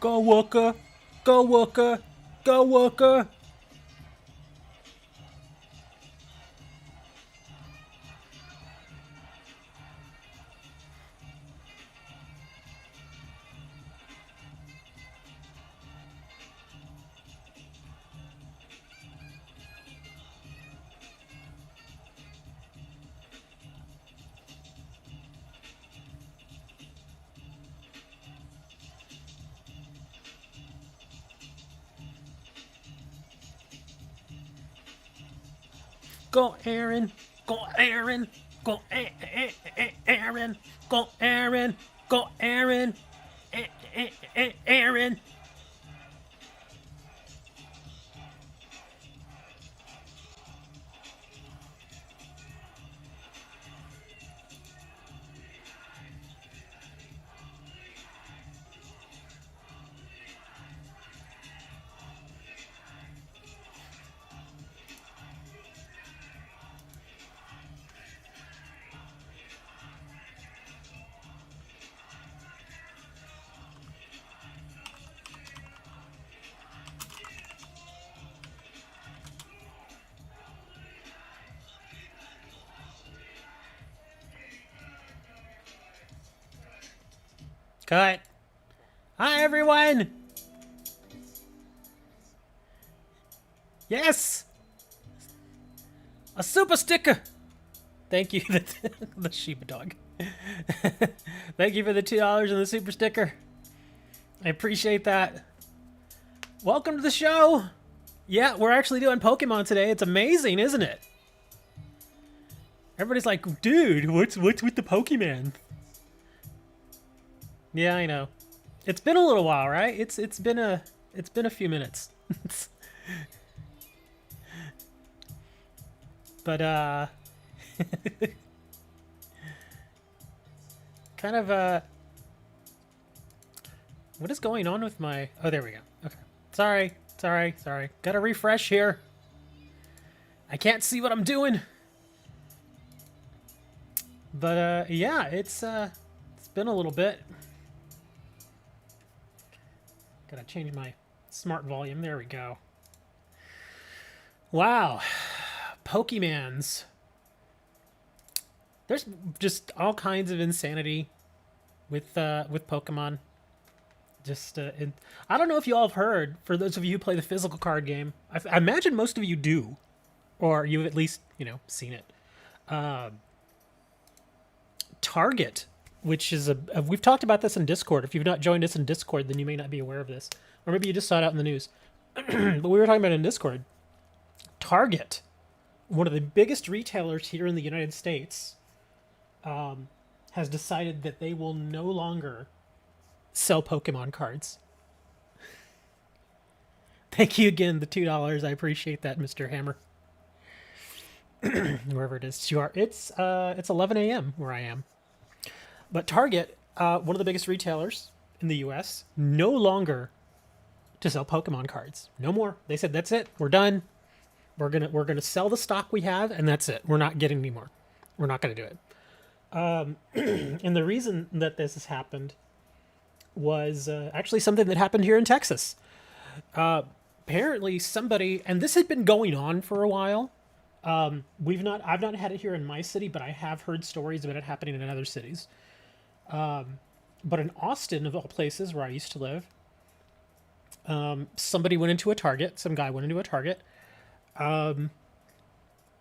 Go Wooker! Go Wooker! Go Wooker! Go Aaron! Go Aaron! Go Aaron! Go Aaron! Go Aaron! Aaron! Cut. Hi, everyone. Yes. A super sticker. Thank you, the Shiba dog. Thank you for the $2 and the super sticker. I appreciate that. Welcome to the show. Yeah, we're actually doing Pokemon today. It's amazing, isn't it? Everybody's like, dude, what's with the Pokemon? Yeah, I know. It's been a little while, right? It's been a few minutes. But kind of what is going on with my... Oh, there we go. Okay. Sorry. Gotta refresh here. I can't see what I'm doing. But yeah, it's been a little bit. Gotta change my smart volume. There we go. Wow. Pokemans. There's just all kinds of insanity with Pokemon. Just I don't know if you all have heard. For those of you who play the physical card game, I imagine most of you do, or you've at least seen it. Target, which is we've talked about this in Discord. If you've not joined us in Discord, then you may not be aware of this, or maybe you just saw it out in the news. But we were talking about it in Discord. Target, one of the biggest retailers here in the United States, has decided that they will no longer sell Pokemon cards. Thank you again, the $2. I appreciate that, Mr. Hammer. Wherever it is you are. It's 11 a.m. where I am. But Target, one of the biggest retailers in the U.S., no longer to sell Pokemon cards. No more. They said, that's it. We're done. We're gonna sell the stock we have, and that's it. We're not getting any more. We're not gonna do it. And the reason that this has happened was actually something that happened here in Texas. Apparently, somebody, and this had been going on for a while. I've not had it here in my city, but I have heard stories about it happening in other cities. But in Austin, of all places, where I used to live, somebody went into a Target. Some guy went into a Target. And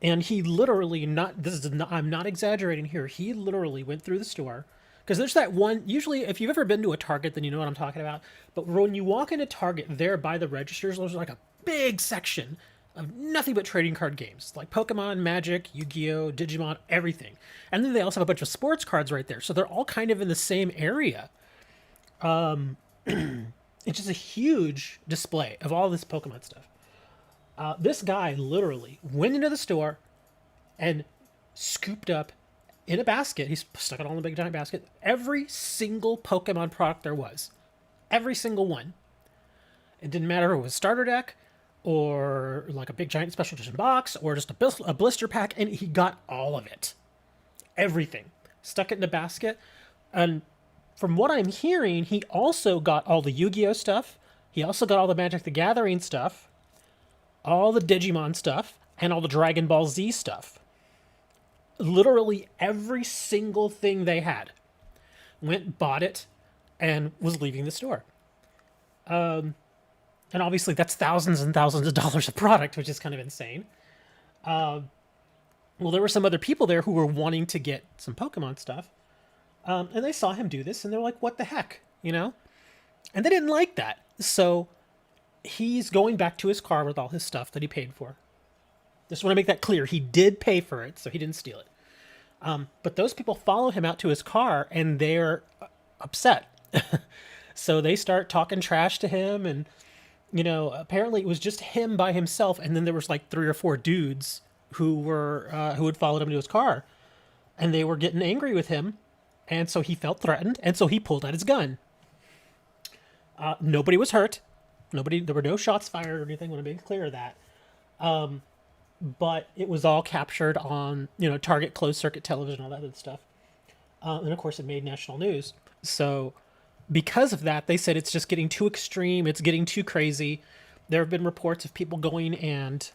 he literally, I'm not exaggerating here. He literally went through the store. Because there's that one, usually if you've ever been to a Target, then you know what I'm talking about. But when you walk into Target, there by the registers, there's like a big section of nothing but trading card games. Like Pokemon, Magic, Yu-Gi-Oh, Digimon, everything. And then they also have a bunch of sports cards right there. So they're all kind of in the same area. It's just a huge display of all this Pokemon stuff. This guy literally went into the store and scooped up in a basket. He stuck it all in a big giant basket. Every single Pokemon product there was. Every single one. It didn't matter if it was a starter deck or like a big giant special edition box or just a blister pack. And he got all of it. Everything. Stuck it in a basket. And from what I'm hearing, he also got all the Yu-Gi-Oh stuff. He also got all the Magic the Gathering stuff, all the Digimon stuff, and all the Dragon Ball Z stuff. Literally every single thing they had. Went, bought it, and was leaving the store. And obviously that's thousands and thousands of dollars of product, which is kind of insane. Well, there were some other people there who were wanting to get some Pokemon stuff. And they saw him do this, and they're like, what the heck, you know? And they didn't like that. So he's going back to his car with all his stuff that he paid for. Just want to make that clear. He did pay for it, so he didn't steal it. But those people follow him out to his car, and they're upset. So they start talking trash to him, and, you know, apparently it was just him by himself, and then there was like 3 or 4 dudes who had followed him to his car, and they were getting angry with him, and so he felt threatened, and so he pulled out his gun. Nobody was hurt. There were no shots fired or anything. I want to make clear of that. But it was all captured on, you know, Target closed circuit television, all that other stuff. And of course it made national news. So because of that, they said it's just getting too extreme. It's getting too crazy. There have been reports of people going and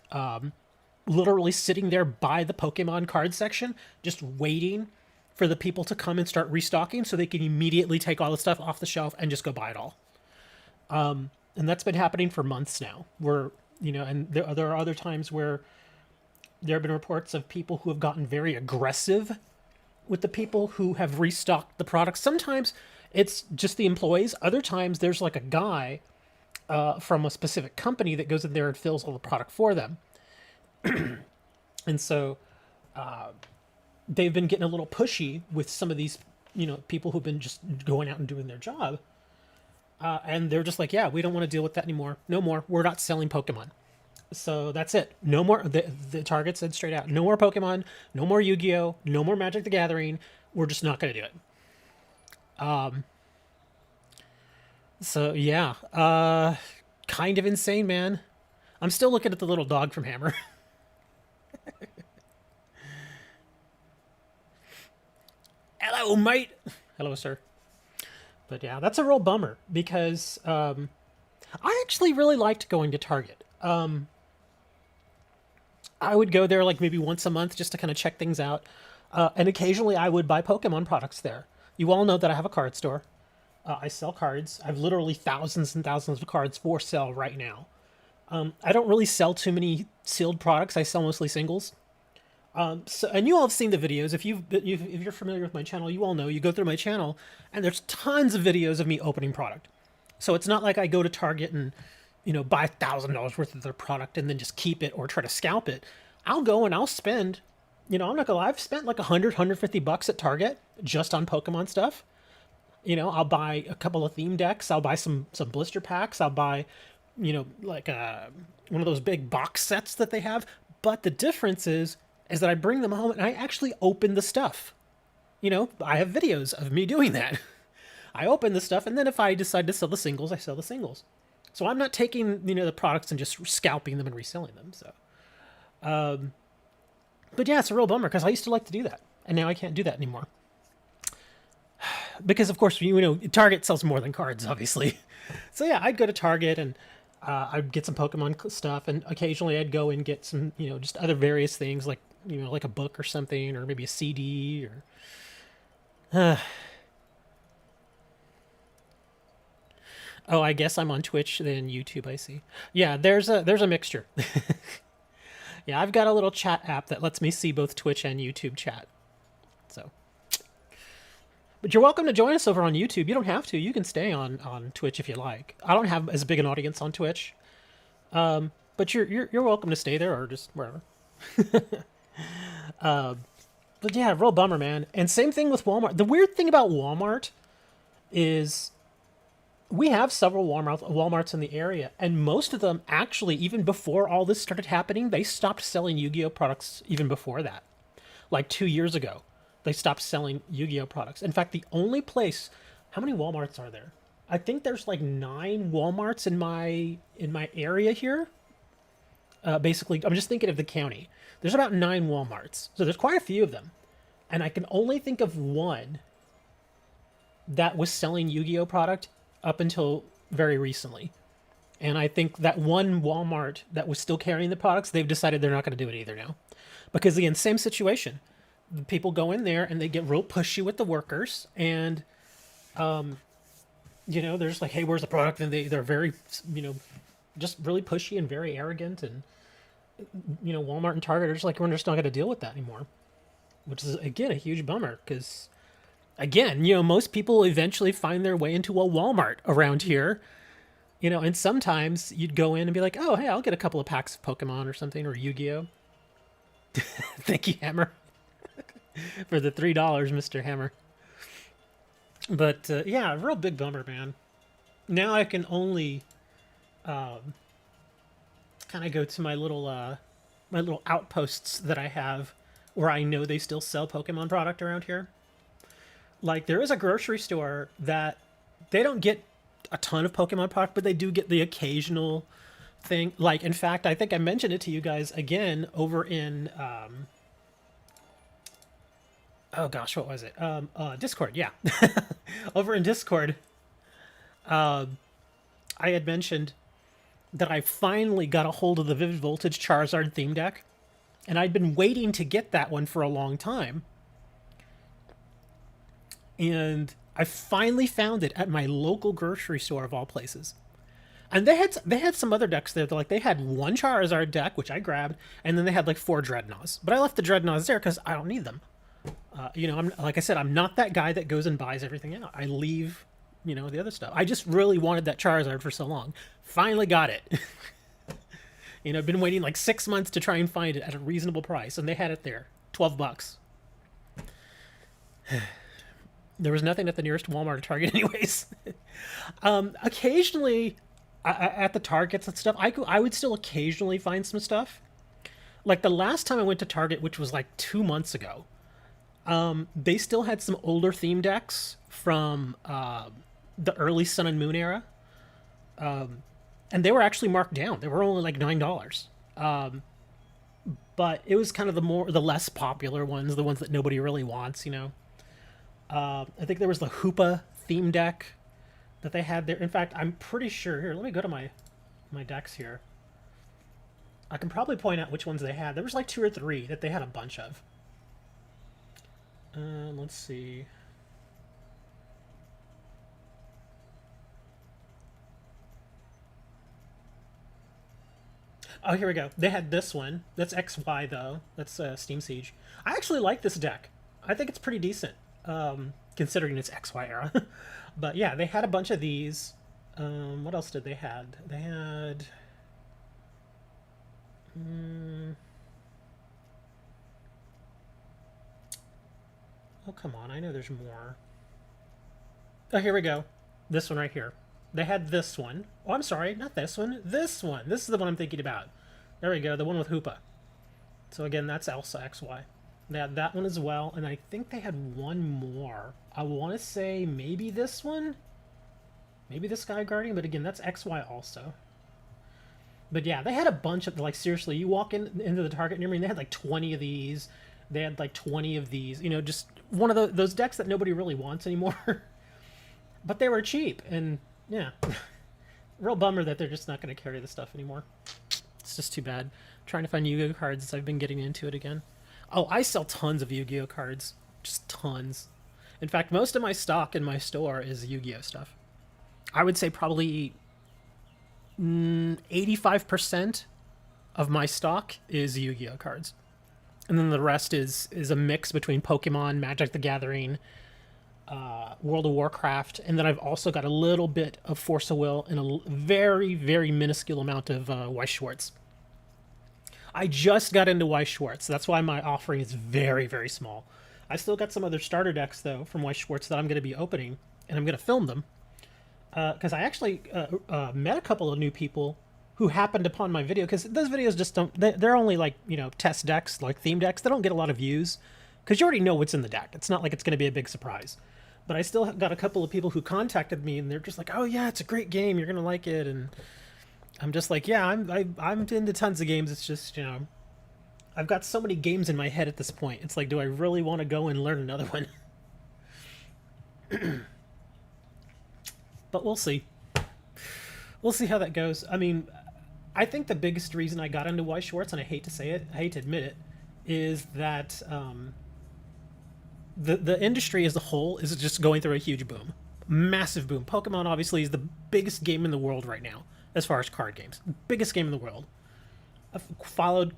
literally sitting there by the Pokemon card section, just waiting for the people to come and start restocking so they can immediately take all the stuff off the shelf and just go buy it all. And that's been happening for months now, where, you know, and there are other times where there have been reports of people who have gotten very aggressive with the people who have restocked the products. Sometimes it's just the employees. Other times there's like a guy from a specific company that goes in there and fills all the product for them. And so they've been getting a little pushy with some of these, you know, people who've been just going out and doing their job. And they're just like, yeah, we don't want to deal with that anymore. No more. We're not selling Pokemon. So that's it. No more. The Target said straight out, no more Pokemon, no more Yu-Gi-Oh, no more Magic the Gathering. We're just not going to do it. So yeah, kind of insane, man. I'm still looking at the little dog from Hammer. Hello, mate. Hello, sir. But yeah, that's a real bummer because I actually really liked going to Target. I would go there like maybe once a month just to kind of check things out. And occasionally I would buy Pokemon products there. You all know that I have a card store. I sell cards. I've literally thousands and thousands of cards for sale right now. I don't really sell too many sealed products. I sell mostly singles. And you all have seen the videos. If you're familiar with my channel, you all know. You go through my channel, and there's tons of videos of me opening product. So it's not like I go to Target and, you know, buy $1,000 worth of their product and then just keep it or try to scalp it. I'll go and I'll spend, you know, I'm not gonna lie, I've spent like $100-$150 at Target just on Pokemon stuff. You know, I'll buy a couple of theme decks. I'll buy some blister packs. I'll buy, you know, like one of those big box sets that they have. But the difference is that I bring them home and I actually open the stuff. You know, I have videos of me doing that. I open the stuff, and then if I decide to sell the singles, I sell the singles. So I'm not taking, you know, the products and just scalping them and reselling them. So, but yeah, it's a real bummer because I used to like to do that, and now I can't do that anymore. Because of course, you know, Target sells more than cards, obviously. So yeah, I'd go to Target and I'd get some Pokemon stuff, and occasionally I'd go and get some, you know, just other various things like, you know, like a book or something, or maybe a CD or. Oh, I guess I'm on Twitch then YouTube. I see. Yeah, there's a mixture. Yeah, I've got a little chat app that lets me see both Twitch and YouTube chat. So, but you're welcome to join us over on YouTube. You don't have to. You can stay on Twitch if you like. I don't have as big an audience on Twitch, but you're welcome to stay there or just wherever. But yeah, real bummer, man. And same thing with Walmart. The weird thing about Walmart is we have several Walmarts in the area, and most of them actually, even before all this started happening, they stopped selling Yu-Gi-Oh products even before that. Like 2 years ago, they stopped selling Yu-Gi-Oh products. In fact, the only place, how many Walmarts are there? I think there's like 9 Walmarts in my area here. Basically, I'm just thinking of the county. There's about 9 Walmarts, so there's quite a few of them, and I can only think of one that was selling Yu-Gi-Oh product up until very recently. And I think that one Walmart that was still carrying the products, they've decided they're not going to do it either now. Because again, same situation. The people go in there and they get real pushy with the workers, and they're just like, "Hey, where's the product?" And they're very, just really pushy and very arrogant. And Walmart and Target are just like, "We're just not going to deal with that anymore," which is again a huge bummer because again, most people eventually find their way into a Walmart around here. And sometimes you'd go in and be like, "Oh, hey, I'll get a couple of packs of Pokemon or something, or Yu-Gi-Oh." Thank you, Hammer, for the $3, Mr. Hammer. But yeah, real big bummer, man. Now I can only kind of go to my little outposts that I have where I know they still sell Pokemon product around here. Like there is a grocery store that they don't get a ton of Pokemon product, but they do get the occasional thing. Like in fact, I think I mentioned it to you guys again over in oh gosh, what was it? Discord, yeah. Over in Discord, I had mentioned that I finally got a hold of the Vivid Voltage Charizard theme deck, and I'd been waiting to get that one for a long time. And I finally found it at my local grocery store of all places. And they had some other decks there. Like they had one Charizard deck, which I grabbed, and then they had like 4 Dreadnoughts. But I left the Dreadnoughts there because I don't need them. I'm like I said, I'm not that guy that goes and buys everything out. I leave, the other stuff. I just really wanted that Charizard for so long. Finally got it. I've been waiting like 6 months to try and find it at a reasonable price, and they had it there, $12. There was nothing at the nearest Walmart or Target, anyways. Occasionally, at the Targets and stuff, I would still occasionally find some stuff. Like the last time I went to Target, which was like 2 months ago, they still had some older theme decks from the early Sun and Moon era, and they were actually marked down. They were only like $9. But it was kind of the less popular ones, the ones that nobody really wants. I think there was the Hoopa theme deck that they had there. In fact, I'm pretty sure. Here, let me go to my decks here. I can probably point out which ones they had. There was like 2 or 3 that they had a bunch of. Let's see. Oh, here we go. They had this one. That's XY, though. That's Steam Siege. I actually like this deck. I think it's pretty decent, considering it's XY era. But yeah, they had a bunch of these. What else did they had? They had... Oh, come on. I know there's more. Oh, here we go. This one right here. They had this one. Oh, I'm sorry. Not this one. This one. This is the one I'm thinking about. There we go. The one with Hoopa. So again, that's Elsa XY. They had that one as well. And I think they had one more. I want to say maybe this one? Maybe the Sky Guardian? But again, that's XY also. But yeah, they had a bunch of, like, seriously, you walk into the Target near me and they had like 20 of these. They had like 20 of these. Just one of those decks that nobody really wants anymore. But they were cheap. And yeah, real bummer that they're just not going to carry the stuff anymore. It's just too bad. Trying to find Yu-Gi-Oh cards. I've been getting into it again. Oh, I sell tons of Yu-Gi-Oh cards. Just tons. In fact, most of my stock in my store is Yu-Gi-Oh stuff. I would say probably 85% of my stock is Yu-Gi-Oh cards. And then the rest is a mix between Pokemon, Magic the Gathering, World of Warcraft, and then I've also got a little bit of Force of Will and a very, very minuscule amount of Weiss Schwartz. I just got into Weiss Schwartz. That's why my offering is very, very small. I still got some other starter decks, though, from Weiss Schwartz that I'm going to be opening, and I'm going to film them. Because I actually met a couple of new people who happened upon my video, because those videos just don't... They're only, like, test decks, like theme decks. They don't get a lot of views, because you already know what's in the deck. It's not like it's going to be a big surprise. But I still got a couple of people who contacted me, and they're just like, "Oh yeah, it's a great game. You're gonna like it." And I'm just like, "Yeah, I'm into tons of games. It's just I've got so many games in my head at this point. It's like, do I really want to go and learn another one?" But we'll see. We'll see how that goes. I mean, I think the biggest reason I got into Weiss Schwarz, and I hate to say it, I hate to admit it, is that the industry as a whole is just going through a huge boom, massive boom. Pokemon obviously is the biggest game in the world right now as far as card games, biggest game in the world. Followed,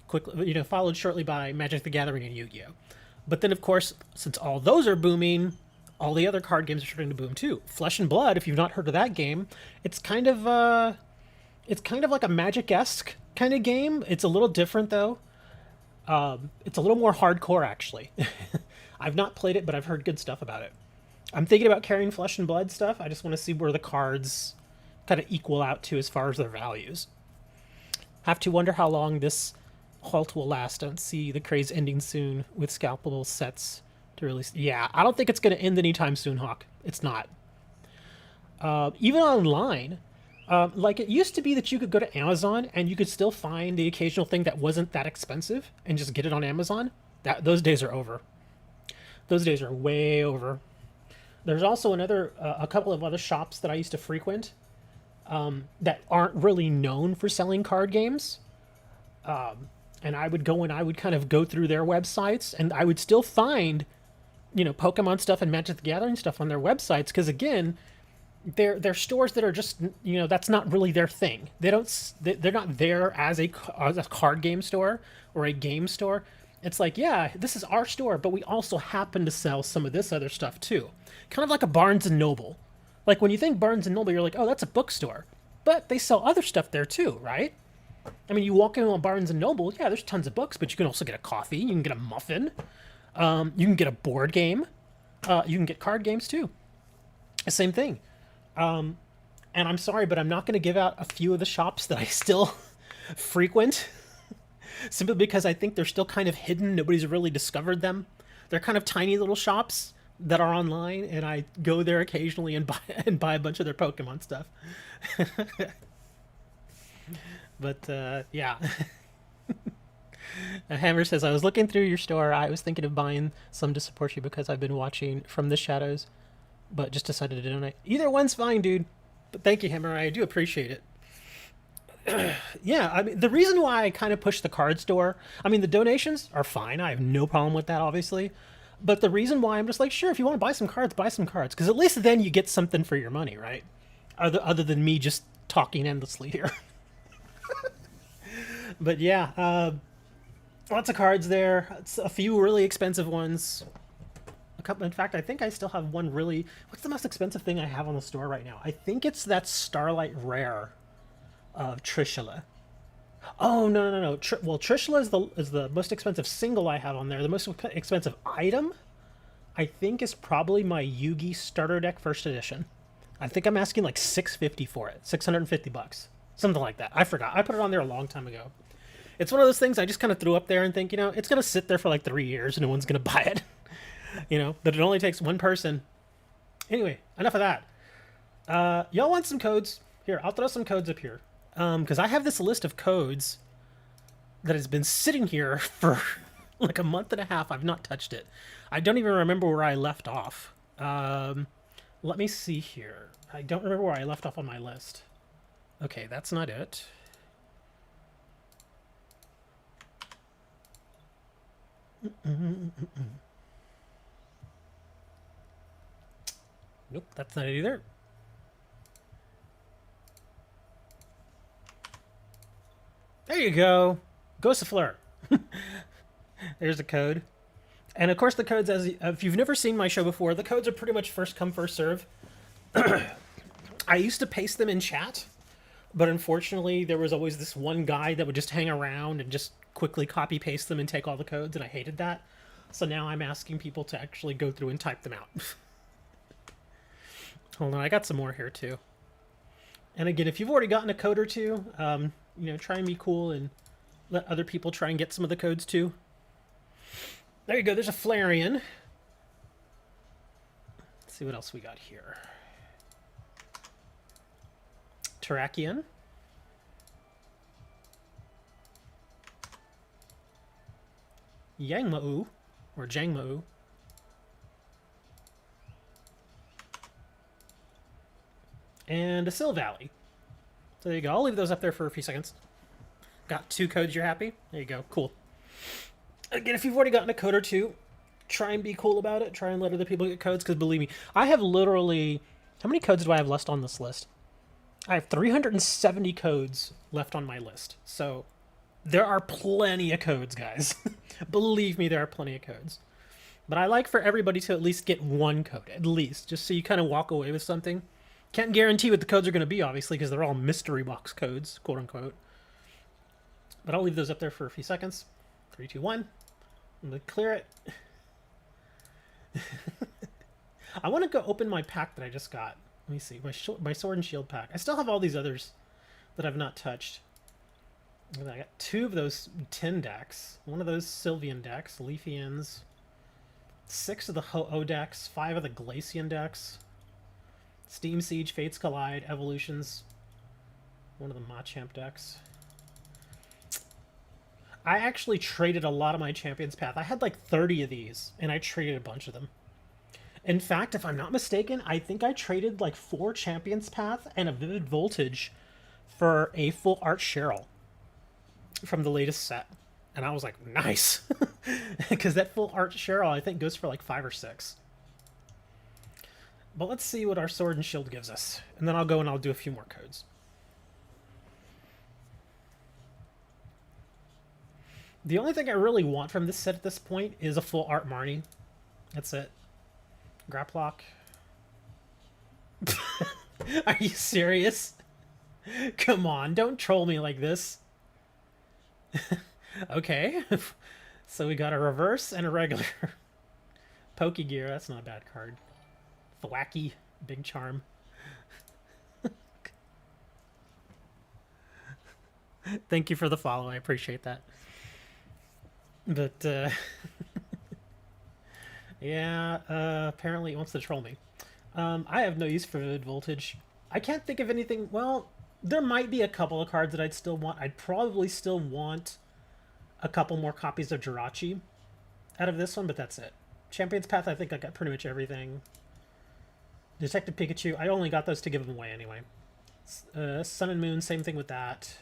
quickly, followed shortly by Magic the Gathering and Yu-Gi-Oh. But then, of course, since all those are booming, all the other card games are starting to boom too. Flesh and Blood, if you've not heard of that game, it's kind of like a Magic-esque kind of game. It's a little different though. It's a little more hardcore actually. I've not played it, but I've heard good stuff about it. I'm thinking about carrying Flesh and Blood stuff. I just want to see where the cards kind of equal out to as far as their values. Have to wonder how long this halt will last. Don't see the craze ending soon with scalpable sets to release. Yeah, I don't think it's going to end anytime soon, Hawk. It's not. Even online, like it used to be that you could go to Amazon and you could still find the occasional thing that wasn't that expensive and just get it on Amazon. Those days are over. Those days are way over. There's also a couple of other shops that I used to frequent that aren't really known for selling card games. And I would go and I would kind of go through their websites, and I would still find, Pokemon stuff and Magic the Gathering stuff on their websites. Because again, they're stores that are just, that's not really their thing. They're not there as a card game store or a game store. It's like, yeah, this is our store, but we also happen to sell some of this other stuff too. Kind of like a Barnes and Noble. Like when you think Barnes and Noble, you're like, oh, that's a bookstore. But they sell other stuff there too, right? I mean, you walk in on Barnes and Noble, yeah, there's tons of books, but you can also get a coffee, you can get a muffin, you can get a board game, you can get card games too. Same thing. And I'm sorry, but I'm not going to give out a few of the shops that I still frequent, simply because I think they're still kind of hidden. Nobody's really discovered them. They're kind of tiny little shops that are online, and I go there occasionally and buy a bunch of their Pokemon stuff. But yeah. Hammer says, I was looking through your store. I was thinking of buying some to support you because I've been watching From the Shadows, but just decided to donate. Either one's fine, dude. But thank you, Hammer. I do appreciate it. Yeah, I mean, the reason why I kind of push the card store, I mean, the donations are fine. I have no problem with that, obviously. But the reason why I'm just like, sure, if you want to buy some cards, buy some cards. Because at least then you get something for your money, right? Other than me just talking endlessly here. But yeah, lots of cards there. It's a few really expensive ones. A couple. In fact, I think I still have one really. What's the most expensive thing I have on the store right now? I think it's that Starlight Rare of Trishula. Oh no. Well, Trishula is the most expensive single I have on there. The most expensive item, I think, is probably my Yugi starter deck first edition. I think I'm asking like $650 for it. $650, something like that. I forgot. I put it on there a long time ago. It's one of those things I just kind of threw up there and think, it's gonna sit there for like 3 years and no one's gonna buy it. That it only takes one person. Anyway, enough of that. Y'all want some codes? Here, I'll throw some codes up here. Because I have this list of codes that has been sitting here for like a month and a half. I've not touched it. I don't even remember where I left off. Let me see here. I don't remember where I left off on my list. Okay, that's not it. Nope, that's not it either. There you go. Gossifleur. There's the code. And of course the codes, if you've never seen my show before, the codes are pretty much first come, first serve. I used to paste them in chat, but unfortunately there was always this one guy that would just hang around and just quickly copy paste them and take all the codes, and I hated that. So now I'm asking people to actually go through and type them out. Hold on, I got some more here too. And again, if you've already gotten a code or two, try and be cool and let other people try and get some of the codes too. There you go, there's a Flareon. Let's see what else we got here. Terrakion. Yangma'u, or Jangma'u. and a Sil Valley. So there you go. I'll leave those up there for a few seconds. Got 2 codes, you're happy? There you go. Cool. Again, if you've already gotten a code or 2, try and be cool about it. Try and let other people get codes, because believe me, I have literally... How many codes do I have left on this list? I have 370 codes left on my list. So there are plenty of codes, guys. Believe me, there are plenty of codes. But I like for everybody to at least get 1 code, at least, just so you kind of walk away with something. Can't guarantee what the codes are going to be, obviously, because they're all mystery box codes, quote unquote. But I'll leave those up there for a few seconds. 3, 2, 1. I'm going to clear it. I want to go open my pack that I just got. Let me see. My Sword and Shield pack. I still have all these others that I've not touched. And I got 2 of those 10 decks. 1 of those Sylvian decks. Leafians. 6 of the Ho-Oh decks. 5 of the Glacian decks. Steam Siege, Fates Collide, Evolutions. 1 of the Machamp decks. I actually traded a lot of my Champions Path. I had like 30 of these, and I traded a bunch of them. In fact, if I'm not mistaken, I think I traded like 4 Champions Path and a Vivid Voltage for a full art Cheryl from the latest set. And I was like, nice. Because that full art Cheryl, I think, goes for like 5 or 6. But let's see what our Sword and Shield gives us. And then I'll go and I'll do a few more codes. The only thing I really want from this set at this point is a full art Marnie. That's it. Graplock. Are you serious? Come on, don't troll me like this. Okay. So we got a reverse and a regular. Pokegear, that's not a bad card. Thwacky, Big Charm. Thank you for the follow, I appreciate that. But, yeah, apparently it wants to troll me. I have no use for Vivid Voltage. I can't think of anything... Well, there might be a couple of cards that I'd still want. I'd probably still want a couple more copies of Jirachi out of this one, but that's it. Champion's Path, I think I got pretty much everything. Detective Pikachu, I only got those to give them away anyway. Sun and Moon, same thing with that.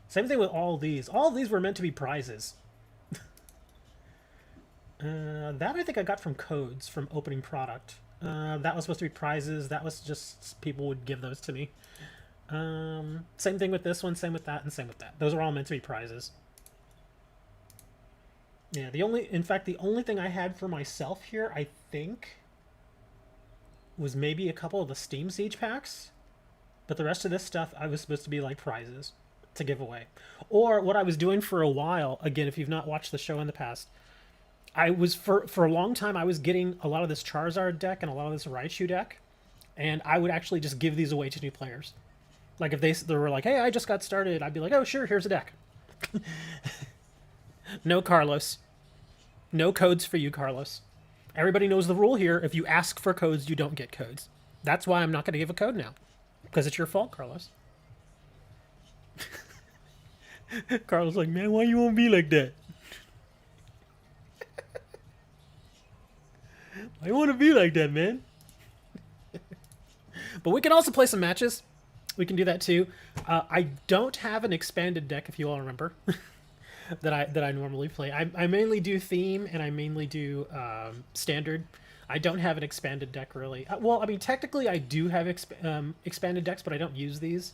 Same thing with all these. All these were meant to be prizes. That I think I got from codes from opening product. That was supposed to be prizes. That was just people would give those to me. Same thing with this one, same with that, and same with that. Those are all meant to be prizes. Yeah, in fact, the only thing I had for myself here, I think, was maybe a couple of the Steam Siege packs. But the rest of this stuff, I was supposed to be like prizes to give away. Or what I was doing for a while, again, if you've not watched the show in the past, I was, for a long time, I was getting a lot of this Charizard deck and a lot of this Raichu deck. And I would actually just give these away to new players. Like if they were like, hey, I just got started, I'd be like, oh, sure, here's a deck. No, Carlos. No codes for you, Carlos. Everybody knows the rule here. If you ask for codes, you don't get codes. That's why I'm not going to give a code now. Because it's your fault, Carlos. Carlos like, man, why you won't be like that? I want to be like that, man. But we can also play some matches. We can do that too. I don't have an expanded deck, if you all remember, that I normally play. I mainly do theme and I mainly do standard. I don't have an expanded deck really. Well, I mean, technically I do have expanded decks, but I don't use these.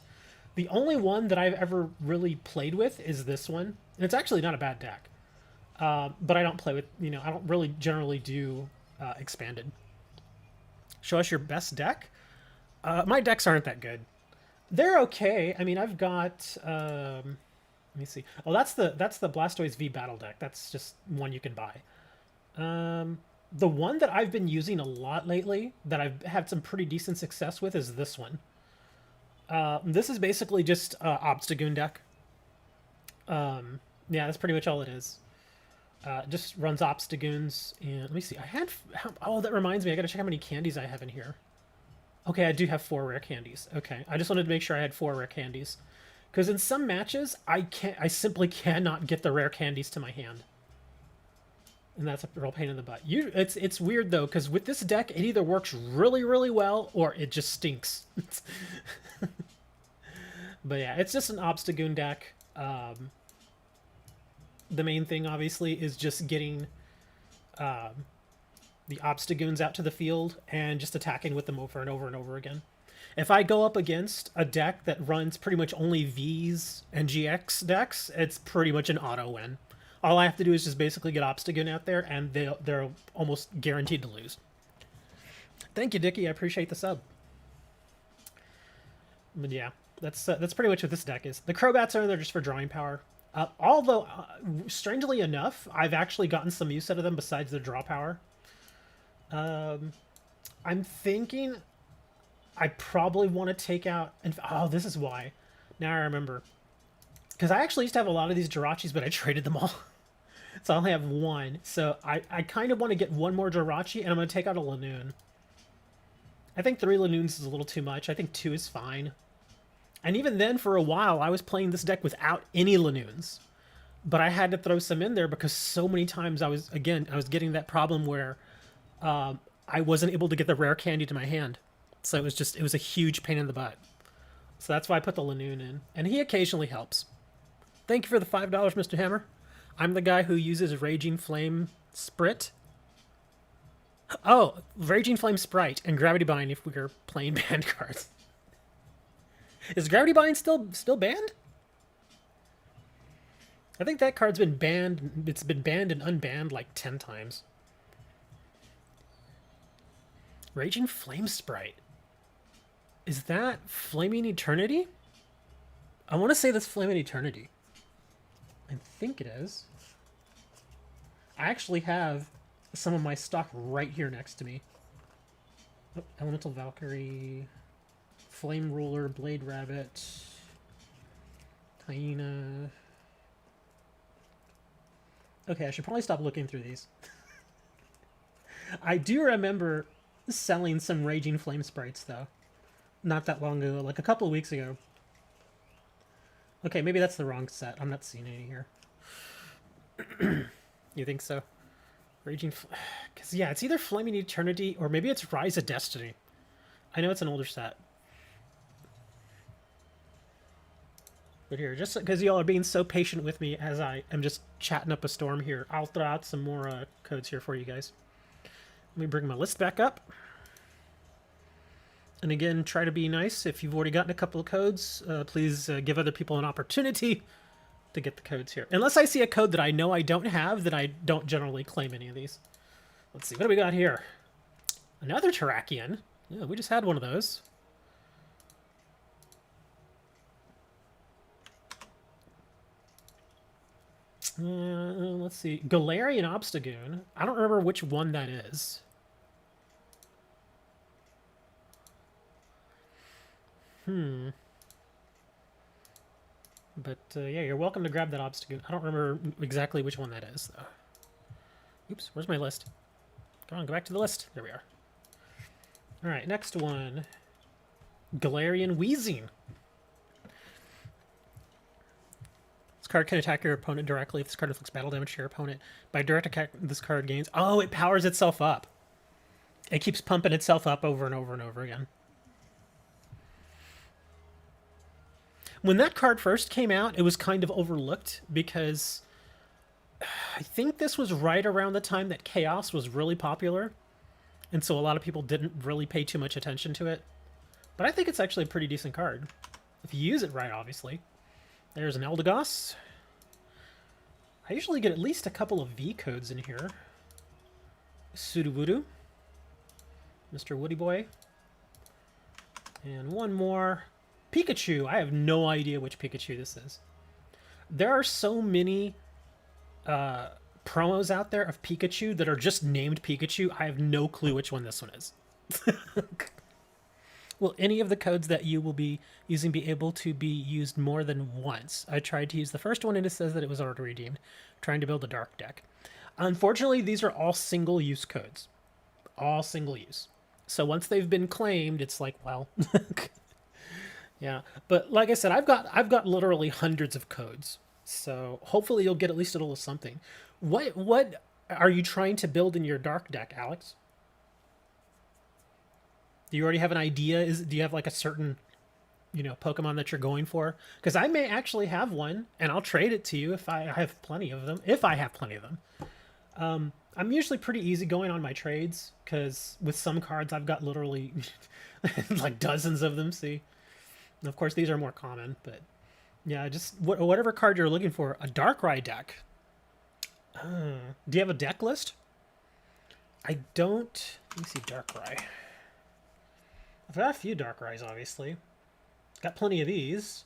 The only one that I've ever really played with is this one, and it's actually not a bad deck. But I don't play with, I don't really generally do expanded. Show us your best deck. My decks aren't that good. They're okay. I mean, I've got. Let me see. Oh, that's the Blastoise V Battle deck. That's just one you can buy. The one that I've been using a lot lately, that I've had some pretty decent success with, is this one. This is basically just Obstagoon deck. Yeah, that's pretty much all it is. Just runs Obstagoons, and let me see. Oh, that reminds me. I gotta check how many candies I have in here. Okay, I do have 4 rare candies. Okay, I just wanted to make sure I had 4 rare candies, because in some matches I simply cannot get the rare candies to my hand. and that's a real pain in the butt. It's weird though, because with this deck, it either works really, really well or it just stinks. But yeah, it's just an Obstagoon deck. The main thing, obviously, is just getting the Obstagoons out to the field and just attacking with them over and over and over again. If I go up against a deck that runs pretty much only Vs and GX decks, it's pretty much an auto win. All I have to do is just basically get Obstagoon out there, and they're almost guaranteed to lose. Thank you, Dickie. I appreciate the sub. But yeah, that's pretty much what this deck is. The Crobats are there just for drawing power. Although, strangely enough, I've actually gotten some use out of them besides their draw power. I'm thinking I probably want to take out... oh, this is why. Now I remember. Because I actually used to have a lot of these Jirachis, but I traded them all. So I only have one. So I kind of want to get one more Jirachi, and I'm going to take out a Lanoon. I think 3 Lanoons is a little too much. I think 2 is fine. And even then, for a while, I was playing this deck without any Lanoons. But I had to throw some in there because so many times I was getting that problem where I wasn't able to get the rare candy to my hand. So it was a huge pain in the butt. So that's why I put the Lanoon in. And he occasionally helps. Thank you for the $5, Mr. Hammer. I'm the guy who uses Raging Flame Sprit. Oh, Raging Flame Sprite and Gravity Bind if we're playing banned cards. Is Gravity Bind still banned? I think that card's been banned. It's been banned and unbanned like 10 times. Raging Flame Sprite. Is that Flaming Eternity? I want to say that's Flaming Eternity. I think it is. I actually have some of my stock right here next to me. Oh, Elemental Valkyrie, Flame Ruler, Blade Rabbit, Hyena. Okay, I should probably stop looking through these. I do remember selling some Raging Flame Sprites, though. Not that long ago, like a couple of weeks ago. Okay, maybe that's the wrong set. I'm not seeing any here. You think so? Raging... Because, yeah, it's either Flaming Eternity or maybe it's Rise of Destiny. I know it's an older set. But here, just because y'all are being so patient with me as I am just chatting up a storm here, I'll throw out some more codes here for you guys. Let me bring my list back up. And again, try to be nice. If you've already gotten a couple of codes, please give other people an opportunity to get the codes here. Unless I see a code that I know I don't have, then I don't generally claim any of these. Let's see, what do we got here? Another Terrakion. Yeah, we just had one of those. Let's see. Galarian Obstagoon. I don't remember which one that is. But, yeah, you're welcome to grab that Obstagoon. I don't remember exactly which one that is, though. Oops, where's my list? Come on, go back to the list. There we are. Alright, next one. Galarian Wheezing. This card can attack your opponent directly if this card inflicts battle damage to your opponent. By direct attack, this card gains... Oh, it powers itself up. It keeps pumping itself up over and over and over again. When that card first came out, it was kind of overlooked because I think this was right around the time that Chaos was really popular. And so a lot of people didn't really pay too much attention to it. But I think it's actually a pretty decent card. If you use it right, obviously. There's an Eldegoss. I usually get at least a couple of V codes in here. Sudowoodo. Mr. Woody Boy. And one more. Pikachu. I have no idea which Pikachu this is. There are so many promos out there of Pikachu that are just named Pikachu. I have no clue which one this one is. Will any of the codes that you will be using be able to be used more than once? I tried to use the first one and it says that it was already redeemed. Trying to build a dark deck. Unfortunately, these are all single-use codes. All single use. So once they've been claimed, it's like, well... Yeah, but like I said, I've got literally hundreds of codes. So hopefully you'll get at least a little something. What Are you trying to build in your dark deck, Alex? Do you already have an idea? Do you have like a certain, Pokemon that you're going for? Because I may actually have one, and I'll trade it to you if I have plenty of them. If I have plenty of them. I'm usually pretty easygoing on my trades because with some cards I've got literally like dozens of them. See, and of course these are more common, but yeah, just whatever card you're looking for. A Darkrai deck. Do you have a deck list? I don't. Let me see Darkrai. I've got a few Darkrai's, obviously. Got plenty of these.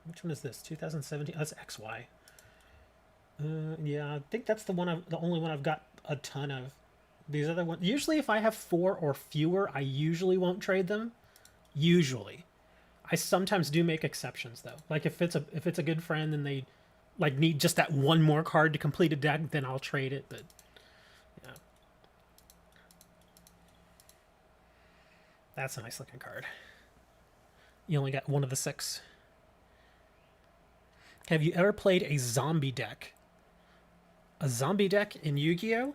Which one is this? 2017. Oh, that's XY. Yeah, I think that's the only one I've got a ton of. These other ones, usually if I have 4 or fewer, I usually won't trade them. Usually, I sometimes do make exceptions though. Like if it's a good friend and they like need just that one more card to complete a deck, then I'll trade it. But yeah, that's a nice looking card. You only got one of the 6. Have you ever played a zombie deck? A zombie deck in Yu-Gi-Oh?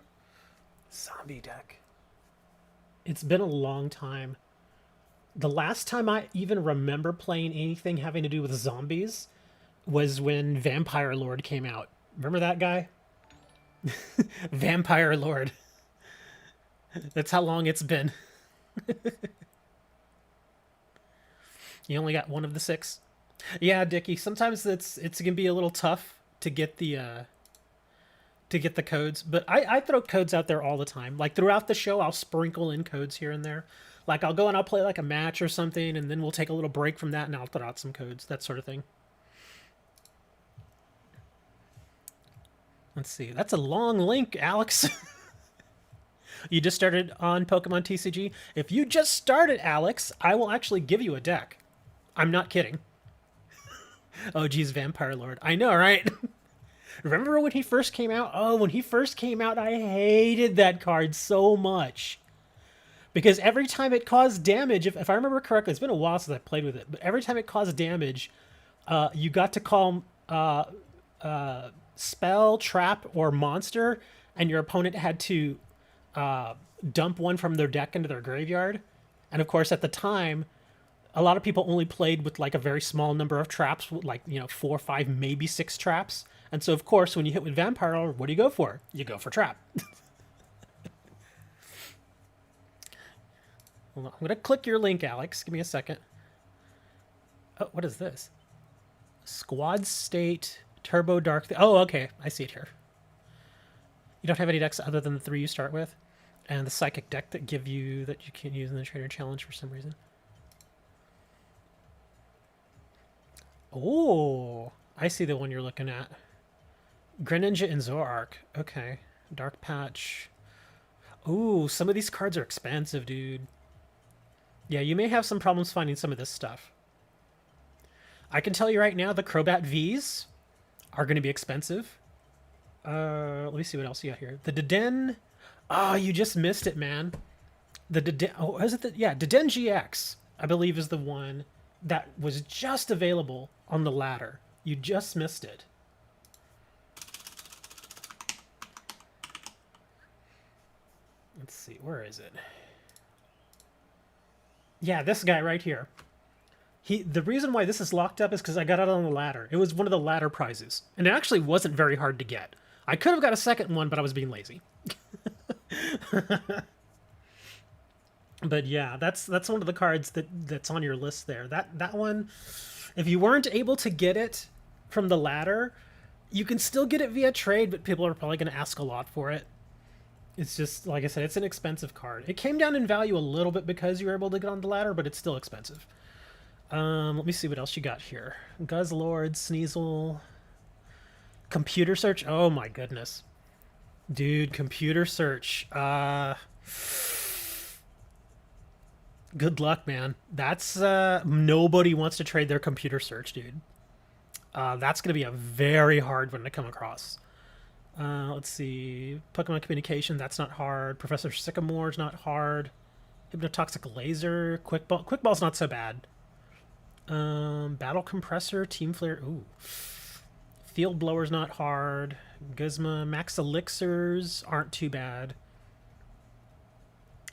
Zombie deck. It's been a long time. The last time I even remember playing anything having to do with zombies was when Vampire Lord came out. Remember that guy? Vampire Lord. That's how long it's been. You only got one of the 6. Yeah, Dickie. Sometimes it's gonna be a little tough to get the codes, but I throw codes out there all the time. Like throughout the show, I'll sprinkle in codes here and there. Like I'll go and I'll play like a match or something, and then we'll take a little break from that, and I'll throw out some codes, that sort of thing. Let's see. That's a long link, Alex. You just started on Pokemon TCG. If you just started, Alex, I will actually give you a deck. I'm not kidding. Oh, geez, Vampire Lord. I know, right? Remember when he first came out? Oh, when he first came out, I hated that card so much. Because every time it caused damage, if I remember correctly, it's been a while since I played with it, but every time it caused damage, you got to call spell, trap, or monster, and your opponent had to dump one from their deck into their graveyard. And of course, at the time, a lot of people only played with like a very small number of traps, like 4, 5, maybe 6 traps. And so, of course, when you hit with Vampire, what do you go for? You go for trap. Hold on. I'm gonna click your link, Alex. Give me a second. Oh, what is this? Squad State Turbo Dark. Oh, okay. I see it here. You don't have any decks other than the 3 you start with, and the Psychic deck that you can't use in the Trader Challenge for some reason. Oh, I see the one you're looking at. Greninja and Zoroark. Okay. Dark Patch. Ooh, some of these cards are expensive, dude. Yeah, you may have some problems finding some of this stuff. I can tell you right now, the Crobat Vs are going to be expensive. Let me see what else you got here. The Deden. Oh, you just missed it, man. The Deden. Oh, is it the? Yeah, Deden GX, I believe, is the one that was just available on the ladder. You just missed it. Let's see, where is it? Yeah, this guy right here. The reason why this is locked up is because I got it on the ladder. It was one of the ladder prizes, and it actually wasn't very hard to get. I could have got a second one, but I was being lazy. But yeah, that's one of the cards that's on your list there. That one, if you weren't able to get it from the ladder, you can still get it via trade, but people are probably going to ask a lot for it. It's just, like I said, it's an expensive card. It came down in value a little bit because you were able to get on the ladder, but it's still expensive. Let me see what else you got here. Guzzlord, Sneasel, Computer Search. Oh my goodness. Dude, Computer Search. Good luck, man. That's, nobody wants to trade their Computer Search, dude. That's going to be a very hard one to come across. Let's see. Pokemon Communication, that's not hard. Professor Sycamore's not hard. Hypnotoxic Laser. Quickball. Quickball's not so bad. Battle Compressor, Team Flare. Ooh. Field Blower's not hard. Guzma, Max Elixirs aren't too bad.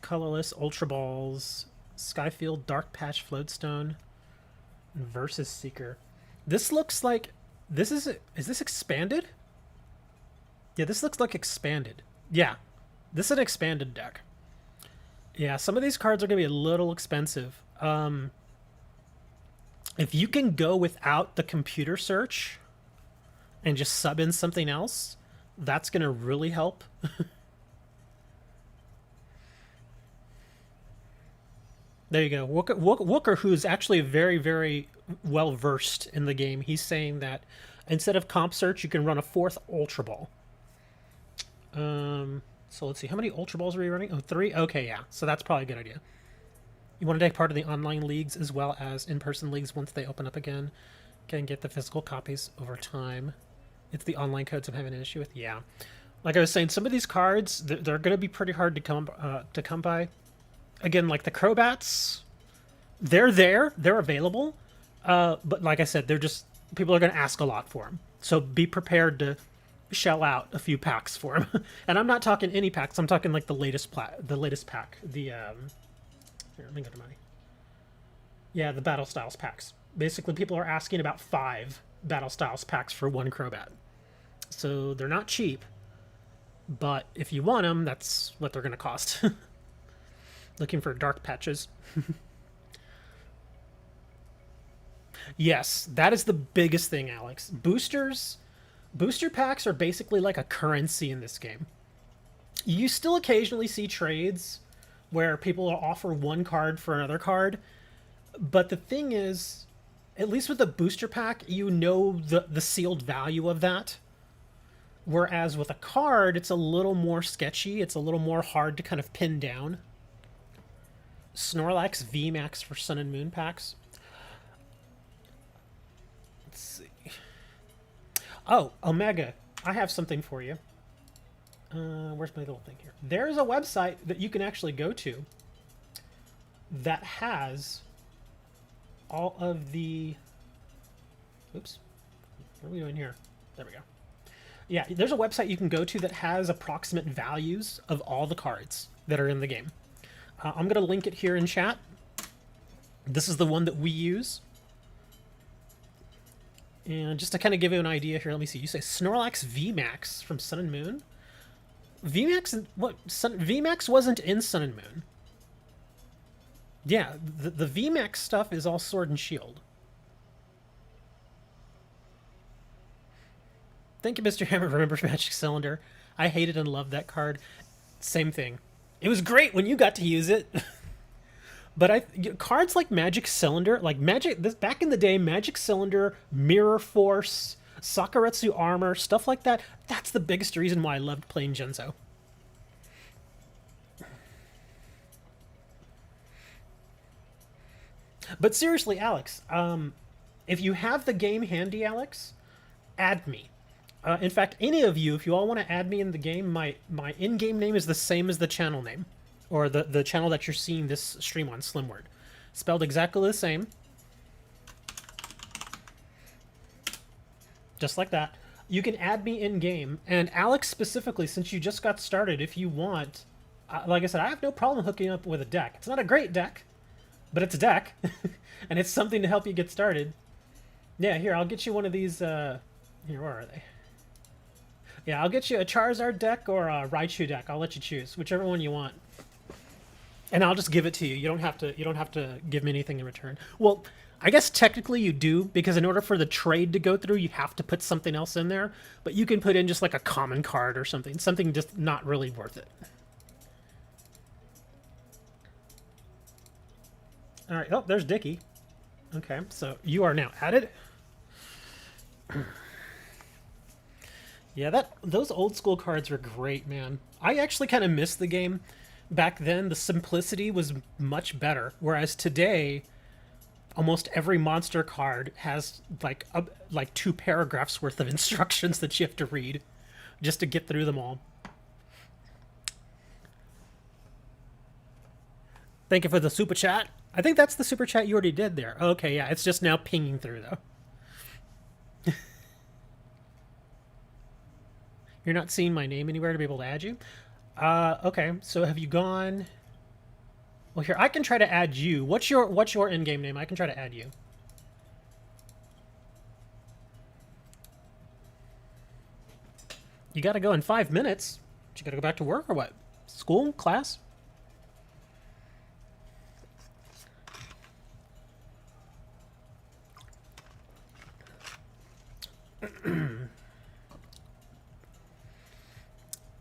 Colorless, Ultra Balls, Skyfield, Dark Patch, Floatstone, and Versus Seeker. This looks like... Is this expanded? Yeah, this looks like expanded. Yeah, this is an expanded deck. Yeah, some of these cards are going to be a little expensive. If you can go without the computer search and just sub in something else, that's going to really help. There you go. Wooker, who's actually very, very well versed in the game, he's saying that instead of comp search, you can run a 4th Ultra Ball. So let's see. How many Ultra Balls are we running? Oh, 3? Okay, yeah. So that's probably a good idea. You want to take part in the online leagues as well as in-person leagues once they open up again. Can get the physical copies over time. It's the online codes I'm having an issue with. Yeah. Like I was saying, some of these cards, they're going to be pretty hard to come by. Again, like the Crobats, they're there. They're available. But like I said, they're just... People are going to ask a lot for them. So be prepared to shell out a few packs for them. And I'm not talking any packs. I'm talking like the latest pack. Here, let me go to money. Yeah, the Battle Styles packs. Basically, people are asking about 5 Battle Styles packs for 1 Crobat. So they're not cheap. But if you want them, that's what they're going to cost. Looking for dark patches. Yes, that is the biggest thing, Alex. Booster packs are basically like a currency in this game. You still occasionally see trades where people will offer 1 card for another card. But the thing is, at least with a booster pack, you know the sealed value of that. Whereas with a card, it's a little more sketchy. It's a little more hard to kind of pin down. Snorlax VMAX for Sun and Moon packs. Let's see. Oh, Omega. I have something for you. Where's my little thing here? There's a website that you can actually go to that has all of the... Oops. What are we doing here? There we go. Yeah, there's a website you can go to that has approximate values of all the cards that are in the game. I'm going to link it here in chat. This is the one that we use. And just to kind of give you an idea here, let me see. You say Snorlax VMAX from Sun and Moon? VMAX, VMAX wasn't in Sun and Moon. Yeah, the VMAX stuff is all Sword and Shield. Thank you, Mr. Hammer. Remembers Magic Cylinder. I hated and loved that card. Same thing. It was great when you got to use it. But cards like Magic Cylinder, back in the day, Magic Cylinder, Mirror Force, Sakuretsu Armor, stuff like that, that's the biggest reason why I loved playing Genzo. But seriously, Alex, if you have the game handy, Alex, add me. In fact, any of you, if you all want to add me in the game, my in-game name is the same as the channel name. Or the channel that you're seeing this stream on, Slimword. Spelled exactly the same. Just like that. You can add me in-game. And Alex specifically, since you just got started, if you want... like I said, I have no problem hooking up with a deck. It's not a great deck, but it's a deck. And it's something to help you get started. Yeah, here, I'll get you one of these... here, where are they? Yeah, I'll get you a Charizard deck or a Raichu deck. I'll let you choose, whichever one you want. And I'll just give it to you. You don't have to give me anything in return. Well, I guess technically you do, because in order for the trade to go through, you have to put something else in there. But you can put in just like a common card or something. Something just not really worth it. All right. Oh, there's Dickie. Okay, so you are now added. Yeah, those old school cards were great, man. I actually kind of miss the game. Back then, the simplicity was much better, whereas today, almost every monster card has like 2 paragraphs worth of instructions that you have to read just to get through them all. Thank you for the super chat. I think that's the super chat you already did there. Okay, yeah, it's just now pinging through though. You're not seeing my name anywhere to be able to add you? Okay. So have you gone... Well, here, I can try to add you. What's your in-game name? I can try to add you. You gotta go in 5 minutes. You gotta go back to work or what? School? Class?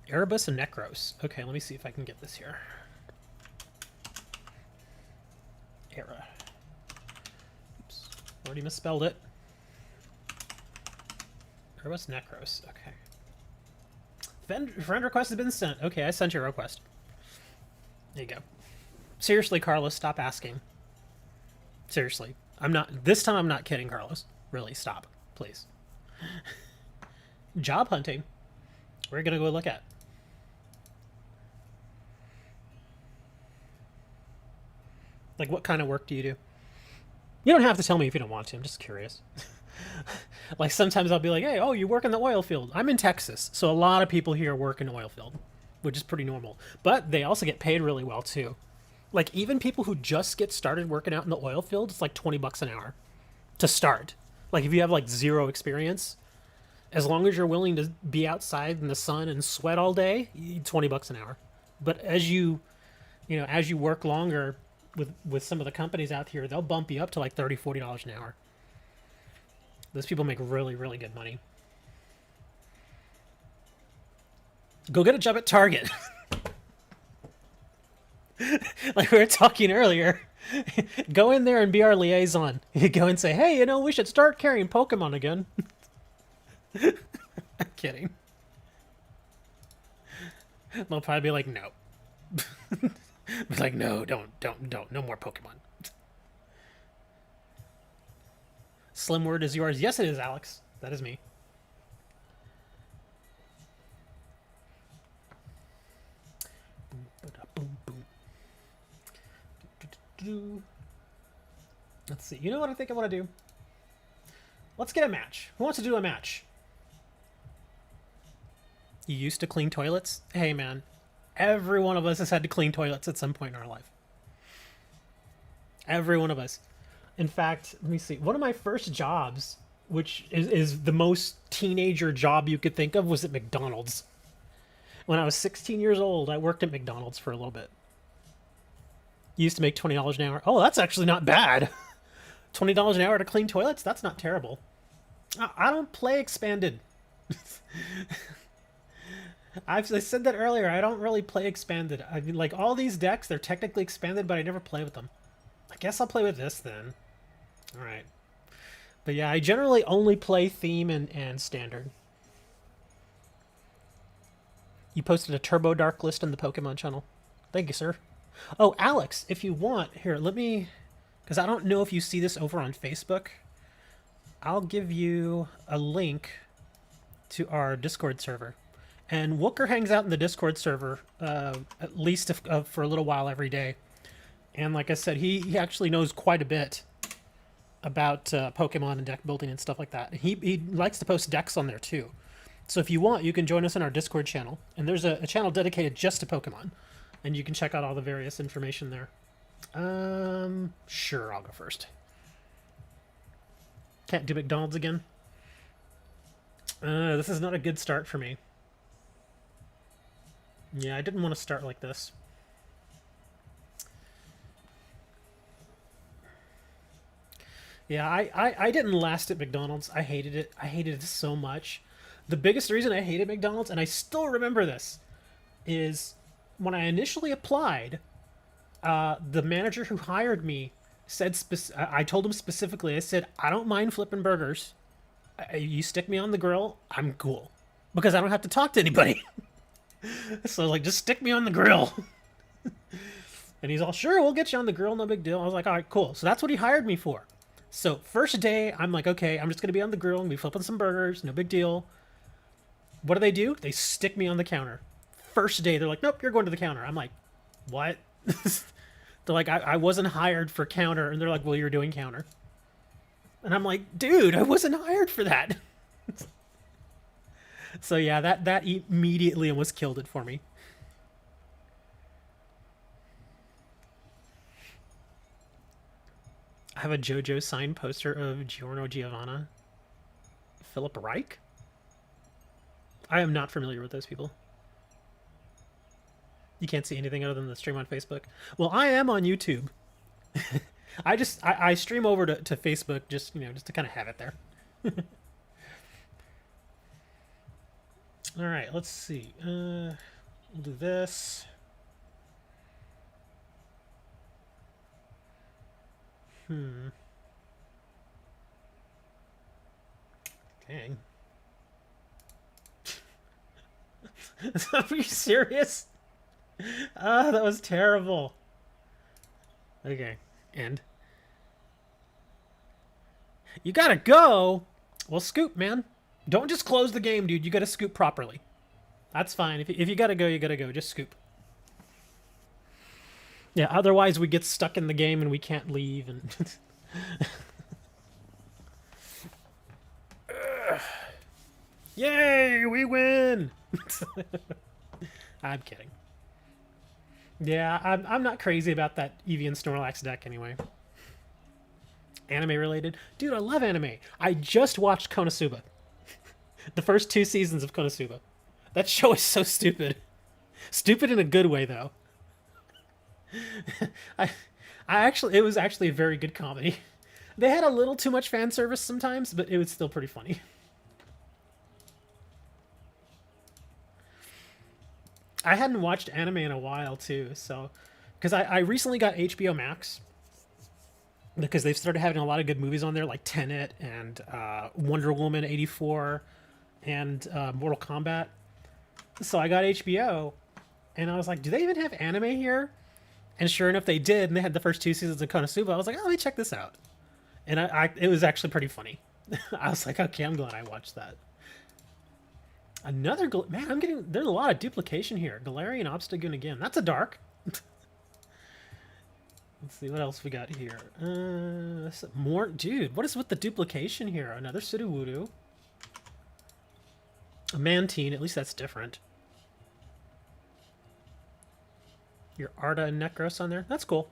Erebus and Necros. Okay, let me see if I can get this here. Era. Oops. Already misspelled it. Erebus Necros. Okay. Friend request has been sent. Okay, I sent your request. There you go. Seriously, Carlos, stop asking. Seriously. This time I'm not kidding, Carlos. Really, stop. Please. Job hunting. We're gonna go look at. Like, what kind of work do you do? You don't have to tell me if you don't want to. I'm just curious. Like, sometimes I'll be like, hey, oh, you work in the oil field. I'm in Texas, so a lot of people here work in the oil field, which is pretty normal. But they also get paid really well, too. Like, even people who just get started working out in the oil field, it's like $20 an hour to start. Like, if you have, like, zero experience, as long as you're willing to be outside in the sun and sweat all day, $20 an hour. But as you work longer with some of the companies out here, they'll bump you up to like $30, $40 an hour. Those people make really, really good money. Go get a job at Target. Like we were talking earlier. Go in there and be our liaison. You go and say, hey, we should start carrying Pokemon again. I'm kidding. They'll probably be like, no. Be like, no, don't, no more Pokemon. Slim word is yours. Yes, it is, Alex. That is me. Let's see. You know what I think I want to do? Let's get a match. Who wants to do a match? You used to clean toilets? Hey, man. Every one of us has had to clean toilets at some point in our life. Every one of us. In fact, let me see. One of my first jobs, which is the most teenager job you could think of, was at McDonald's. When I was 16 years old, I worked at McDonald's for a little bit. Used to make $20 an hour. Oh, that's actually not bad. $20 an hour to clean toilets? That's not terrible. I don't play expanded. I said that earlier. I don't really play expanded. I mean, like, all these decks, they're technically expanded, but I never play with them. I guess I'll play with this then. Alright. But yeah, I generally only play theme and standard. You posted a Turbo Dark list on the Pokemon channel. Thank you, sir. Oh, Alex, if you want, here, let me... Because I don't know if you see this over on Facebook. I'll give you a link to our Discord server. And Wooker hangs out in the Discord server at least for a little while every day. And like I said, he actually knows quite a bit about Pokemon and deck building and stuff like that. He likes to post decks on there too. So if you want, you can join us in our Discord channel. And there's a channel dedicated just to Pokemon. And you can check out all the various information there. Sure, I'll go first. Can't do McDonald's again. This is not a good start for me. Yeah, I didn't want to start like this. Yeah, I didn't last at McDonald's. I hated it. I hated it so much. The biggest reason I hated McDonald's, and I still remember this, is when I initially applied, the manager who hired me said, I told him specifically, I said, I don't mind flipping burgers. You stick me on the grill, I'm cool. Because I don't have to talk to anybody. So, like, just stick me on the grill. And he's all, sure, we'll get you on the grill, no big deal. I was like, all right, cool. So that's what he hired me for. So first day, I'm like, okay, I'm just going to be on the grill and be flipping some burgers, no big deal. What do? They stick me on the counter. First day, they're like, nope, you're going to the counter. I'm like, what? They're like, I wasn't hired for counter. And they're like, well, you're doing counter. And I'm like, dude, I wasn't hired for that. So yeah, that immediately almost killed it for me. I have a JoJo signed poster of Giorno Giovanna. Philip Reich? I am not familiar with those people. You can't see anything other than the stream on Facebook. Well, I am on YouTube. I stream over to Facebook just just to kind of have it there. All right, let's see. We'll do this. Dang. Are you serious? Ah, that was terrible. Okay, and you gotta go. Well, scoop, man. Don't just close the game, dude. You gotta scoop properly. That's fine. If you gotta go, you gotta go. Just scoop. Yeah, otherwise we get stuck in the game and we can't leave. And yay, we win! I'm kidding. Yeah, I'm not crazy about that Eevee and Snorlax deck anyway. Anime related? Dude, I love anime. I just watched Konosuba. The first 2 seasons of Konosuba. That show is so stupid. Stupid in a good way, though. I it was actually a very good comedy. They had a little too much fan service sometimes, but it was still pretty funny. I hadn't watched anime in a while too, so because I recently got HBO Max because they've started having a lot of good movies on there, like Tenet and Wonder Woman 84 and Mortal Kombat. So I got HBO, and I was like, do they even have anime here? And sure enough, they did, and they had the first 2 seasons of Konosuba. I was like, oh, let me check this out. And it was actually pretty funny. I was like, okay, I'm glad I watched that. Another man, there's a lot of duplication here. Galarian Obstagoon again. That's a dark. Let's see what else we got here. More, dude. What is with the duplication here? Another Sudowoodo. A Mantine. At least that's different. Your Arda and Necros on there. That's cool.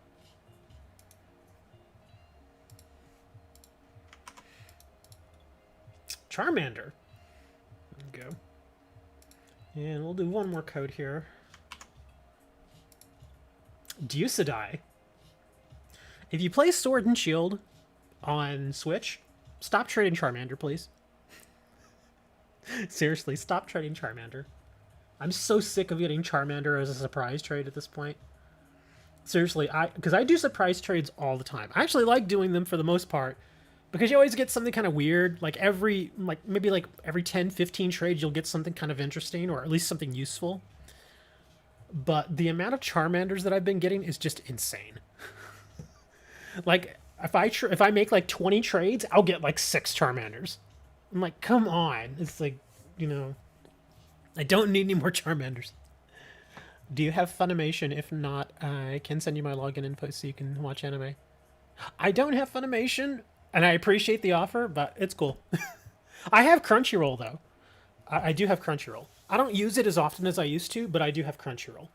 Charmander. There we go. And we'll do one more code here. Deucidai. If you play Sword and Shield on Switch, stop trading Charmander, please. Seriously, stop trading Charmander. I'm so sick of getting Charmander as a surprise trade at this point. Seriously, because I do surprise trades all the time. I actually like doing them for the most part, because you always get something kind of weird. Like maybe every 10, 15 trades, you'll get something kind of interesting, or at least something useful. But the amount of Charmanders that I've been getting is just insane. Like, if I make like 20 trades, I'll get like 6 Charmanders. I'm like, come on. It's like, I don't need any more Charmanders. Do you have Funimation? If not, I can send you my login info so you can watch anime. I don't have Funimation, and I appreciate the offer, but it's cool. I have Crunchyroll, though. I do have Crunchyroll. I don't use it as often as I used to, but I do have Crunchyroll.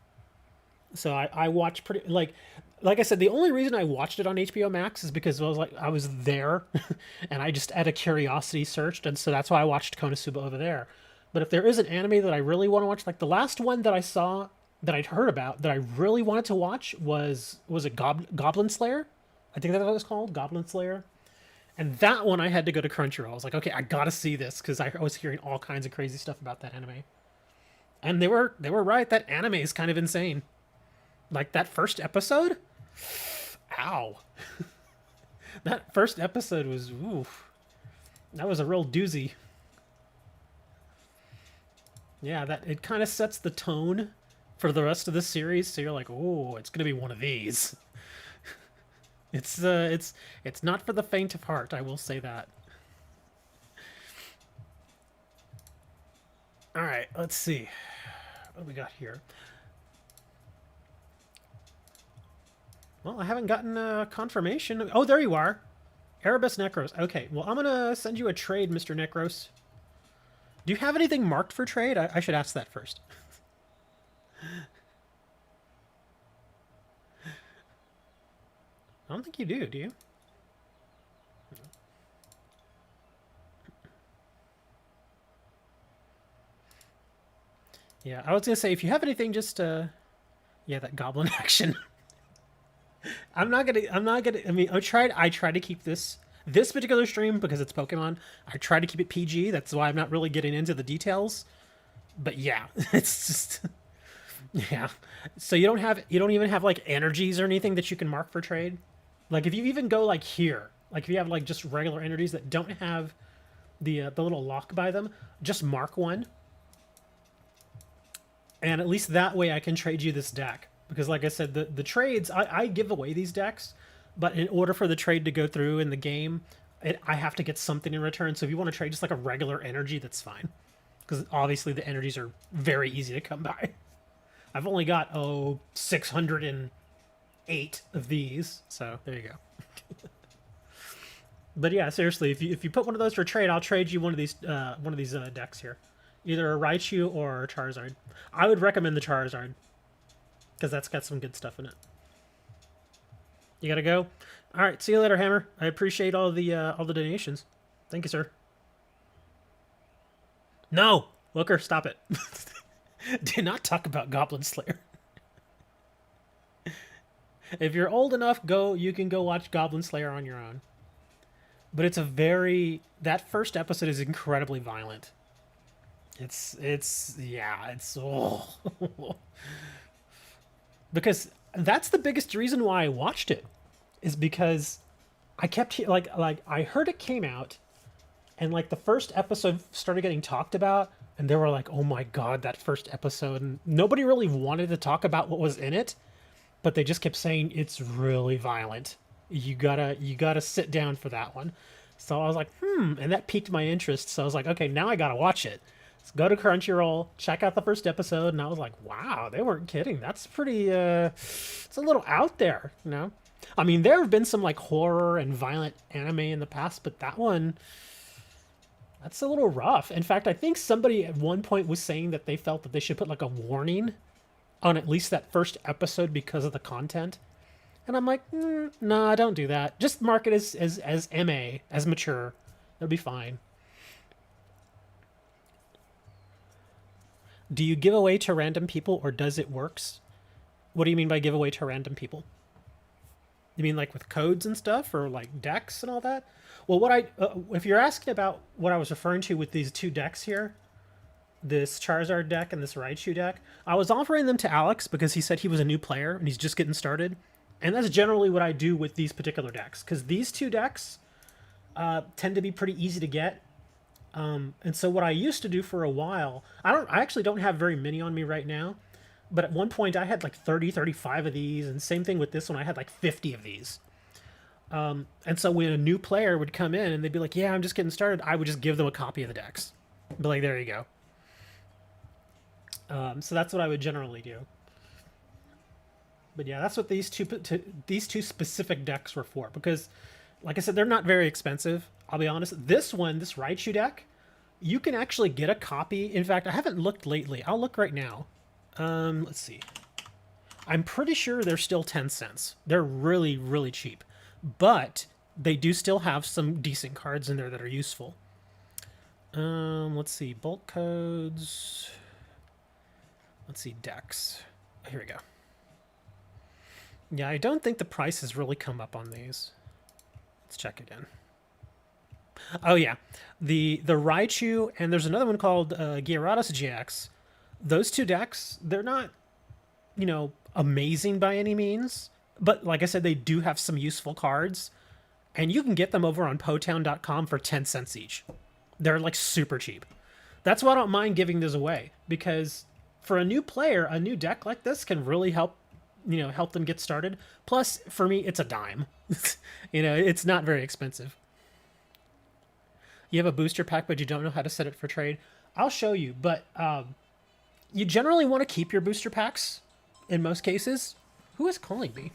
So I watch pretty... Like I said, the only reason I watched it on HBO Max is because I was there, and I just, out of curiosity, searched, and so that's why I watched Konosuba over there. But if there is an anime that I really want to watch, like the last one that I saw, that I'd heard about, that I really wanted to watch was it Goblin Slayer? I think that's what it was called, Goblin Slayer. And that one I had to go to Crunchyroll. I was like, okay, I gotta see this, because I was hearing all kinds of crazy stuff about that anime. And they were right, that anime is kind of insane. Like, that first episode? Ow. That first episode was, oof. That was a real doozy. Yeah, it kind of sets the tone for the rest of the series, so you're like, oh, it's gonna be one of these. It's not for the faint of heart, I will say that. All right, let's see. What do we got here? Well, I haven't gotten a confirmation. Oh, there you are. Erebus Necros. Okay, well, I'm going to send you a trade, Mr. Necros. Do you have anything marked for trade? I should ask that first. I don't think you do you? Yeah, I was gonna say if you have anything, just yeah, that goblin action. I'm not gonna. I mean, I try to keep this particular stream because it's Pokemon. I try to keep it PG. That's why I'm not really getting into the details. But yeah, it's just yeah. So you don't even have like energies or anything that you can mark for trade. Like if you even go like here, like if you have like just regular energies that don't have the little lock by them, just mark one, and at least that way I can trade you this deck. Because like I said, the trades I give away these decks, but in order for the trade to go through in the game, I have to get something in return. So if you want to trade just like a regular energy, that's fine. Because obviously the energies are very easy to come by. I've only got 608 of these, so there you go. But yeah, seriously, if you put one of those for trade, I'll trade you one of these decks here, either a Raichu or a Charizard. I would recommend the Charizard because that's got some good stuff in it. You gotta go. All right, see you later, Hammer. I appreciate all the donations. Thank you, sir. No, Looker, stop it. Do not talk about Goblin Slayer. If you're old enough, you can go watch Goblin Slayer on your own. But it's that first episode is incredibly violent. It's because that's the biggest reason why I watched it, is because I kept like I heard it came out, and like the first episode started getting talked about, and they were like, "Oh my god, that first episode!" And nobody really wanted to talk about what was in it, but they just kept saying it's really violent. You gotta sit down for that one. So I was like, and that piqued my interest. So I was like, okay, now I gotta watch it. So go to Crunchyroll, check out the first episode, and I was like, wow, they weren't kidding. That's pretty. It's a little out there, you know. I mean, there have been some like horror and violent anime in the past, but that one, that's a little rough. In fact, I think somebody at one point was saying that they felt that they should put like a warning on at least that first episode because of the content. And I'm like, nah, don't do that. Just mark it as MA, as mature. It'll be fine. Do you give away to random people, or does it works? What do you mean by give away to random people? You mean like with codes and stuff, or like decks and all that? Well, if you're asking about what I was referring to with these two decks here, this Charizard deck and this Raichu deck, I was offering them to Alex because he said he was a new player and he's just getting started. And that's generally what I do with these particular decks, because these two decks tend to be pretty easy to get. And so what I used to do for a while, I actually don't have very many on me right now, but at one point I had like 30, 35 of these, and same thing with this one, I had like 50 of these. And so when a new player would come in and they'd be like, yeah, I'm just getting started, I would just give them a copy of the decks. Be like, there you go. So that's what I would generally do. But yeah, that's what these two specific decks were for. Because, like I said, they're not very expensive. I'll be honest. This Raichu deck, you can actually get a copy. In fact, I haven't looked lately. I'll look right now. Let's see. I'm pretty sure they're still 10 cents. They're really, really cheap. But they do still have some decent cards in there that are useful. Let's see. Bulk codes. Let's see. Decks. Here we go. Yeah, I don't think the price has really come up on these. Let's check again. Oh yeah, the Raichu, and there's another one called Gyarados GX. Those two decks, they're not, amazing by any means, but like I said, they do have some useful cards, and you can get them over on Potown.com for 10 cents each. They're like super cheap. That's why I don't mind giving this away, because for a new player, a new deck like this can really help them get started. Plus, for me, it's a dime. It's not very expensive. You have a booster pack, but you don't know how to set it for trade. I'll show you, but you generally want to keep your booster packs in most cases. Who is calling me?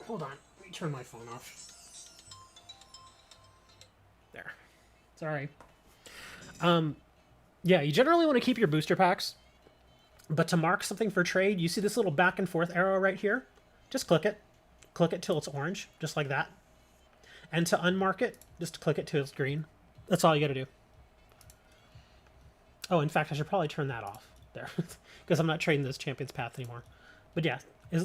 Hold on. Let me turn my phone off. There. Sorry. Yeah, you generally want to keep your booster packs, but to mark something for trade, you see this little back and forth arrow right here? Just click it. Click it till it's orange, just like that. And to unmark it, just click it till it's green. That's all you gotta do. Oh, in fact, I should probably turn that off there, because I'm not trading this Champion's Path anymore. But yeah,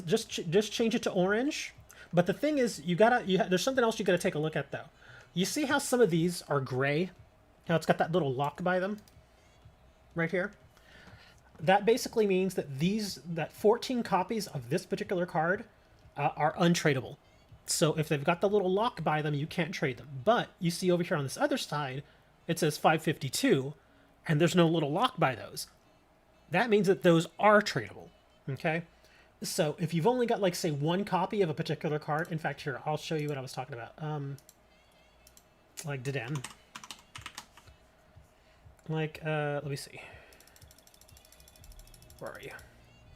just change it to orange. But the thing is, there's something else you gotta take a look at though. You see how some of these are gray? How it's got that little lock by them, right here. That basically means that that 14 copies of this particular card are untradeable. So if they've got the little lock by them, you can't trade them. But you see over here on this other side, it says 552, and there's no little lock by those. That means that those are tradable, okay? So if you've only got, like, say, one copy of a particular card, in fact, here, I'll show you what I was talking about. Like Deden. Like, let me see. Where are you?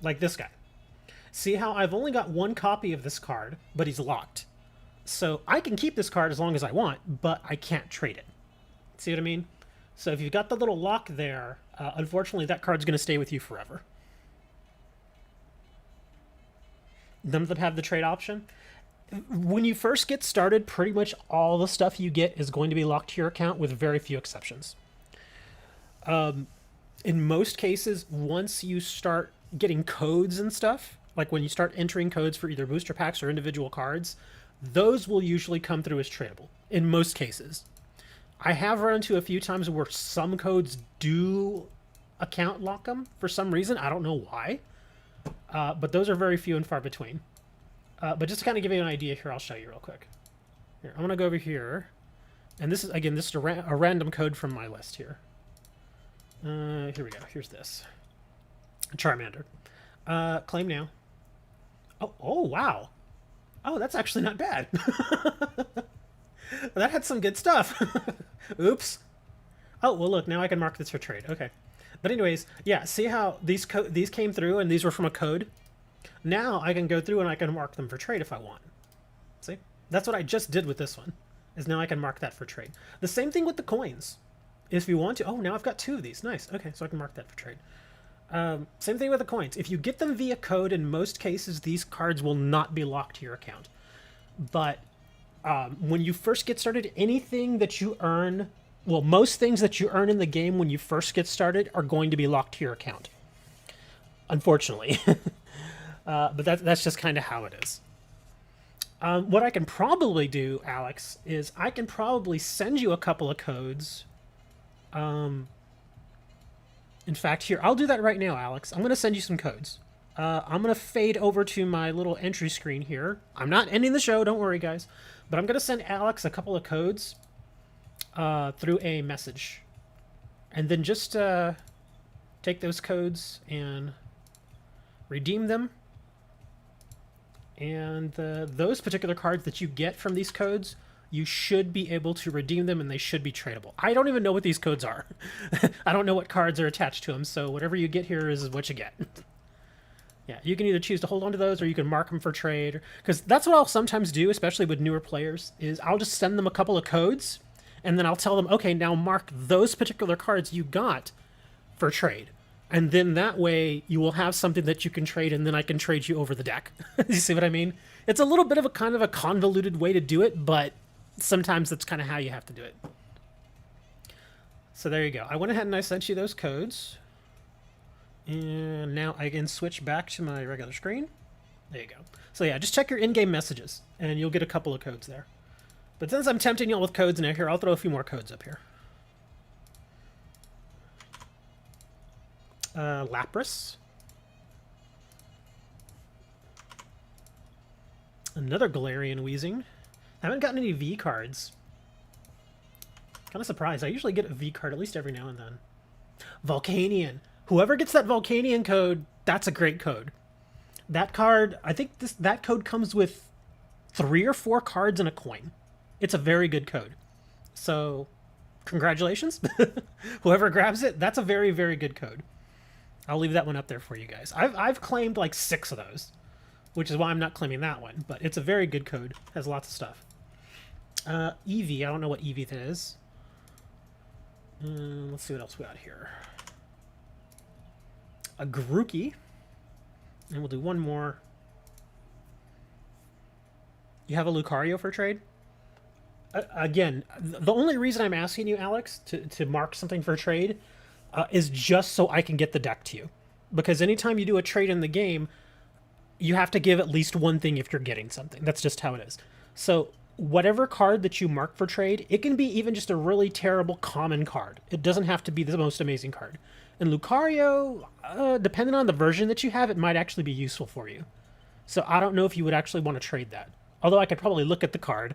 Like this guy. See how I've only got one copy of this card, but he's locked. So I can keep this card as long as I want, but I can't trade it. See what I mean? So if you've got the little lock there, unfortunately that card's going to stay with you forever. None of them have the trade option. When you first get started, pretty much all the stuff you get is going to be locked to your account with very few exceptions. In most cases, once you start getting codes and stuff, like when you start entering codes for either booster packs or individual cards, those will usually come through as tradable, in most cases. I have run into a few times where some codes do account lock them for some reason. I don't know why, but those are very few and far between. But just to kind of give you an idea here, I'll show you real quick. Here, I'm going to go over here, and this is, again, this is a random code from my list here. Here we go. Here's this. Charmander. Claim now. Oh, wow. Oh, that's actually not bad. That had some good stuff. Oops. Oh, well, look, now I can mark this for trade. Okay. But anyways, yeah, see how these came through and these were from a code? Now I can go through and I can mark them for trade if I want. See? That's what I just did with this one, is now I can mark that for trade. The same thing with the coins. If you want to... Oh, now I've got 2 of these. Nice. Okay, so I can mark that for trade. Same thing with the coins. If you get them via code, in most cases, these cards will not be locked to your account. But when you first get started, anything that you earn... Well, most things that you earn in the game when you first get started are going to be locked to your account. Unfortunately. But that's just kind of how it is. What I can probably do, Alex, is I can probably send you a couple of codes... in fact, here, I'll do that right now, Alex. I'm going to send you some codes. I'm going to fade over to my little entry screen here. I'm not ending the show, don't worry, guys. But I'm going to send Alex a couple of codes through a message. And then just take those codes and redeem them. And those particular cards that you get from these codes... you should be able to redeem them, and they should be tradable. I don't even know what these codes are. I don't know what cards are attached to them, so whatever you get here is what you get. Yeah, you can either choose to hold on to those, or you can mark them for trade. Because that's what I'll sometimes do, especially with newer players, is I'll just send them a couple of codes, and then I'll tell them, okay, now mark those particular cards you got for trade. And then that way, you will have something that you can trade, and then I can trade you over the deck. You see what I mean? It's a little bit of a kind of a convoluted way to do it, but... sometimes that's kind of how you have to do it. So there you go. I went ahead and I sent you those codes. And now I can switch back to my regular screen. There you go. So yeah, just check your in-game messages, and you'll get a couple of codes there. But since I'm tempting y'all with codes now, here, I'll throw a few more codes up here. Lapras. Another Galarian Weezing. I haven't gotten any V cards. Kind of surprised. I usually get a V card at least every now and then. Volcanion. Whoever gets that Volcanion code, that's a great code. That card, I think that code comes with 3 or 4 cards and a coin. It's a very good code. So, congratulations. Whoever grabs it, that's a very, very good code. I'll leave that one up there for you guys. I've claimed like 6 of those, which is why I'm not claiming that one. But it's a very good code. Has lots of stuff. Eevee, I don't know what Eevee that is. Let's see what else we got here. A Grookey. And we'll do one more. You have a Lucario for trade? Again, the only reason I'm asking you, Alex, to mark something for trade is just so I can get the deck to you. Because anytime you do a trade in the game, you have to give at least one thing if you're getting something. That's just how it is. So whatever card that you mark for trade, it can be even just a really terrible common card. It doesn't have to be the most amazing card. And Lucario, depending on the version that you have, it might actually be useful for you. So I don't know if you would actually want to trade that. Although I could probably look at the card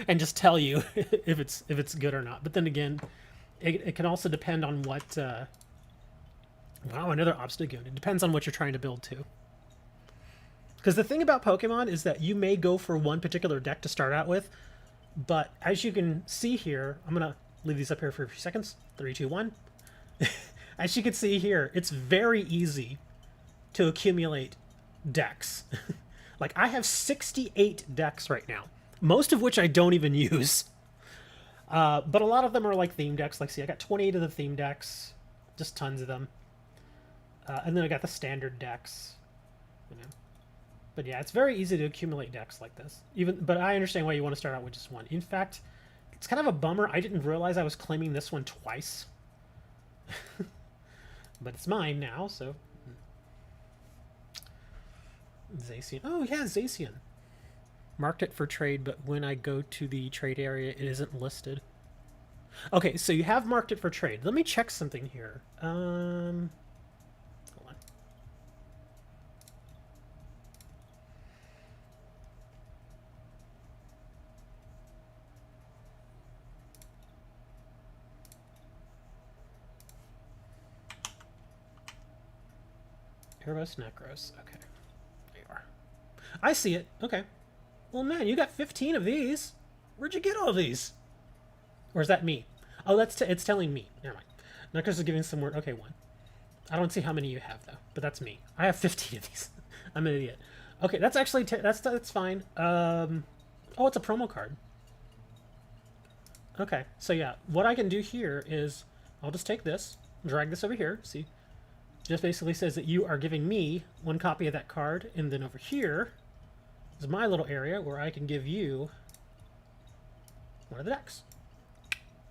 and just tell you if it's good or not. But then again, it can also depend on what. Wow, another obstacle. It depends on what you're trying to build too. Because the thing about Pokemon is that you may go for one particular deck to start out with, but as you can see here, I'm gonna leave these up here for a few seconds. 3, 2, 1. As you can see here, it's very easy to accumulate decks. Like, I have 68 decks right now, most of which I don't even use. But a lot of them are like theme decks. Like, see, I got 28 of the theme decks, just tons of them. And then I got the standard decks, you know. But yeah, it's very easy to accumulate decks like this. But I understand why you want to start out with just one. In fact, it's kind of a bummer. I didn't realize I was claiming this one twice. But it's mine now, so. Zacian. Oh, yeah, Zacian. Marked it for trade, but when I go to the trade area, it isn't listed. Okay, so you have marked it for trade. Let me check something here. Hold on. Erebos Necros. Okay. There you are. I see it. Okay. Well, man, you got 15 of these. Where'd you get all these? Or is that me? Oh, it's telling me. Never mind. Necros is giving some word. Okay, 1. I don't see how many you have, though. But that's me. I have 15 of these. I'm an idiot. Okay, that's actually... that's fine. Oh, it's a promo card. Okay, so yeah. What I can do here is... I'll just take this. Drag this over here. See? Just basically says that you are giving me 1 copy of that card, and then over here is my little area where I can give you 1 of the decks.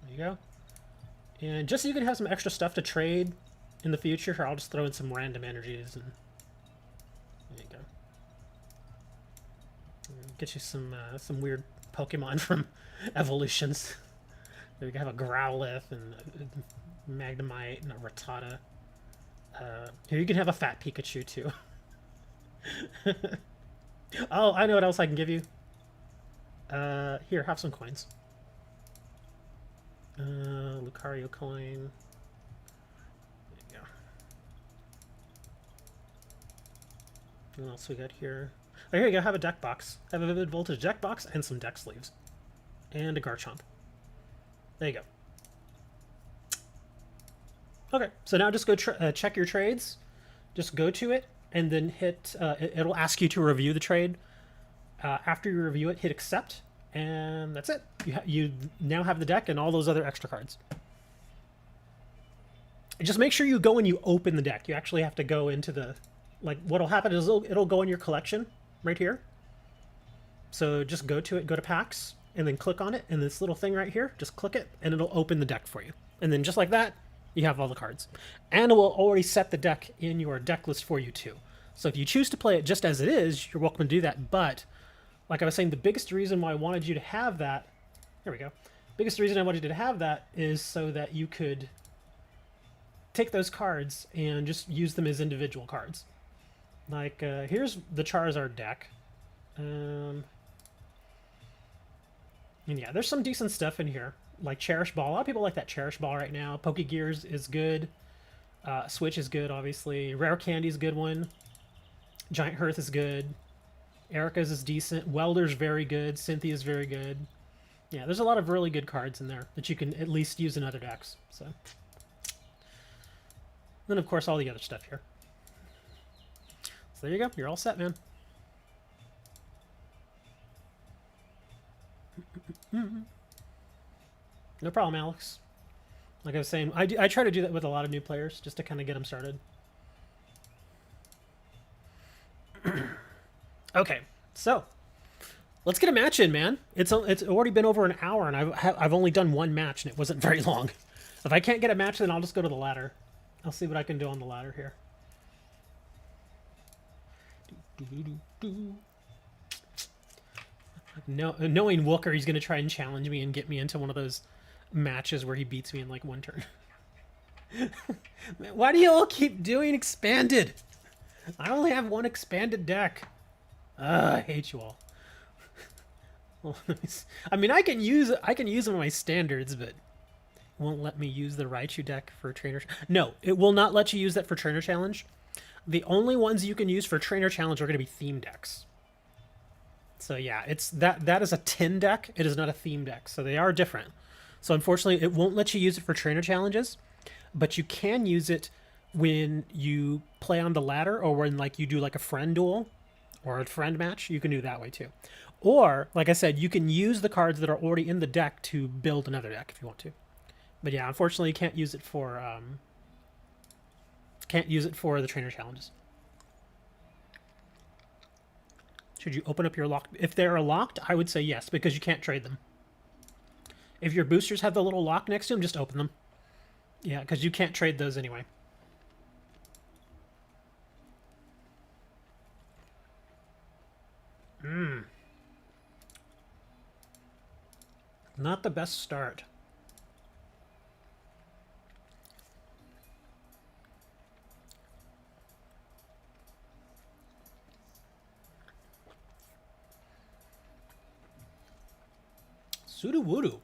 There you go. And just so you can have some extra stuff to trade in the future, here, I'll just throw in some random energies, and there you go. And get you some weird Pokemon from evolutions. There you have a Growlithe and a Magnemite and a Rattata. Here, you can have a fat Pikachu, too. Oh, I know what else I can give you. Here, have some coins. Lucario coin. There you go. What else we got here? Oh, here you go. Have a deck box. Have a Vivid Voltage deck box and some deck sleeves. And a Garchomp. There you go. Okay, so now just go check your trades. Just go to it, and then hit... it'll ask you to review the trade. After you review it, hit accept, and that's it. You now have the deck and all those other extra cards. Just make sure you go and you open the deck. You actually have to go into the... Like, what'll happen is it'll go in your collection right here. So just go to it, go to packs, and then click on it, and this little thing right here, just click it, and it'll open the deck for you. And then just like that, you have all the cards. And it will already set the deck in your deck list for you too. So if you choose to play it just as it is, you're welcome to do that. But, like I was saying, the biggest reason why I wanted you to have that... There we go. Biggest reason I wanted you to have that is so that you could take those cards and just use them as individual cards. Like, here's the Charizard deck. And yeah, there's some decent stuff in here. Like Cherish Ball. A lot of people like that Cherish Ball right now. Pokegears is good. Switch is good, obviously. Rare Candy's a good one. Giant Hearth is good. Erica's is decent. Welder's very good. Cynthia's very good. Yeah, there's a lot of really good cards in there that you can at least use in other decks. So, then of course all the other stuff here. So there you go. You're all set, man. No problem, Alex. Like I was saying, I try to do that with a lot of new players just to kind of get them started. Okay, so let's get a match in, man. It's already been over an hour, and I've only done one match, and it wasn't very long. If I can't get a match, then I'll just go to the ladder. I'll see what I can do on the ladder here. No, knowing Wooker, he's going to try and challenge me and get me into one of those matches where he beats me in like one turn. Man, why do you all keep doing expanded? I only have one expanded deck. I hate you all. Well, I mean, I can use one of my standards, but it won't let me use the Raichu deck for trainer. No, it will not let you use that for trainer challenge. The only ones you can use for trainer challenge are going to be theme decks. So yeah, it's that is a tin deck. It is not a theme deck, so they are different. So unfortunately, it won't let you use it for trainer challenges, but you can use it when you play on the ladder or when like you do like a friend duel or a friend match. You can do that way too. Or like I said, you can use the cards that are already in the deck to build another deck if you want to. But yeah, unfortunately, you can't use it for the trainer challenges. Should you open up your locked? If they're locked, I would say yes, because you can't trade them. If your boosters have the little lock next to them, just open them. Yeah, because you can't trade those anyway. Not the best start. Sudowoodo.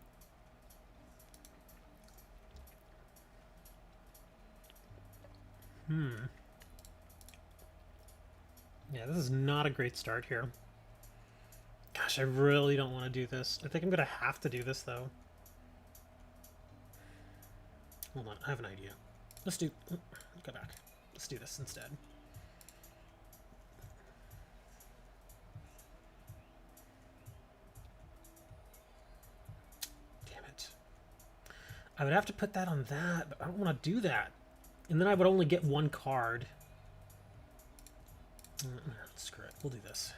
Yeah, this is not a great start here. Gosh, I really don't want to do this. I think I'm going to have to do this, though. Hold on, I have an idea. Let's do... Go back. Let's do this instead. Damn it. I would have to put that on that, but I don't want to do that. And then I would only get one card. Screw it. We'll do this.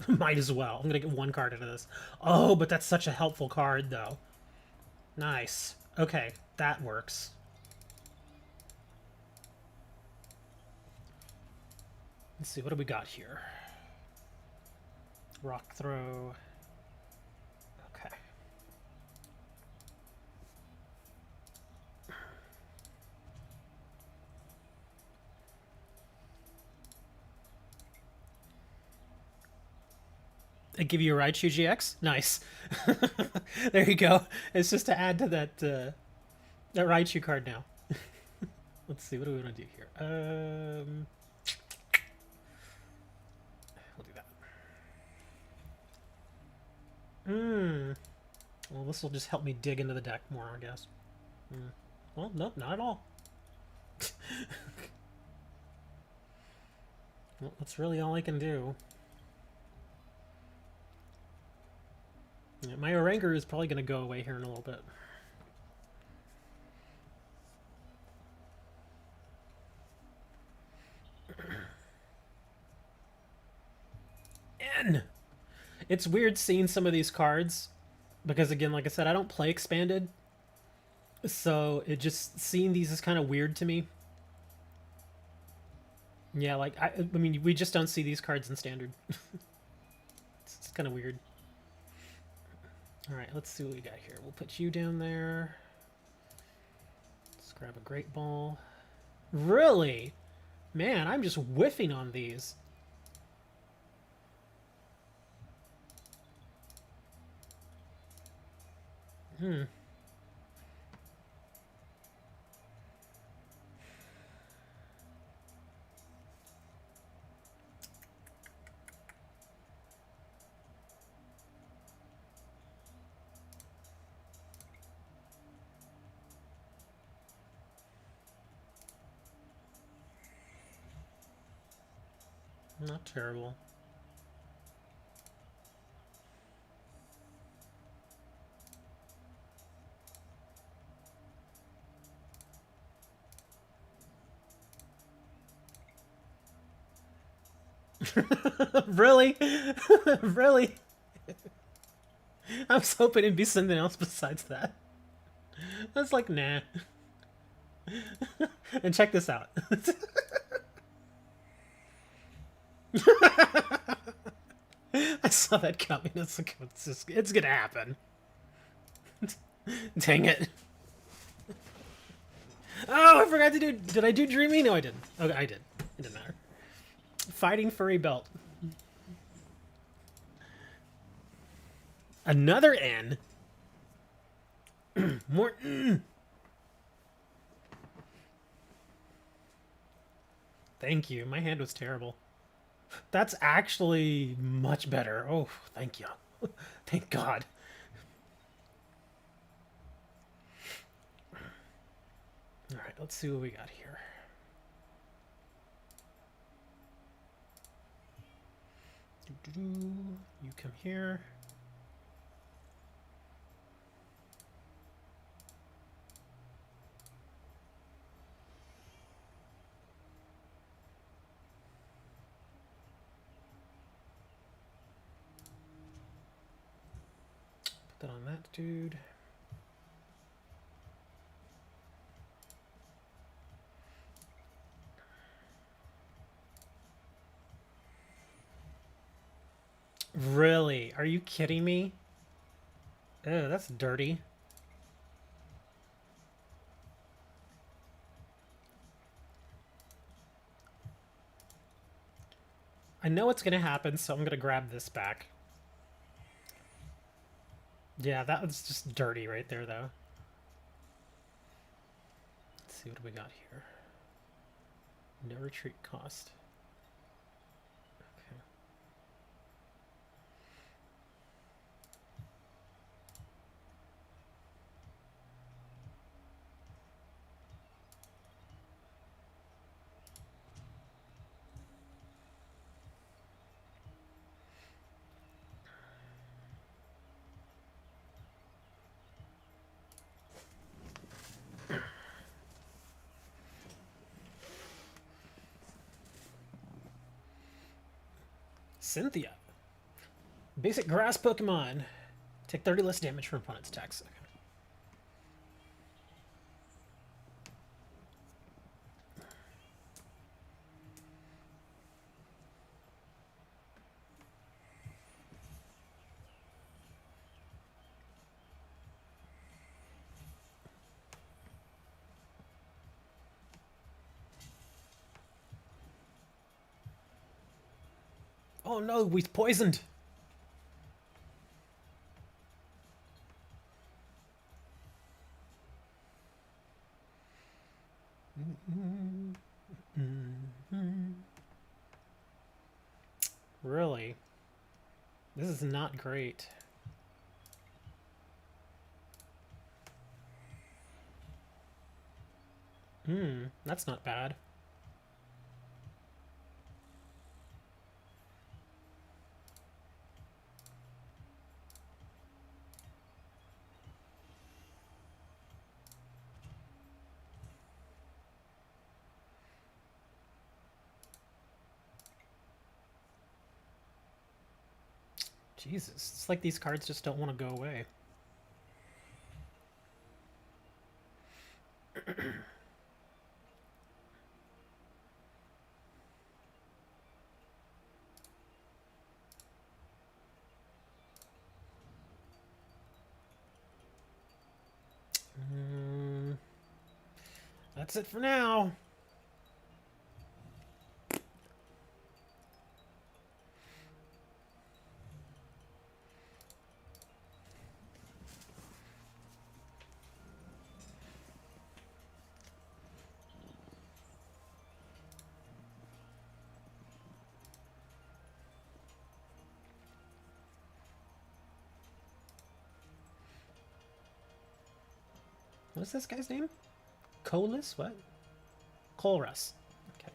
Might as well. I'm going to get one card out of this. Oh, but that's such a helpful card, though. Nice. Okay, that works. Let's see, what do we got here? Rock throw. Okay. I give you a Raichu GX? Nice. There you go. It's just to add to that that Raichu card now. Let's see, what do we want to do here? We'll do that. Well, this will just help me dig into the deck more, I guess. Well, nope, not at all. Well, that's really all I can do. Yeah, my Oranguru is probably going to go away here in a little bit. N! It's weird seeing some of these cards because, again, like I said, I don't play Expanded. So it just seeing these is kind of weird to me. Yeah, like, I mean, we just don't see these cards in Standard. It's kind of weird. Alright, let's see what we got here. We'll put you down there. Let's grab a Great Ball. Really? Man, I'm just whiffing on these. Not terrible. Really? Really? I was hoping it'd be something else besides that. I was like, nah. And check this out. I saw that coming. It's like, it's gonna happen. Dang it. Oh, I forgot to do... Did I do Dreamy? No, I didn't. Okay, I did. It didn't matter. Fighting Furry Belt. Another N. More... Thank you. My hand was terrible. That's actually much better. Oh, thank you. Thank God. Alright, let's see what we got here. You come here. Put that on that dude. Really? Are you kidding me? Ew, that's dirty. I know what's gonna happen, so I'm gonna grab this back. Yeah, that was just dirty right there, though. Let's see what we got here. No retreat cost. Okay. Cynthia. Basic grass Pokemon. Take 30 less damage from opponent's attacks. Okay. Oh no, we poisoned! Really? This is not great. That's not bad. Jesus, it's like these cards just don't want to go away. That's it for now. What's this guy's name? Colas? What? Colrus. Okay.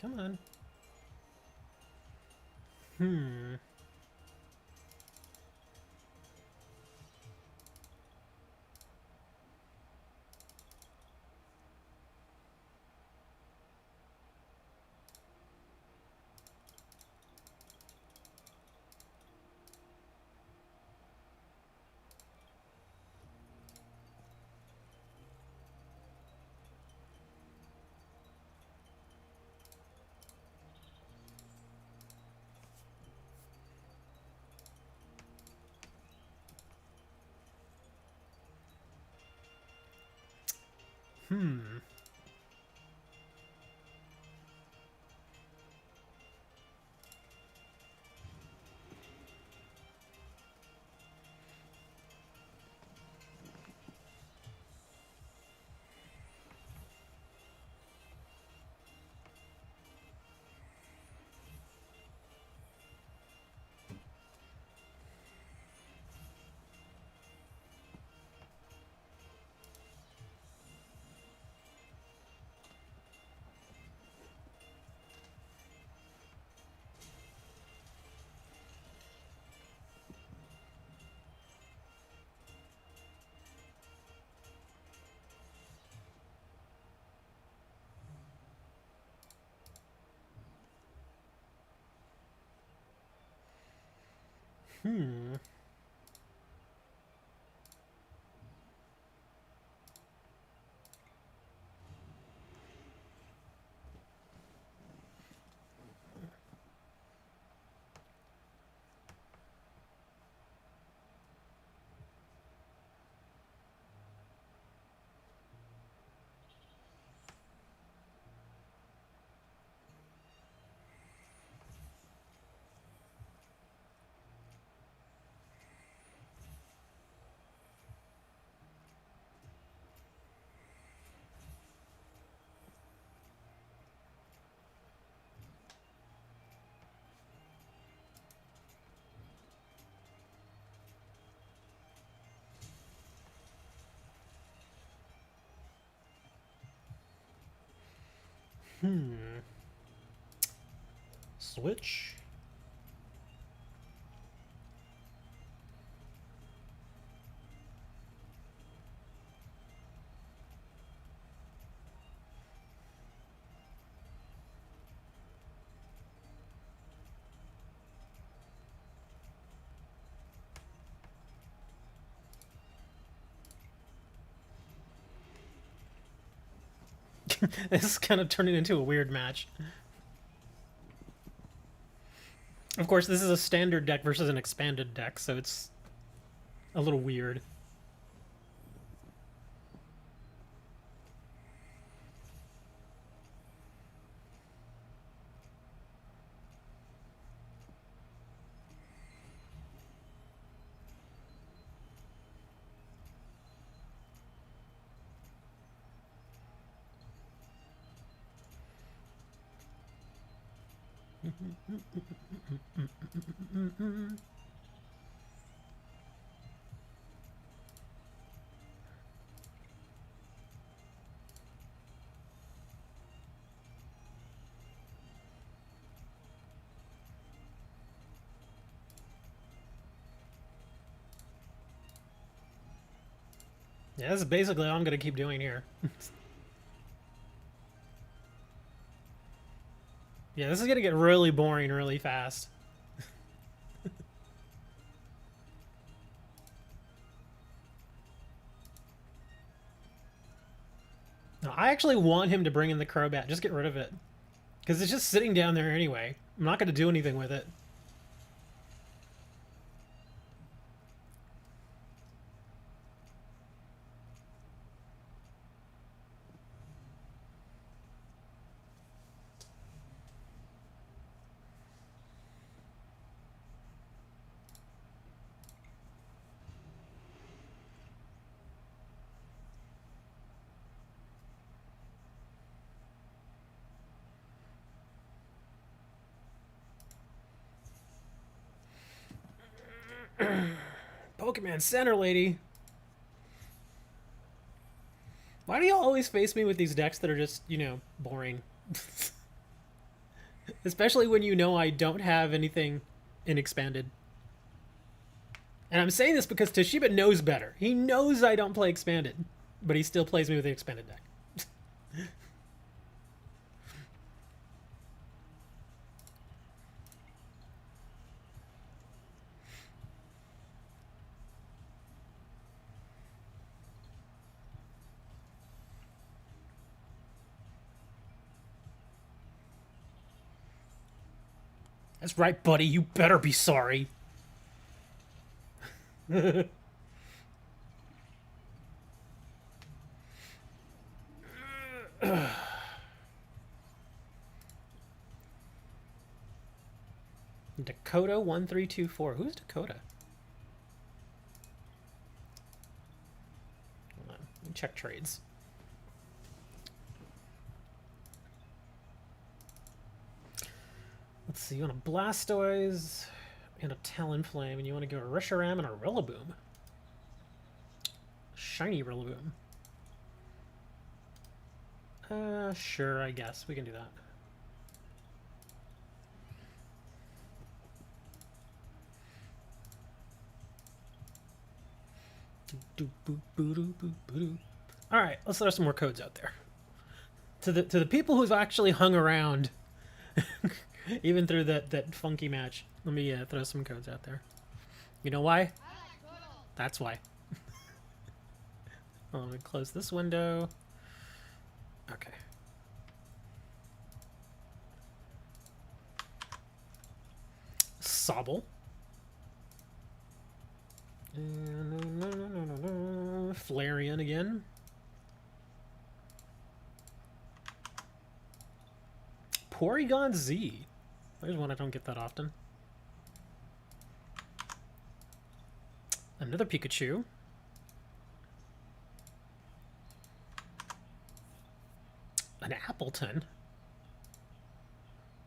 Come on. Hmm. Hmm. Hmm. Hmm. Switch. This is kind of turning into a weird match. Of course, this is a standard deck versus an expanded deck, so it's a little weird. Yeah, this is basically all I'm going to keep doing here. Yeah, this is going to get really boring really fast. No, I actually want him to bring in the Crobat. Just get rid of it. Because it's just sitting down there anyway. I'm not going to do anything with it. Pokemon Center Lady. Why do you always face me with these decks that are just, boring? Especially when you know I don't have anything in expanded. And I'm saying this because Toshiba knows better. He knows I don't play expanded, but he still plays me with the expanded deck. That's right, buddy. You better be sorry. Dakota 1324. Who's Dakota? Hold on. Let me check trades. Let's see. You want a Blastoise and a Talonflame, and you want to go a Reshiram and a Rillaboom. Shiny Rillaboom. Sure, I guess. We can do that. Alright, let's throw some more codes out there. To the people who've actually hung around even through that funky match, let me throw some codes out there. You know why? That's why. Well, let me close this window. Okay. Sobble. Flareon again. Porygon Z. There's one I don't get that often. Another Pikachu. An Appleton.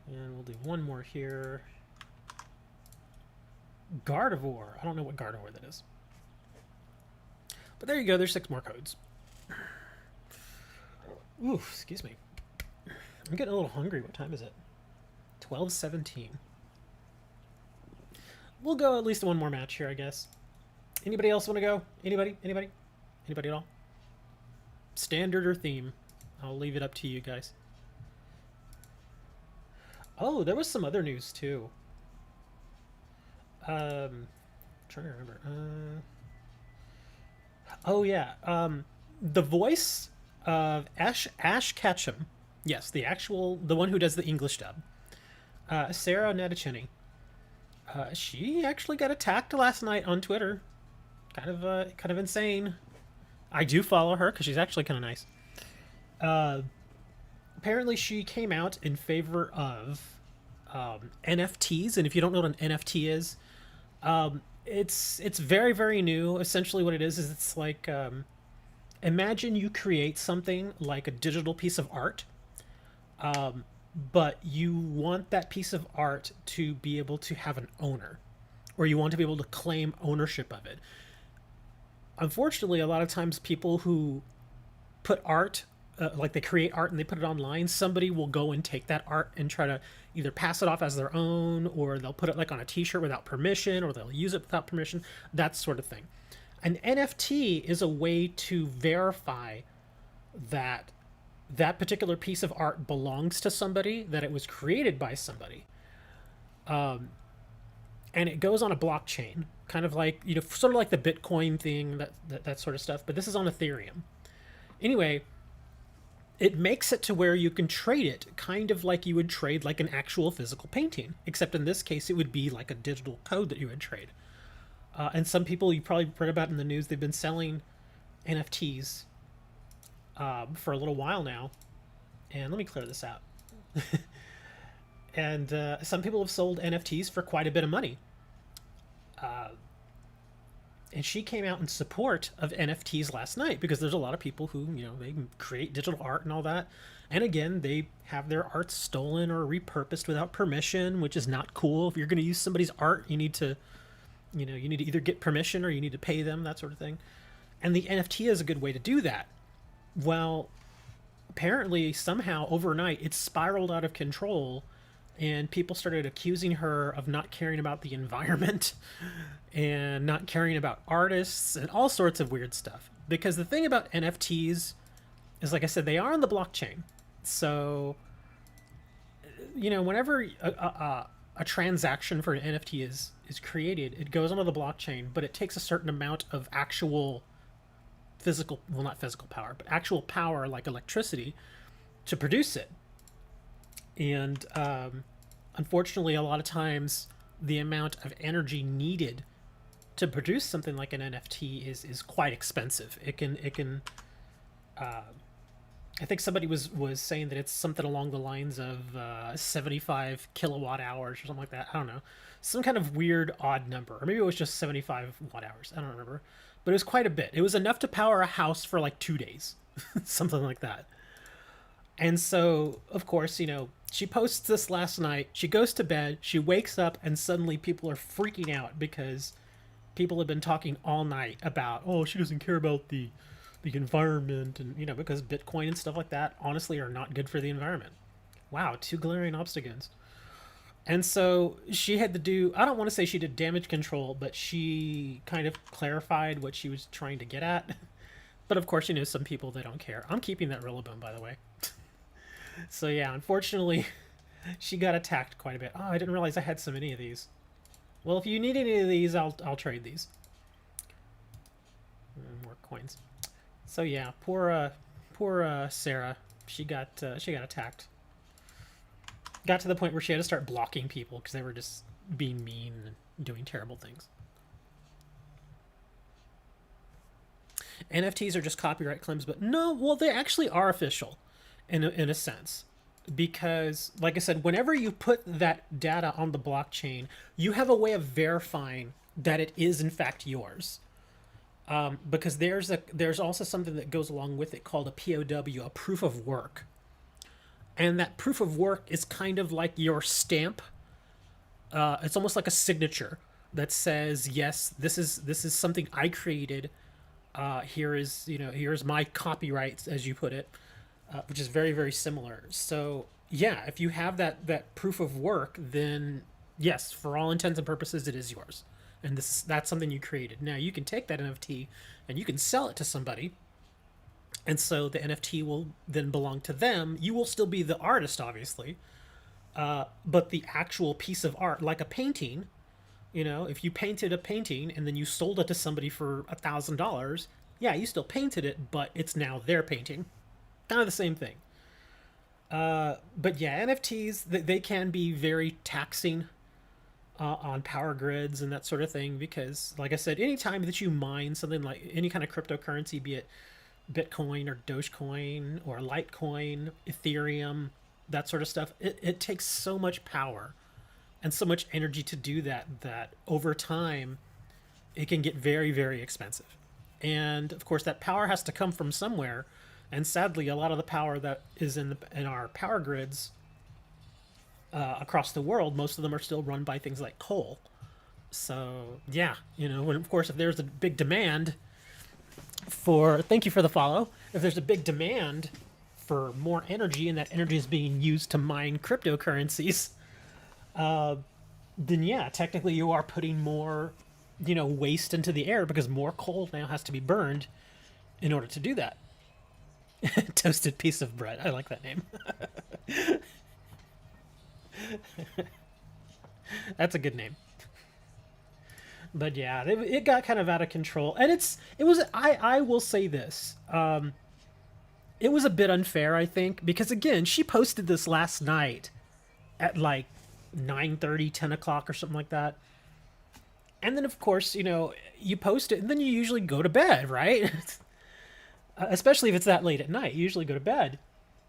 And we'll do one more here. Gardevoir. I don't know what Gardevoir that is. But there you go. There's 6 more codes. Ooh, excuse me. I'm getting a little hungry. What time is it? 12:17. We'll go at least one more match here, I guess. Anybody else want to go? Anybody? Anybody? Anybody at all? Standard or theme? I'll leave it up to you guys. Oh, there was some other news too. Trying to remember. Oh yeah. The voice of Ash Ketchum. Yes, the one who does the English dub. Sarah Natachini. She actually got attacked last night on Twitter. Kind of insane. I do follow her because she's actually kind of nice. Apparently she came out in favor of NFTs, and if you don't know what an NFT is, it's very, very new. Essentially what it is it's like, imagine you create something like a digital piece of art, but you want that piece of art to be able to have an owner, or you want to be able to claim ownership of it. Unfortunately, a lot of times people who put art, like they create art and they put it online, somebody will go and take that art and try to either pass it off as their own, or they'll put it like on a t-shirt without permission, or they'll use it without permission, that sort of thing. An NFT is a way to verify that that particular piece of art belongs to somebody, that it was created by somebody. And it goes on a blockchain, kind of like, sort of like the Bitcoin thing, that sort of stuff, but this is on Ethereum. Anyway, it makes it to where you can trade it kind of like you would trade like an actual physical painting, except in this case it would be like a digital code that you would trade. And some people, you probably read about in the news, they've been selling NFTs for a little while now. And let me clear this out. And some people have sold NFTs for quite a bit of money. And she came out in support of NFTs last night because there's a lot of people who, they create digital art and all that. And again, they have their art stolen or repurposed without permission, which is not cool. If you're going to use somebody's art, you need to either get permission or you need to pay them, that sort of thing. And the NFT is a good way to do that. Well, apparently, somehow, overnight, it spiraled out of control, and people started accusing her of not caring about the environment and not caring about artists and all sorts of weird stuff. Because the thing about NFTs is, like I said, they are on the blockchain. So, whenever a transaction for an NFT is created, it goes onto the blockchain, but it takes a certain amount of actual physical, well, not physical power, but actual power like electricity to produce it. And unfortunately, a lot of times the amount of energy needed to produce something like an NFT is quite expensive. It can I think somebody was saying that it's something along the lines of 75 kilowatt hours or something like that. I don't know, some kind of weird odd number, or maybe it was just 75 watt hours. I don't remember, but it was quite a bit. It was enough to power a house for like 2 days, something like that. And so, of course, she posts this last night. She goes to bed. She wakes up, and suddenly people are freaking out because people have been talking all night about, oh, she doesn't care about the environment, and because Bitcoin and stuff like that honestly are not good for the environment. Wow, two glaring obstacles. And so she had to do, I don't want to say she did damage control, but she kind of clarified what she was trying to get at. But of course, some people, they don't care. I'm keeping that Rillaboom, by the way. So yeah, unfortunately, she got attacked quite a bit. Oh, I didn't realize I had so many of these. Well, if you need any of these, I'll trade these. More coins. So yeah, poor Sarah. She got attacked. Got to the point where she had to start blocking people because they were just being mean and doing terrible things. NFTs are just copyright claims, but no, well, they actually are official in a sense. Because, like I said, whenever you put that data on the blockchain, you have a way of verifying that it is in fact yours. Because there's also something that goes along with it called a POW, a proof of work, and that proof of work is kind of like your stamp. It's almost like a signature that says, yes, this is something I created. Here's my copyrights, as you put it, which is very, very similar. So yeah, if you have that proof of work, then yes, for all intents and purposes, it is yours. And that's something you created. Now you can take that NFT and you can sell it to somebody, and so the NFT will then belong to them. You will still be the artist, obviously, but the actual piece of art, like a painting, if you painted a painting and then you sold it to somebody for $1,000, yeah, you still painted it, but it's now their painting. Kind of the same thing. But yeah, NFTs, they can be very taxing on power grids and that sort of thing, because like I said, anytime that you mine something like any kind of cryptocurrency, be it Bitcoin or Dogecoin or Litecoin, Ethereum, that sort of stuff, it takes so much power and so much energy to do that over time it can get very, very expensive. And of course that power has to come from somewhere, and sadly a lot of the power that is in our power grids across the world, most of them are still run by things like coal. So yeah, when of course if there's a big demand for, thank you for the follow, if there's a big demand for more energy and that energy is being used to mine cryptocurrencies, then yeah, technically you are putting more waste into the air, because more coal now has to be burned in order to do that. Toasted piece of bread, I like that name. That's a good name. But yeah, it got kind of out of control, and I will say this, it was a bit unfair, I think, because again, she posted this last night at like 9:30, 10 o'clock or something like that, and then of course you post it and then you usually go to bed, right? Especially if it's that late at night, you usually go to bed.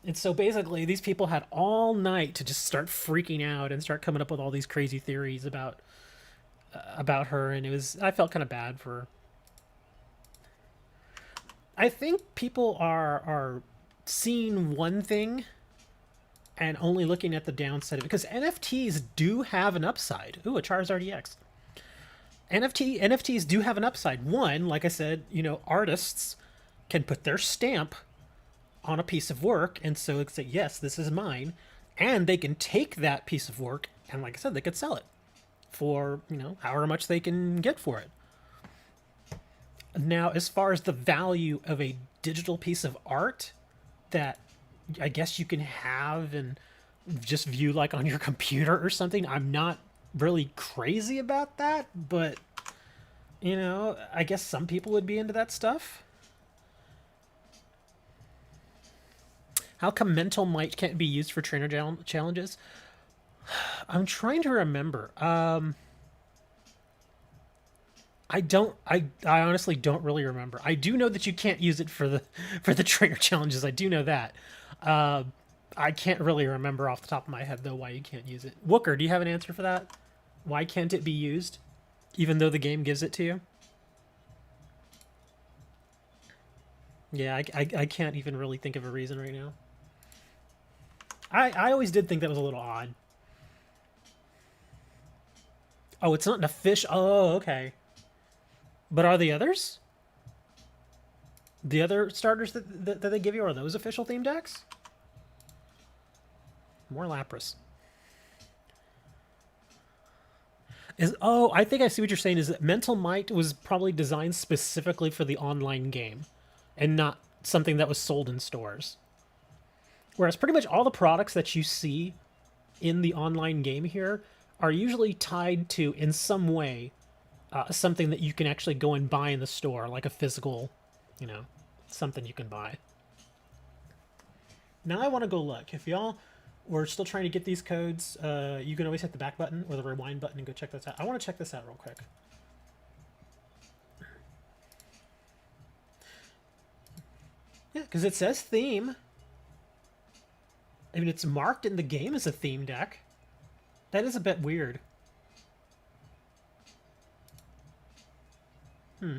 And so basically these people had all night to just start freaking out and start coming up with all these crazy theories about her, and I felt kind of bad for her. I think people are seeing one thing and only looking at the downside of it, because NFTs do have an upside. Ooh, a Charizard EX. NFTs do have an upside. One, like I said, artists can put their stamp on a piece of work, and so it's say, yes, this is mine. And they can take that piece of work and, like I said, they could sell it for, however much they can get for it. Now, as far as the value of a digital piece of art that I guess you can have and just view like on your computer or something, I'm not really crazy about that, but I guess some people would be into that stuff. How come mental might can't be used for trainer challenges? I'm trying to remember. I don't. I honestly don't really remember. I do know that you can't use it for the trainer challenges. I do know that. Uh, I can't really remember off the top of my head though why you can't use it. Wooker, do you have an answer for that? Why can't it be used, even though the game gives it to you? Yeah, I can't even really think of a reason right now. I always did think that was a little odd. Oh, it's not an official. Oh, okay. But are the others? The other starters that they give you, are those official theme decks? More Lapras. I think I see what you're saying. Is that Mental Might was probably designed specifically for the online game, and not something that was sold in stores. Whereas pretty much all the products that you see in the online game here are usually tied to, in some way, something that you can actually go and buy in the store, like a physical, something you can buy. Now I want to go look. If y'all were still trying to get these codes, you can always hit the back button or the rewind button and go check this out. I want to check this out real quick. Yeah, because it says theme. I mean, it's marked in the game as a theme deck. That is a bit weird. Hmm.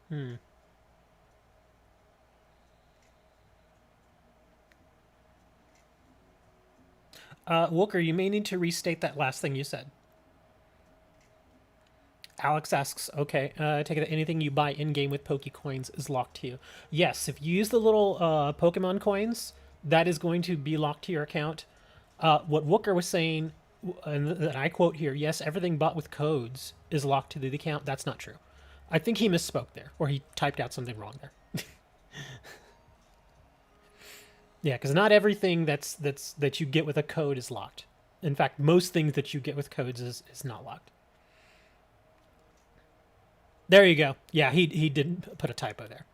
Hmm. Wooker, you may need to restate that last thing you said. Alex asks, okay, I take it that anything you buy in-game with Pokecoins is locked to you. Yes, if you use the little Pokemon coins, that is going to be locked to your account. What Wooker was saying, and I quote here, yes, everything bought with codes is locked to the account. That's not true. I think he misspoke there, or he typed out something wrong there. Yeah, because not everything that you get with a code is locked. In fact, most things that you get with codes is not locked. There you go. Yeah, he didn't put a typo there.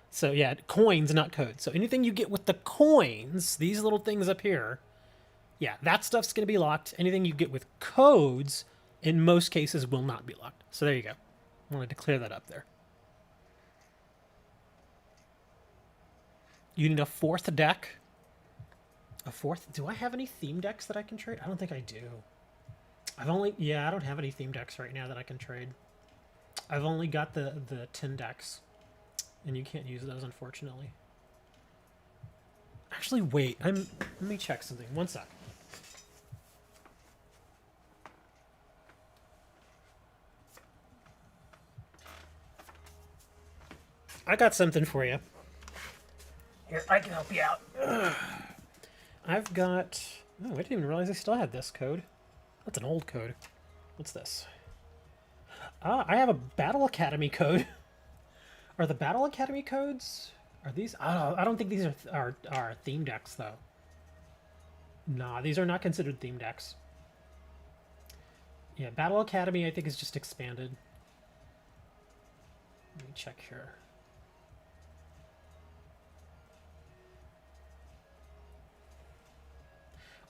So yeah, coins, not codes. So anything you get with the coins, these little things up here, yeah, that stuff's going to be locked. Anything you get with codes, in most cases, will not be locked. So there you go. I wanted to clear that up there. You need a fourth deck. A fourth? Do I have any theme decks that I can trade? I don't think I do. I don't have any theme decks right now that I can trade. I've only got the 10 decks, and you can't use those, unfortunately. Actually, wait. Let me check something. One sec. I got something for you. Here, I can help you out. I've got... Oh, I didn't even realize I still had this code. That's an old code. What's this? I have a Battle Academy code. Are the Battle Academy codes? Are these? I don't think these are theme decks though. Nah, these are not considered theme decks. Yeah, Battle Academy I think is just expanded. Let me check here.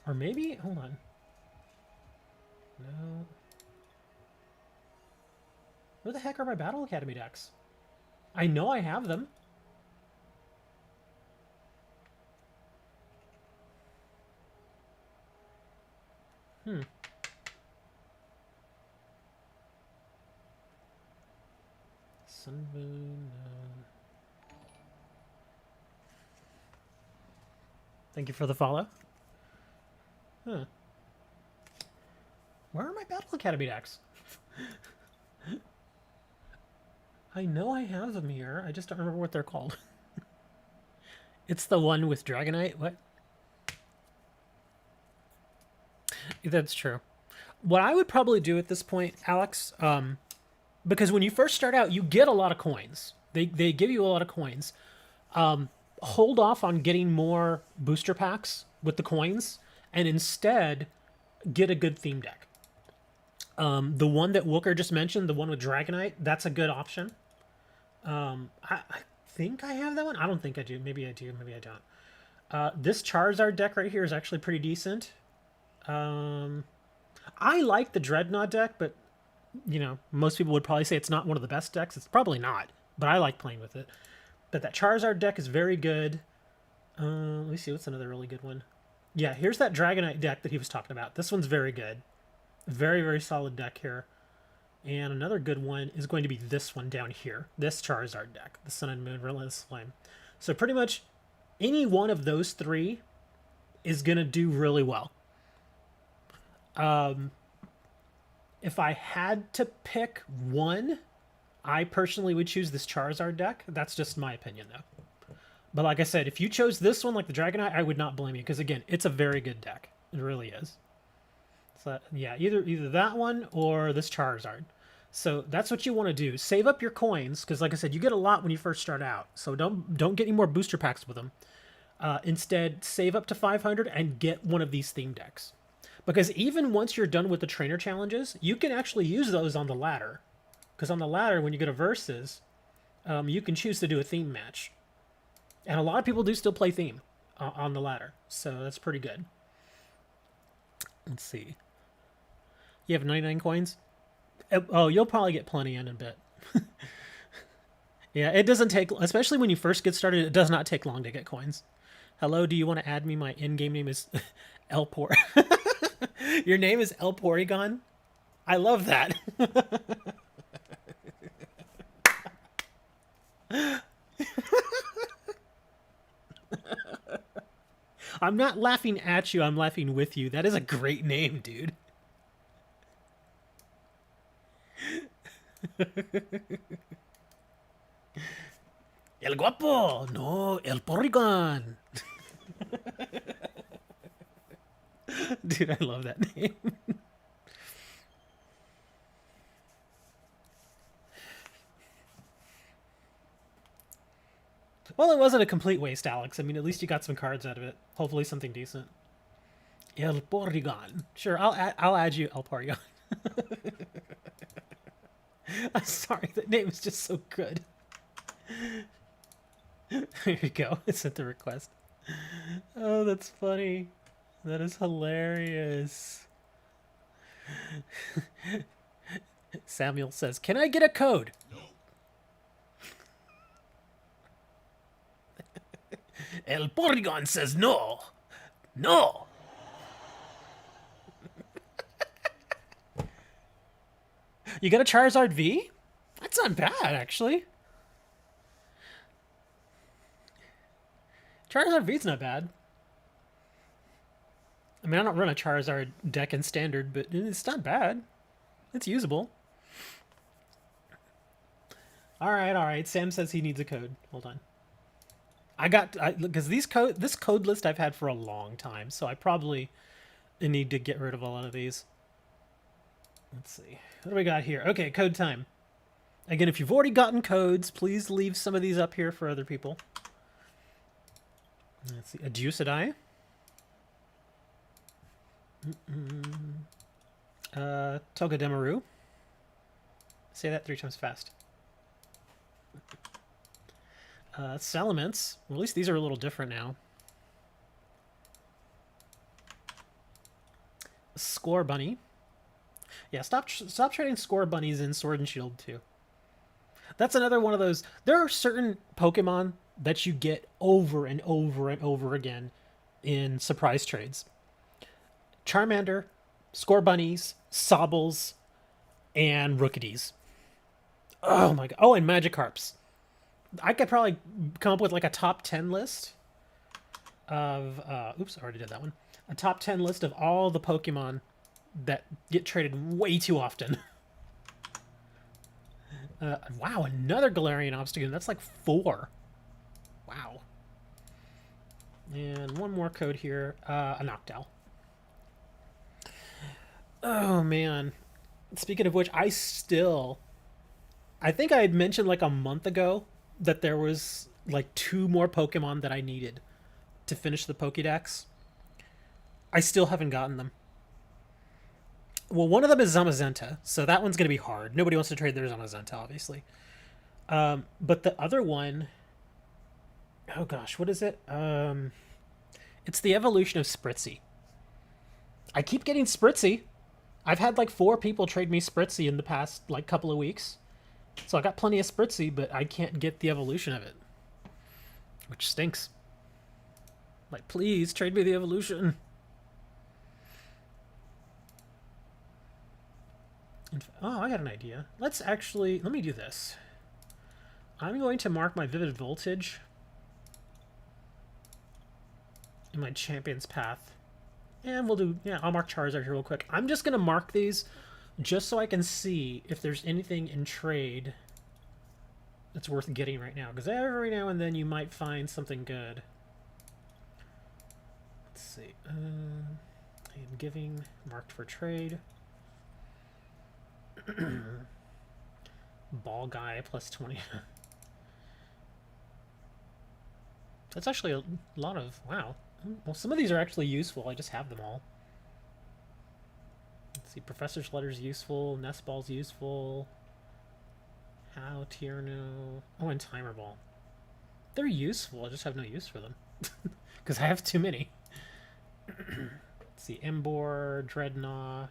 Or maybe, hold on. No. Where the heck are my Battle Academy decks? I know I have them. Sunmoon. Thank you for the follow. Huh. Where are my Battle Academy decks? I know I have them here. I just don't remember what they're called. It's the one with Dragonite. What? That's true. What I would probably do at this point, Alex, because when you first start out, you get a lot of coins. They give you a lot of coins. Hold off on getting more booster packs with the coins, and instead get a good theme deck. The one that Wooker just mentioned, the one with Dragonite, that's a good option. I think I have that one. I don't think I do. Maybe I do. Maybe I don't. This Charizard deck right here is actually pretty decent. I like the Dreadnought deck, but you know, most people would probably say it's not one of the best decks. It's probably not, but I like playing with it. But that Charizard deck is very good. Let me see, what's another really good one? Yeah, here's that Dragonite deck that he was talking about. This one's very good. Very, very solid deck here. And another good one is going to be this one down here. This Charizard deck, the Sun and Moon Relentless Flame. So pretty much any one of those three is going to do really well. If I had to pick one, I personally would choose this Charizard deck. That's just my opinion, though. But like I said, if you chose this one, like the Dragonite, I would not blame you, because again, it's a very good deck. It really is. So yeah, either that one or this Charizard. So that's what you want to do. Save up your coins, because like I said, you get a lot when you first start out. So don't get any more booster packs with them. Instead, save up to 500 and get one of these theme decks. Because even once you're done with the trainer challenges, you can actually use those on the ladder. Because on the ladder, when you go to Versus, you can choose to do a theme match. And a lot of people do still play theme on the ladder. So that's pretty good. Let's see. You have 99 coins? Oh, you'll probably get plenty in a bit. Yeah, it doesn't take, especially when you first get started, it does not take long to get coins. Hello, do you want to add me? My in-game name is Elpor. Your name is El Porygon? I love that. I'm not laughing at you, I'm laughing with you. That is a great name, dude. El Guapo! No, El Porygon! Dude, I love that name. Well, it wasn't a complete waste, Alex. I mean, at least you got some cards out of it. Hopefully something decent. El Porygon. Sure, I'll add you, El Porygon. I'm sorry, that name is just so good. There you go. I sent the request. Oh, that's funny. That is hilarious. Samuel says, "Can I get a code?" No. El Porygon says no. No. You got a Charizard V? That's not bad, actually. Charizard V's not bad. I mean, I don't run a Charizard deck in Standard, but it's not bad. It's usable. All right. Sam says he needs a code. Hold on. Because this code list I've had for a long time, so I probably need to get rid of a lot of these. Let's see. What do we got here? Okay, code time. Again, if you've already gotten codes, please leave some of these up here for other people. Let's see. Adjusadai. Togedemaru. Say that 3 times fast. Salamence. Well, at least these are a little different now. Score Bunny. Yeah, stop trading Score Bunnies in Sword and Shield too. That's another one of those. There are certain Pokemon that you get over and over and over again in surprise trades. Charmander, Score Bunnies, Sobbles, and Rookies. Oh my god. Oh, and Magikarps. I could probably come up with like a top 10 list of... oops, I already did that one. A top 10 list of all the Pokemon that get traded way too often. Wow, another Galarian Obstagoon. That's like 4. Wow. And one more code here. A Noctowl. Oh, man. Speaking of which, I think I had mentioned like a month ago that there was like 2 more Pokemon that I needed to finish the Pokédex. I still haven't gotten them. Well, one of them is Zamazenta, so that one's going to be hard. Nobody wants to trade their Zamazenta, obviously. But the other one, oh gosh, what is it? It's the evolution of Spritzy. I keep getting Spritzy. I've had like 4 people trade me Spritzy in the past like couple of weeks. So I got plenty of Spritzy, but I can't get the evolution of it. Which stinks. Like, please, trade me the evolution. Oh, I got an idea. Let me do this. I'm going to mark my Vivid Voltage in my Champion's Path. And I'll mark Charizard here real quick. I'm just going to mark these just so I can see if there's anything in trade that's worth getting right now. Because every now and then you might find something good. Let's see. I am giving marked for trade. Ball guy plus 20. That's actually a lot of... Wow. Well, some of these are actually useful. I just have them all. Let's see. Professor's Letter's useful. Nest Ball's useful. How, Tierno. Oh, and Timer Ball. They're useful. I just have no use for them. Because I have too many. Let's see. Embor, Dreadnought.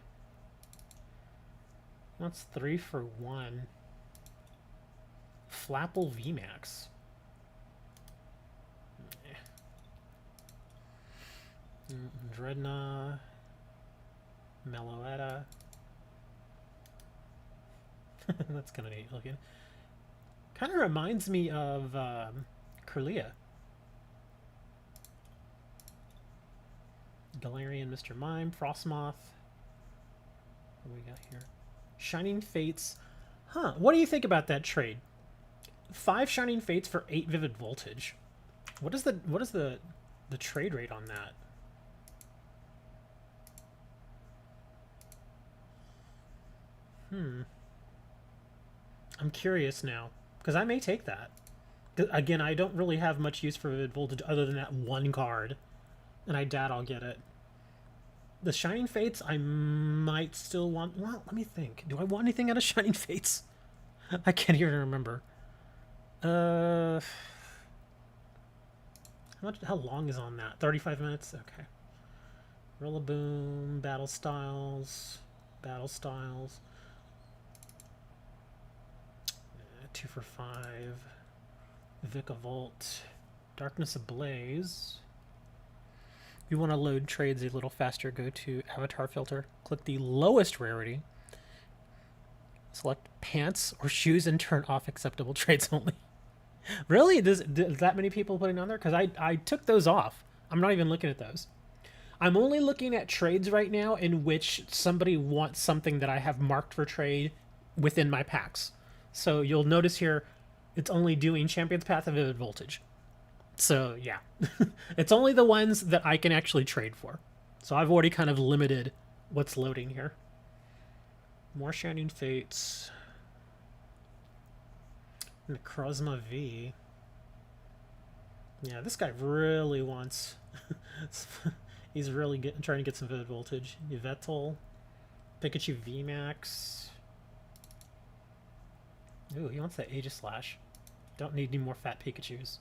That's 3 for 1. Flapple VMAX. Dreadnought. Meloetta. That's kind of neat looking. Kind of reminds me of Kirlia. Galarian Mr. Mime. Frostmoth. What do we got here? Shining Fates. Huh. What do you think about that trade? 5 Shining Fates for 8 Vivid Voltage. What is the trade rate on that? I'm curious now, because I may take that. Again, I don't really have much use for Vivid Voltage other than that 1 card, and I doubt I'll get it. The Shining Fates, I might still want... Well, let me think. Do I want anything out of Shining Fates? I can't even remember. How long is on that? 35 minutes? Okay. Rillaboom, Battle Styles. 2 for 5. Vikavolt. Darkness Ablaze. If you want to load trades a little faster, go to Avatar Filter. Click the lowest rarity. Select pants or shoes and turn off acceptable trades only. Really? Does that many people putting on there? Because I took those off. I'm not even looking at those. I'm only looking at trades right now in which somebody wants something that I have marked for trade within my packs. So you'll notice here, it's only doing Champion's Path and Vivid Voltage. So yeah, it's only the ones that I can actually trade for. So I've already kind of limited what's loading here. More Shining Fates. Necrozma V. Yeah, this guy really wants... He's really trying to get some Vivid Voltage. Yveltal. Pikachu VMAX. Ooh, he wants that Aegislash. Don't need any more fat Pikachus.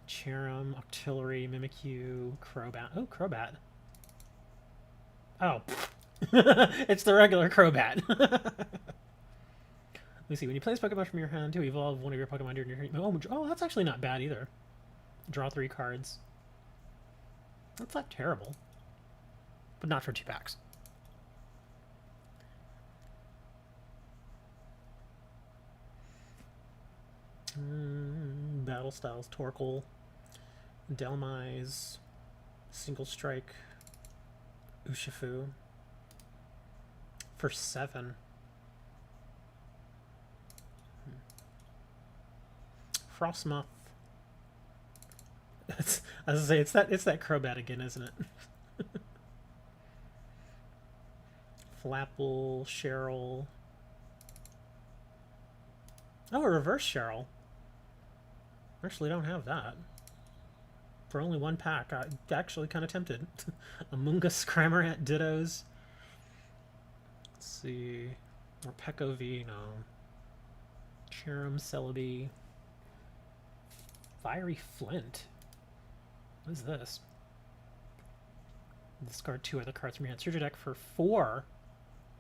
Cherim, Octillery, Mimikyu, Crobat. Oh, Crobat. Oh. It's the regular Crobat. Let me see. When you play this Pokemon from your hand to evolve one of your Pokemon during your turn. Oh, that's actually not bad either. Draw 3 cards. That's not terrible. But not for 2 packs. Battle Styles, Torkoal, Delmise, Single Strike, Urshifu. for 7. Frostmoth. As I say, it's that Crobat again, isn't it? Flapple, Cheryl. Oh, a reverse Cheryl. Actually, don't have that. For only 1 pack, I'm actually kind of tempted. Amoonguss, Cramorant, Dittos. Let's see. Or Peko V, no. Cherum, Celebi. Fiery Flint. What is this? Discard 2 other cards from your hand. Search your deck for 4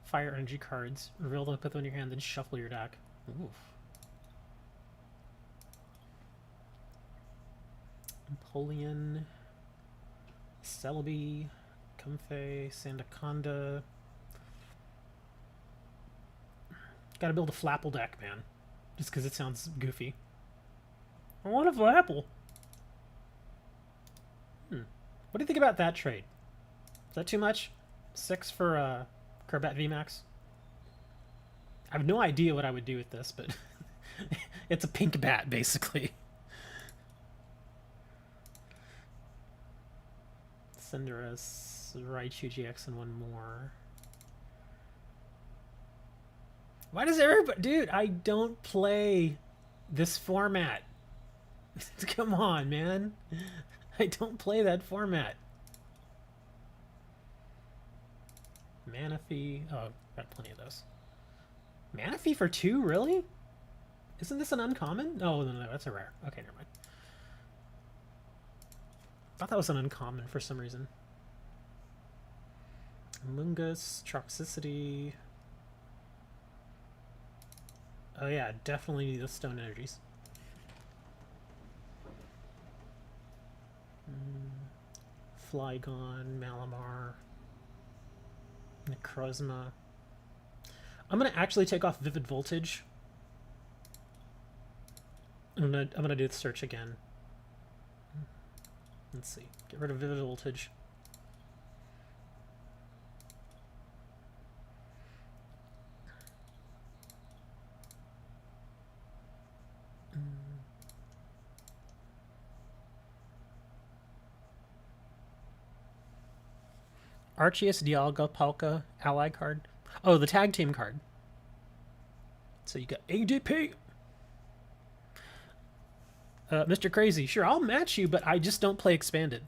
fire energy cards. Reveal them, put them in your hand, then shuffle your deck. Oof. Empoleon, Celebi, Comfey, Sandaconda. Gotta build a Flapple deck, man. Just because it sounds goofy. I want a Flapple. What do you think about that trade? Is that too much? 6 for Crobat VMAX? I have no idea what I would do with this, but it's a pink bat, basically. Cinderace, Raichu GX, and 1 more. Why does everybody... Dude, I don't play this format. Come on, man. I don't play that format. Manaphy. Oh, got plenty of those. Manaphy for 2? Really? Isn't this an uncommon? Oh, no, that's a rare. Okay, never mind. I thought that was an uncommon for some reason. Amoonguss, Toxicity. Oh yeah, definitely need the stone energies. Flygon, Malamar, Necrozma. I'm gonna actually take off Vivid Voltage. I'm gonna do the search again. Let's see. Get rid of Vivid Voltage. Arceus, Dialga, Palka, ally card. Oh, the tag team card. So you got ADP. Mr. Crazy, sure, I'll match you, but I just don't play Expanded.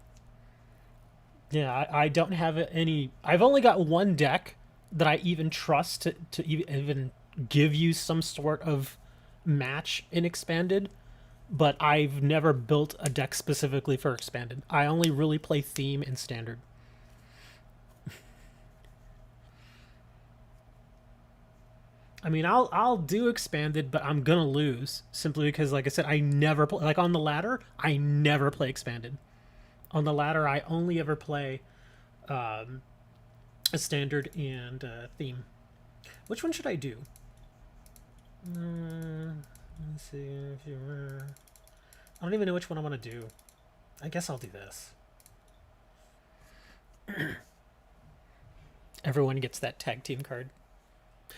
Yeah, I don't have any... I've only got 1 deck that I even trust to even give you some sort of match in Expanded, but I've never built a deck specifically for Expanded. I only really play Theme in Standard. I mean, I'll do Expanded, but I'm gonna lose simply because, like I said, I never play. Like on the ladder, I never play Expanded. On the ladder, I only ever play a Standard and Theme. Which one should I do? Let's see. I don't even know which one I want to do. I guess I'll do this. Everyone gets that tag team card.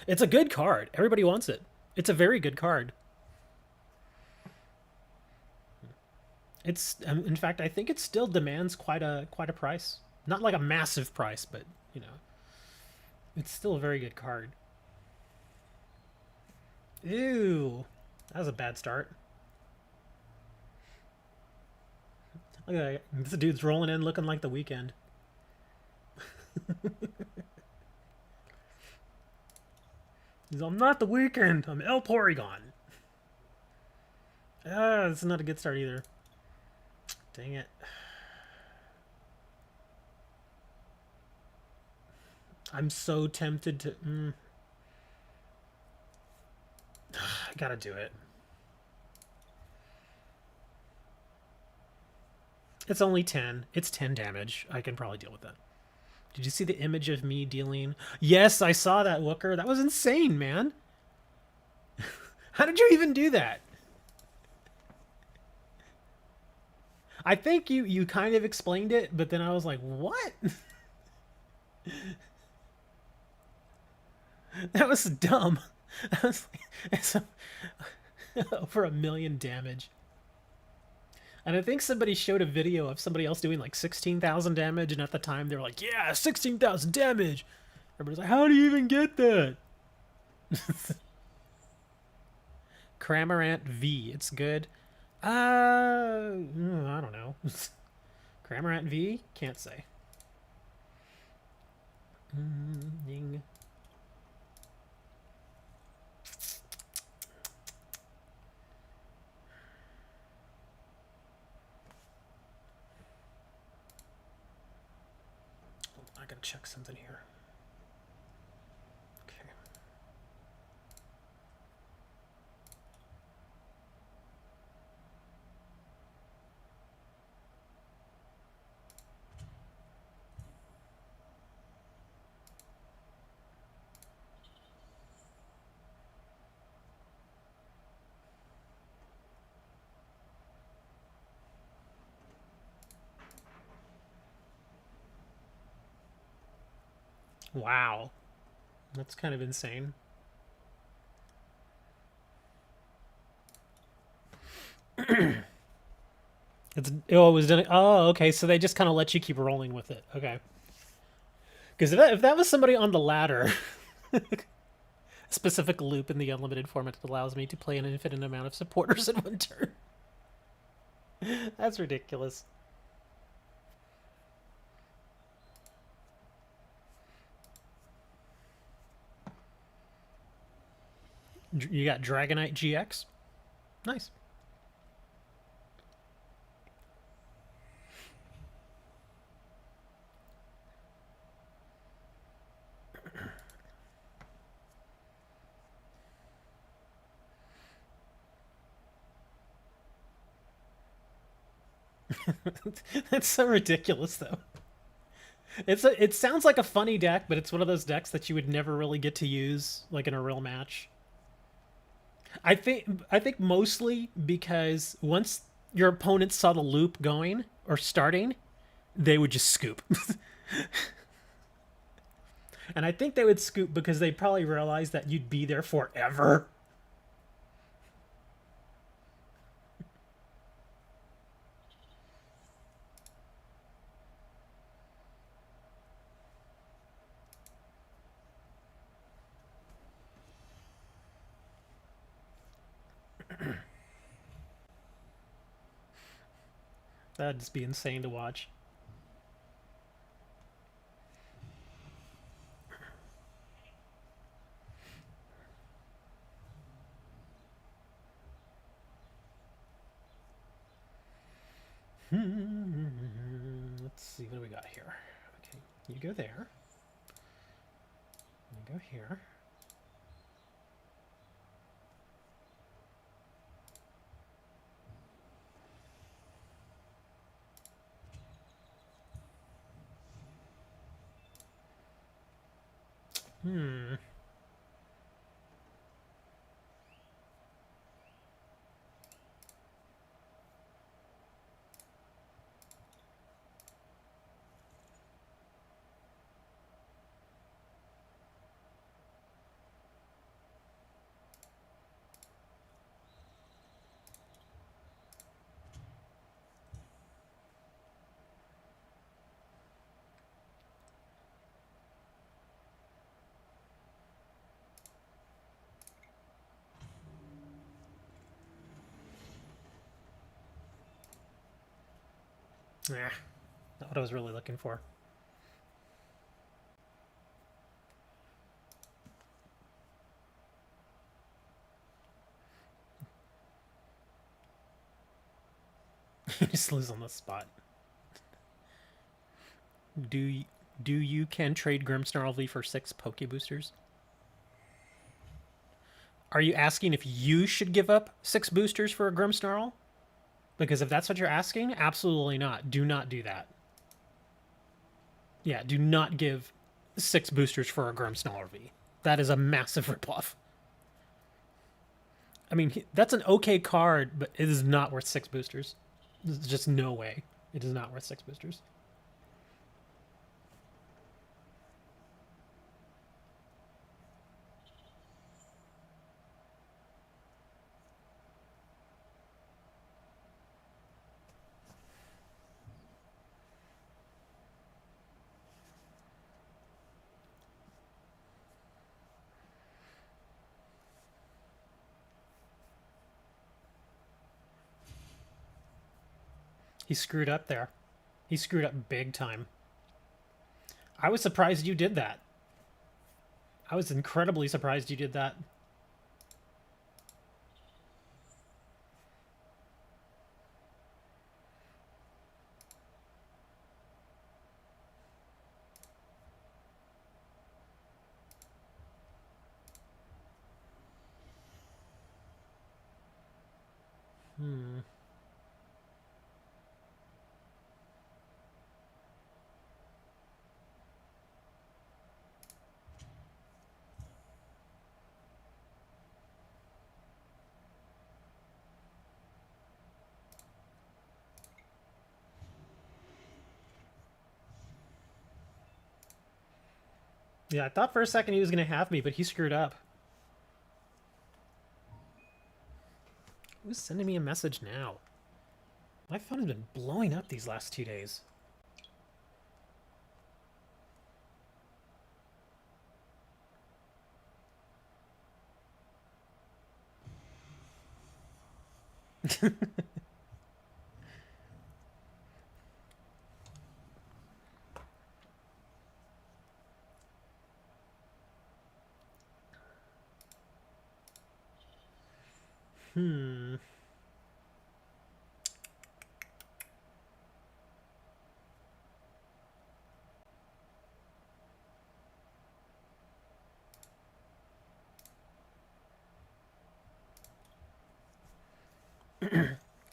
It's a good card. Everybody wants it. It's a very good card. It's in fact, I think it still demands quite a price. Not like a massive price, but you know, it's still a very good card. Ew, that was a bad start. Look at that. This dude's rolling in looking like the Weekend. I'm not the Weekend. I'm El Porygon. Ah, this is not a good start either. Dang it. I'm so tempted to... I gotta do it. It's only 10. It's 10 damage. I can probably deal with that. Did you see the image of me dealing? Yes, I saw that, Wooker. That was insane, man. How did you even do that? I think you kind of explained it, but then I was like, what? That was dumb. That was like, it's over 1,000,000 damage. And I think somebody showed a video of somebody else doing like 16,000 damage, and at the time they were like, yeah, 16,000 damage. Everybody's like, how do you even get that? Cramorant V, it's good. I don't know. Cramorant V? Can't say. Ying. I gotta check something here. Okay. Wow. That's kind of insane. It was done. Oh, okay. So they just kind of let you keep rolling with it. Okay. Because if that was somebody on the ladder, specific loop in the unlimited format that allows me to play an infinite amount of supporters in one turn. That's ridiculous. You got Dragonite GX. Nice. That's so ridiculous, though. It sounds like a funny deck, but it's one of those decks that you would never really get to use like in a real match. I think mostly because once your opponent saw the loop going or starting, they would just scoop. And I think they would scoop because they probably realized that you'd be there forever. That'd just be insane to watch. Let's see, what do we got here? Okay, you go there. You go here. Hmm. Yeah, not what I was really looking for. You just lose on the spot. Do you can trade Grimmsnarl V for 6 Poke Boosters? Are you asking if you should give up 6 boosters for a Grimmsnarl? Because if that's what you're asking, absolutely not. Do not do that. Yeah, do not give 6 boosters for a Grimmsnarl V. That is a massive ripoff. I mean, that's an okay card, but it is not worth 6 boosters. There's just no way. It is not worth 6 boosters. He screwed up there. He screwed up big time. I was surprised you did that. I was incredibly surprised you did that. Yeah, I thought for a second he was going to have me, but he screwed up. Who's sending me a message now? My phone has been blowing up these last 2 days.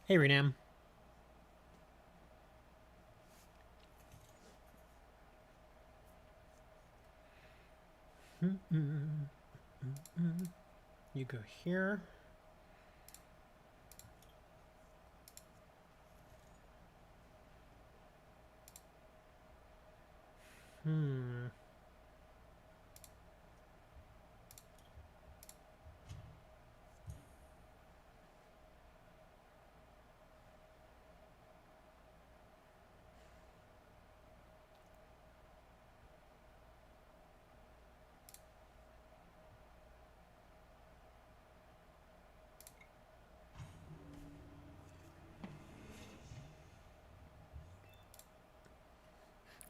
Hey, Renam. You go here.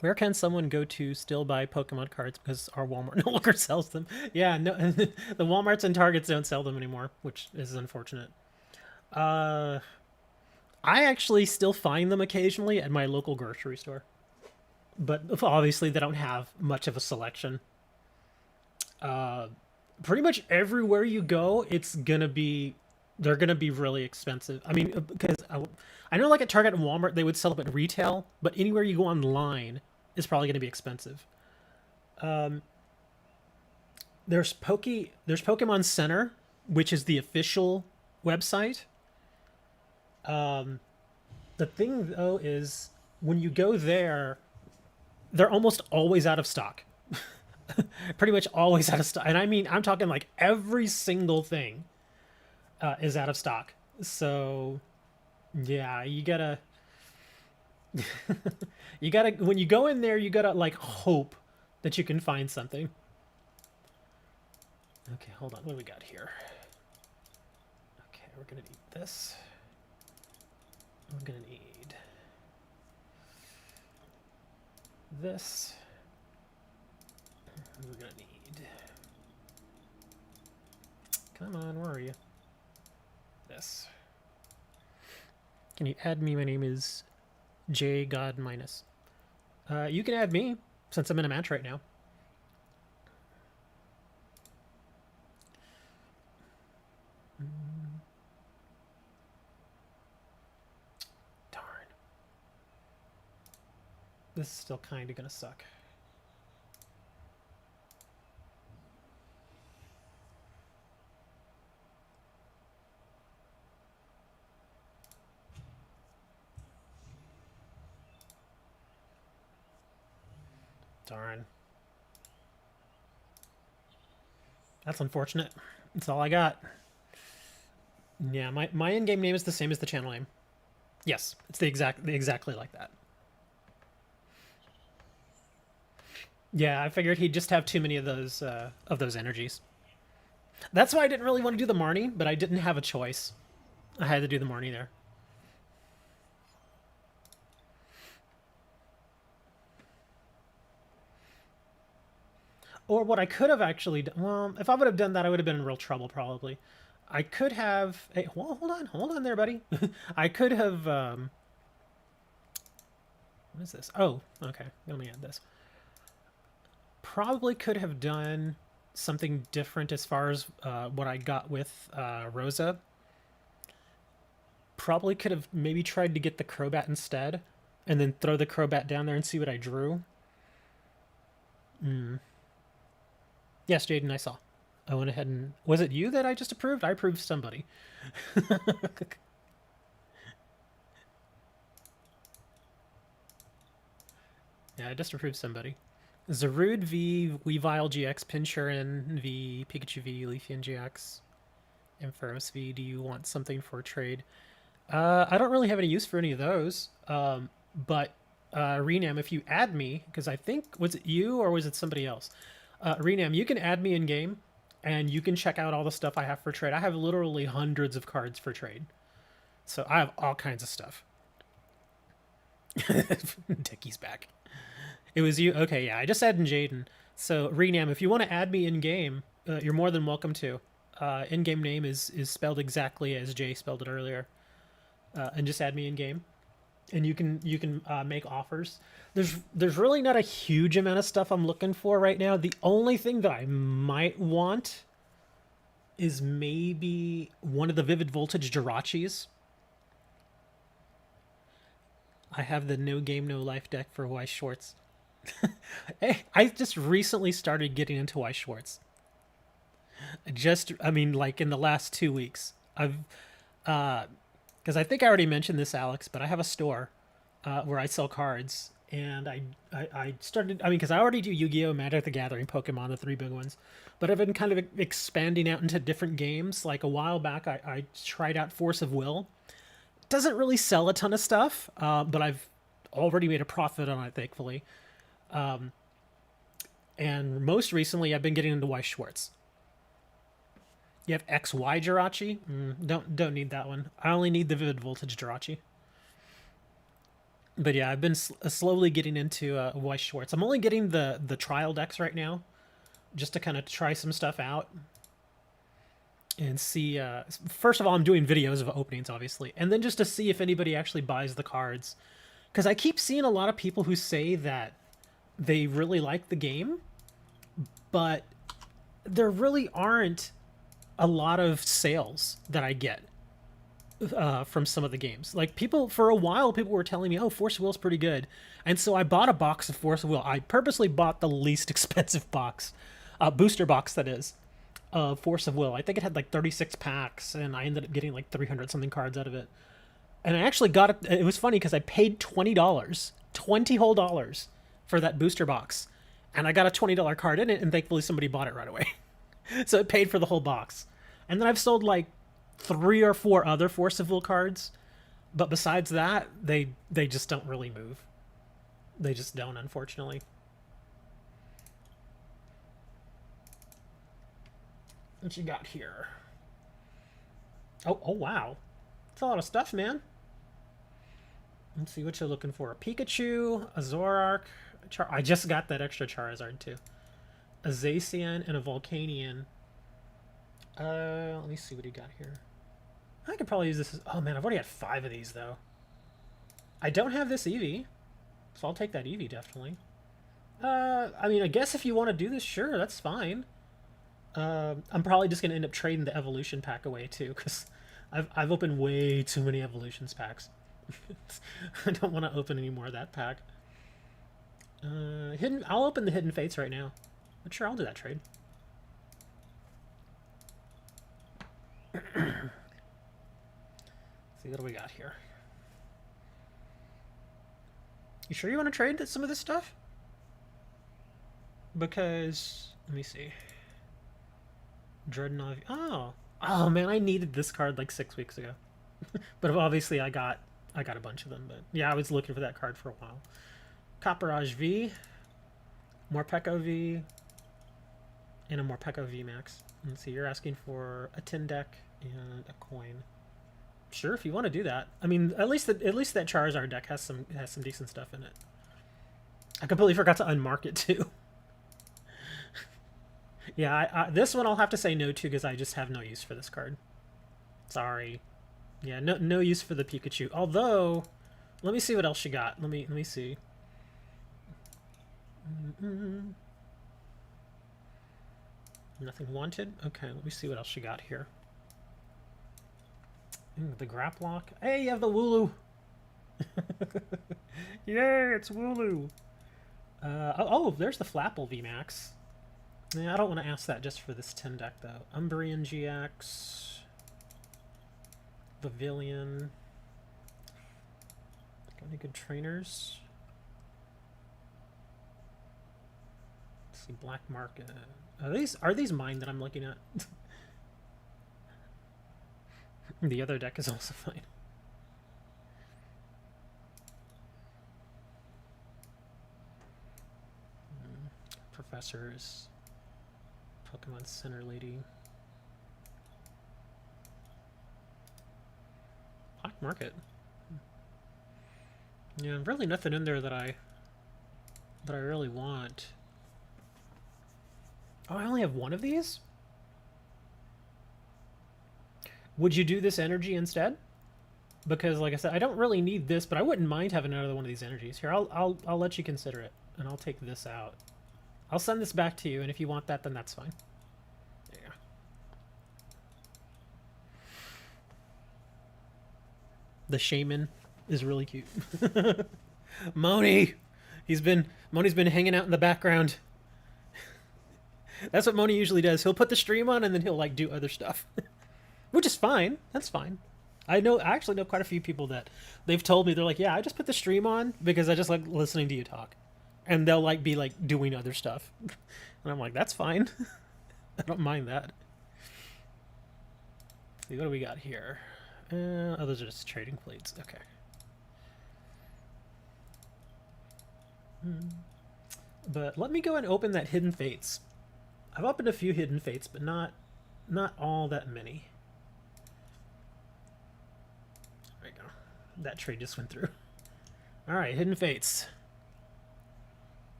Where can someone go to still buy Pokemon cards because our Walmart no longer sells them? Yeah, no, the Walmarts and Targets don't sell them anymore, which is unfortunate. I actually still find them occasionally at my local grocery store, but obviously they don't have much of a selection. Pretty much everywhere you go, they're gonna be really expensive. I mean, because I know like at Target and Walmart they would sell them at retail, but anywhere you go online is probably gonna be expensive. There's Pokemon Center, which is the official website. The thing though is when you go there, they're almost always out of stock. Pretty much always out of stock, and I mean I'm talking like every single thing is out of stock. So yeah, you gotta when you go in there, you gotta like hope that you can find something. Okay, hold on. What do we got here? Okay, we're gonna need this. I'm gonna need this. We're gonna need. Come on, where are you? This. Can you add me? My name is J God minus. You can add me since I'm in a match right now. Darn. This is still kind of gonna suck. Darn. That's unfortunate. That's all I got. Yeah, my in-game name is the same as the channel name. Yes, it's exactly like that. Yeah, I figured he'd just have too many of those energies. That's why I didn't really want to do the Marnie, but I didn't have a choice. I had to do the Marnie there. Or what I could have actually done, well, if I would have done that, I would have been in real trouble probably. I could have, hey, well, hold on there, buddy. I could have, what is this? Oh, okay, let me add this. Probably could have done something different as far as what I got with Rosa. Probably could have maybe tried to get the Crobat instead, and then throw the Crobat down there and see what I drew. Yes, Jaden, I saw. I went ahead and... Was it you that I just approved? I approved somebody. Yeah, I just approved somebody. Zarude v Weavile GX, Pinchurin v Pikachu v Leafeon GX, Ampharos v Do you want something for trade? I don't really have any use for any of those. But Renam, if you add me, because I think, was it you or was it somebody else? Renam, you can add me in game, and you can check out all the stuff I have for trade. I have literally hundreds of cards for trade, so I have all kinds of stuff. Dickie's back. It was you. Okay, yeah, I just added Jaden. So Renam, if you want to add me in game, you're more than welcome to. In game name is spelled exactly as Jay spelled it earlier, and just add me in game. And you can make offers. There's really not a huge amount of stuff I'm looking for right now. The only thing that I might want is maybe one of the Vivid Voltage Jirachis. I have the No Game No Life deck for Weiss Schwartz. I just recently started getting into Weiss Schwartz. I mean, like in the last 2 weeks. I've because I think I already mentioned this, Alex, but I have a store where I sell cards, and I started, I mean, because I already do Yu-Gi-Oh!, Magic the Gathering, Pokemon, the three big ones, but I've been kind of expanding out into different games. Like a while back, I tried out Force of Will. Doesn't really sell a ton of stuff, but I've already made a profit on it, thankfully. And most recently, I've been getting into Weiss Schwartz. You have XY Jirachi? Don't need that one. I only need the Vivid Voltage Jirachi. But yeah, I've been slowly getting into Weiss Schwartz. I'm only getting the trial decks right now, just to kind of try some stuff out and see. First of all, I'm doing videos of openings, obviously, and then just to see if anybody actually buys the cards. Because I keep seeing a lot of people who say that they really like the game, but there really aren't a lot of sales that I get from some of the games. Like people, for a while, people were telling me, oh, Force of Will's pretty good. And so I bought a box of Force of Will. I purposely bought the least expensive box, booster box that is, of Force of Will. I think it had like 36 packs, and I ended up getting like 300 something cards out of it. And I actually got it. It was funny because I paid $20, 20 whole dollars for that booster box. And I got a $20 card in it, and thankfully somebody bought it right away. So it paid for the whole box. And then I've sold like 3 or 4 other Force of Will cards. But besides that, they just don't really move. They just don't, unfortunately. What you got here? Oh wow. That's a lot of stuff, man. Let's see what you're looking for. A Pikachu, a Zoroark. I just got that extra Charizard too. A Zacian and a Volcanion. Let me see what he got here. I could probably use this as... Oh man, I've already got 5 of these though. I don't have this Eevee, so I'll take that Eevee definitely. I mean, I guess if you want to do this, sure, that's fine. I'm probably just gonna end up trading the evolution pack away too, because I've opened way too many evolutions packs. I don't want to open any more of that pack. I'll open the Hidden Fates right now. But sure, I'll do that trade. See what do we got here. You sure you want to trade some of this stuff? Because let me see. Dreadnought. Oh man, I needed this card like 6 weeks ago. But obviously I got a bunch of them. But yeah, I was looking for that card for a while. Copperage V, Morpeko V, and a Morpeko V Max. Let's see, you're asking for a 10 deck and a coin. Sure, if you want to do that. I mean, at least that Charizard deck has some decent stuff in it. I completely forgot to unmark it too. Yeah, this one I'll have to say no to because I just have no use for this card. Sorry. Yeah, no use for the Pikachu. Although, let me see what else she got. Let me see. Nothing wanted. Okay, let me see what else she got here. Ooh, the Graplock. Hey, you have the Wooloo. Yay, it's Wooloo. Oh, there's the Flapple VMAX. Yeah, I don't want to ask that just for this 10 deck, though. Umbreon GX. Pavilion. Got any good trainers? Let's see, Black Market. Are these mine that I'm looking at? The other deck is also fine. Professors. Pokemon Center Lady. Black Market. Yeah, really nothing in there that I really want. Oh, I only have one of these? Would you do this energy instead? Because, like I said, I don't really need this, but I wouldn't mind having another one of these energies. Here, I'll let you consider it, and I'll take this out. I'll send this back to you, and if you want that, then that's fine. There you go. The Shaman is really cute. Moni! Moni's been hanging out in the background. That's what Moni usually does. He'll put the stream on, and then he'll, like, do other stuff. Which is fine. That's fine. I actually know quite a few people that they've told me, they're like, yeah, I just put the stream on because I just like listening to you talk. And they'll like be like doing other stuff. And I'm like, that's fine. I don't mind that. See, what do we got here? Oh, those are just trading plates. Okay. But let me go and open that Hidden Fates. I've opened a few Hidden Fates, but not all that many. There we go. That trade just went through. Alright, Hidden Fates.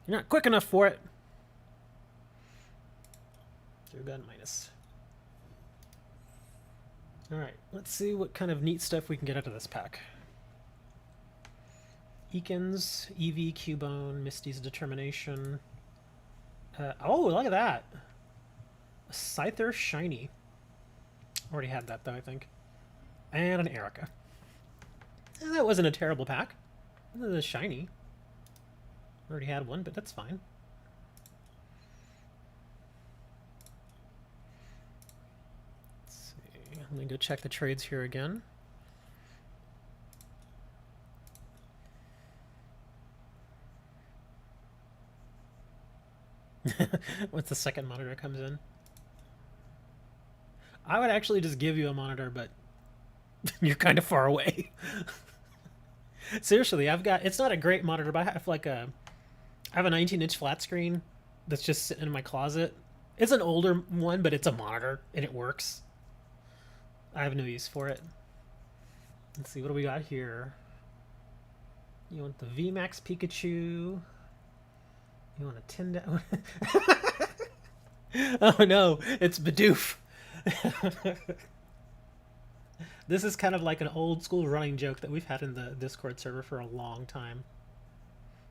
You're not quick enough for it. Through gun minus. Alright, let's see what kind of neat stuff we can get out of this pack. Eakins, EV, Cubone, Misty's Determination. Oh, look at that. A Scyther Shiny. Already had that, though, I think. And an Erica. That wasn't a terrible pack. It was a shiny. Already had one, but that's fine. Let's see. Let me go check the trades here again. Once the second monitor comes in. I would actually just give you a monitor, but you're kind of far away. Seriously, it's not a great monitor, but I have like I have a 19-inch flat screen that's just sitting in my closet. It's an older one, but it's a monitor and it works. I have no use for it. Let's see, what do we got here? You want the VMAX Pikachu? You want a Tyndall? Oh no, it's Bidoof. This is kind of like an old school running joke that we've had in the Discord server for a long time.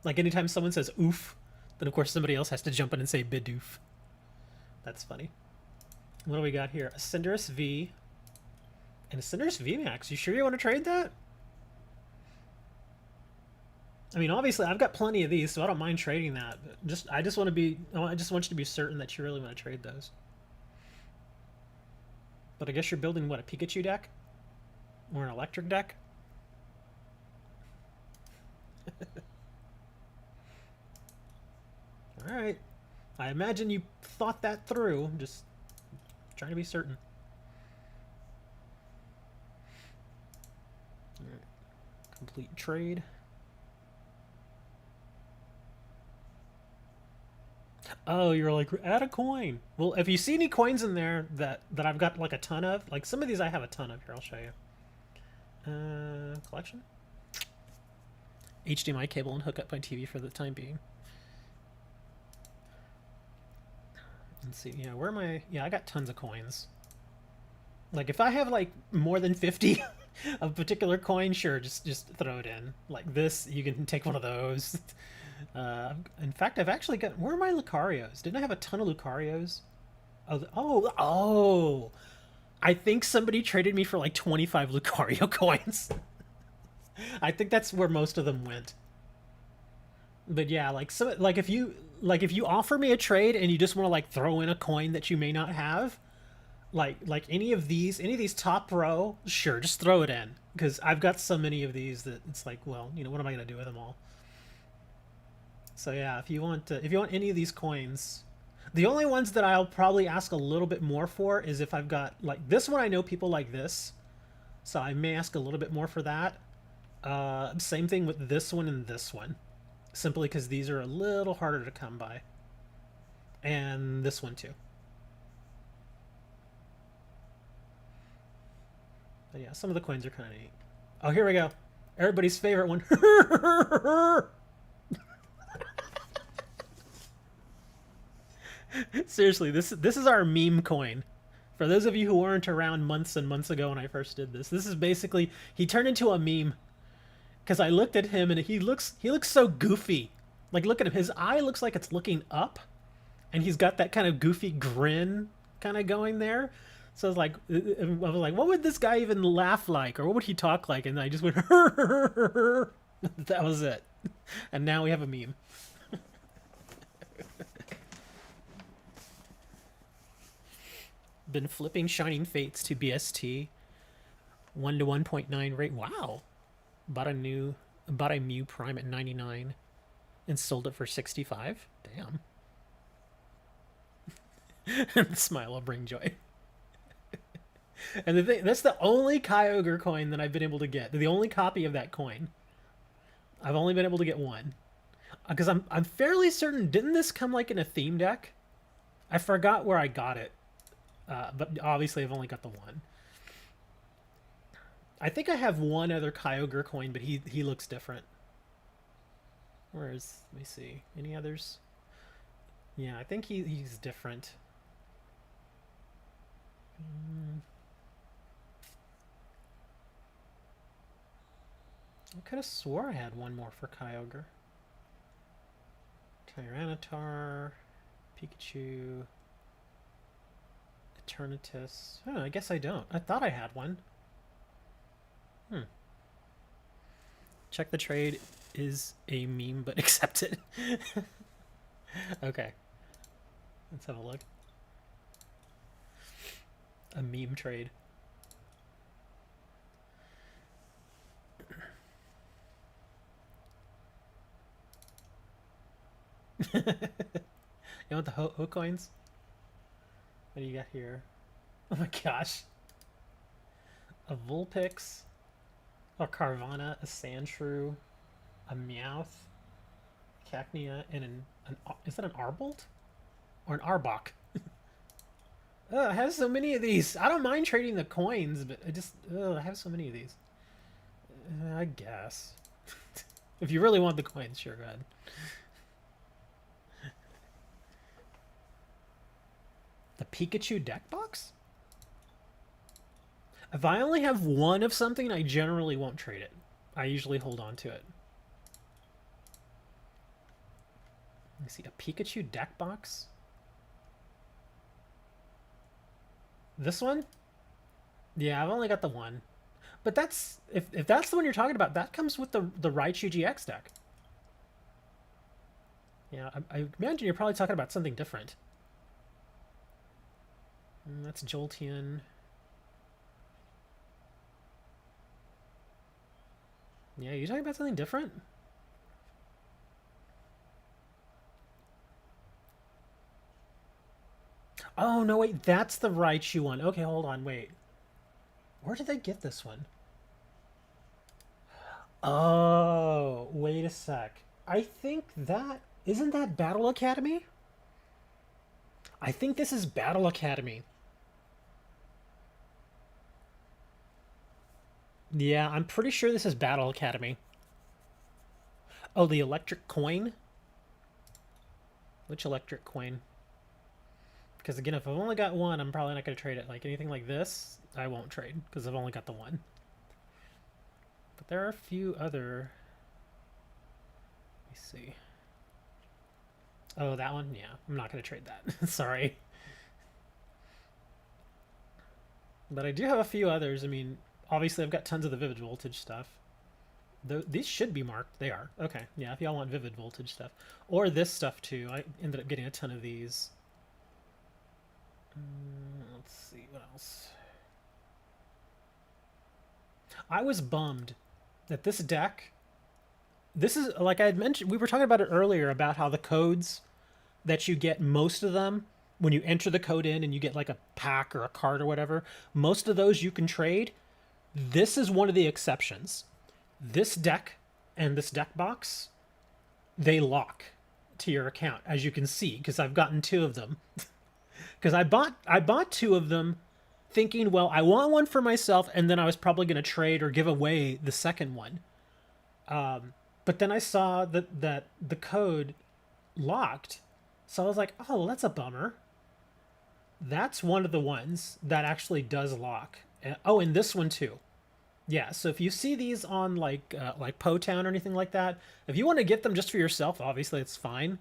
Like anytime someone says oof, then of course somebody else has to jump in and say Bidoof. That's funny. What do we got here? A Cinderace V and a Cinderace VMAX. You sure you want to trade that? I mean, obviously, I've got plenty of these, so I don't mind trading that. But I just want you to be certain that you really want to trade those. But I guess you're building, what, a Pikachu deck? Or an electric deck? Alright. I imagine you thought that through. Just trying to be certain. Alright. Complete trade. Oh, you're like, add a coin. Well, if you see any coins in there that I've got like a ton of, like some of these I have a ton of. Here, I'll show you. Collection? HDMI cable and hook up my TV for the time being. Let's see. Yeah, where am I? Yeah, I got tons of coins. Like if I have like more than 50 of a particular coin, sure, just throw it in. Like this, you can take one of those. In fact, I've actually got. Where are my Lucarios? Didn't I have a ton of Lucarios? Oh! I think somebody traded me for like 25 Lucario coins. I think that's where most of them went. But yeah, like so, like if you offer me a trade and you just want to like throw in a coin that you may not have, like any of these top row, sure, just throw it in because I've got so many of these that it's like, well, you know, what am I gonna do with them all? So yeah, if you want any of these coins, the only ones that I'll probably ask a little bit more for is if I've got like this one. I know people like this, so I may ask a little bit more for that. Same thing with this one and this one, simply because these are a little harder to come by, and this one too. But yeah, some of the coins are kind of neat. Oh, here we go. Everybody's favorite one. Seriously, this is our meme coin. For those of you who weren't around months and months ago when I first did this is basically he turned into a meme because I looked at him and he looks so goofy. Like look at him, his eye looks like it's looking up, and he's got that kind of goofy grin kind of going there. So I was like, what would this guy even laugh like, or what would he talk like? And I just went, that was it. And now we have a meme. Been flipping Shining Fates to BST, 1 to 1.9 rate. Wow. Bought a Mew Prime at 99 and sold it for 65. Damn. The smile will bring joy. And the thing, that's the only Kyogre coin that I've been able to get. The only copy of that coin. I've only been able to get one. Because I'm fairly certain, didn't this come like in a theme deck? I forgot where I got it. But obviously I've only got the one. I think I have one other Kyogre coin, but he looks different. Let me see. Any others? Yeah, I think he's different. I could have swore I had one more for Kyogre. Tyranitar, Pikachu, Eternatus. Oh, I guess I don't. I thought I had one. Check the trade is a meme, but accepted. Okay. Let's have a look. A meme trade. You want the Ho coins? What do you got here? Oh my gosh. A Vulpix, a Carvana, a Sandshrew, a Meowth, Cacnea, and is that an Arbolt? Or an Arbok? I have so many of these. I don't mind trading the coins, but I have so many of these. I guess. If you really want the coins, sure, go ahead. The Pikachu deck box? If I only have one of something, I generally won't trade it. I usually hold on to it. Let me see, a Pikachu deck box? This one? Yeah, I've only got the one. But that's if that's the one you're talking about, that comes with the Raichu GX deck. Yeah, I imagine you're probably talking about something different. That's Jolteon. Yeah, you talking about something different? Oh, no, wait, that's the Raichu one. Okay, hold on, wait. Where did they get this one? Oh, wait a sec. I think that... Isn't that Battle Academy? I think this is Battle Academy. Yeah, I'm pretty sure this is Battle Academy. Oh, the electric coin? Which electric coin? because again, if I've only got one, I'm probably not going to trade it. Like anything like this, I won't trade because I've only got the one. But there are a few other. Let me see. Oh, that one? Yeah, I'm not going to trade that. Sorry. But I do have a few others. I mean, obviously I've got tons of the Vivid Voltage stuff. These should be marked. They are. Okay, yeah, if y'all want Vivid Voltage stuff. Or this stuff too. I ended up getting a ton of these. Let's see, what else? I was bummed that this deck... This is, like I had mentioned, we were talking about it earlier, about how the codes that you get, most of them, when you enter the code in and you get like a pack or a card or whatever, most of those you can trade. This is one of the exceptions. This deck and this deck box, they lock to your account, as you can see, because I've gotten two of them. Because I bought two of them thinking, well, I want one for myself, and then I was probably going to trade or give away the second one. But then I saw that the code locked, so I was like, oh, well, that's a bummer. That's one of the ones that actually does lock. Oh, and this one too. Yeah, so if you see these on like Potown or anything like that, if you want to get them just for yourself, obviously it's fine.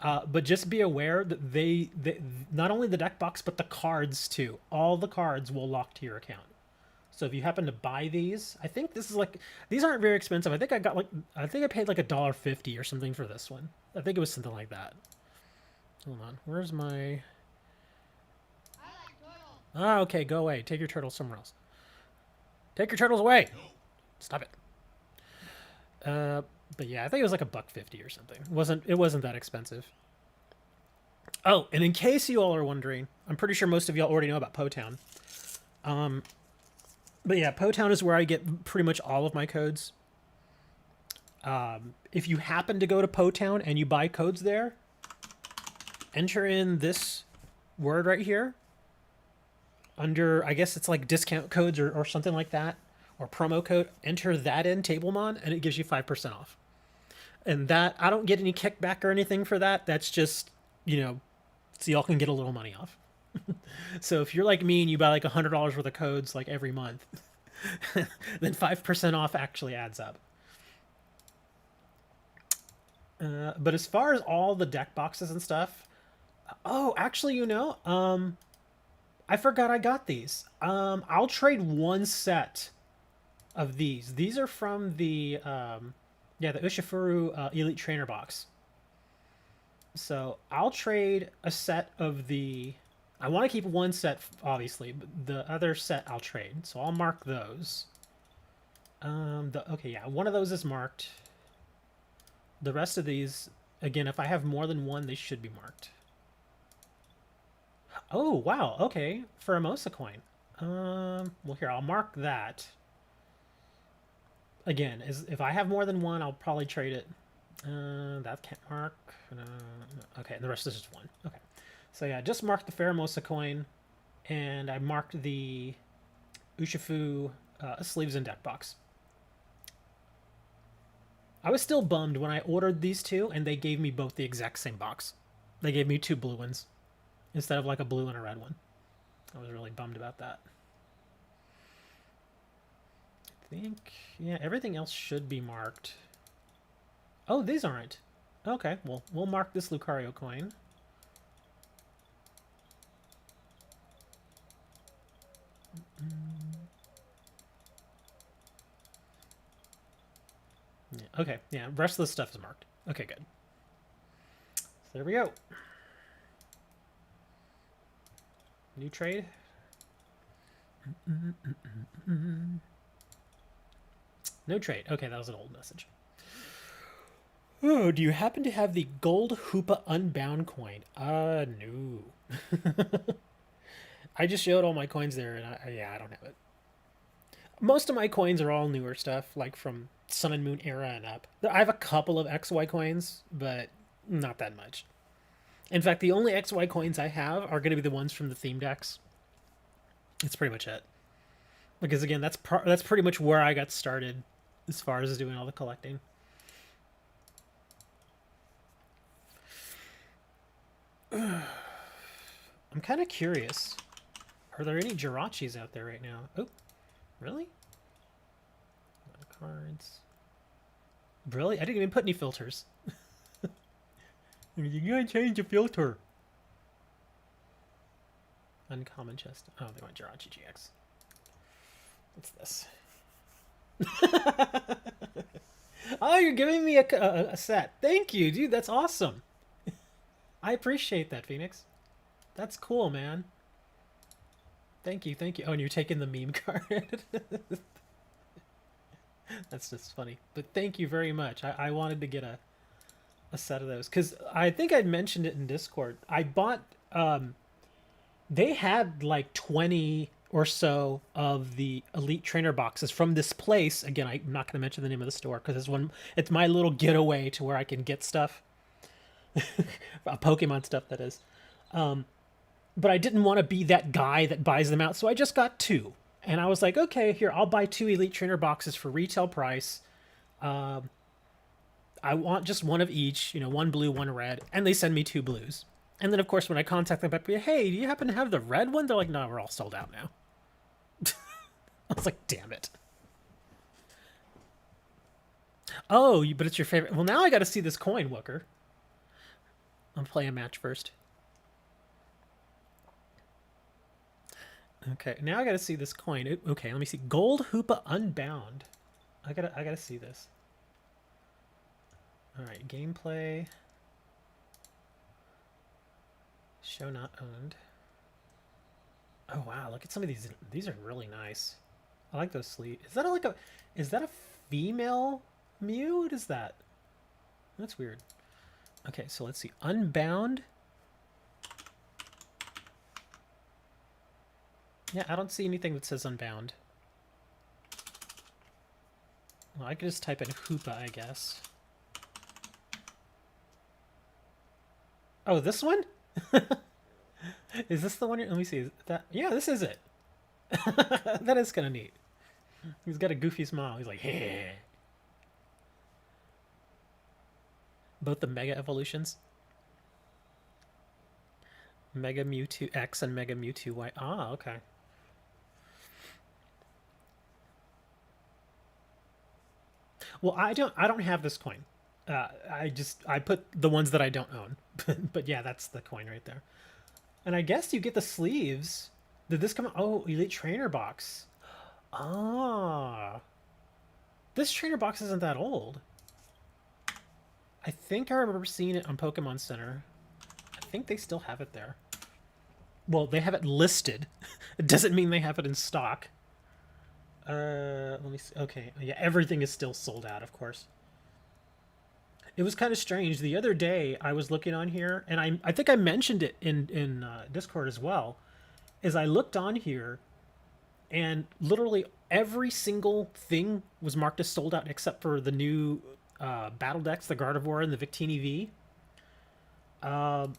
But just be aware that they not only the deck box, but the cards too. All the cards will lock to your account. So if you happen to buy these, I think this is like, these aren't very expensive. I think I paid like $1.50 or something for this one. I think it was something like that. Hold on, where's my... Ah, okay, go away. Take your turtles somewhere else. Take your turtles away. Stop it. But yeah, I think it was like $1.50 or something. It wasn't that expensive. Oh, and in case you all are wondering, I'm pretty sure most of y'all already know about Potown. But yeah, Potown is where I get pretty much all of my codes. If you happen to go to Potown and you buy codes there, enter in this word right here. Under, I guess it's like discount codes or something like that, or promo code. Enter that in Tablemon, and it gives you 5% off. And that, I don't get any kickback or anything for that. That's just, so y'all can get a little money off. So if you're like me and you buy like $100 worth of codes like every month, then 5% off actually adds up. But as far as all the deck boxes and stuff, oh, actually, I forgot I got these. I'll trade one set of these. These are from the Ushifuru Elite Trainer box. So I'll trade a set of the... I want to keep one set, obviously, but the other set I'll trade. So I'll mark those. Okay, yeah, one of those is marked. The rest of these, again, if I have more than one, they should be marked. Oh, wow, okay, for a Mosa coin. Well, here, I'll mark that. Again, if I have more than one, I'll probably trade it. That can't mark. Okay, and the rest is just one. Okay. So yeah, just marked the Faramosa coin, and I marked the Urshifu sleeves and deck box. I was still bummed when I ordered these two, and they gave me both the exact same box. They gave me two blue ones instead of like a blue and a red one. I was really bummed about that. I think, yeah, everything else should be marked. Oh, these aren't. Okay, well, we'll mark this Lucario coin. Yeah, okay, yeah, rest of the stuff is marked. Okay, good. So there we go. New trade. No trade. Okay, that was an old message. Oh, do you happen to have the gold Hoopa Unbound coin? No. I just showed all my coins there, and I don't have it. Most of my coins are all newer stuff, like from Sun and Moon era and up. I have a couple of XY coins, but not that much. In fact, the only XY coins I have are going to be the ones from the theme decks. It's pretty much it. Because again, that's pretty much where I got started as far as doing all the collecting. I'm I'm kind of curious. Are there any Jirachis out there right now? Oh, really? Cards. Really? I didn't even put any filters. You gotta change the filter. Uncommon chest. Oh, they want Jirachi GX. What's this? Oh, you're giving me a set. Thank you, dude. That's awesome. I appreciate that, Phoenix. That's cool, man. Thank you, thank you. Oh, and you're taking the meme card. That's just funny. But thank you very much. I wanted to get a set of those because I think I mentioned it in Discord. I bought they had like 20 or so of the Elite Trainer boxes from this place. Again, I'm not going to mention the name of the store because it's my little getaway to where I can get stuff. Pokemon stuff, that is. But I didn't want to be that guy that buys them out, so I just got 2. And I was like, okay, here, I'll buy 2 Elite Trainer boxes for retail price. I want just one of each, 1 blue, 1 red, and they send me 2 blues. And then, of course, when I contact them back, hey, do you happen to have the red one? They're like, no, we're all sold out now. I was like, damn it. Oh, but it's your favorite. Well, now I got to see this coin, Wooker. I'll play a match first. Okay, now I got to see this coin. Okay, let me see. Gold Hoopa Unbound. I gotta see this. All right, gameplay. Show not owned. Oh wow, look at some of these. These are really nice. I like those sleeves. Is that a female Mew? What is that? That's weird. Okay, so let's see. Unbound. Yeah, I don't see anything that says Unbound. Well, I could just type in Hoopa, I guess. Oh, this one? Is this the one? Let me see. Is that? Yeah, this is it. That is kind of neat. He's got a goofy smile. He's like, hey. Both the Mega Evolutions. Mega Mewtwo X and Mega Mewtwo Y. Ah, okay. Well, I don't have this coin. I put the ones that I don't own. But yeah, that's the coin right there. And I guess you get the sleeves. Did this come out? Oh, Elite Trainer box. Ah. This trainer box isn't that old. I think I remember seeing it on Pokemon Center. I think they still have it there. Well, they have it listed. It doesn't mean they have it in stock. Let me see. Okay, yeah, everything is still sold out, of course. It was kind of strange. The other day, I was looking on here, and I think I mentioned it in Discord as well, is I looked on here, and literally every single thing was marked as sold out except for the new battle decks, the Gardevoir and the Victini V. And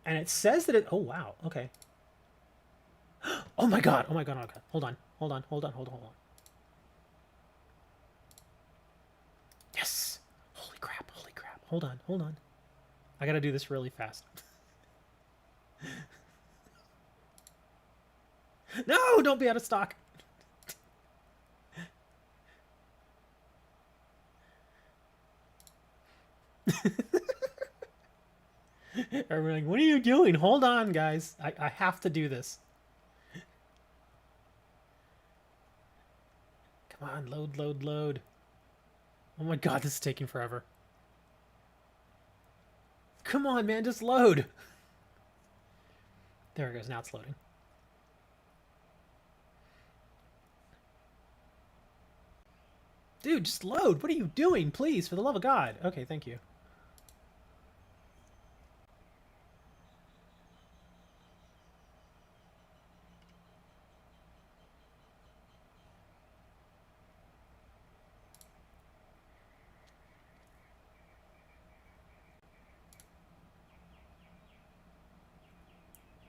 it says that it... Oh, wow. Okay. Oh, my God. Oh, my God. Oh, my God. Hold on. Hold on. Hold on. Hold on. Hold on. Yes. Holy crap. Holy crap. Hold on. Hold on. I got to do this really fast. No, don't be out of stock. Everyone's like, what are you doing? Hold on, guys. I have to do this. Come on, load, load, load. Oh my God, this is taking forever. Come on, man, just load. There it goes, now it's loading. Dude, just load. What are you doing? Please, for the love of God. Okay, thank you.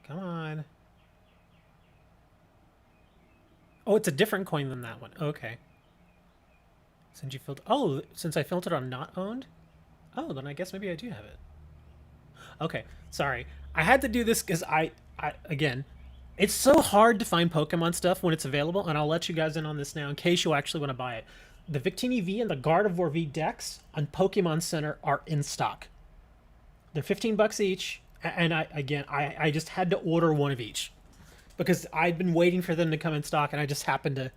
Come on. Oh, it's a different coin than that one. Okay. Since you filtered... Oh, since I filtered on not owned? Oh, then I guess maybe I do have it. Okay, sorry. I had to do this because Again, it's so hard to find Pokemon stuff when it's available, and I'll let you guys in on this now in case you actually want to buy it. The Victini V and the Gardevoir V decks on Pokemon Center are in stock. They're $15 each, and I just had to order one of each because I'd been waiting for them to come in stock, and I just happened to,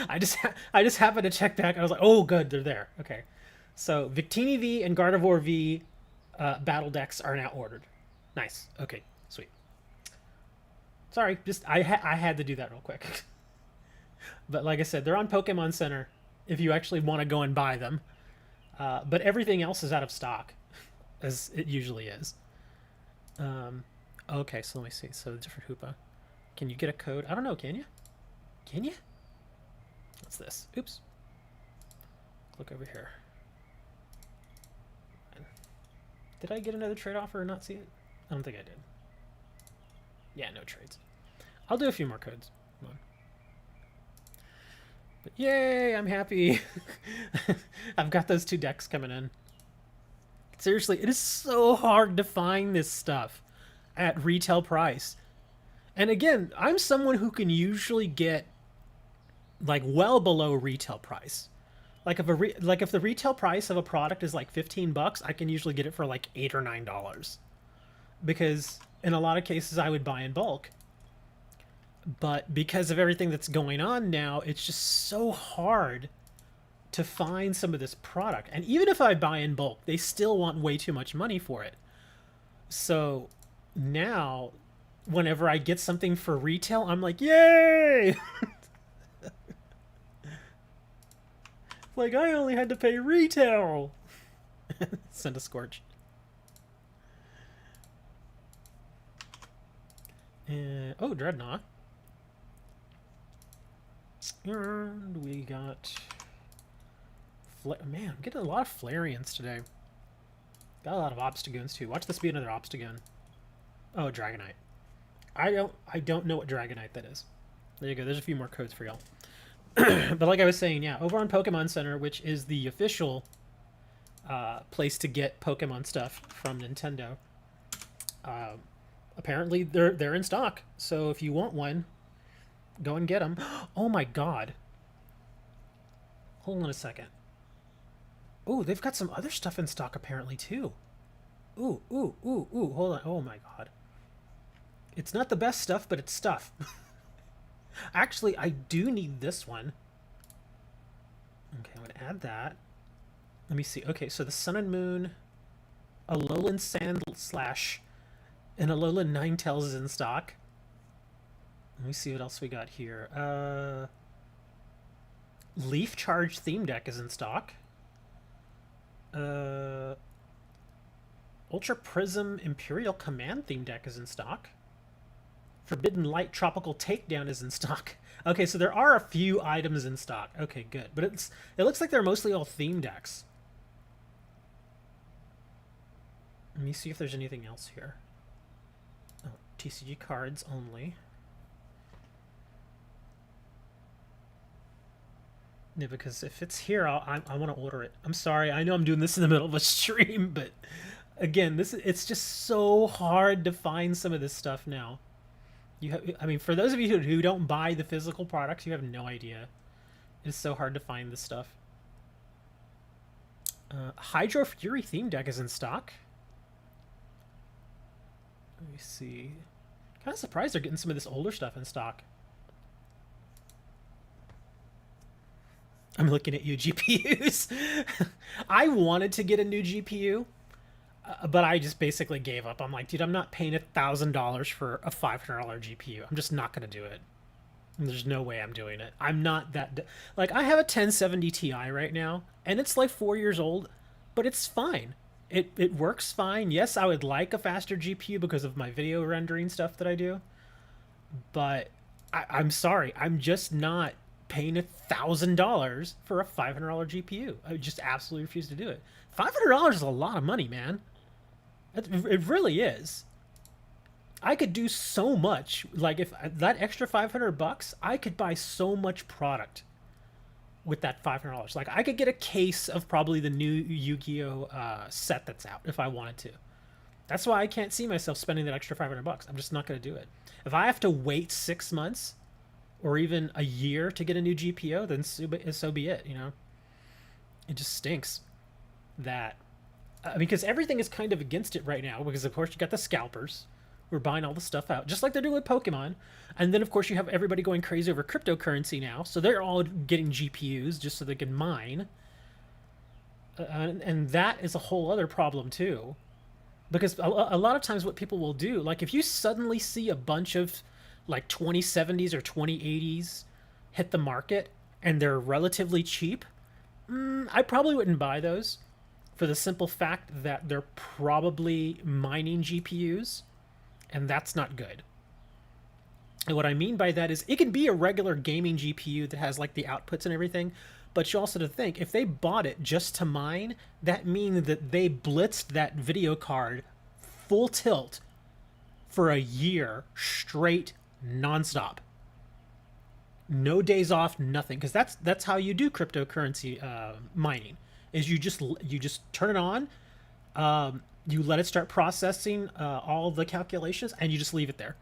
I just happened to check back. And I was like, oh, good, they're there. Okay, so Victini V and Gardevoir V battle decks are now ordered. Nice. Okay, sweet. Sorry, just I had to do that real quick. But like I said, they're on Pokemon Center if you actually want to go and buy them. But everything else is out of stock, as it usually is. Okay, so let me see. So the different Hoopa. Can you get a code? I don't know. Can you? Can you? What's this? Oops. Look over here. Did I get another trade offer or not see it? I don't think I did. Yeah, no trades. I'll do a few more codes. Come on. But yay, I'm happy. I've got those 2 decks coming in. Seriously, it is so hard to find this stuff at retail price. And again, I'm someone who can usually get like well below retail price. Like if the retail price of a product is like $15, I can usually get it for like $8 or $9. Because in a lot of cases I would buy in bulk. But because of everything that's going on now, it's just so hard to find some of this product. And even if I buy in bulk, they still want way too much money for it. So now, whenever I get something for retail, I'm like, yay! Like, I only had to pay retail! Send a Scorch. Oh, Dreadnought. And we got... Man, I'm getting a lot of Flareons today. Got a lot of Obstagoons too. Watch this be another Obstagoon. Oh, Dragonite. I don't know what Dragonite that is. There you go. There's a few more codes for y'all. But like I was saying, yeah, over on Pokemon Center, which is the official place to get Pokemon stuff from Nintendo, apparently they're in stock. So if you want one, go and get them. Oh my god. Hold on a second. Oh, they've got some other stuff in stock apparently too. Ooh, ooh, ooh, ooh. Hold on. Oh my god. It's not the best stuff, but it's stuff. Actually, I do need this one. Okay, I'm going to add that. Let me see. Okay, so the Sun and Moon, Alolan Sand Slash, and Alolan Ninetales is in stock. Let me see what else we got here. Leaf Charge Theme Deck is in stock. Ultra Prism Imperial Command Theme Deck is in stock. Forbidden Light Tropical Takedown is in stock. Okay, so there are a few items in stock. Okay, good. But it looks like they're mostly all theme decks. Let me see if there's anything else here. Oh, TCG cards only. Yeah, because if it's here, I want to order it. I'm sorry. I know I'm doing this in the middle of a stream, but again, it's just so hard to find some of this stuff now. I mean, for those of you who don't buy the physical products, you have no idea. It's so hard to find this stuff. Hydro Fury theme deck is in stock. Let me see. Kind of surprised they're getting some of this older stuff in stock. I'm looking at you, GPUs. I wanted to get a new GPU, but I just basically gave up. I'm like, dude, I'm not paying $1,000 for a $500 GPU. I'm just not going to do it. There's no way I'm doing it. I'm not that... Like, I have a 1070 Ti right now, and it's like 4 years old, but it's fine. It works fine. Yes, I would like a faster GPU because of my video rendering stuff that I do, but I'm sorry. I'm just not paying $1,000 for a $500 GPU. I just absolutely refuse to do it. $500 is a lot of money, man. It really is. I could do so much. Like, if that extra $500, I could buy so much product with that $500. Like, I could get a case of probably the new Yu-Gi-Oh set that's out if I wanted to. That's why I can't see myself spending that extra $500. I'm just not going to do it. If I have to wait 6 months or even a year to get a new GPO, then so be it. You know, it just stinks that because everything is kind of against it right now. Because of course you got the scalpers who are buying all the stuff out, just like they're doing with Pokemon, and then of course you have everybody going crazy over cryptocurrency now. So they're all getting GPUs just so they can mine, and that is a whole other problem too. Because a lot of times what people will do, like if you suddenly see a bunch of like 2070s or 2080s hit the market and they're relatively cheap, I probably wouldn't buy those for the simple fact that they're probably mining GPUs, and that's not good. And what I mean by that is it can be a regular gaming GPU that has like the outputs and everything, but you also have to think if they bought it just to mine, that means that they blitzed that video card full tilt for a year straight, nonstop. No days off, nothing, because that's how you do cryptocurrency mining. Is you just turn it on, you let it start processing all the calculations, and you just leave it there.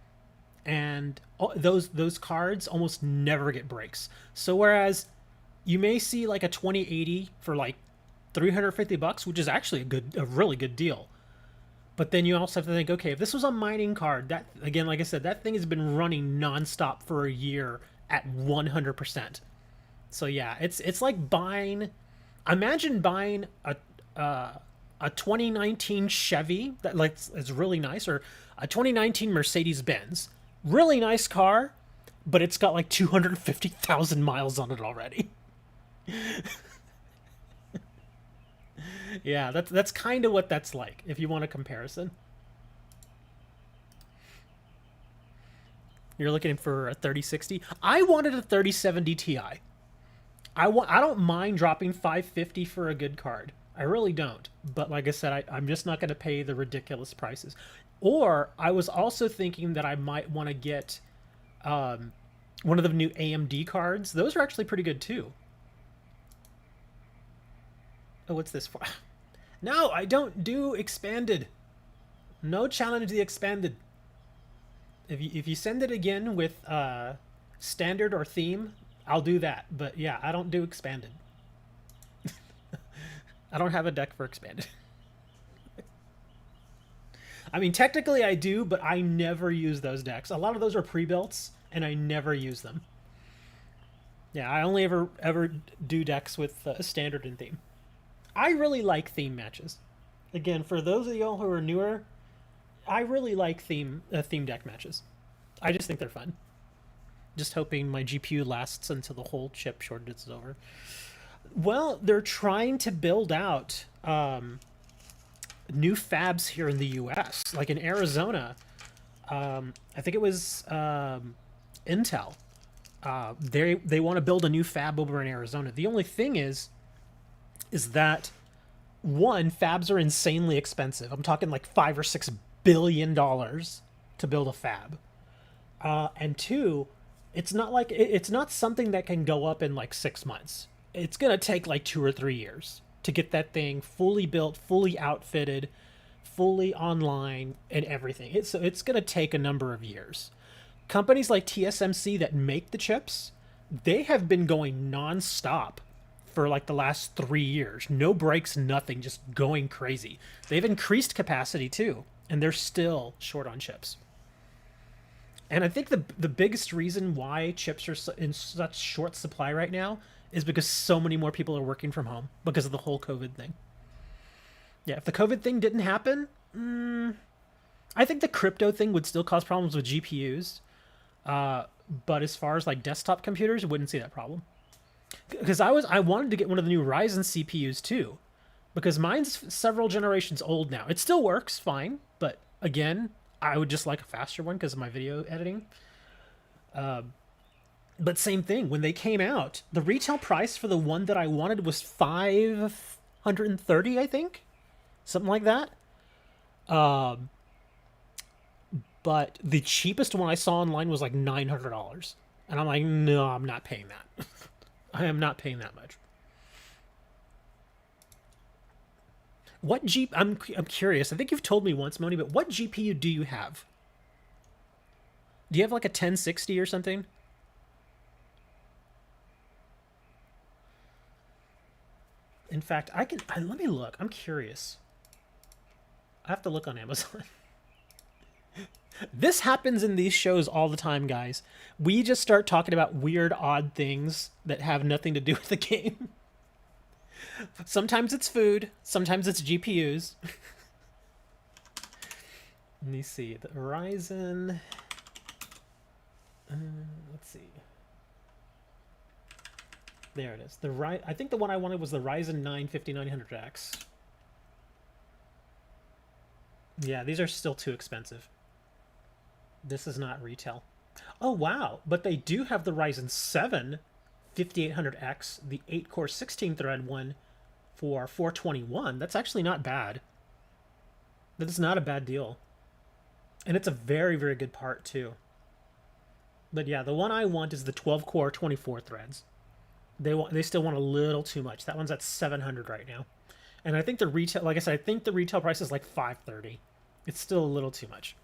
And those cards almost never get breaks. So whereas you may see like a 2080 for like $350, which is actually a really good deal. But then you also have to think, okay, if this was a mining card, that again, like I said, that thing has been running nonstop for a year at 100%. So yeah, it's like buying. Imagine buying a 2019 Chevy that like is really nice, or a 2019 Mercedes Benz, really nice car, but it's got like 250,000 miles on it already. Yeah, that's kind of what that's like if you want a comparison. You're looking for a 3060. I wanted a 3070 Ti. I don't mind dropping 550 for a good card. I really don't. But like I said, I'm just not going to pay the ridiculous prices. Or I was also thinking that I might want to get one of the new AMD cards. Those are actually pretty good too. Oh, what's this for? No, I don't do expanded. No challenge the expanded. If you send it again with standard or theme, I'll do that. But yeah, I don't do expanded. I don't have a deck for expanded. I mean, technically I do, but I never use those decks. A lot of those are pre-built, and I never use them. Yeah, I only ever do decks with standard and theme. I really like theme matches. Again, for those of y'all who are newer, I really like theme deck matches. I just think they're fun. Just hoping my GPU lasts until the whole chip shortage is over. Well, they're trying to build out new fabs here in the U.S. Like in Arizona, I think it was Intel. They want to build a new fab over in Arizona. The only thing is that one, fabs are insanely expensive. I'm talking like $5 or $6 billion to build a fab, and two, it's not something that can go up in like 6 months. It's gonna take like 2 or 3 years to get that thing fully built, fully outfitted, fully online, and everything. It's gonna take a number of years. Companies like TSMC that make the chips, they have been going non-stop for like the last 3 years. No breaks, nothing, just going crazy. They've increased capacity too, and they're still short on chips. And I think the biggest reason why chips are in such short supply right now is because so many more people are working from home because of the whole COVID thing. Yeah, if the COVID thing didn't happen, I think the crypto thing would still cause problems with GPUs. But as far as like desktop computers, I wouldn't see that problem. Because I wanted to get one of the new Ryzen CPUs too, because mine's several generations old now. It still works fine, but again, I would just like a faster one because of my video editing. But same thing, when they came out, the retail price for the one that I wanted was 530, I think, something like that. But the cheapest one I saw online was like $900, and I'm like, no, I'm not paying that. I am not paying that much. What G? I'm curious. I think you've told me once, Moni, but what GPU do you have? Do you have like a 1060 or something? In fact, let me look. I'm curious. I have to look on Amazon. This happens in these shows all the time, guys. We just start talking about weird, odd things that have nothing to do with the game. Sometimes it's food, sometimes it's GPUs. Let me see. The Ryzen. Let's see. There it is. I think the one I wanted was the Ryzen 9 5900X. Yeah, these are still too expensive. This is not retail. Oh, wow. But they do have the Ryzen 7 5800X, the 8-core 16-thread one for 421. That's actually not bad. That is not a bad deal. And it's a very, very good part, too. But yeah, the one I want is the 12-core 24 threads. They still want a little too much. That one's at 700 right now. And I think the retail, like I said, I think the retail price is like 530. It's still a little too much.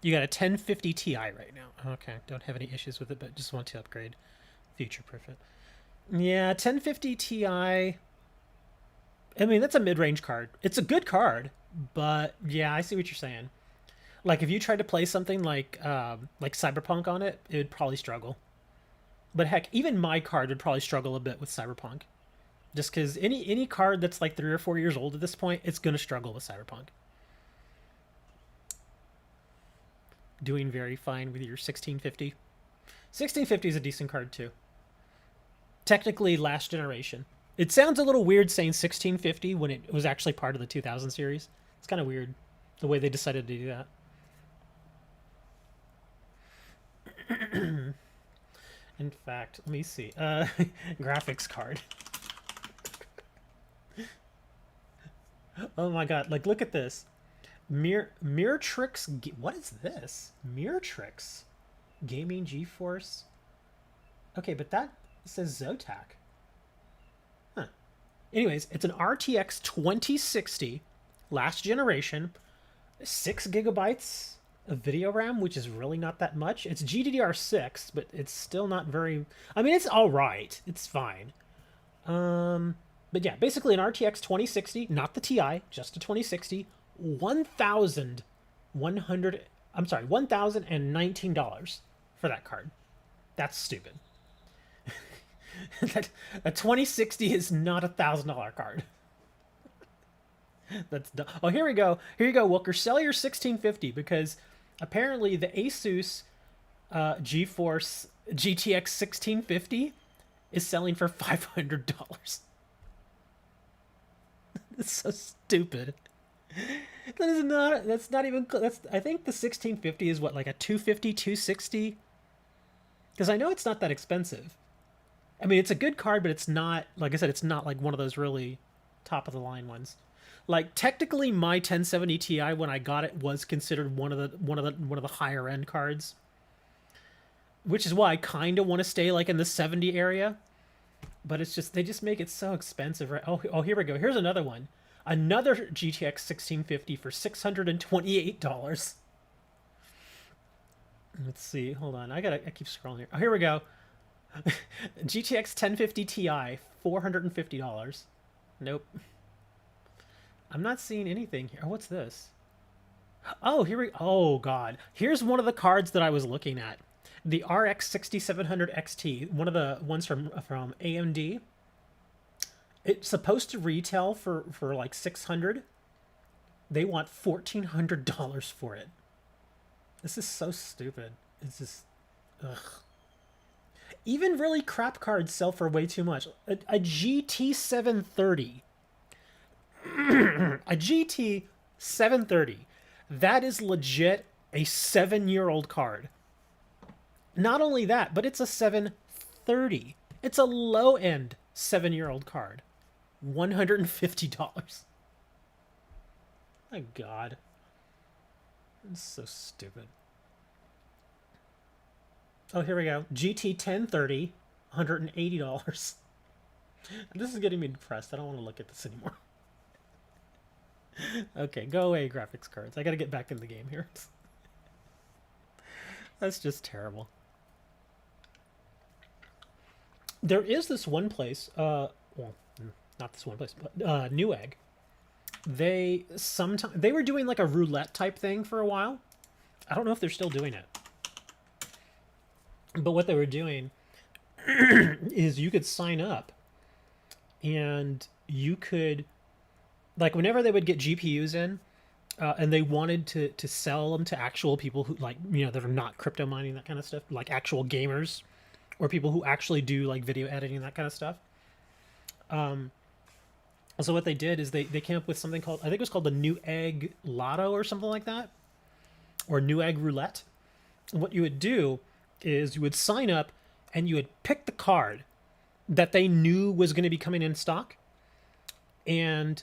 You got a 1050 Ti right now. Okay, don't have any issues with it, but just want to upgrade, future-proof it. Yeah, 1050 Ti. I mean, that's a mid-range card. It's a good card, but yeah, I see what you're saying. Like if you tried to play something like Cyberpunk on it, it would probably struggle. But heck, even my card would probably struggle a bit with Cyberpunk. Just because any card that's like 3 or 4 years old at this point, it's going to struggle with Cyberpunk. Doing very fine with your 1650. 1650 is a decent card too. Technically last generation. It sounds a little weird saying 1650 when it was actually part of the 2000 series. It's kind of weird the way they decided to do that. In fact, let me see. Graphics card. Oh my god, like look at this. Mirrortrix. What is this? Mirrortrix. Gaming GeForce. Okay, but that says Zotac. Huh. Anyways, it's an RTX 2060, last generation, 6 gigabytes of video RAM, which is really not that much. It's GDDR6, but it's still not very. I mean, it's all right. It's fine. But yeah, basically an RTX 2060, not the Ti, just a 2060, $1,019 for that card. That's stupid. That a 2060 is not $1,000 card. That's dumb. Oh, here we go. Here you go, Wilker. Sell your 1650 because apparently the Asus GeForce GTX 1650 is selling for $500. It's so stupid. That is not. That's not even. That's. I think the 1650 is what, like a 250, 260. Because I know it's not that expensive. I mean, it's a good card, but it's not. Like I said, it's not like one of those really top of the line ones. Like technically, my 1070 Ti when I got it was considered one of the higher end cards. Which is why I kind of want to stay like in the 70 area. But it's just, they just make it so expensive, right? Oh, here we go. Here's another one. Another GTX 1650 for $628. Let's see. Hold on. I keep scrolling here. Oh, here we go. GTX 1050 Ti, $450. Nope. I'm not seeing anything here. Oh, what's this? Oh, oh god. Here's one of the cards that I was looking at. The RX 6700 XT, one of the ones from AMD. It's supposed to retail for like $600. They want $1,400 for it. This is so stupid. It's just, ugh. Even really crap cards sell for way too much. A GT 730. A GT 730. That is legit a 7-year-old card. Not only that, but it's a 730. It's a low-end 7-year-old card. $150. My god. It's so stupid. Oh, here we go. GT 1030, $180. This is getting me depressed. I don't want to look at this anymore. Okay, go away, graphics cards. I gotta get back in the game here. That's just terrible. There is this one place, well, not this one place, but Newegg. They were doing like a roulette type thing for a while. I don't know if they're still doing it. But what they were doing is you could sign up and you could, like, whenever they would get GPUs in, and they wanted to sell them to actual people who, like, you know, that are not crypto mining, that kind of stuff, like actual gamers or people who actually do like video editing, that kind of stuff. So what they did is they came up with something called, I think it was called the Newegg Lotto or something like that, or Newegg Roulette. And what you would do is you would sign up and you would pick the card that they knew was going to be coming in stock, and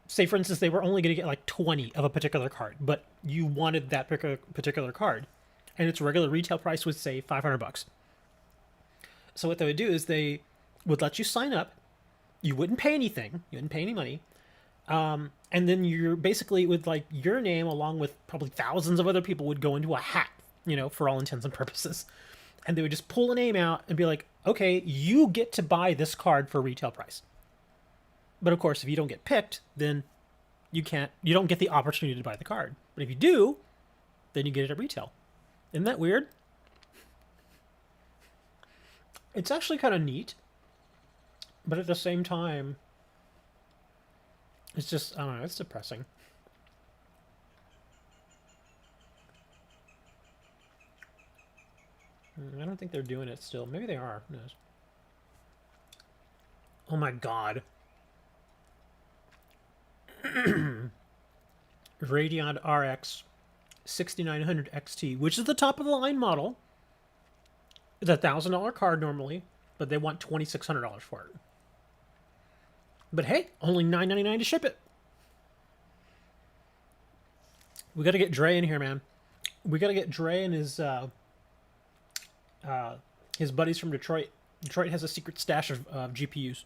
say, for instance, they were only going to get like 20 of a particular card, but you wanted that particular card, and its regular retail price was, say, $500. So what they would do is they would let you sign up. You wouldn't pay anything. You wouldn't pay any money. And then you're basically, with like your name along with probably thousands of other people, would go into a hat, you know, for all intents and purposes. And they would just pull a name out and be like, okay, you get to buy this card for retail price. But of course, if you don't get picked, then you don't get the opportunity to buy the card. But if you do, then you get it at retail. Isn't that weird? It's actually kind of neat. But at the same time, it's just, I don't know, it's depressing. I don't think they're doing it still. Maybe they are. Who knows? Oh my god. Radeon RX 6900 XT, which is the top of the line model. It's $1,000 card normally, but they want $2,600 for it. But hey, only $9.99 to ship it. We got to get Dre in here, man. We got to get Dre and his buddies from Detroit. Detroit has a secret stash of GPUs.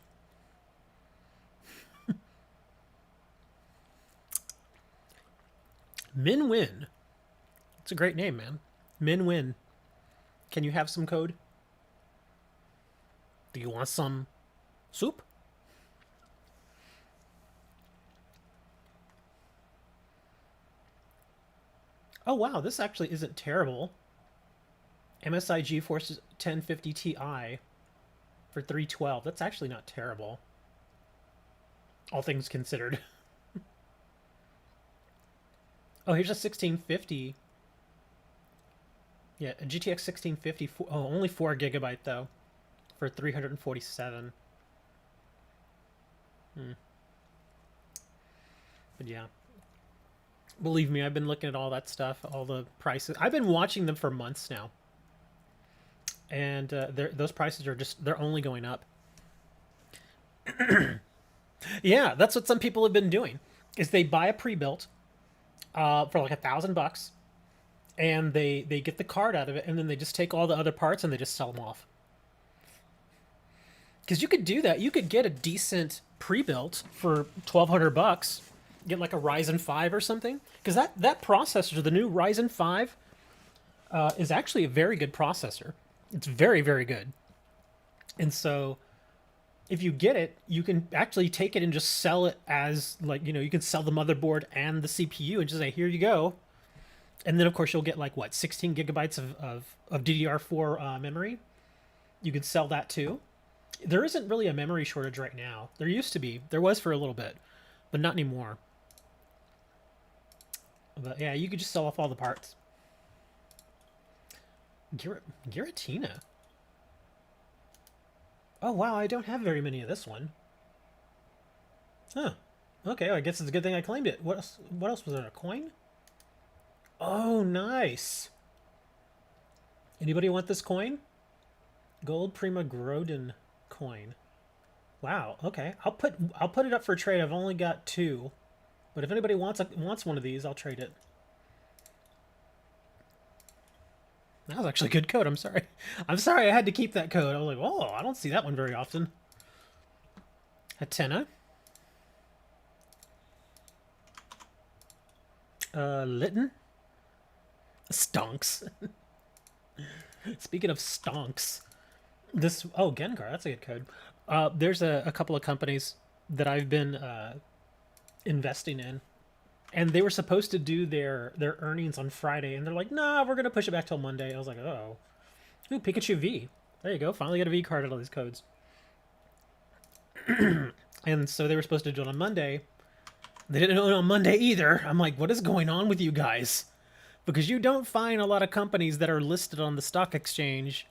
Min Win. It's a great name, man. Min Win. Can you have some code? Do you want some soup? Oh wow, this actually isn't terrible. MSI GeForce 1050 Ti for $312. That's actually not terrible, all things considered. Oh, here's a 1650. Yeah, a GTX 1650. Oh, only 4 GB though, for $347. But yeah, believe me, I've been looking at all that stuff, all the prices. I've been watching them for months now, and those prices are they're only going up. Yeah, that's what some people have been doing. Is they buy a pre-built for like $1,000, and they get the card out of it, and then they just take all the other parts and they just sell them off. Because you could do that. You could get a decent pre-built for $1,200. Get like a Ryzen 5 or something. Because that processor, the new Ryzen 5, is actually a very good processor. It's very, very good. And so if you get it, you can actually take it and just sell it as, like, you know, you can sell the motherboard and the CPU and just say, here you go. And then, of course, you'll get, like, what, 16 gigabytes of DDR4 memory? You could sell that, too. There isn't really a memory shortage right now. There used to be. There was for a little bit, but not anymore. But, yeah, you could just sell off all the parts. Giratina. Oh, wow, I don't have very many of this one. Huh. Okay, well, I guess it's a good thing I claimed it. What else was there? A coin? Oh, nice. Anybody want this coin? Gold Prima Grodin coin. Wow, okay. I'll put it up for trade. I've only got 2. But if anybody wants one of these, I'll trade it. That was actually a good code. I'm sorry. I'm sorry I had to keep that code. I was like, oh, I don't see that one very often. Hatena. Litten. Stonks. Speaking of stonks, this Gengar, that's a good code. There's a couple of companies that I've been investing in, and they were supposed to do their earnings on Friday, and they're like, nah, we're gonna push it back till Monday. I was like, oh, ooh, Pikachu V. There you go. Finally got a V card out of these codes. And so they were supposed to do it on Monday. They didn't know it on Monday either. I'm like, what is going on with you guys? Because you don't find a lot of companies that are listed on the stock exchange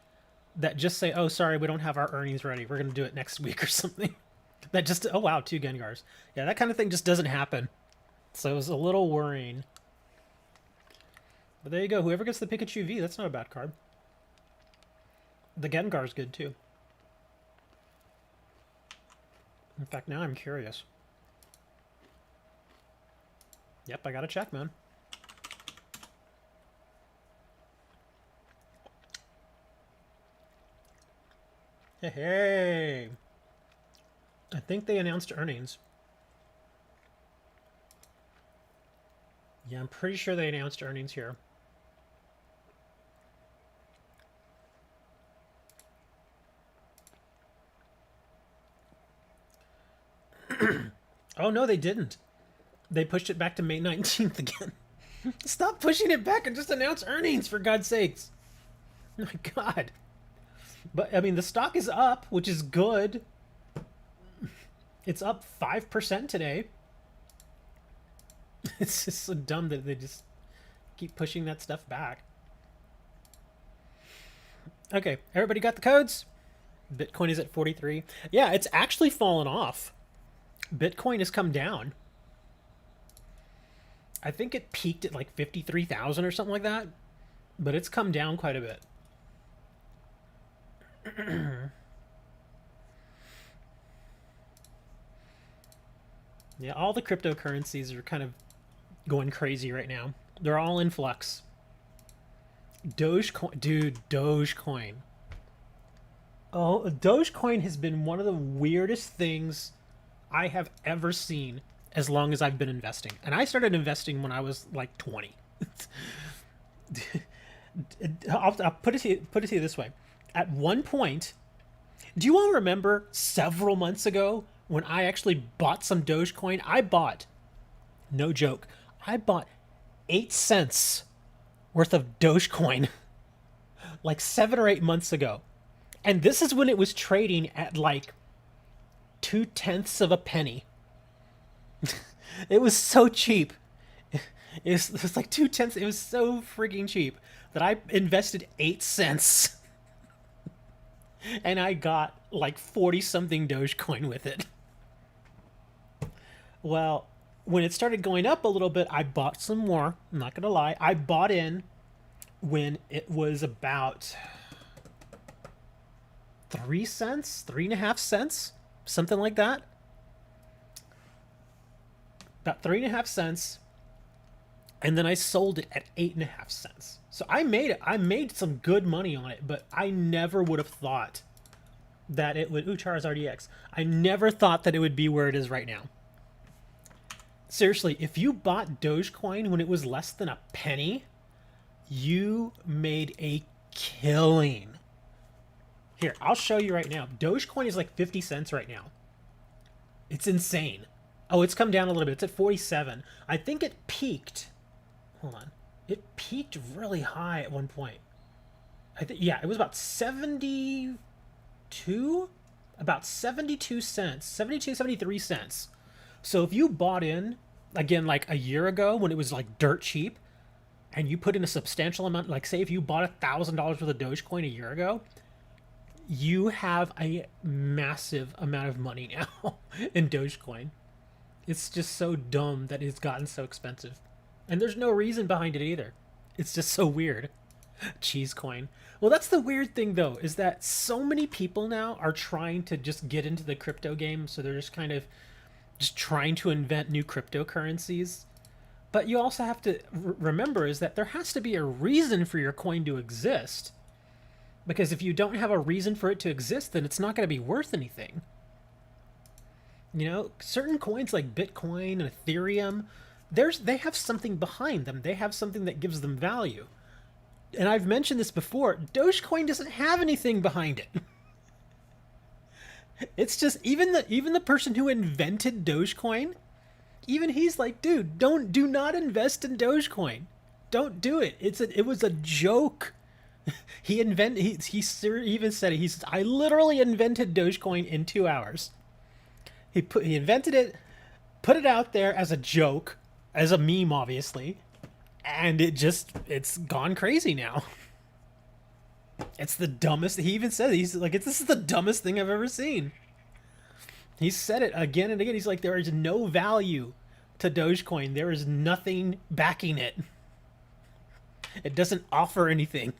that just say, oh, sorry, we don't have our earnings ready. We're going to do it next week or something. That just, oh, wow, 2 Gengars. Yeah, that kind of thing just doesn't happen. So it was a little worrying. But there you go. Whoever gets the Pikachu V, that's not a bad card. The Gengar's good, too. In fact, now I'm curious. Yep, I got to check, man. Hey! I think they announced earnings. Yeah, I'm pretty sure they announced earnings here. Oh, no, they didn't. They pushed it back to May 19th again. Stop pushing it back and just announce earnings, for God's sakes. Oh my God. But, I mean, the stock is up, which is good. It's up 5% today. It's just so dumb that they just keep pushing that stuff back. Okay, everybody got the codes? Bitcoin is at 43. Yeah, it's actually fallen off. Bitcoin has come down. I think it peaked at like 53,000 or something like that. But it's come down quite a bit. Yeah, all the cryptocurrencies are kind of going crazy right now. They're all in flux. Dogecoin, dude, Dogecoin. Oh, Dogecoin has been one of the weirdest things I have ever seen as long as I've been investing. And I started investing when I was like 20. I'll put it to you this way. At one point, do you all remember several months ago when I actually bought some Dogecoin? I bought, no joke, I bought 8 cents worth of Dogecoin like 7 or 8 months ago. And this is when it was trading at like 2/10 of a penny. It was so cheap. It was like 2/10. It was so freaking cheap that I invested 8 cents. And I got like 40-something Dogecoin with it. Well, when it started going up a little bit, I bought some more. I'm not going to lie. I bought in when it was about 3 cents, 3.5 cents, something like that. About 3.5 cents. And then I sold it at 8.5 cents. So I made some good money on it, but I never would have thought that it would, Charizard EX. I never thought that it would be where it is right now. Seriously, if you bought Dogecoin when it was less than a penny, you made a killing. Here, I'll show you right now. Dogecoin is like 50 cents right now. It's insane. Oh, it's come down a little bit. It's at 47. I think it peaked. Hold on. It peaked really high at one point. I think, yeah, it was about 72? About 72 cents. 72, 73 cents. So if you bought in, again, like a year ago when it was like dirt cheap, and you put in a substantial amount, like say if you bought $1,000 worth of Dogecoin a year ago, you have a massive amount of money now in Dogecoin. It's just so dumb that it's gotten so expensive. And there's no reason behind it either. It's just so weird. Cheese coin. Well, that's the weird thing, though, is that so many people now are trying to just get into the crypto game. So they're just kind of just trying to invent new cryptocurrencies. But you also have to remember is that there has to be a reason for your coin to exist. Because if you don't have a reason for it to exist, then it's not going to be worth anything. You know, certain coins like Bitcoin and Ethereum, they have something behind them. They have something that gives them value. And I've mentioned this before, Dogecoin doesn't have anything behind it. It's just even the person who invented Dogecoin, even he's like, dude, do not invest in Dogecoin. Don't do it. It was a joke. He even said it. He says, I literally invented Dogecoin in 2 hours. He invented it, put it out there as a joke, as a meme, obviously, and it's gone crazy now. It's the dumbest. He even said it. He's like, this is the dumbest thing I've ever seen. He said it again and again. He's like, there is no value to Dogecoin. There is nothing backing it. It doesn't offer anything.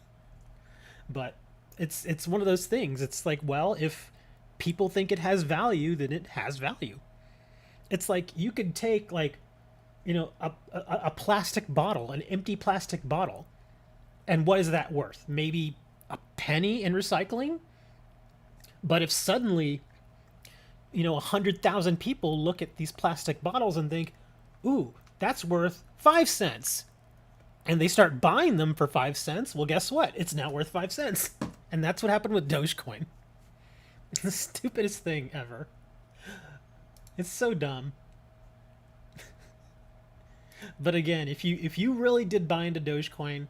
But it's one of those things. It's like, well, if people think it has value, then it has value. It's like you could take like, a plastic bottle, an empty plastic bottle, and what is that worth? Maybe a penny in recycling. But if suddenly, 100,000 people look at these plastic bottles and think, ooh, that's worth 5 cents, and they start buying them for 5 cents, well, guess what? It's now worth 5 cents. And that's what happened with Dogecoin. It's the stupidest thing ever. It's so dumb. But again, if you really did buy into Dogecoin,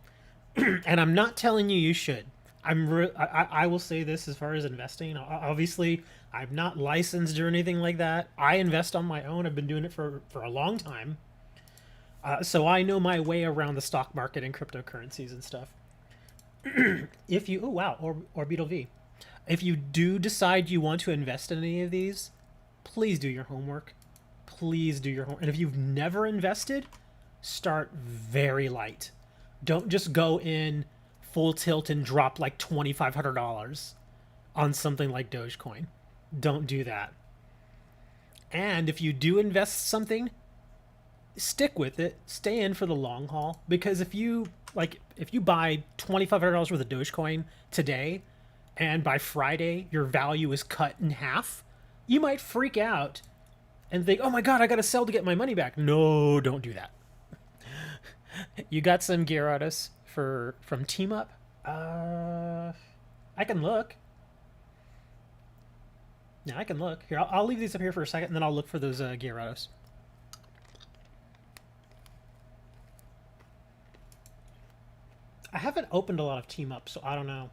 and I'm not telling you should. I will say this as far as investing. Obviously, I'm not licensed or anything like that. I invest on my own. I've been doing it for a long time. So I know my way around the stock market and cryptocurrencies and stuff. If you, oh wow, Orbital V. If you do decide you want to invest in any of these, please do your homework. Please do your homework. And if you've never invested, start very light. Don't just go in full tilt and drop like $2,500 on something like Dogecoin. Don't do that. And if you do invest something, stick with it. Stay in for the long haul, because if you buy $2,500 worth of Dogecoin today, and by Friday your value is cut in half, you might freak out and think, "Oh my god, I got to sell to get my money back." No, don't do that. You got some Gyarados from Team Up? I can look. Yeah, I can look. Here, I'll leave these up here for a second, and then I'll look for those Gyarados. I haven't opened a lot of Team Up, so I don't know.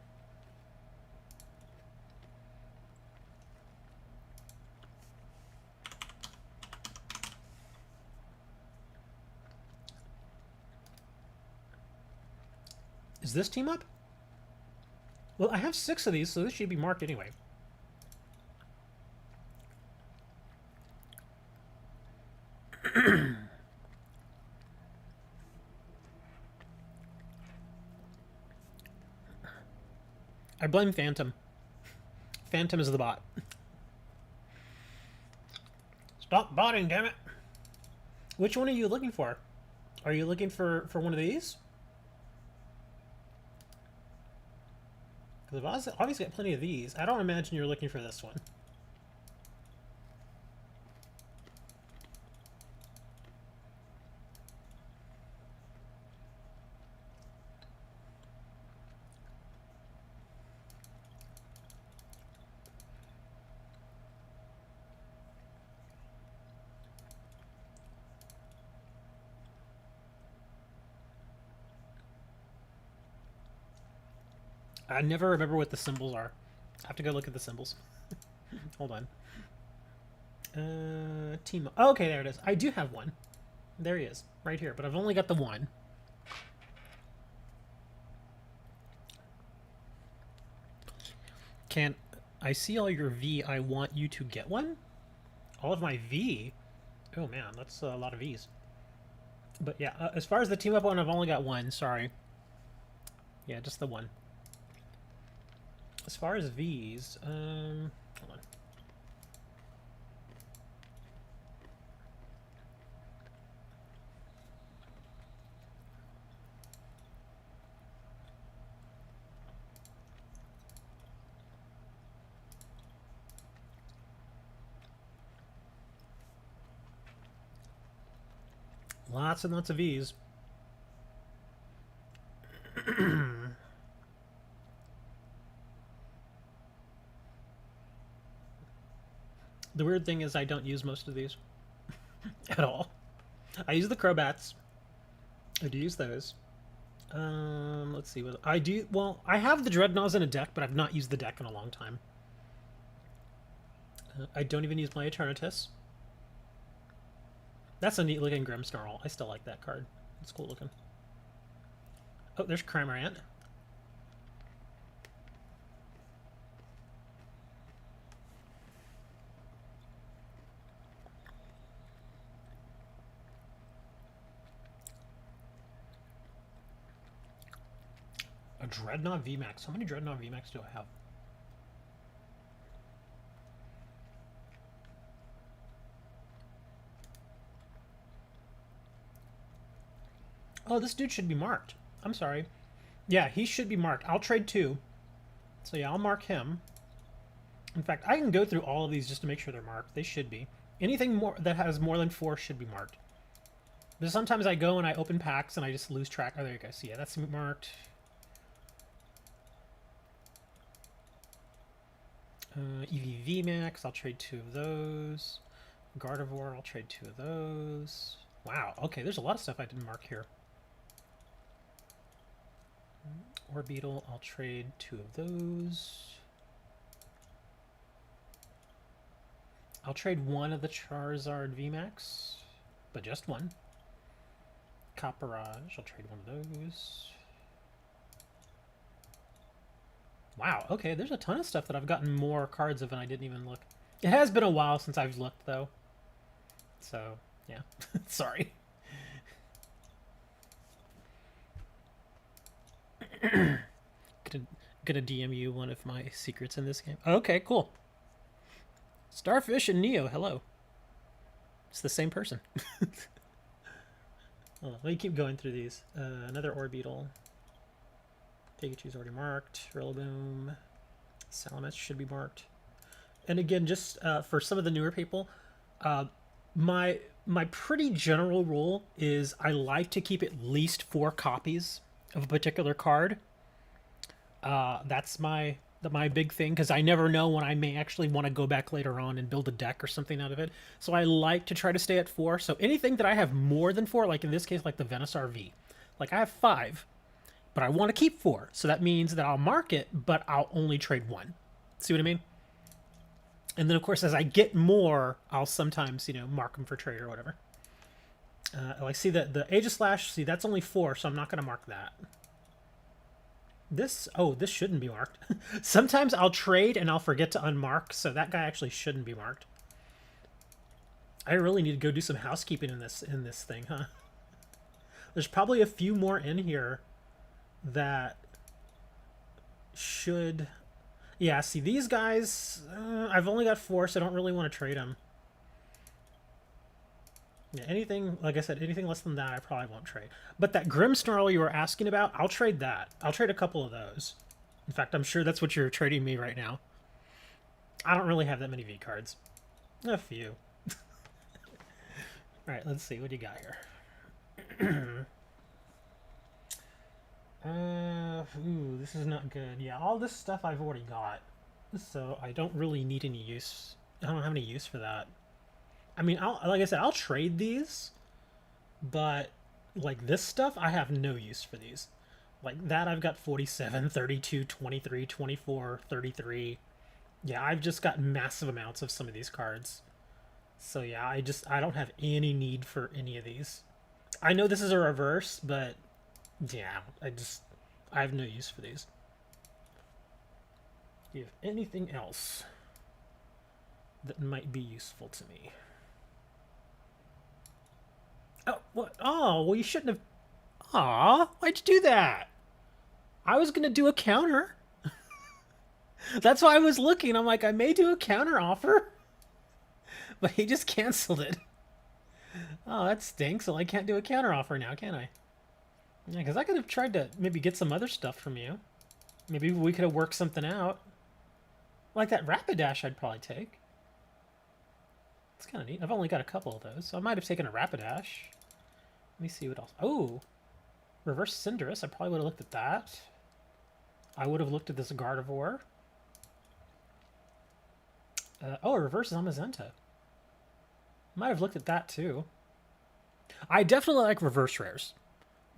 Is this Team Up? Well, I have 6 of these, so this should be marked anyway. I blame Phantom. Phantom is the bot. Stop botting, damn it. Which one are you looking for? Are you looking for one of these? Because I've obviously got plenty of these. I don't imagine you're looking for this one. I never remember what the symbols are. I have to go look at the symbols. Hold on. Team. Oh, okay, there it is. I do have one. There he is, right here. But I've only got the one. Can't I see all your V? I want you to get one. All of my V. Oh man, that's a lot of V's. But yeah, as far as the team up one, I've only got one. Sorry. Yeah, just the one. As far as V's, hold on. Lots and lots of Vs. The weird thing is I don't use most of these at all. I use the Crobats. I do use those. Let's see what I do. Well, I have the Dreadnoughs in a deck, but I've not used the deck in a long time. I don't even use my Eternatus. That's a neat looking Grimmsnarl. I still like that card. It's cool looking. Oh, there's Cramorant. A Dreadnought VMAX. How many Dreadnought VMAX do I have? Oh, this dude should be marked. I'm sorry. Yeah, he should be marked. I'll trade 2. So yeah, I'll mark him. In fact, I can go through all of these just to make sure they're marked. They should be. Anything more that has more than 4 should be marked. But sometimes I go and I open packs and I just lose track. Oh, there you go. See, yeah, that's marked. EV VMAX, I'll trade 2 of those. Gardevoir, I'll trade 2 of those. Wow, okay, there's a lot of stuff I didn't mark here. Orbeetle, I'll trade 2 of those. I'll trade 1 of the Charizard VMAX, but just 1. Copperage, I'll trade 1 of those. Wow, okay, there's a ton of stuff that I've gotten more cards of and I didn't even look. It has been a while since I've looked, though. So, yeah. Sorry. Gonna DM you one of my secrets in this game. Okay, cool. Starfish and Neo, hello. It's the same person. Oh, let me keep going through these. Another Orbeetle. Pikachu's already marked. Rillaboom. Salamence should be marked. And again, just for some of the newer people, my pretty general rule is I like to keep at least 4 copies of a particular card. That's my big thing, because I never know when I may actually want to go back later on and build a deck or something out of it. So I like to try to stay at 4. So anything that I have more than 4, like in this case, like the Venusaur V, like I have 5, but I want to keep 4. So that means that I'll mark it, but I'll only trade 1. See what I mean? And then, of course, as I get more, I'll sometimes, you know, mark them for trade or whatever. Like, see, the Aegislash, see, that's only 4, so I'm not going to mark that. This shouldn't be marked. Sometimes I'll trade and I'll forget to unmark, so that guy actually shouldn't be marked. I really need to go do some housekeeping in this thing, huh? There's probably a few more in here that should... Yeah, see, these guys, I've only got 4, so I don't really want to trade them. Yeah, anything, like I said, anything less than that, I probably won't trade. But that Grimmsnarl you were asking about, I'll trade that. I'll trade a couple of those. In fact, I'm sure that's what you're trading me right now. I don't really have that many V cards. A few. Alright, let's see. What do you got here? Ooh, this is not good. Yeah, all this stuff I've already got. So I don't really need any use. I don't have any use for that. I mean, like I said, I'll trade these, but like this stuff, I have no use for these. Like that, I've got 47, 32, 23, 24, 33. Yeah, I've just got massive amounts of some of these cards. So yeah, I don't have any need for any of these. I know this is a reverse, but yeah, I have no use for these. Do you have anything else that might be useful to me? Oh, what? Oh, well, you shouldn't have... Aw, why'd you do that? I was going to do a counter. That's why I was looking. I'm like, I may do a counter offer. But he just canceled it. Oh, that stinks. Well, I can't do a counter offer now, can I? Yeah, because I could have tried to maybe get some other stuff from you. Maybe we could have worked something out. Like that Rapidash I'd probably take. It's kind of neat. I've only got a couple of those, so I might have taken a Rapidash. Let me see what else. Oh, reverse Cinderace. I probably would have looked at that. I would have looked at this Gardevoir. Oh, reverse Zamazenta. Might have looked at that too. I definitely like reverse rares.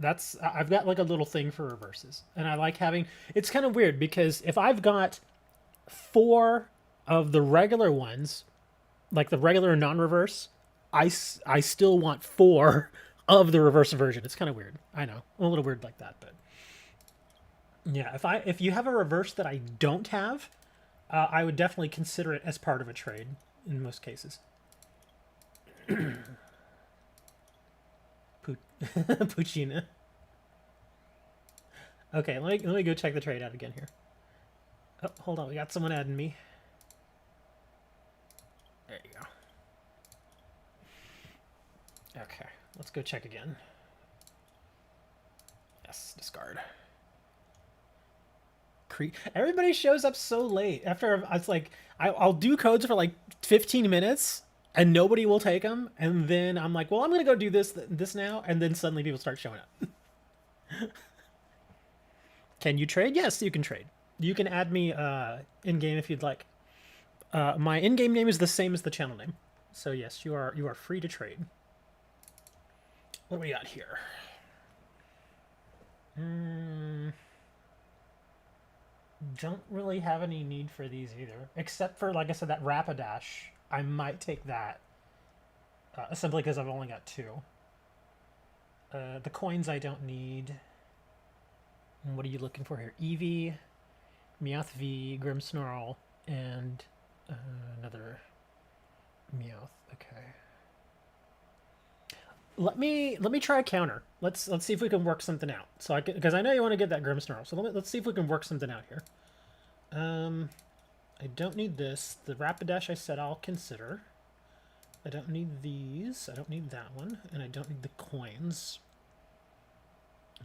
I've got like a little thing for reverses, and I like having. It's kind of weird because if I've got 4 of the regular ones, like the regular non-reverse, I still want 4 of the reverse version. It's kind of weird. I know, I'm a little weird like that, but yeah, if you have a reverse that I don't have, I would definitely consider it as part of a trade in most cases. Puccina. Okay, let me go check the trade out again here. Oh, hold on, we got someone adding me. There you go. Okay, let's go check again. Yes, discard. Everybody shows up so late. After it's like I'll do codes for like 15 minutes and nobody will take them, and then I'm like, well, I'm gonna go do this now, and then suddenly people start showing up. Can you trade? Yes, you can trade. You can add me in game if you'd like. My in-game name is the same as the channel name, so yes, you are free to trade. What do we got here? Don't really have any need for these either, except for, like I said, that Rapidash. I might take that, simply because I've only got 2. The coins I don't need. And what are you looking for here? Eevee, Meowth V, Grimmsnarl, and another Meowth. Okay. Let me try a counter. Let's see if we can work something out. So because I know you want to get that Grimmsnarl. So let's see if we can work something out here. I don't need this. The Rapidash I said I'll consider. I don't need these. I don't need that one, and I don't need the coins.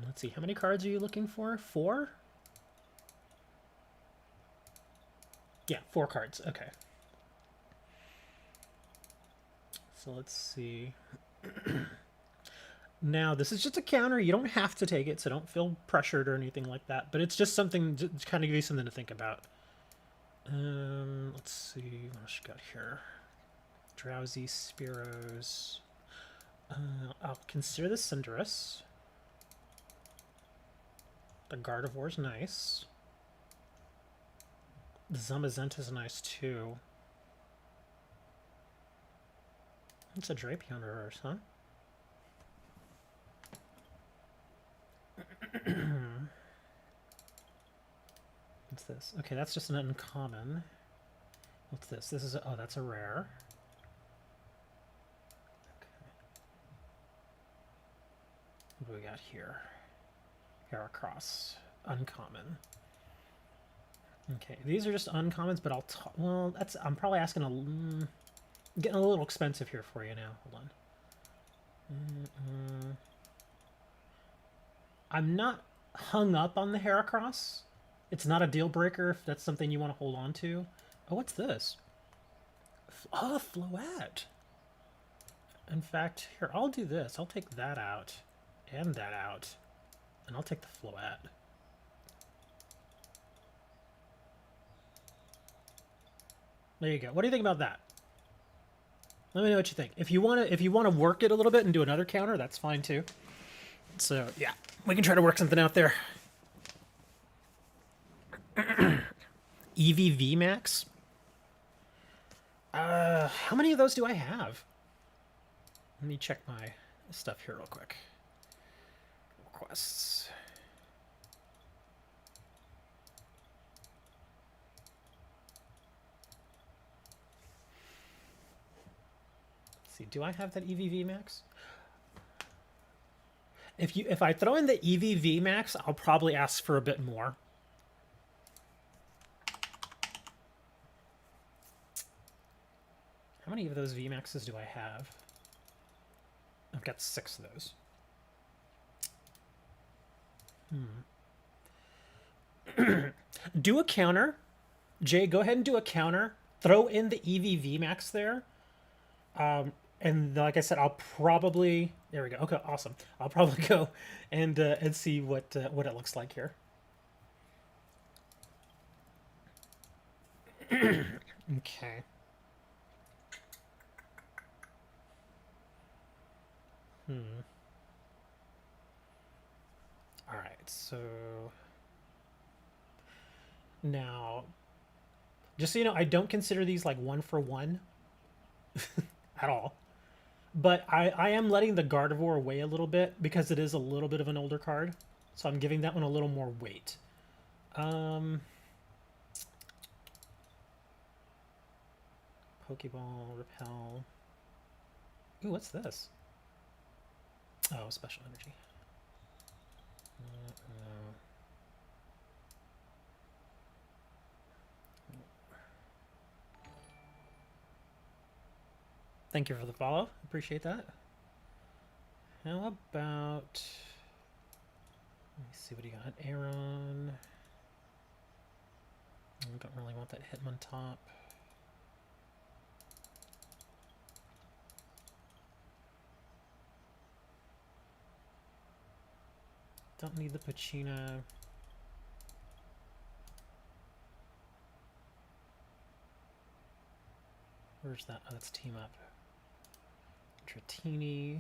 Let's see. How many cards are you looking for? 4? Yeah, 4 cards. Okay. So let's see. Now, this is just a counter. You don't have to take it, so don't feel pressured or anything like that. But it's just something to kind of give you something to think about. Let's see what else you got here. Drowsy, Spearows. I'll consider the Cinderace. The Gardevoir's nice. The Zamazenta's nice too. It's a Drapion reverse, huh? What's this? Okay, that's just an uncommon. What's this? This is oh, that's a rare. Okay. What do we got here? Heracross, uncommon. Okay, these are just uncommons, but well, I'm probably asking getting a little expensive here for you now. Hold on. I'm not hung up on the Heracross. It's not a deal breaker if that's something you want to hold on to. Oh, what's this? Oh, Floette. In fact, here, I'll do this. I'll take that out and that out, and I'll take the Floette. There you go. What do you think about that? Let me know what you think. If you want to work it a little bit and do another counter, that's fine too. So yeah, we can try to work something out there. EVV Max. How many of those do I have? Let me check my stuff here real quick. Requests. Let's see, do I have that EVV Max? If I throw in the EVV Max, I'll probably ask for a bit more. How many of those VMAXs do I have? I've got 6 of those. Do a counter. Jay, go ahead and do a counter. Throw in the EVV Max there. And like I said, I'll probably there we go. Okay, awesome. I'll probably go and see what it looks like here. Okay. Hmm. All right. So now, just so you know, I don't consider these like one for one at all. But I am letting the Gardevoir weigh a little bit because it is a little bit of an older card. So I'm giving that one a little more weight. Um, Pokeball, Repel. Ooh, what's this? Oh, Special Energy. No. Thank you for the follow. Appreciate that. How about... Let me see what you got. Aeron. I don't really want that Hitmontop. Don't need the Pachina. Where's that? Oh, that's Team Up. Dratini.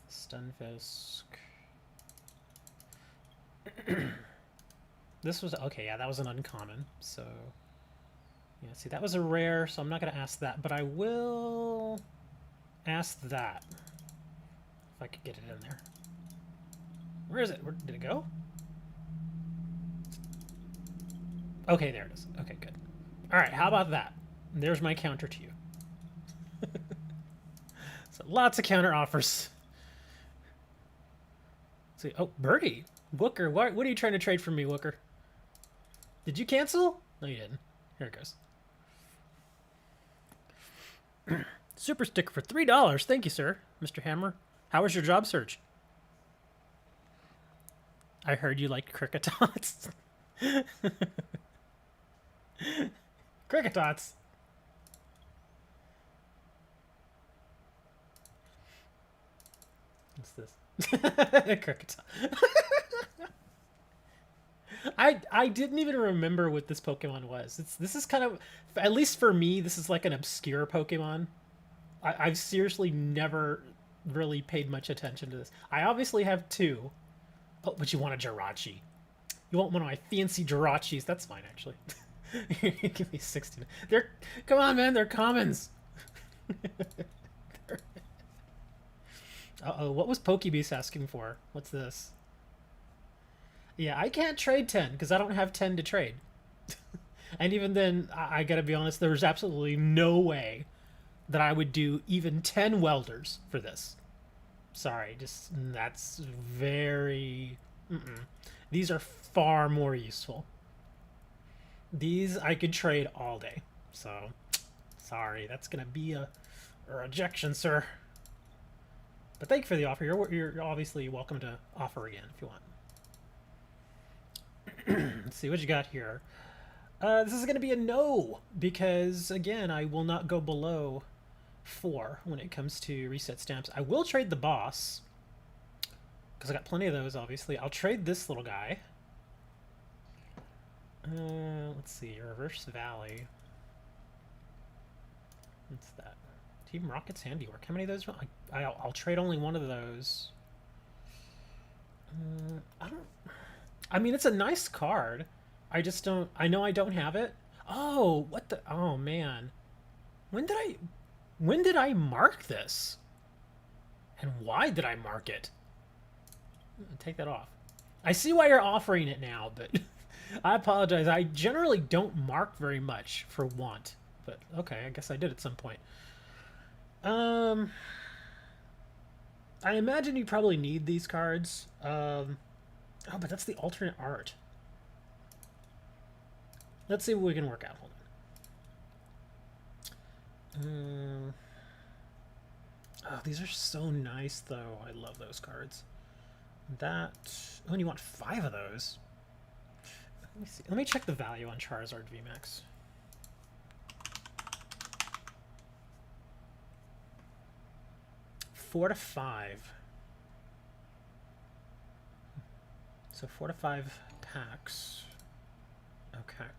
Stunfisk. This was... Okay, yeah, that was an uncommon. So... Yeah, see, that was a rare, so I'm not going to ask that. But I will ask that. If I could get it in there. Where is it? Where did it go? Okay, there it is. Okay, good. All right, how about that? There's my counter to you. So lots of counter offers. See, oh, Birdie. Wooker, what are you trying to trade from me, Wooker? Did you cancel? No, you didn't. Here it goes. Super sticker for $3. Thank you, sir, Mr. Hammer. How was your job search? I heard you liked Cricketots. Cricketots. What's this? Cricketot. I didn't even remember what this Pokemon was. This is kind of, at least for me, this is like an obscure Pokemon. I've seriously never really paid much attention to this. I obviously have two. Oh, but you want a Jirachi. You want one of my fancy Jirachis. That's fine, actually. Give me 16. They're... Come on, man. They're commons. Uh-oh. What was Pokebeast asking for? What's this? Yeah, I can't trade 10 because I don't have 10 to trade. And even then, I gotta be honest, there's absolutely no way that I would do even 10 welders for this. Sorry, just that's very... These are far more useful. These I could trade all day. So, sorry, that's gonna be a rejection, sir. But thank you for the offer. You're obviously welcome to offer again if you want. Let's see what you got here. This is gonna be a no because again I will not go below 4 when it comes to reset stamps. I will trade the boss because I got plenty of those. Obviously, I'll trade this little guy. Let's see, Reverse Valley. What's that? Team Rocket's handiwork. How many of those? I'll trade only one of those. I don't. I mean, it's a nice card. I just don't. I know I don't have it. Oh, what the? Oh man, when did I? When did I mark this? And why did I mark it? Take that off. I see why you're offering it now, but I apologize. I generally don't mark very much for want. But okay, I guess I did at some point. I imagine you probably need these cards. Oh, but that's the alternate art. Let's see what we can work out. Hold on. Oh, these are so nice, though. I love those cards. That... Oh, and you want 5 of those. Let me see. Let me check the value on Charizard VMAX. Four to 5. So 4 to 5 packs. Okay.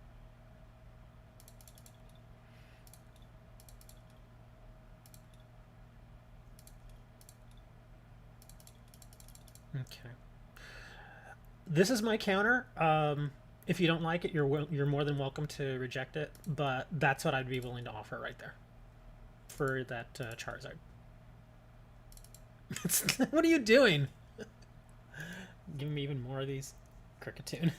Okay. This is my counter. If you don't like it, you're more than welcome to reject it. But that's what I'd be willing to offer right there for that Charizard. What are you doing? Give me even more of these. Cricketune.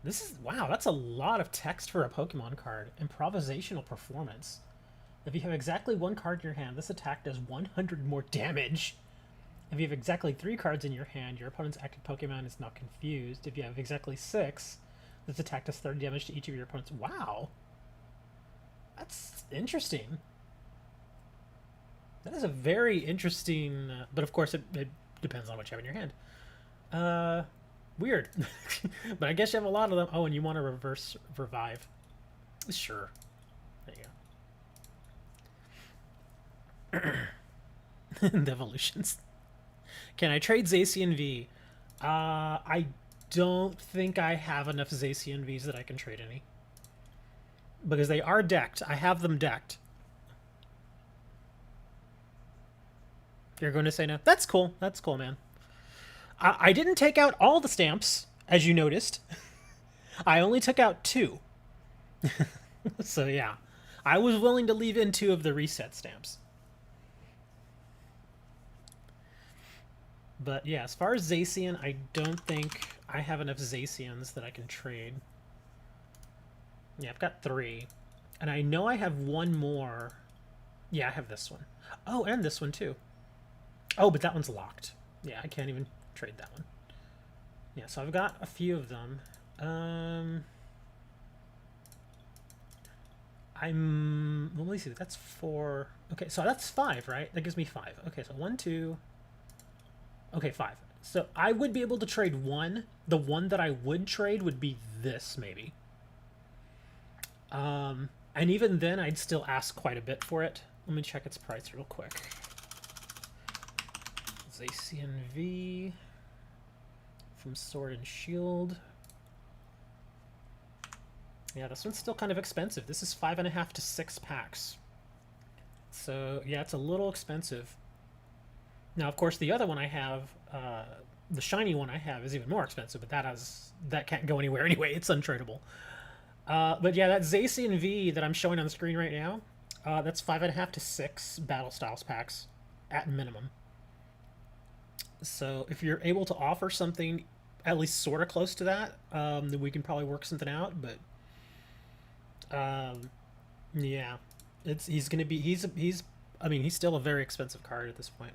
This is, wow, that's a lot of text for a Pokemon card. Improvisational performance. If you have exactly one card in your hand, this attack does 100 more damage. If you have exactly 3 cards in your hand, your opponent's active Pokemon is not confused. If you have exactly 6, this attack does 30 damage to each of your opponents. Wow. That's interesting. That is a very interesting... but of course, it depends on what you have in your hand. Weird. But I guess you have a lot of them. Oh, and you want to reverse revive. Sure. There you go. Devolutions. Can I trade Zacian V? I don't think I have enough Zacian Vs that I can trade any. Because they are decked. I have them decked. You're going to say no? That's cool. That's cool, man. I didn't take out all the stamps, as you noticed. I only took out 2. So, yeah. I was willing to leave in 2 of the reset stamps. But, yeah, as far as Zacian, I don't think I have enough Zacians that I can trade. Yeah, I've got 3. And I know I have 1 more. Yeah, I have this one. Oh, and this one, too. Oh, but that one's locked. Yeah, I can't even trade that one. Yeah, so I've got a few of them. Let me see. That's 4. Okay, so that's 5, right? That gives me 5. Okay, so 1, 2. Okay, 5. So I would be able to trade 1. The one that I would trade would be this, maybe. And even then, I'd still ask quite a bit for it. Let me check its price real quick. Zacian V from Sword and Shield. Yeah, this one's still kind of expensive. This is 5.5 to 6 packs. So, yeah, it's a little expensive. Now, of course, the other one I have, the shiny one I have, is even more expensive, but that can't go anywhere anyway. It's untradeable. But yeah, that Zacian V that I'm showing on the screen right now, that's 5.5 to 6 Battle Styles packs at minimum. So if you're able to offer something at least sort of close to that, then we can probably work something out. But yeah, he's still a very expensive card at this point.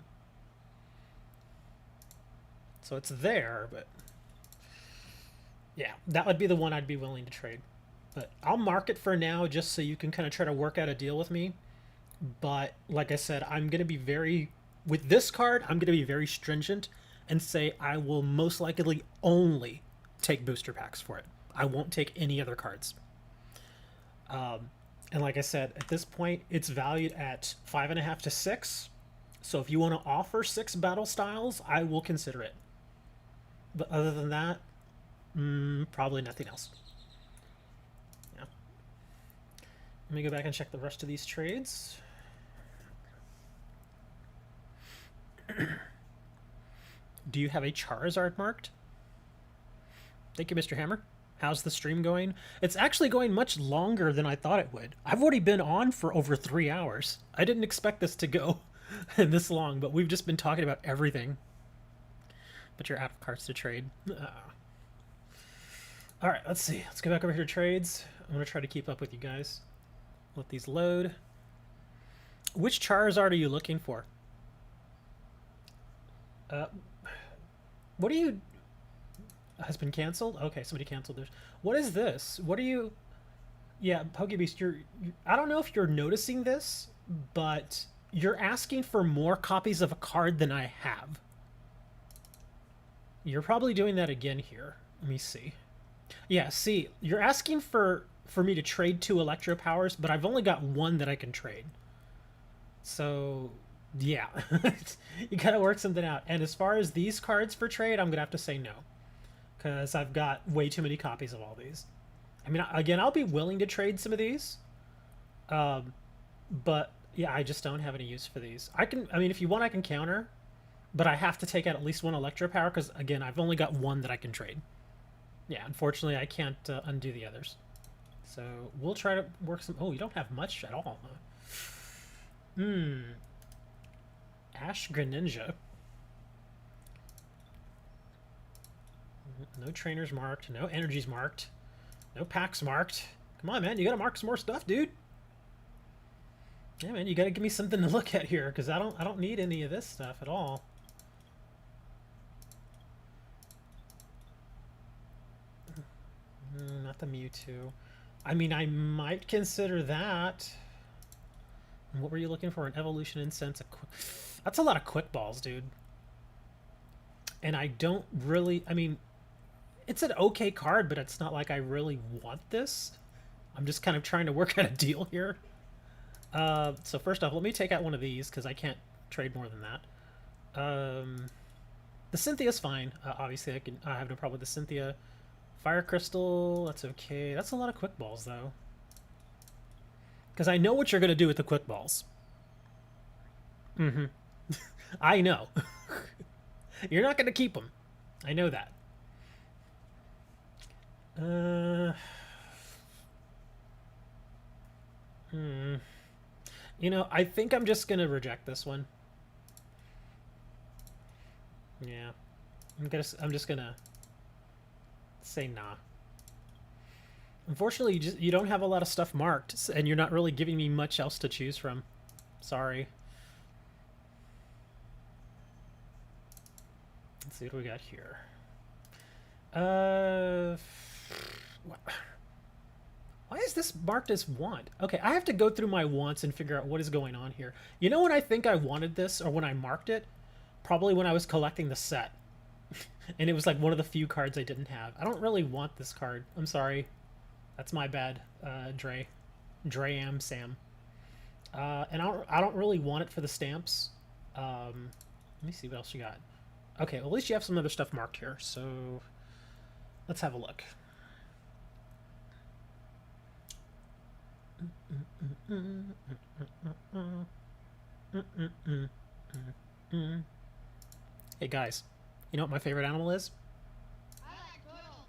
So it's there, but yeah, that would be the one I'd be willing to trade. But I'll mark it for now just so you can kind of try to work out a deal with me. But like I said, I'm going to be with this card, I'm going to be very stringent and say I will most likely only take booster packs for it. I won't take any other cards. And like I said, at this point, it's valued at 5.5 to 6. So if you want to offer 6 battle styles, I will consider it. But other than that, probably nothing else. Yeah. Let me go back and check the rest of these trades. Do you have a Charizard marked? Thank you, Mr. Hammer. How's the stream going? It's actually going much longer than I thought it would. I've already been on for over 3 hours. I didn't expect this to go this long, but we've just been talking about everything. But you're out of cards to trade. All right, let's see. Let's go back over here to trades. I'm going to try to keep up with you guys. Let these load. Which Charizard are you looking for? What are you... Has been canceled? Okay, somebody canceled this. What is this? What are you... Yeah, Pokebeast, I don't know if you're noticing this, but you're asking for more copies of a card than I have. You're probably doing that again here. Let me see. Yeah, see, you're asking for me to trade 2 electro powers, but I've only got 1 that I can trade. So, yeah. You gotta work something out. And as far as these cards for trade, I'm gonna have to say no. Because I've got way too many copies of all these. I mean, again, I'll be willing to trade some of these. But, yeah, I just don't have any use for these. I mean, if you want, I can counter. But I have to take out at least 1 electro power, because, again, I've only got 1 that I can trade. Yeah, unfortunately, I can't undo the others. So we'll try to work some... Oh, you don't have much at all, huh? Ash Greninja. No trainers marked. No energies marked. No packs marked. Come on, man. You gotta mark some more stuff, dude. Yeah, man. You gotta give me something to look at here, because I don't need any of this stuff at all. Not the Mewtwo. I mean, I might consider that. What were you looking for? An evolution incense? That's a lot of quick balls, dude. And I don't really... I mean, it's an okay card, but it's not like I really want this. I'm just kind of trying to work out a deal here. So first off, let me take out one of these, because I can't trade more than that. The Cynthia's fine. Obviously, I have no problem with the Cynthia. Fire Crystal, that's okay. That's a lot of quick balls, though. Because I know what you're going to do with the quick balls. I know. You're not going to keep them. I know that. You know, I think I'm just going to reject this one. Yeah. I'm just going to say nah. Unfortunately, you don't have a lot of stuff marked, and you're not really giving me much else to choose from. Sorry. Let's see what we got here. Why is this marked as want? Okay, I have to go through my wants and figure out what is going on here. You know when I think I wanted this, or when I marked it? Probably when I was collecting the set. And it was like one of the few cards I didn't have. I don't really want this card. I'm sorry. That's my bad, Dre-am Sam. And I don't really want it for the stamps. Let me see what else you got. Okay, well, at least you have some other stuff marked here, so let's have a look. Hey guys, you know what my favorite animal is? I like turtle.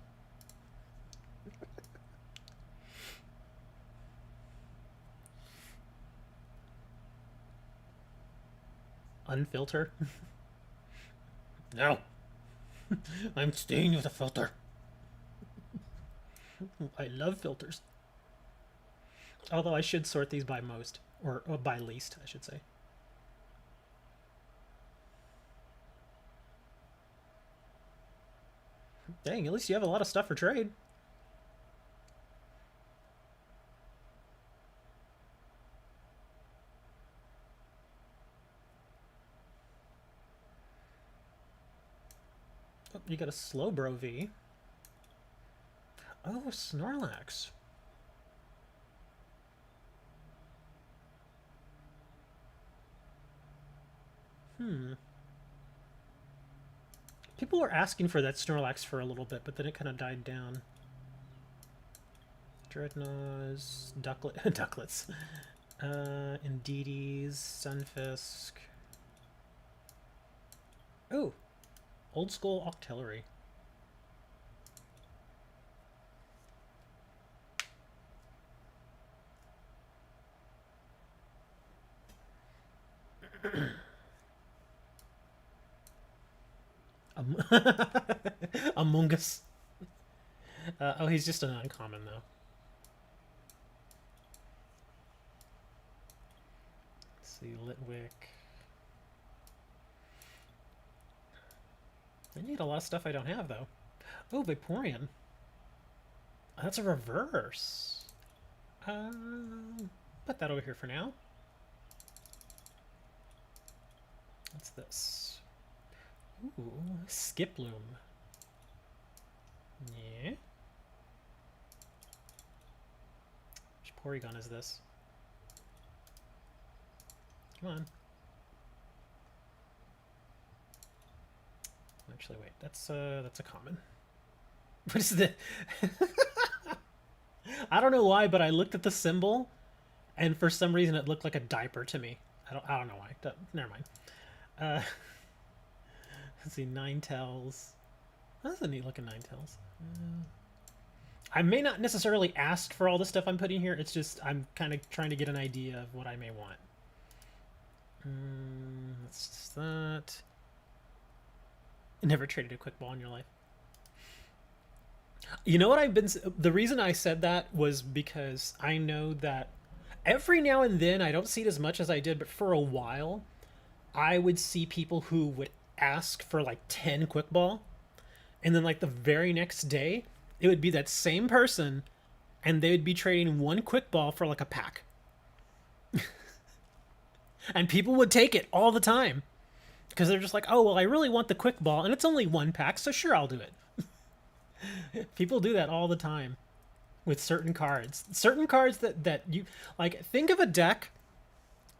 Unfilter? No. I'm staying with a filter. I love filters. Although I should sort these by most, or by least, I should say. Dang, at least you have a lot of stuff for trade. Oh, you got a Slowbro V. Oh, Snorlax. People were asking for that Snorlax for a little bit, but then it kind of died down. Dreadnoughts, Ducklets, Indeedys, Sunfisk. Oh, Old School Octillery. Among Us. Oh, he's just an uncommon, though. Let's see, Litwick. I need a lot of stuff I don't have, though. Oh, Vaporeon. That's a reverse. Put that over here for now. What's this? Ooh, Skiploom. Yeah. Which Porygon is this? Come on. Actually, wait. That's a common. What is the? I don't know why, but I looked at the symbol, and for some reason it looked like a diaper to me. I don't know why. Never mind. Uh, let's see. Ninetales. That's a neat looking Ninetales. I may not necessarily ask for all the stuff I'm putting here. It's just I'm kind of trying to get an idea of what I may want. That's just that. Never traded a quick ball in your life. You know what I've been. The reason I said that was because I know that every now and then, I don't see it as much as I did, but for a while, I would see people who would ask for like 10 quick ball, and then like the very next day, it would be that same person, and they would be trading one quick ball for like a pack. And people would take it all the time because they're just like, oh, well, I really want the quick ball, and it's only one pack, so sure, I'll do it. People do that all the time with certain cards. Certain cards that you like. Think of a deck.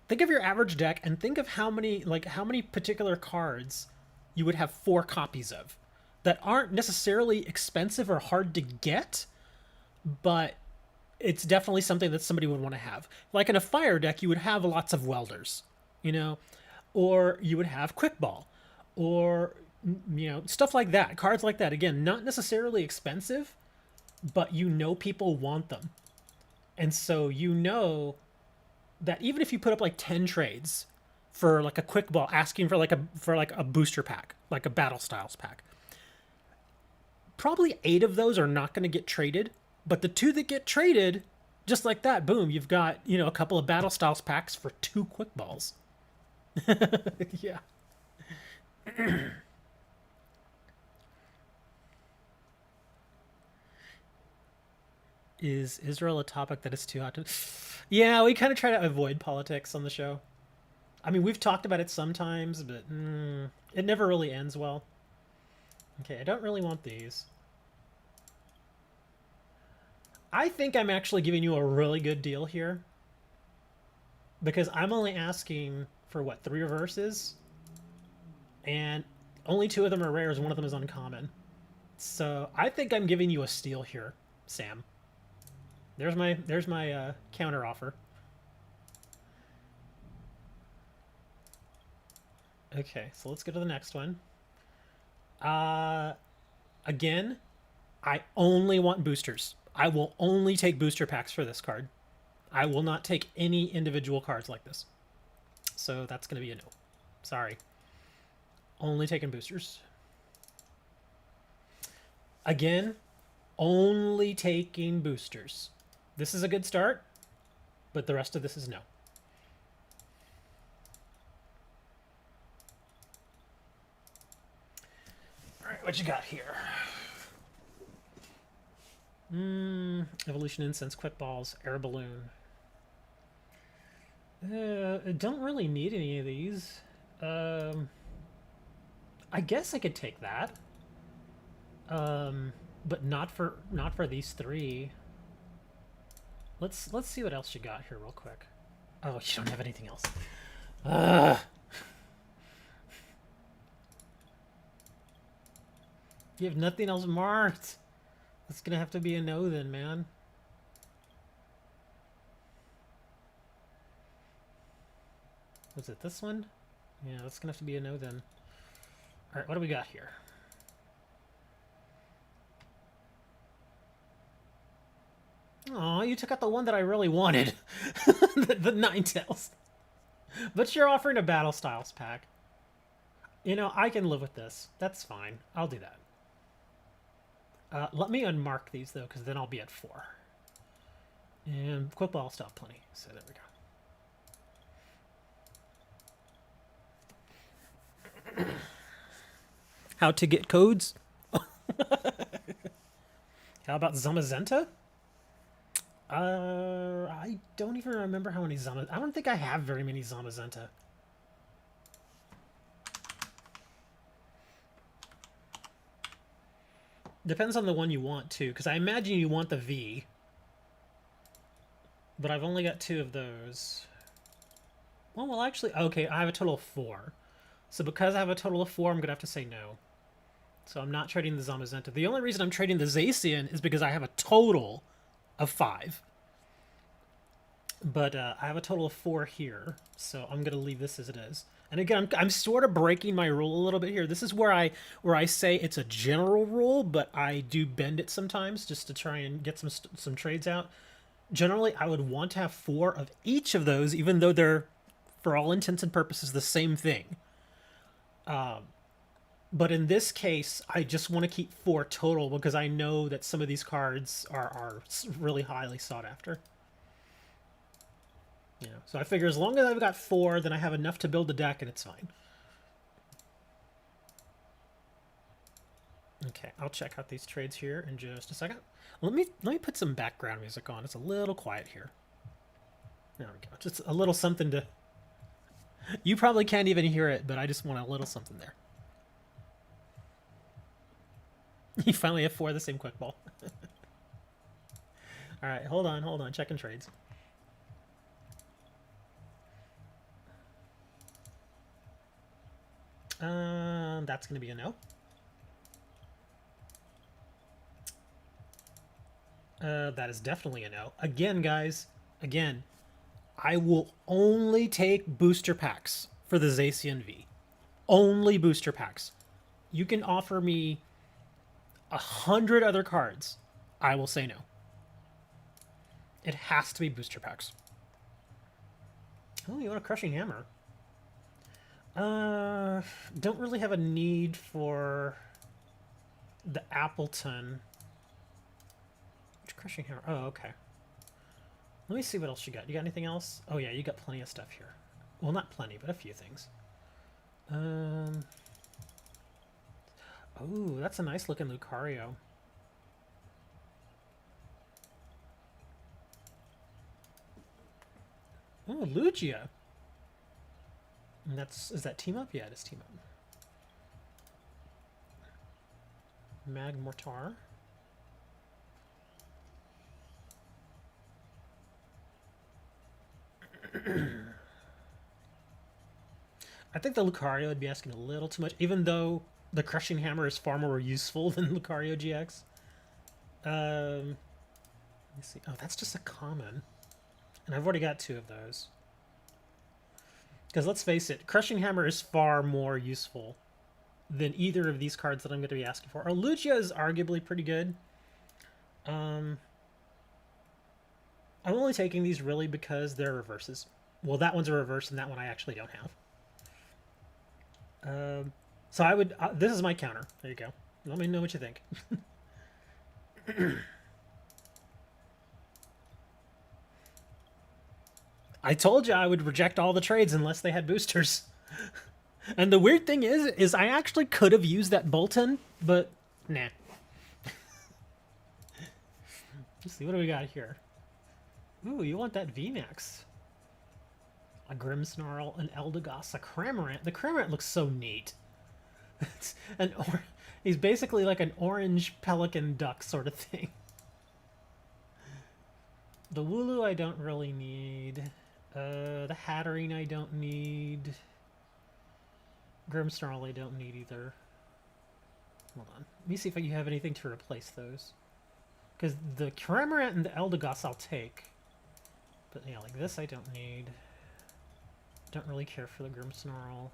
Think of your average deck, and think of how many particular cards you would have 4 copies of that aren't necessarily expensive or hard to get, but it's definitely something that somebody would want to have. Like in a fire deck, you would have lots of welders, you know, or you would have quick ball, or stuff like that. Cards like that. Again, not necessarily expensive, but people want them, and so that even if you put up like 10 trades for like a quick ball, asking for like a booster pack, like a battle styles pack, probably 8 of those are not going to get traded, but the 2 that get traded, just like that, boom, you've got, a couple of battle styles packs for 2 quick balls. Yeah. Is Israel a topic that is too hot to... Yeah, we kind of try to avoid politics on the show. I mean, we've talked about it sometimes, but it never really ends well. Okay, I don't really want these. I think I'm actually giving you a really good deal here, because I'm only asking for, what, 3 reverses? And only 2 of them are rares, one of them is uncommon. So I think I'm giving you a steal here, Sam. There's my counter offer. Okay, so let's go to the next one. Again, I only want boosters. I will only take booster packs for this card. I will not take any individual cards like this. So that's going to be a no. Sorry. Only taking boosters. Again, only taking boosters. This is a good start, but the rest of this is no. All right, what you got here? Evolution Incense, Quick Balls, Air Balloon. I don't really need any of these. I guess I could take that. But not for these 3. Let's see what else you got here real quick. Oh, you don't have anything else. You have nothing else marked. That's gonna have to be a no then, man. Was it this one? Yeah, that's gonna have to be a no then. Alright, what do we got here? Oh, you took out the one that I really wanted. the Ninetales. But you're offering a Battle Styles pack. I can live with this. That's fine. I'll do that. Let me unmark these, though, because then I'll be at 4. And Quick Ball still have plenty, so there we go. How to get codes? How about Zamazenta? I don't even remember how many I don't think I have very many Zamazenta. Depends on the one you want too, because I imagine you want the V. But I've only got 2 of those. Well, actually, okay, I have a total of 4. So because I have a total of 4, I'm gonna have to say no. So I'm not trading the Zamazenta. The only reason I'm trading the Zacian is because I have a total of 5. But I have a total of 4 here, so I'm gonna leave this as it is. And again, I'm sort of breaking my rule a little bit here. This is where I say it's a general rule, but I do bend it sometimes just to try and get some trades out. Generally, I would want to have 4 of each of those, even though they're, for all intents and purposes, the same thing. But in this case, I just want to keep 4 total because I know that some of these cards are really highly sought after. You know, so I figure as long as I've got 4, then I have enough to build the deck, and it's fine. Okay, I'll check out these trades here in just a second. Let me put some background music on. It's a little quiet here. There we go. Just a little something to. You probably can't even hear it, but I just want a little something there. You finally have 4 of the same quick ball. All right, hold on. Checking trades. That's going to be a no. That is definitely a no. Again, guys, I will only take booster packs for the Zacian V. Only booster packs. You can offer me 100 other cards. I will say no. It has to be booster packs. Oh, you want a Crushing Hammer? Don't really have a need for the Appleton. Which Crushing Hammer? Oh, okay. Let me see what else you got. You got anything else? Oh yeah, you got plenty of stuff here. Well, not plenty, but a few things. Oh, that's a nice looking Lucario. Oh, Lugia. And is that team up? Yeah, it is team up. Mag Mortar. I think the Lucario would be asking a little too much, even though the Crushing Hammer is far more useful than Lucario GX. Let me see. Oh, that's just a common. And I've already got 2 of those. Because let's face it, Crushing Hammer is far more useful than either of these cards that I'm going to be asking for. Lugia is arguably pretty good. I'm only taking these really because they're reverses. Well, that one's a reverse, and that one I actually don't have. So I would... this is my counter. There you go. Let me know what you think. I told you I would reject all the trades unless they had boosters. And the weird thing is I actually could have used that Bolton, but nah. Let's see, what do we got here? Ooh, you want that VMAX. A Grimmsnarl, an Eldegoss, a Cramorant. The Cramorant looks so neat. It's he's basically like an orange pelican duck sort of thing. The Wooloo I don't really need. The Hatterene I don't need. Grimmsnarl I don't need either. Hold on. Let me see if you have anything to replace those. Because the Cramorant and the Eldegoss I'll take. But yeah, like this I don't need. Don't really care for the Grimmsnarl.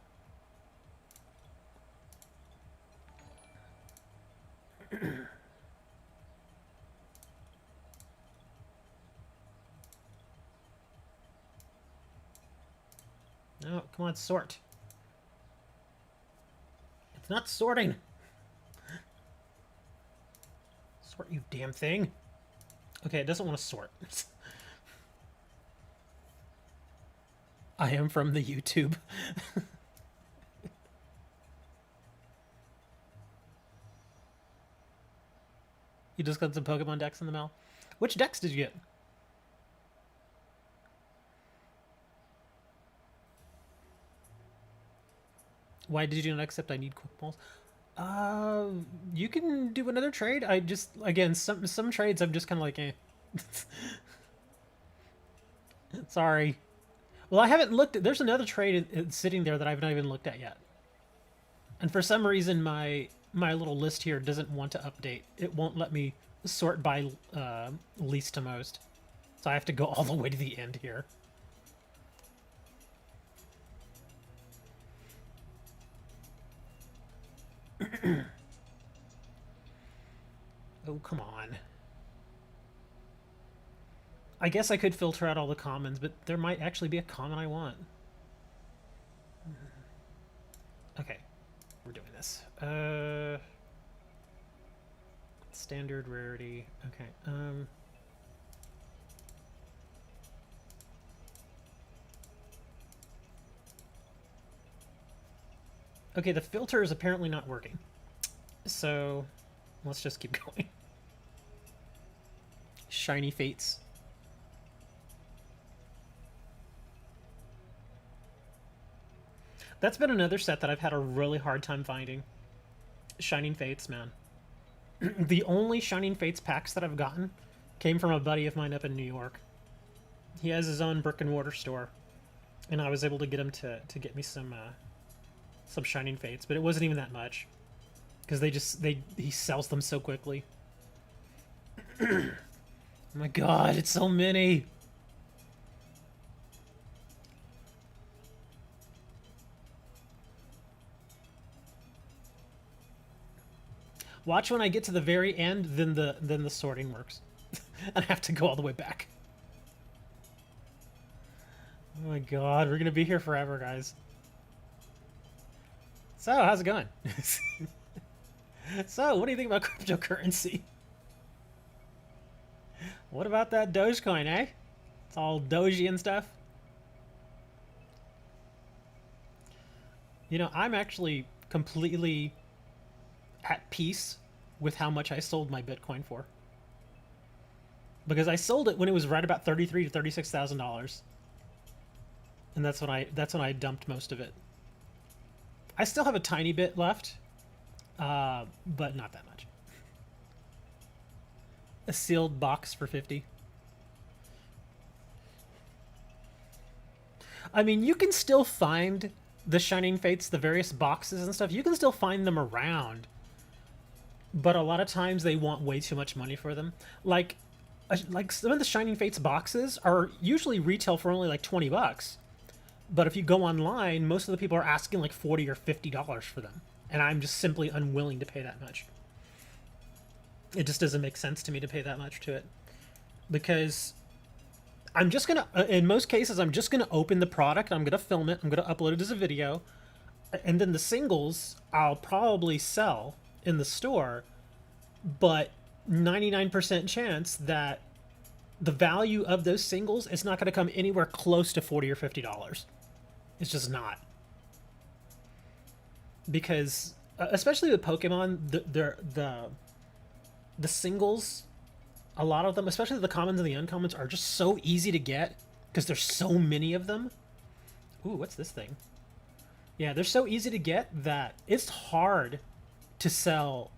No, come on, sort. It's not sorting. Sort, you damn thing. Okay, it doesn't want to sort. I am from the YouTube. You just got some Pokemon decks in the mail? Which decks did you get? Why did you not accept I need quick balls? Uh, you can do another trade. I just again some trades I'm just kind of like, eh. Sorry. Well, I haven't looked at. There's another trade sitting there that I've not even looked at yet, and for some reason my little list here doesn't want to update. It won't let me sort by least to most, so I have to go all the way to the end here. Oh, come on. I guess I could filter out all the commons, but there might actually be a common I want. Okay, we're doing this. Standard rarity. Okay. Okay, the filter is apparently not working. So, let's just keep going. Shiny Fates. That's been another set that I've had a really hard time finding. Shining Fates, man. The only Shining Fates packs that I've gotten came from a buddy of mine up in New York. He has his own brick and mortar store, and I was able to get him to get me some Shining Fates, but it wasn't even that much because he sells them so quickly. Oh my god, it's so many. Watch when I get to the very end, then the sorting works. And I have to go all the way back. Oh my god, we're gonna be here forever, guys. So, how's it going? So, what do you think about cryptocurrency? What about that Dogecoin, eh? It's all doji and stuff. You know, I'm actually completely at peace with how much I sold my Bitcoin for. Because I sold it when it was right about $33,000 to $36,000. And that's when I dumped most of it. I still have a tiny bit left, but not that much. A sealed box for 50. I mean, you can still find the Shining Fates, the various boxes and stuff. You can still find them around, but a lot of times they want way too much money for them. Like some of the Shining Fates boxes are usually retail for only like $20. But if you go online, most of the people are asking like $40 or $50 for them. And I'm just simply unwilling to pay that much. It just doesn't make sense to me to pay that much to it. Because I'm just going to, in most cases, I'm just going to open the product. I'm going to film it. I'm going to upload it as a video. And then the singles, I'll probably sell in the store. But 99% chance that the value of those singles is not going to come anywhere close to $40 or $50. It's just not. Because, especially with Pokemon, the singles, a lot of them, especially the commons and the uncommons, are just so easy to get because there's so many of them. Ooh, what's this thing? Yeah, they're so easy to get that it's hard to sell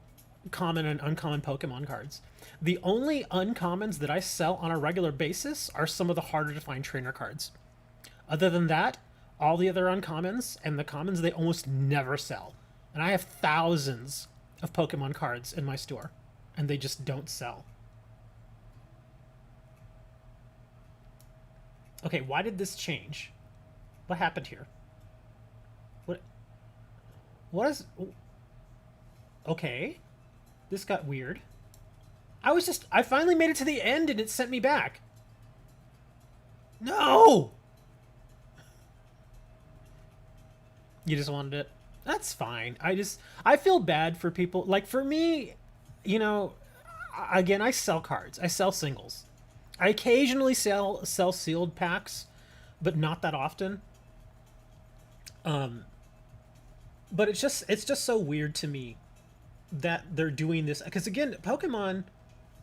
common and uncommon Pokemon cards. The only uncommons that I sell on a regular basis are some of the harder to find trainer cards. Other than that, all the other uncommons and the commons, they almost never sell. And I have thousands of Pokemon cards in my store, and they just don't sell. Okay, why did this change? What happened here? What is... Okay. This got weird. I finally made it to the end and it sent me back. No! You just wanted it? That's fine. I feel bad for people. Like, for me, you know, again, I sell cards. I sell singles. I occasionally sell sealed packs, but not that often. But it's just so weird to me that they're doing this. Because, again, Pokemon,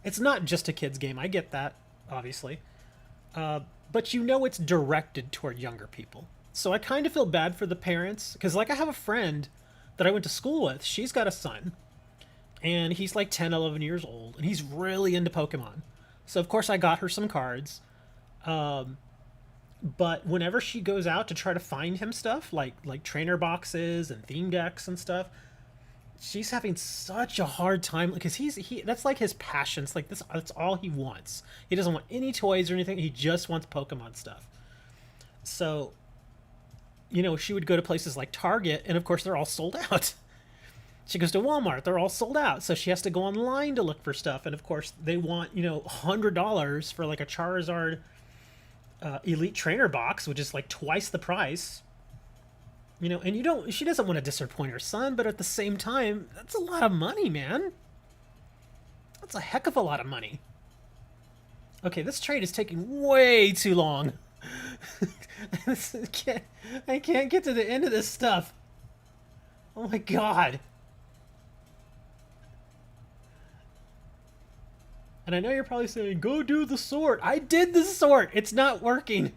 it's not just a kid's game. I get that, obviously. But you know it's directed toward younger people. So I kind of feel bad for the parents. Because, like, I have a friend that I went to school with, she's got a son, and he's like 10, 11 years old, and he's really into Pokemon. So of course I got her some cards. But whenever she goes out to try to find him stuff, like trainer boxes and theme decks and stuff, she's having such a hard time because he that's like his passion. It's like this, that's all he wants. He doesn't want any toys or anything. He just wants Pokemon stuff. So, she would go to places like Target, and of course they're all sold out. She goes to Walmart, they're all sold out. So she has to go online to look for stuff, and of course they want $100 for like a Charizard Elite Trainer box, which is like twice the price. And she doesn't want to disappoint her son, but at the same time, that's a lot of money, man. That's a heck of a lot of money. Okay, this trade is taking way too long. I can't get to the end of this stuff. Oh my god. And I know you're probably saying, go do the sort. I did the sort. It's not working.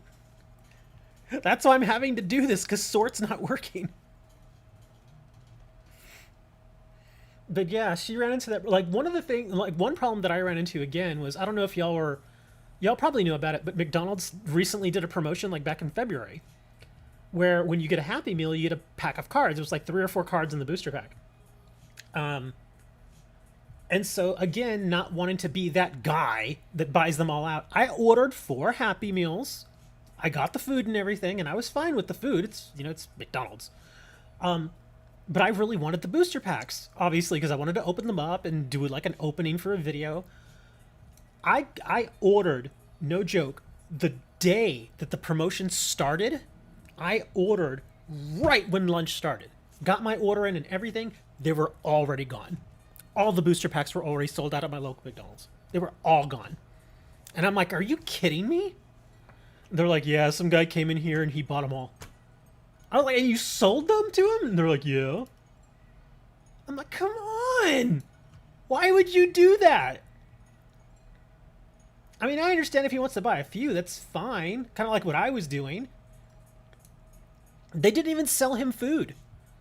That's why I'm having to do this, because sort's not working. But yeah, she ran into that. Like, one problem that I ran into again was, I don't know if y'all probably knew about it, but McDonald's recently did a promotion like back in February, where when you get a Happy Meal, you get a pack of cards. It was like 3 or 4 cards in the booster pack. And so, again, not wanting to be that guy that buys them all out, I ordered 4 Happy Meals. I got the food and everything, and I was fine with the food. It's McDonald's. But I really wanted the booster packs, obviously, because I wanted to open them up and do like an opening for a video. I ordered, no joke, the day that the promotion started, I ordered right when lunch started. Got my order in and everything. They were already gone. All the booster packs were already sold out at my local McDonald's. They were all gone. And I'm like, are you kidding me? They're like, yeah, some guy came in here and he bought them all. I was like, and you sold them to him? And they're like, yeah. I'm like, come on. Why would you do that? I mean, I understand if he wants to buy a few, that's fine. Kind of like what I was doing. They didn't even sell him food.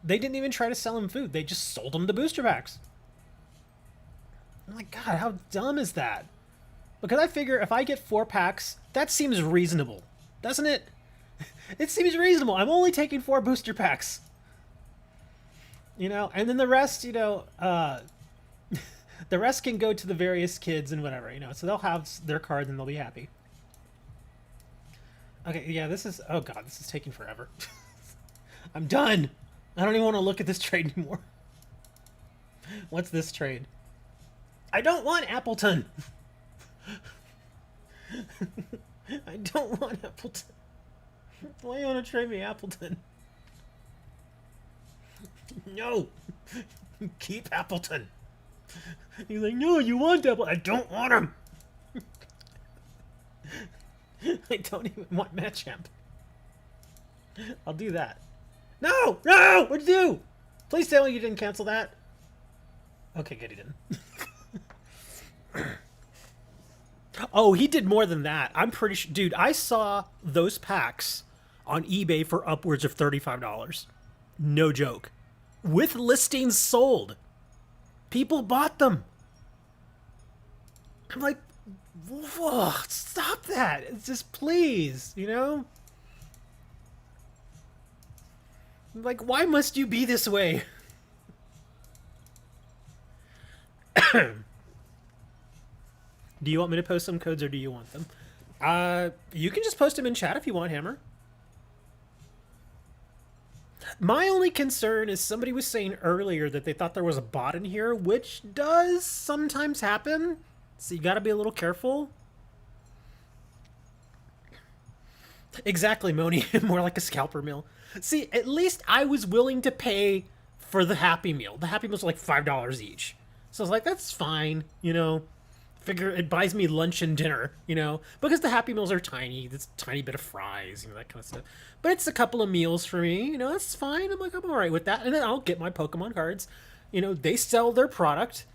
They didn't even try to sell him food. They just sold him the booster packs. I'm like, God, how dumb is that? Because I figure if I get 4 packs, that seems reasonable. Doesn't it? It seems reasonable. I'm only taking 4 booster packs. And then the rest, the rest can go to the various kids and whatever, So they'll have their cards and they'll be happy. Okay, yeah, this is... Oh, God, this is taking forever. I'm done. I don't even want to look at this trade anymore. What's this trade? I don't want Appleton. I don't want Appleton. Why do you want to trade me Appleton? No. Keep Appleton. He's like, no, you want Appleton. I don't want him. I don't even want Machamp. I'll do that. No! No! What'd you do? Please tell me you didn't cancel that. Okay, good, he didn't. Oh, he did more than that. I'm pretty sure. Dude, I saw those packs on eBay for upwards of $35. No joke. With listings sold. People bought them. I'm like, whoa, stop that. It's just, please, Like, why must you be this way? Do you want me to post some codes or do you want them? You can just post them in chat if you want, Hammer. My only concern is somebody was saying earlier that they thought there was a bot in here, which does sometimes happen. So you gotta be a little careful. Exactly, Moni. More like a scalper meal. See, at least I was willing to pay for the Happy Meal. The Happy Meals are like $5 each. So I was like, that's fine, Figure it buys me lunch and dinner, because the Happy Meals are tiny. It's a tiny bit of fries, that kind of stuff. But it's a couple of meals for me, that's fine. I'm like, I'm all right with that. And then I'll get my Pokemon cards. They sell their product.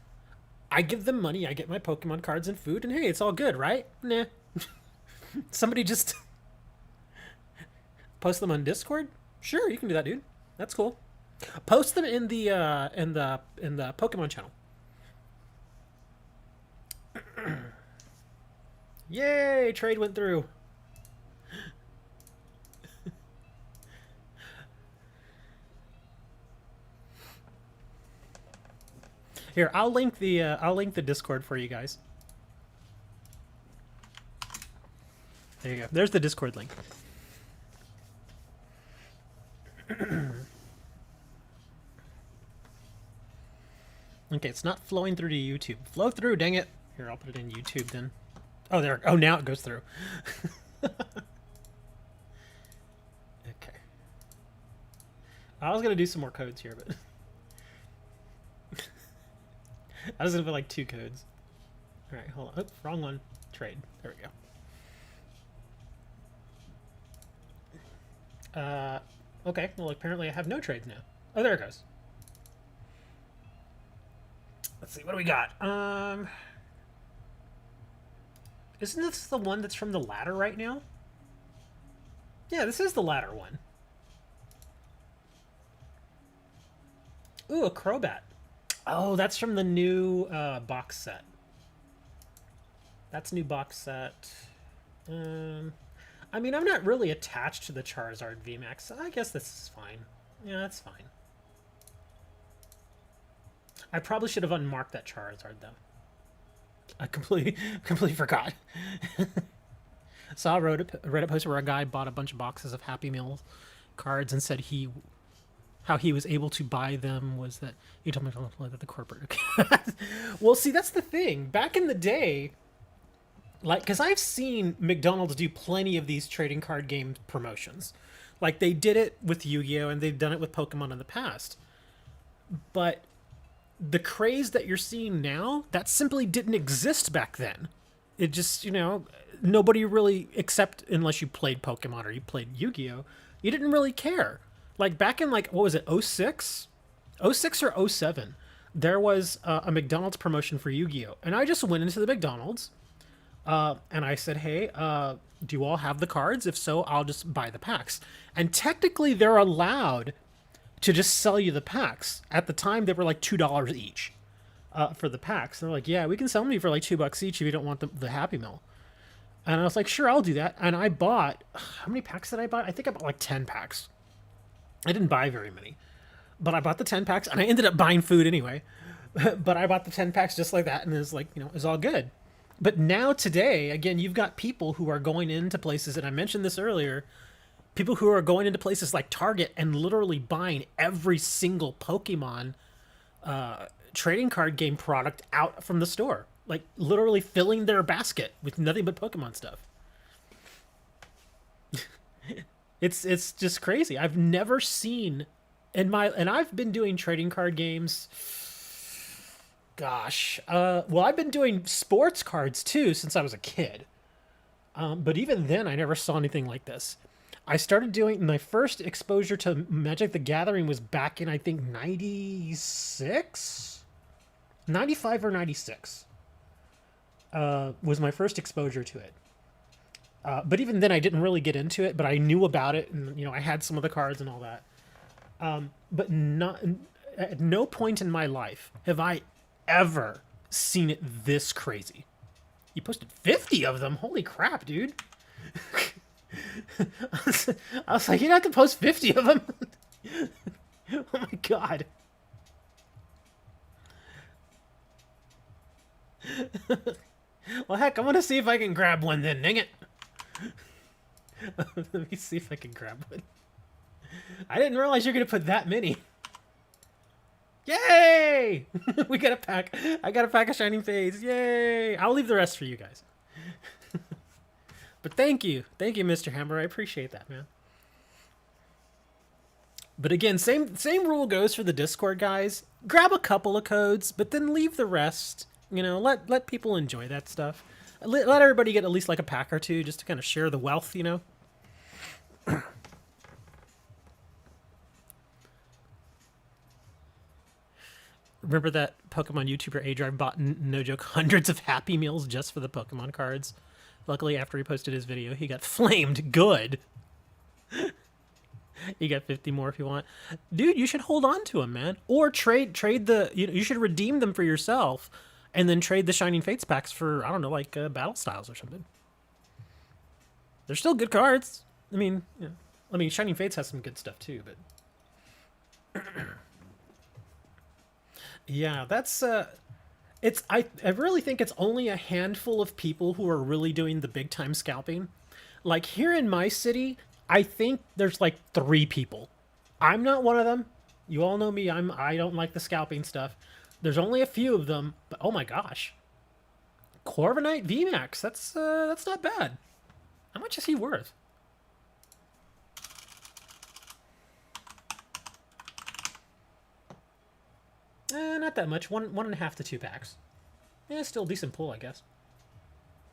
I give them money. I get my Pokemon cards and food. And hey, it's all good, right? Nah. Somebody just post them on Discord? Sure, you can do that, dude. That's cool. Post them in the Pokemon channel. Yay! Trade went through. Here, I'll link the Discord for you guys. There you go. There's the Discord link. Okay, it's not flowing through to YouTube. Flow through, dang it. Here, I'll put it in YouTube then. Oh, there. Oh, now it goes through. Okay. I was gonna do some more codes here, but I was gonna put like 2 codes. All right, hold on. Oh, wrong one. Trade. There we go. Okay. Well, apparently I have no trades now. Oh, there it goes. Let's see. What do we got? Isn't this the one that's from the ladder right now? Yeah, this is the ladder one. Ooh, a Crobat. Oh, that's from the new box set. That's new box set. I mean, I'm not really attached to the Charizard VMAX, so I guess this is fine. Yeah, that's fine. I probably should have unmarked that Charizard, though. I completely forgot. Saw a Reddit post where a guy bought a bunch of boxes of Happy Meal cards and said how he was able to buy them was that he told me to look at the corporate. Well, see, that's the thing. Back in the day, like, because I've seen McDonald's do plenty of these trading card game promotions. Like, they did it with Yu-Gi-Oh! And they've done it with Pokemon in the past. But the craze that you're seeing now, that simply didn't exist back then. It just, nobody really, except unless you played Pokemon or you played Yu-Gi-Oh!, you didn't really care. Like, back in, like, what was it, 06? 06 or 07, there was a McDonald's promotion for Yu-Gi-Oh! And I just went into the McDonald's, and I said, hey, do you all have the cards? If so, I'll just buy the packs. And technically, they're allowed to just sell you the packs. At the time, they were like $2 each for the packs. And they're like, yeah, we can sell them to you for like $2 each if you don't want the Happy Meal. And I was like, sure, I'll do that. And I bought, how many packs did I buy? I think I bought like 10 packs. I didn't buy very many. But I bought the 10 packs, and I ended up buying food anyway. But I bought the 10 packs just like that, and it was like, it was all good. But now today, again, you've got people who are going into places, and I mentioned this earlier, people who are going into places like Target and literally buying every single Pokemon trading card game product out from the store. Like, literally filling their basket with nothing but Pokemon stuff. It's just crazy. I've never seen and I've been doing trading card games. Gosh, well, I've been doing sports cards too since I was a kid. But even then, I never saw anything like this. I started doing my first exposure to Magic the Gathering was back in, I think, 96, 95 or 96. Was my first exposure to it. But even then, I didn't really get into it, but I knew about it, and I had some of the cards and all that. But not at no point in my life have I ever seen it this crazy. You posted 50 of them. Holy crap, dude! I was like, you don't have to post 50 of them. Oh my god. Well, heck, I'm gonna see if I can grab one then, dang it. Let me see if I can grab one. I didn't realize you're gonna put that many. Yay! We got a pack. I got a pack of Shining Fades. Yay! I'll leave the rest for you guys. But thank you, Mr. Hammer. I appreciate that, man. But again, same rule goes for the Discord guys. Grab a couple of codes, but then leave the rest. Let people enjoy that stuff. Let everybody get at least like a pack or two, just to kind of share the wealth. Remember that Pokemon YouTuber A-Drive bought, no joke, hundreds of Happy Meals just for the Pokemon cards? Luckily, after he posted his video, he got flamed good. You got 50 more if you want. Dude, you should hold on to them, man. Or trade the you should redeem them for yourself and then trade the Shining Fates packs for, I don't know, like Battle Styles or something. They're still good cards. I mean, yeah. I mean, Shining Fates has some good stuff too, but yeah, that's it's I really think it's only a handful of people who are really doing the big time scalping. Like here in my city, I think there's like 3 people. I'm not one of them. You all know me. I don't like the scalping stuff. There's only a few of them, but oh my gosh. Corviknight VMAX. That's not bad. How much is he worth? Not that much. One and a half to 2 packs. Yeah, still a decent pull, I guess.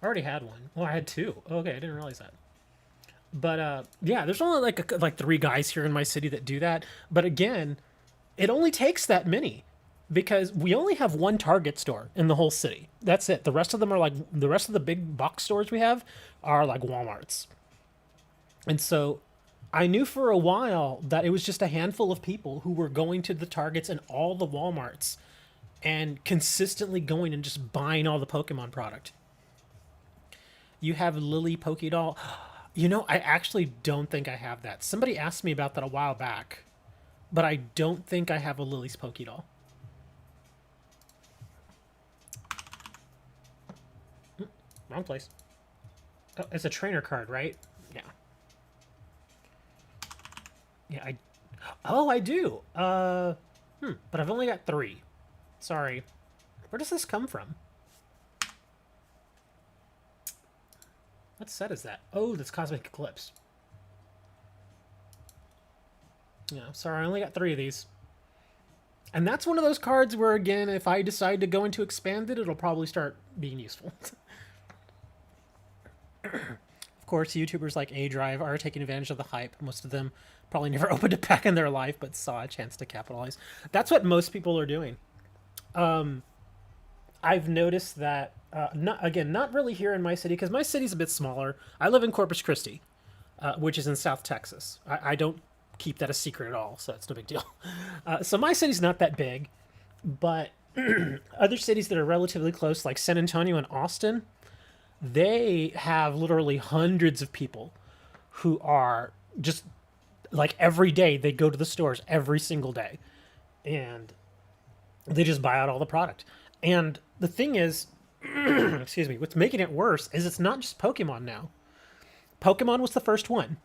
I already had one. Oh, I had 2. Okay, I didn't realize that. But yeah, there's only like 3 guys here in my city that do that. But again, it only takes that many because we only have one Target store in the whole city. That's it. The rest of them are like the rest of the big box stores we have are like Walmarts. And so I knew for a while that it was just a handful of people who were going to the Targets and all the Walmarts and consistently going and just buying all the Pokemon product. You have Lily Pokédoll. You know, I actually don't think I have that. Somebody asked me about that a while back, but I don't think I have a Lily's Pokédoll. Wrong place. Oh, it's a trainer card, right? Yeah. Yeah, I do. But I've only got 3. Sorry. Where does this come from? What set is that? Oh, that's Cosmic Eclipse. Yeah, sorry, I only got 3 of these. And that's one of those cards where, again, if I decide to go into Expanded, it'll probably start being useful. Of course, YouTubers like A-Drive are taking advantage of the hype. Most of them probably never opened a pack in their life, but saw a chance to capitalize. That's what most people are doing. I've noticed that, not really here in my city, because my city's a bit smaller. I live in Corpus Christi, which is in South Texas. I don't keep that a secret at all, so it's no big deal. So my city's not that big, but other cities that are relatively close, like San Antonio and Austin, they have literally hundreds of people who are just like every day they go to the stores every single day and they just buy out all the product. And the thing is, excuse me, what's making it worse is it's not just Pokemon now. Pokemon was the first one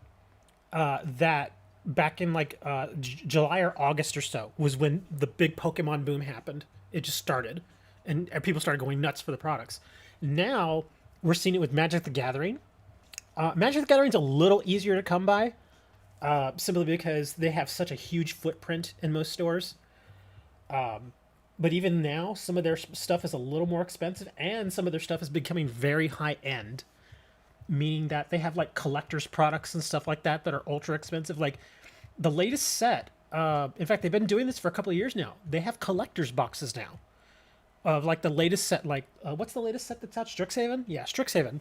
that back in like July or August or so was when the big Pokemon boom happened. It just started and people started going nuts for the products. Now we're seeing it with Magic the Gathering. Magic the Gathering's a little easier to come by, simply because they have such a huge footprint in most stores. But even now, some of their stuff is a little more expensive, and some of their stuff is becoming very high end, meaning that they have like collector's products and stuff like that that are ultra expensive. Like the latest set, in fact, they've been doing this for a couple of years now. They have collector's boxes now of like the latest set. Like what's the latest set that's out? Strixhaven? Yeah, Strixhaven.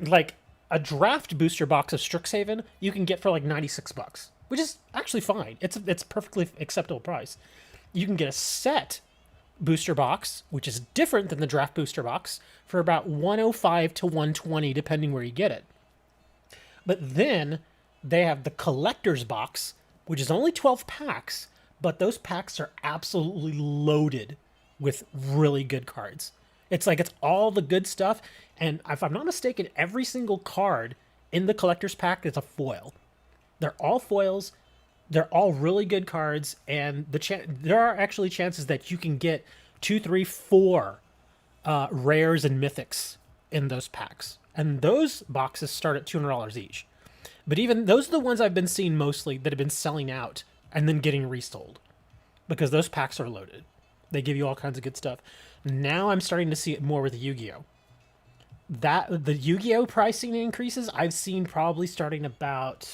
Like a draft booster box of Strixhaven you can get for like $96, which is actually fine. It's a perfectly acceptable price. You can get a set booster box, which is different than the draft booster box, for about $105 to $120 depending where you get it. But then they have the collector's box, which is only 12 packs, but those packs are absolutely loaded with really good cards. It's like it's all the good stuff, and if I'm not mistaken, every single card in the collector's pack is a foil. They're all foils. They're all really good cards, and there are actually chances that you can get 2, 3, 4 rares and mythics in those packs. And those boxes start at $200 each. But even those are the ones I've been seeing mostly that have been selling out and then getting resold, because those packs are loaded. They give you all kinds of good stuff. Now I'm starting to see it more with Yu-Gi-Oh! The Yu-Gi-Oh! Pricing increases I've seen probably starting about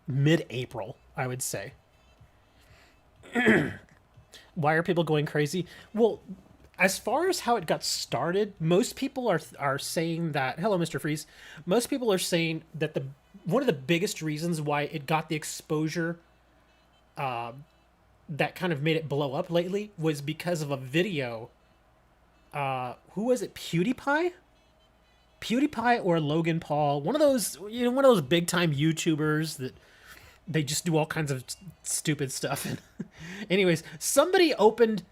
mid-April, I would say. Why are people going crazy? Well, as far as how it got started, most people are saying that, hello, Mr. Freeze. Most people are saying that one of the biggest reasons why it got the exposure that kind of made it blow up lately was because of a video. Who was it? PewDiePie or Logan Paul, one of those, one of those big time YouTubers that they just do all kinds of stupid stuff. Anyways, somebody opened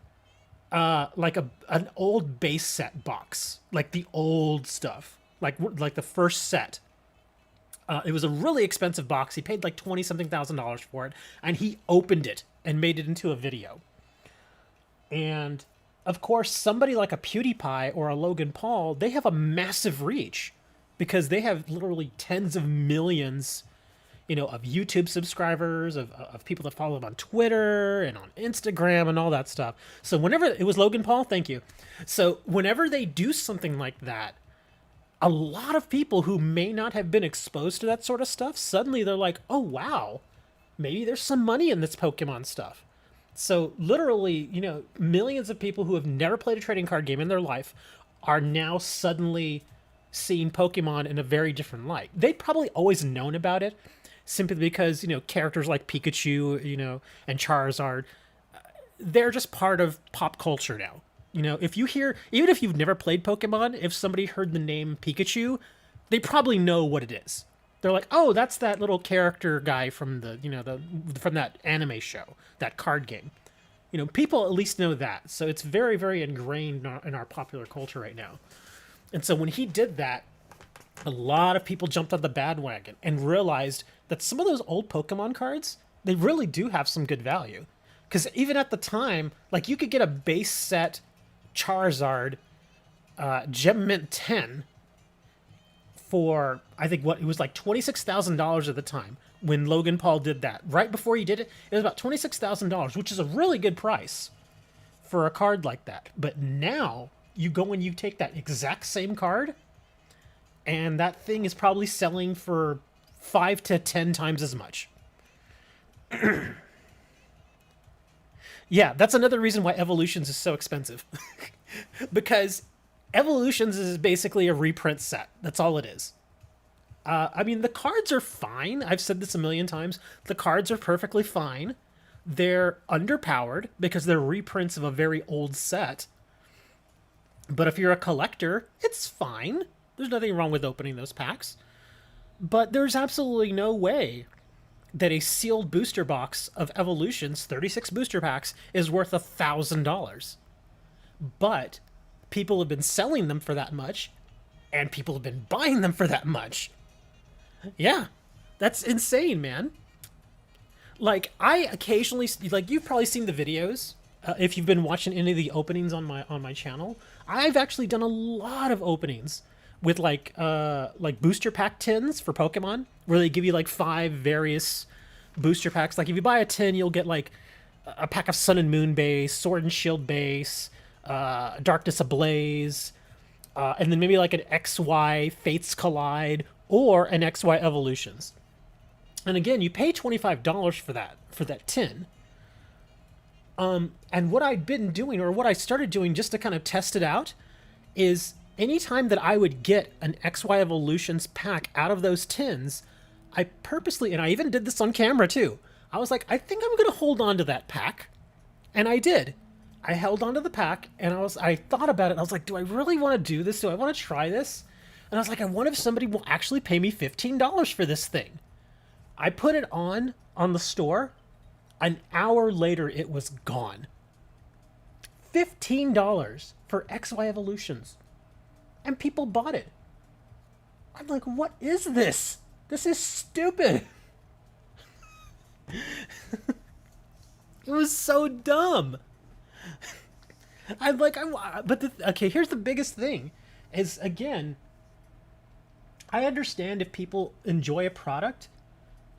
like an old base set box, like the old stuff, like the first set. It was a really expensive box. He paid like 20 something thousand dollars for it, and he opened it and made it into a video. And of course, somebody like a PewDiePie or a Logan Paul, they have a massive reach because they have literally tens of millions, of YouTube subscribers, of people that follow them on Twitter and on Instagram and all that stuff. So whenever it was Logan Paul, thank you. So whenever they do something like that, a lot of people who may not have been exposed to that sort of stuff, suddenly they're like, oh, wow, maybe there's some money in this Pokemon stuff. So literally, millions of people who have never played a trading card game in their life are now suddenly seeing Pokemon in a very different light. They'd probably always known about it simply because, characters like Pikachu, and Charizard, they're just part of pop culture now. If you hear, even if you've never played Pokemon, if somebody heard the name Pikachu, they probably know what it is. They're like, oh, that's that little character guy from from that anime show, that card game. People at least know that. So it's very, very ingrained in our popular culture right now. And so when he did that, a lot of people jumped on the bandwagon and realized that some of those old Pokemon cards, they really do have some good value. Because even at the time, like, you could get a base set Charizard Gem Mint 10 for, I think, it was like $26,000 at the time when Logan Paul did that. Right before he did it, it was about $26,000, which is a really good price for a card like that. But now you go and you take that exact same card, and that thing is probably selling for 5 to 10 times as much. Yeah, that's another reason why Evolutions is so expensive. Because Evolutions is basically a reprint set. That's all it is. I mean, the cards are fine. I've said this a million times. The cards are perfectly fine. They're underpowered because they're reprints of a very old set. But if you're a collector, it's fine. There's nothing wrong with opening those packs. But there's absolutely no way that a sealed booster box of Evolutions, 36 booster packs, is worth $1,000. But people have been selling them for that much, and people have been buying them for that much. Yeah, that's insane, man. Like, I occasionally, like, you've probably seen the videos if you've been watching any of the openings on my channel. I've actually done a lot of openings with like booster pack tins for Pokemon, where they give you like 5 various booster packs. Like, if you buy a tin, you'll get like a pack of Sun and Moon base, Sword and Shield base, Darkness Ablaze, and then maybe like an XY Fates Collide or an XY Evolutions. And again, you pay $25 for that tin. And what I'd been doing, or what I started doing just to kind of test it out, is anytime that I would get an XY Evolutions pack out of those tins, I purposely, and I even did this on camera too, I was like, I think I'm going to hold on to that pack. And I did. I held onto the pack, and I thought about it, and I was like, do I really want to do this? Do I want to try this? And I was like, I wonder if somebody will actually pay me $15 for this thing. I put it on the store. An hour later, it was gone. $15 for XY Evolutions. And people bought it. I'm like, what is this? This is stupid. It was so dumb. I'm like, okay, here's the biggest thing. Is, again, I understand if people enjoy a product,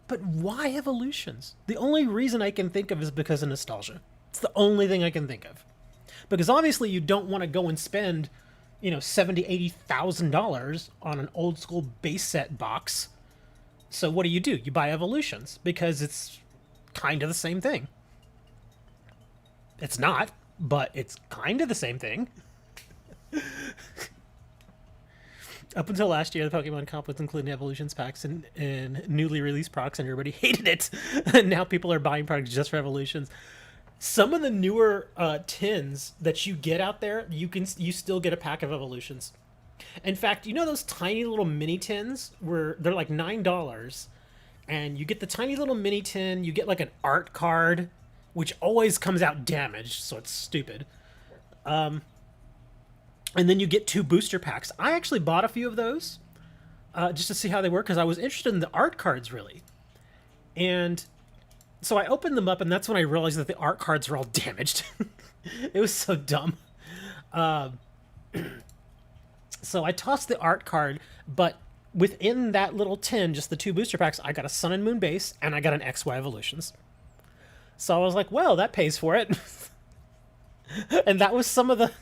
but why Evolutions? The only reason I can think of is because of nostalgia. It's the only thing I can think of. Because obviously you don't want to go and spend, $70,000, $80,000 on an old school base set box. So what do? You buy Evolutions because it's kind of the same thing. It's not, but it's kind of the same thing. Up until last year, the Pokemon Comp was including evolutions packs and newly released products, and everybody hated it. And now people are buying products just for evolutions. Some of the newer tins that you get out there, you still get a pack of evolutions. In fact, you know those tiny little mini tins where they're like $9, and you get the tiny little mini tin. You get like an art card, which always comes out damaged, so it's stupid. And then you get 2 booster packs. I actually bought a few of those just to see how they work because I was interested in the art cards really. And so I opened them up, and that's when I realized that the art cards were all damaged. It was so dumb. So I tossed the art card, but within that little tin, just the 2 booster packs, I got a Sun and Moon base, and I got an XY Evolutions. So I was like, well, that pays for it. And that was some of the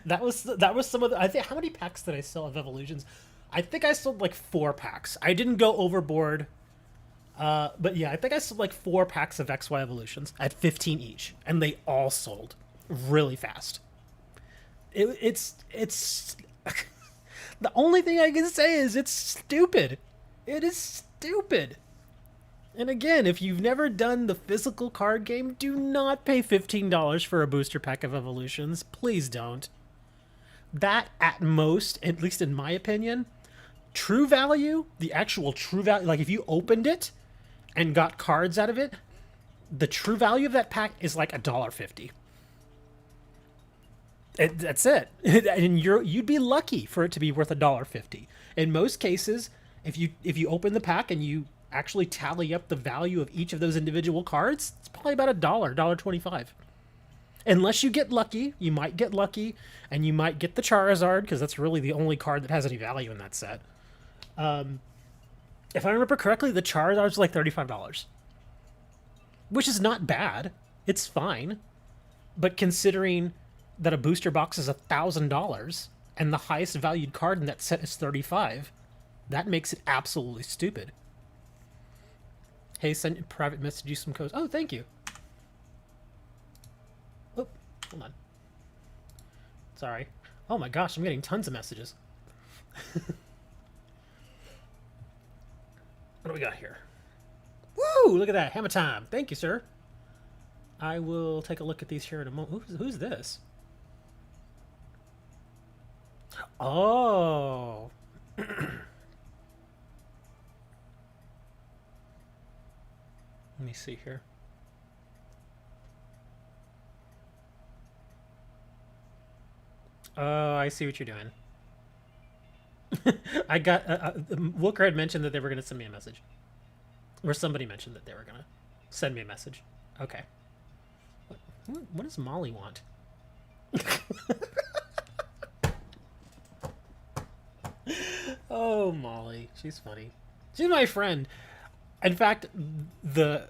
that was some of the. I think, how many packs did I sell of evolutions? I think I sold like 4 packs. I didn't go overboard, but yeah, I think I sold like 4 packs of XY evolutions at 15 each, and they all sold really fast. It's the only thing I can say is it's stupid. It is stupid. And again, if you've never done the physical card game, do not pay $15 for a booster pack of evolutions. Please don't. That, at most, at least in my opinion, true value, the actual true value, like if you opened it and got cards out of it, the true value of that pack is like $1.50. That's it. And you'd be lucky for it to be worth $1.50. In most cases, if you open the pack and you actually tally up the value of each of those individual cards, it's probably about $1.25. Unless you get lucky, you might get lucky, and you might get the Charizard, because that's really the only card that has any value in that set. If I remember correctly, the Charizard's like $35, which is not bad. It's fine. But considering that a booster box is $1,000, and the highest valued card in that set is $35, that makes it absolutely stupid. Hey, send private message you some codes. Oh, thank you. Oh, hold on. Sorry. Oh my gosh, I'm getting tons of messages. What do we got here? Woo! Look at that. Hammer time. Thank you, sir. I will take a look at these here in a moment. Who's this? Oh. Let me see here. Oh, I see what you're doing. I got Wooker had mentioned that they were going to send me a message, or somebody mentioned that they were going to send me a message. Okay. What does Molly want? Oh, Molly, she's funny. She's my friend. In fact, the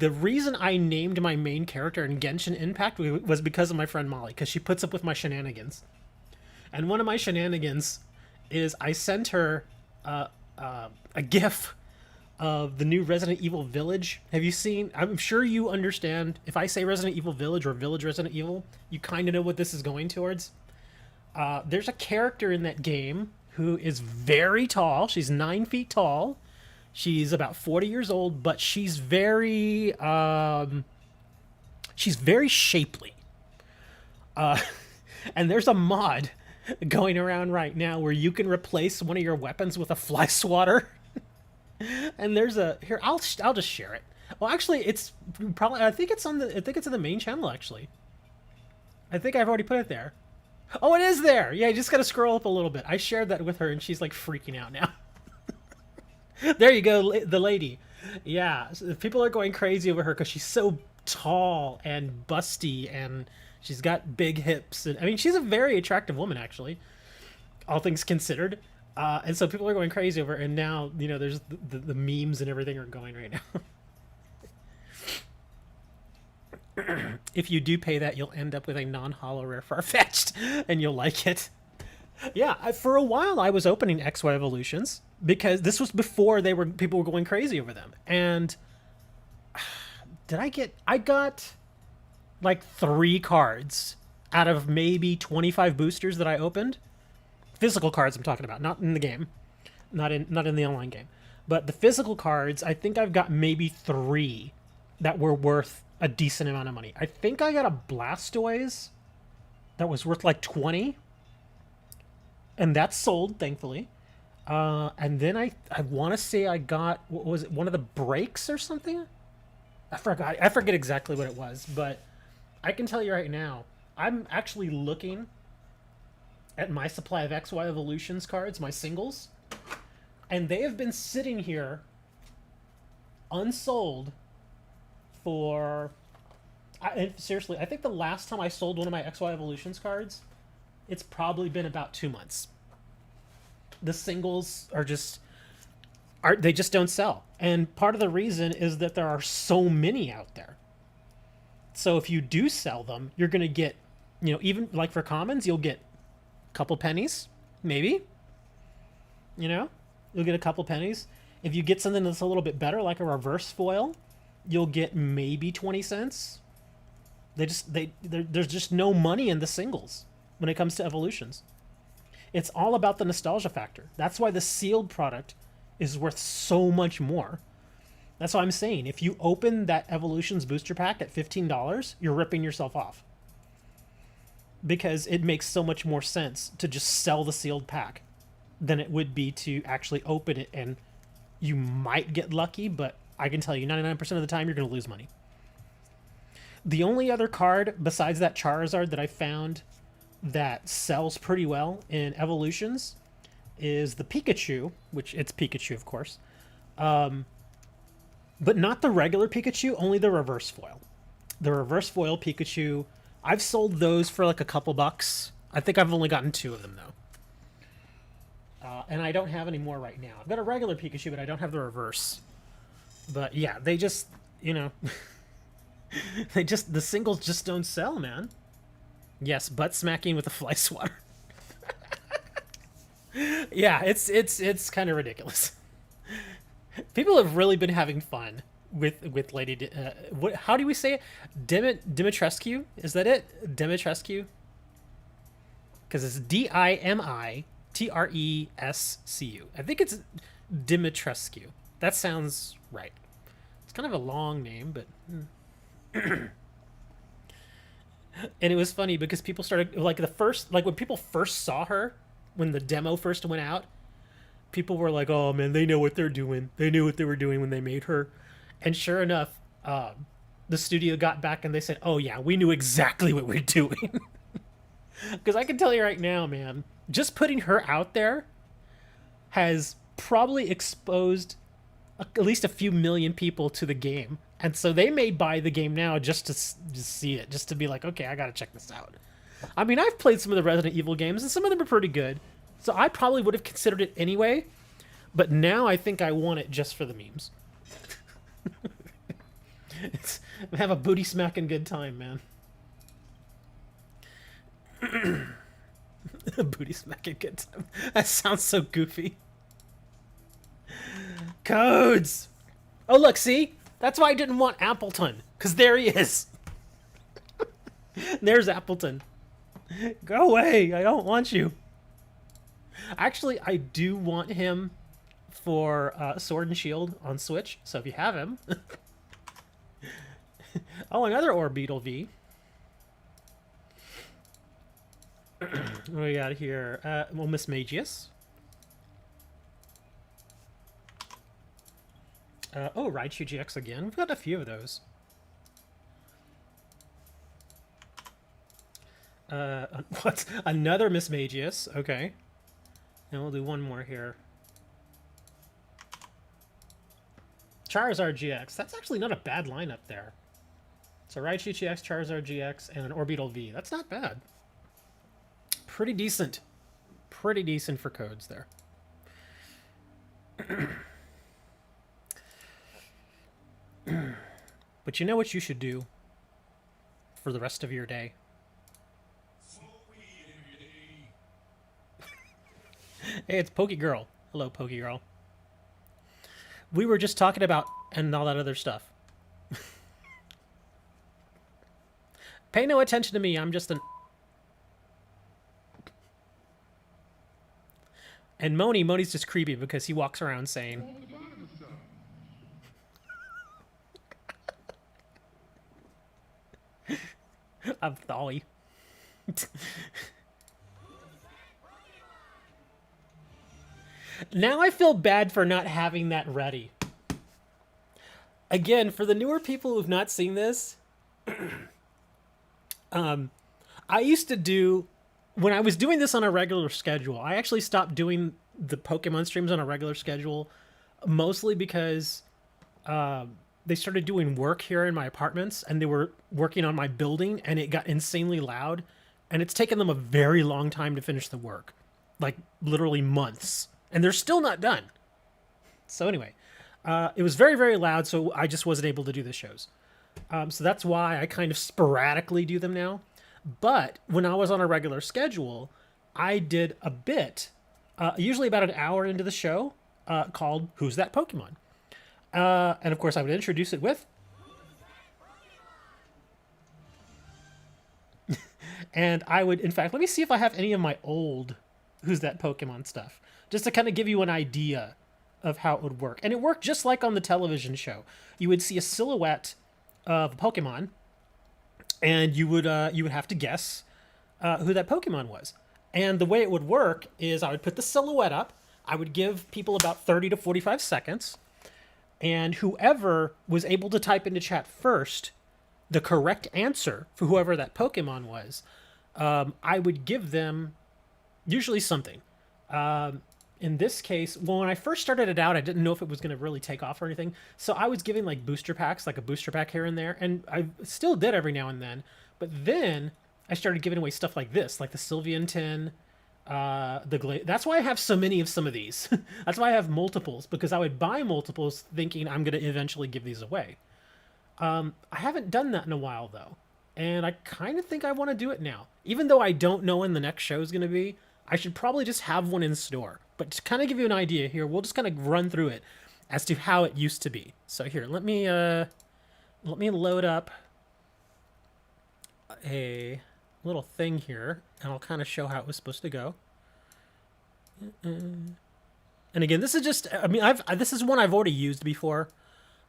reason I named my main character in Genshin Impact was because of my friend Molly, because she puts up with my shenanigans. And one of my shenanigans is I sent her a GIF of the new Resident Evil Village. Have you seen? I'm sure you understand. If I say Resident Evil Village or Village Resident Evil, you kind of know what this is going towards. There's a character in that game who is very tall. She's 9 feet tall. She's about 40 years old, but she's very shapely. And there's a mod going around right now where you can replace one of your weapons with a fly swatter. And there's a here. I'll just share it. Well, actually, it's probably. I think it's in the main channel. Actually, I think I've already put it there. Oh, it is there. Yeah, you just gotta scroll up a little bit. I shared that with her, and she's like freaking out now. There you go, the lady. Yeah, so people are going crazy over her because she's so tall and busty, and she's got big hips. And I mean, she's a very attractive woman, actually, all things considered. And so people are going crazy over her, and now, you know, there's the memes and everything are going right now. If you do pay that, you'll end up with a non-holo rare Farfetch'd, and you'll like it. Yeah, for a while I was opening XY Evolutions because this was before people were going crazy over them. And I got like 3 cards out of maybe 25 boosters that I opened. Physical cards I'm talking about, not in the game, not in the online game, but the physical cards. I think I've got maybe 3 that were worth a decent amount of money. I think I got a Blastoise that was worth like 20, and that's sold, thankfully. And then I want to say I got, what was it, one of the breaks or something? I forget exactly what it was, but I can tell you right now, I'm actually looking at my supply of XY Evolutions cards, my singles, and they have been sitting here unsold for. Seriously, I think the last time I sold one of my XY Evolutions cards, it's probably been about 2 months. The singles they just don't sell, and part of the reason is that there are so many out there. So if you do sell them, you're gonna get, even like for commons, you'll get a couple pennies, maybe. You'll get a couple pennies. If you get something that's a little bit better, like a reverse foil, you'll get maybe 20 cents. There's just no money in the singles when it comes to evolutions. It's all about the nostalgia factor. That's why the sealed product is worth so much more. That's why I'm saying, if you open that Evolutions booster pack at $15, you're ripping yourself off. Because it makes so much more sense to just sell the sealed pack than it would be to actually open it, and you might get lucky, but I can tell you 99% of the time you're going to lose money. The only other card besides that Charizard that I found that sells pretty well in Evolutions is the Pikachu, which it's Pikachu, of course. But not the regular Pikachu, only the reverse foil. The reverse foil Pikachu, I've sold those for like a couple bucks. I think I've only gotten 2 of them, though. And I don't have any more right now. I've got a regular Pikachu, but I don't have the reverse. But yeah, they just, the singles just don't sell, man. Yes, butt smacking with a fly swatter. Yeah, it's kind of ridiculous. People have really been having fun with Lady. How do we say it? Dimitrescu? Is that it? Dimitrescu? Because it's Dimitrescu. I think it's Dimitrescu. That sounds right. It's kind of a long name, but. And it was funny because people started like when people first saw her, when the demo first went out, people were like, "Oh man, they know what they're doing. They knew what they were doing when they made her." And sure enough, the studio got back and they said, "Oh yeah, we knew exactly what we're doing." Because I can tell you right now, man, just putting her out there has probably exposed at least a few million people to the game. And so they may buy the game now just to see it, just to be like, okay, I gotta check this out. I mean, I've played some of the Resident Evil games, and some of them are pretty good. So I probably would have considered it anyway. But now I think I want it just for the memes. Have a booty smacking good time, man. Booty smacking good time. That sounds so goofy. Codes! Oh, look, see? That's why I didn't want Appleton. Because there he is. There's Appleton. Go away. I don't want you. Actually, I do want him for Sword and Shield on Switch. So if you have him. Oh, another Orbeetle V. What do we got here? Well, Miss Magius. Oh, Raichu GX again. We've got a few of those. What's another Miss Magius? Okay. And we'll do one more here. Charizard GX. That's actually not a bad lineup there. So Raichu GX, Charizard GX, and an Orbeetle V. That's not bad. Pretty decent. Pretty decent for codes there. But you know what you should do for the rest of your day? Hey, it's Pokey Girl. Hello, Pokey Girl. We were just talking about and all that other stuff. Pay no attention to me. I'm just an... And Moni's just creepy because he walks around saying, I'm Tholly. Now I feel bad for not having that ready. Again, for the newer people who've not seen this, I used to do, when I was doing this on a regular schedule, I actually stopped doing the Pokemon streams on a regular schedule, mostly because they started doing work here in my apartments, and they were working on my building, and it got insanely loud, and it's taken them a very long time to finish the work, like literally months, and they're still not done. So anyway, it was very, very loud, so I just wasn't able to do the shows. So that's why I kind of sporadically do them now. But when I was on a regular schedule, I did a bit, usually about an hour into the show, called Who's That Pokemon? And of course, I would introduce it with. And I would, in fact, let me see if I have any of my old Who's That Pokemon stuff, just to kind of give you an idea of how it would work. And it worked just like on the television show. You would see a silhouette of a Pokemon, and you would have to guess who that Pokemon was. And the way it would work is I would put the silhouette up. I would give people about 30 to 45 seconds, and whoever was able to type into chat first the correct answer for whoever that Pokemon was, I would give them usually something. In this case, well, when I first started it out, I didn't know if it was going to really take off or anything. So I was giving like booster packs, like a booster pack here and there. And I still did every now and then. But then I started giving away stuff like this, like the Sylveon tin, that's why I have so many of some of these. That's why I have multiples, because I would buy multiples thinking I'm going to eventually give these away. I haven't done that in a while, though. And I kind of think I want to do it now. Even though I don't know when the next show is going to be, I should probably just have one in store. But to kind of give you an idea here, we'll just kind of run through it as to how it used to be. So here, let me load up a little thing here, and I'll kind of show how it was supposed to go. And again, this is just, I mean, this is one I've already used before,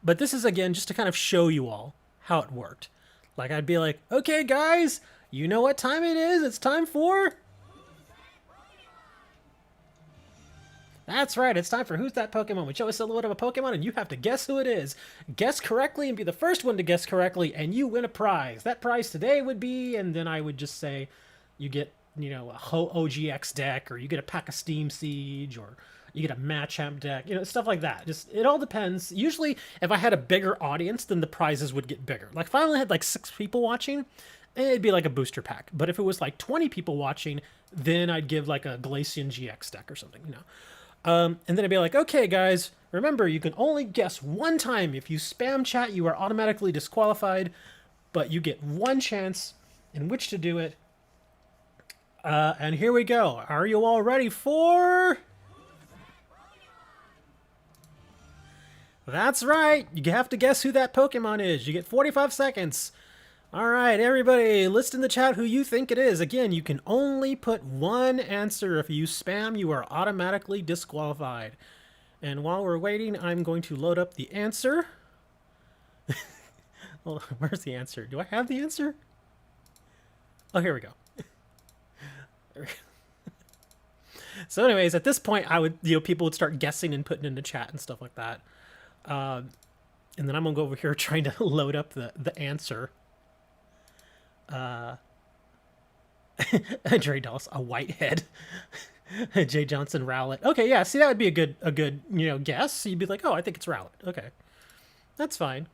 but this is, again, just to kind of show you all how it worked. Like, I'd be like, okay, guys, you know what time it is? It's time for... That's right, it's time for Who's That Pokemon? We show a silhouette of a Pokemon, and you have to guess who it is. Guess correctly and be the first one to guess correctly, and you win a prize. That prize today would be, and then I would just say, you get, you know, a OGX deck, or you get a pack of Steam Siege, or you get a Machamp deck, you know, stuff like that. Just, it all depends. Usually, if I had a bigger audience, then the prizes would get bigger. Like, if I only had, like, 6 people watching, it'd be like a booster pack. But if it was, like, 20 people watching, then I'd give, like, a Glaceon GX deck or something, you know. And then I'd be like, okay, guys, remember, you can only guess one time. If you spam chat, you are automatically disqualified, but you get one chance in which to do it. And here we go. Are you all ready for... That's right. You have to guess who that Pokemon is. You get 45 seconds. All right, everybody, list in the chat who you think it is. Again, you can only put one answer. If you spam, you are automatically disqualified. And while we're waiting, I'm going to load up the answer. Well, where's the answer? Do I have the answer? Oh, here we go. So anyways, at this point, I would, you know, people would start guessing and putting in the chat and stuff like that. And then I'm going to go over here trying to load up the answer. Dre Dulles, a whitehead. Jay Johnson, Rowlet. Okay, yeah, see, that would be a good, you know, guess. You'd be like, oh, I think it's Rowlet. Okay, that's fine.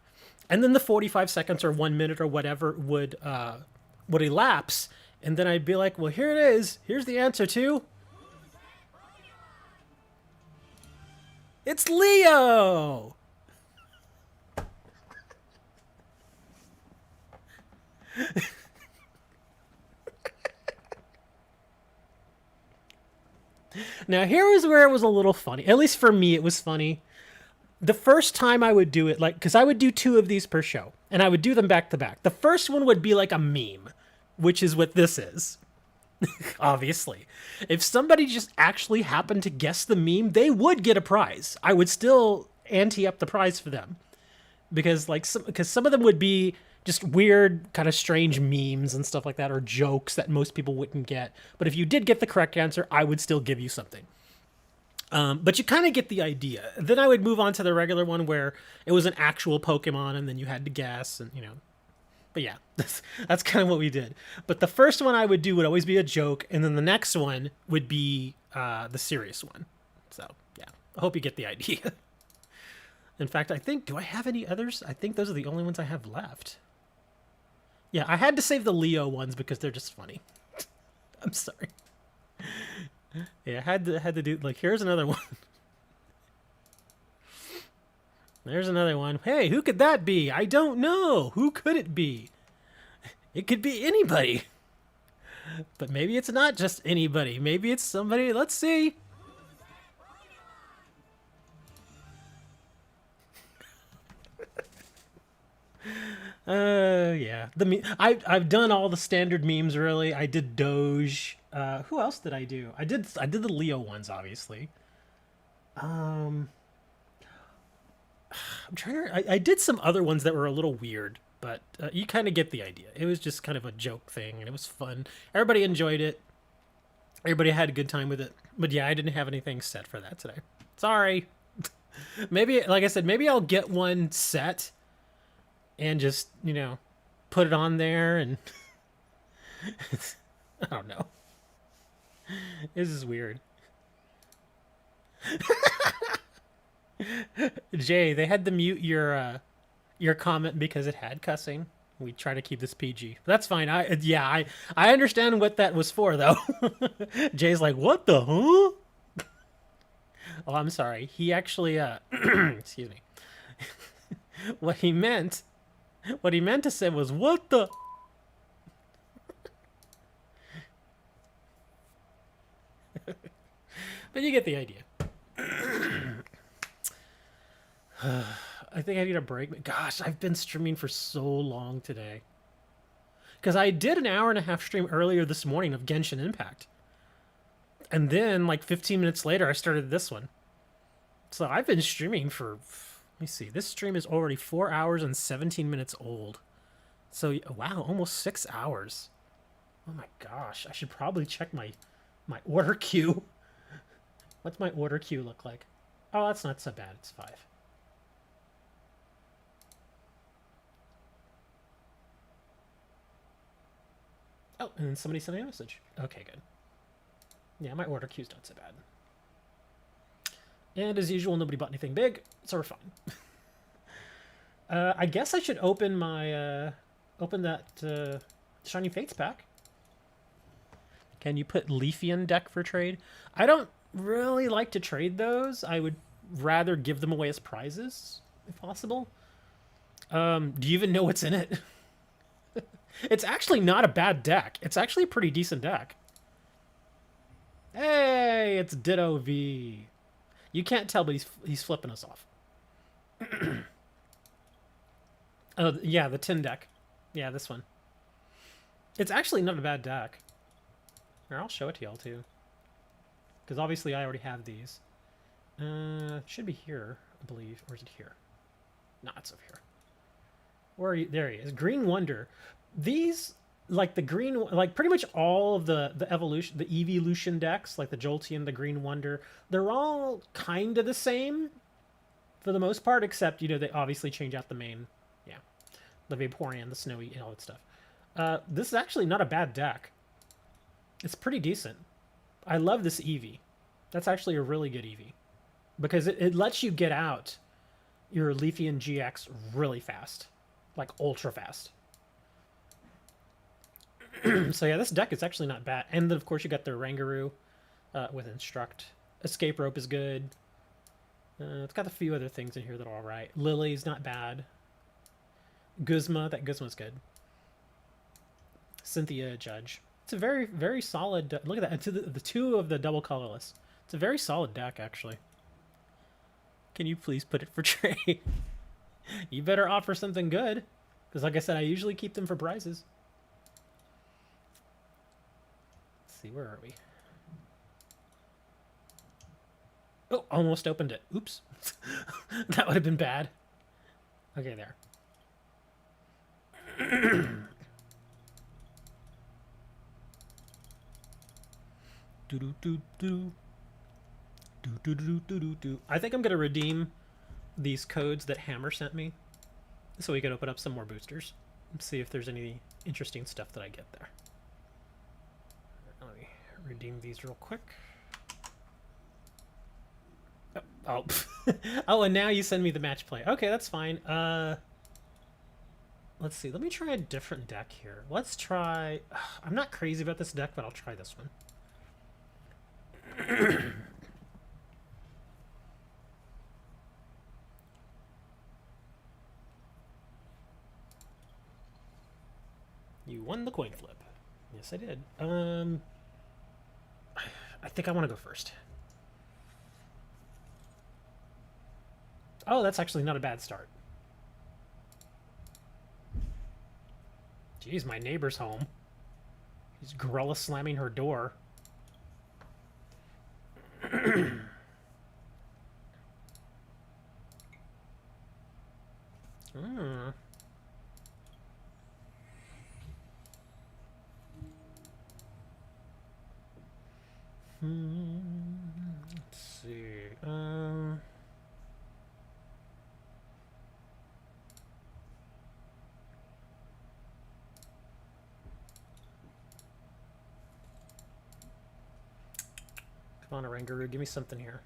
And then the 45 seconds or 1 minute or whatever would elapse, and then I'd be like, well, here it is. Here's the answer to... It's Leo! Now, here was where it was a little funny. At least for me, it was funny. The first time I would do it, like, because I would do 2 of these per show, and I would do them back to back. The first one would be like a meme, which is what this is. Obviously. If somebody just actually happened to guess the meme, they would get a prize. I would still ante up the prize for them. Because because some of them would be just weird, kind of strange memes and stuff like that, or jokes that most people wouldn't get. But if you did get the correct answer, I would still give you something. But you kind of get the idea. Then I would move on to the regular one where it was an actual Pokemon, and then you had to guess, and But yeah, that's kind of what we did. But the first one I would do would always be a joke, and then the next one would be the serious one. So yeah, I hope you get the idea. In fact, do I have any others? I think those are the only ones I have left. Yeah, I had to save the Leo ones because they're just funny. I'm sorry. Yeah, I had to do, like, here's another one. There's another one. Hey, who could that be? I don't know. Who could it be? It could be anybody. But maybe it's not just anybody. Maybe it's somebody. Let's see. Yeah. I've done all the standard memes really. I did Doge. Who else did I do? I did the Leo ones obviously. I'm trying to. I did some other ones that were a little weird, but you kind of get the idea. It was just kind of a joke thing, and it was fun. Everybody enjoyed it. Everybody had a good time with it. But yeah, I didn't have anything set for that today. Sorry. Maybe, like I said, maybe I'll get one set and just, put it on there and I don't know. This is weird. Jay, they had to mute your comment because it had cussing. We try to keep this PG. That's fine. I understand what that was for though. Jay's like, "What the huh?" Oh, I'm sorry. He actually excuse me. What he meant to say was, "What the?" But you get the idea. I think I need a break. Gosh, I've been streaming for so long today. Because I did an hour and a half stream earlier this morning of Genshin Impact. And then, like 15 minutes later, I started this one. So I've been streaming for... Let me see. This stream is already 4 hours and 17 minutes old. So, wow, almost 6 hours. Oh my gosh. I should probably check my order queue. What's my order queue look like? Oh, that's not so bad. It's 5. Oh, and then somebody sent me a message. Okay, good. Yeah, my order queue's not so bad. And as usual, nobody bought anything big, so we're fine. I guess I should open my open that Shining Fates pack. Can you put Leafian deck for trade? I don't really like to trade those. I would rather give them away as prizes, if possible. Do you even know what's in it? It's actually not a bad deck. It's actually a pretty decent deck. Hey, it's Ditto V. You can't tell, but he's flipping us off. Oh, yeah, the tin deck. Yeah, this one. It's actually not a bad deck. Here, I'll show it to y'all, too. Because obviously I already have these. It should be here, I believe. Or is it here? No, it's over here. Where are you? There he is. Green Wonder. These, like the green, like pretty much all of the evolution, the evolution decks, like the Jolteon, the Green Wonder, they're all kind of the same for the most part, except, they obviously change out the main, yeah, the Vaporeon, the Snowy, and all that stuff. This is actually not a bad deck. It's pretty decent. I love this Eevee. That's actually a really good Eevee. Because it lets you get out your Leafian GX really fast. Like, ultra fast. So yeah, this deck is actually not bad. And then, of course, you got the Rangaroo with Instruct. Escape Rope is good. It's got a few other things in here that are alright. Lily's not bad. Guzma, that Guzma's good. Cynthia Judge. It's a very, very solid... look at that. It's the two of the double colorless. It's a very solid deck, actually. Can you please put it for trade? You better offer something good. Because like I said, I usually keep them for prizes. Let's see, where are we? Oh, almost opened it. Oops. That would have been bad. Okay, there. Do do do do. Do do do do do do. I think I'm gonna redeem these codes that Hammer sent me, so we can open up some more boosters and see if there's any interesting stuff that I get there. Let me redeem these real quick. Oh, oh, and now you send me the match play. Okay, that's fine. Let's see. Let me try a different deck here. Let's try. I'm not crazy about this deck, but I'll try this one. You won the coin flip. Yes, I did. I think I want to go first. Oh, that's actually not a bad start. Jeez, my neighbor's home. She's gorilla slamming her door. Mm. Let's see. Come on, Oranguru, give me something here.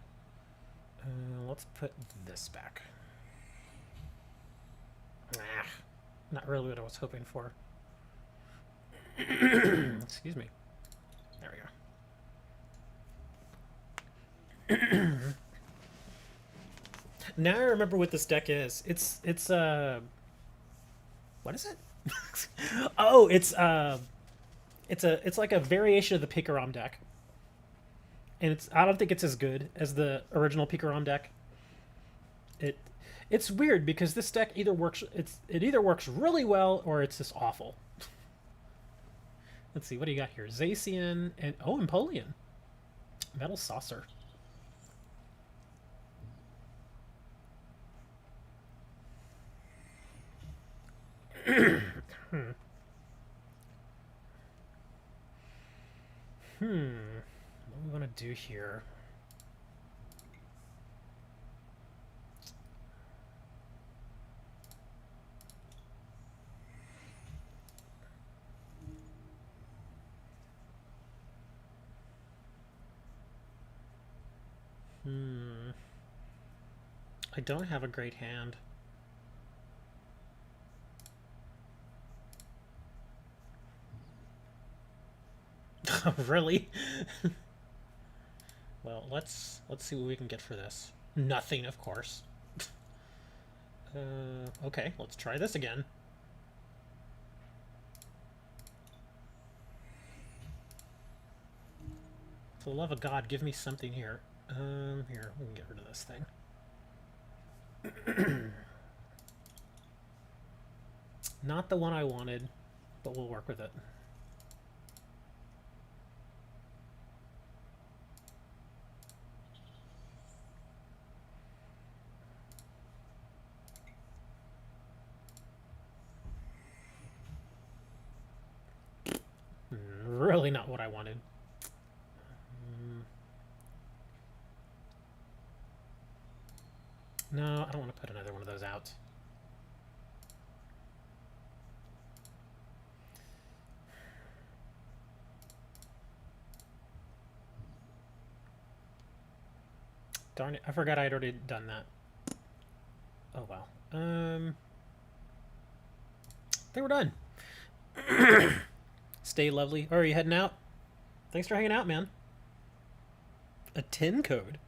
Let's put this back. Ah, not really what I was hoping for. Excuse me. There we go. Now I remember what this deck is. It's what is it? Oh, it's like a variation of the Pikarom deck. And I don't think it's as good as the original Pikarom deck. It's weird because this deck either works it either works really well or it's just awful. Let's see, what do you got here? Zacian and Empoleon. Metal Saucer. What do we want to do here? I don't have a great hand. Really? Well, let's see what we can get for this. Nothing, of course. Okay, let's try this again. For the love of God, give me something here. Here, we can get rid of this thing. Not the one I wanted, but we'll work with it. Really not what I wanted. No, I don't want to put another one of those out. Darn it, I forgot I'd already done that. Oh well. I think we're done. Stay lovely. Oh, are you heading out? Thanks for hanging out, man. A 10 code?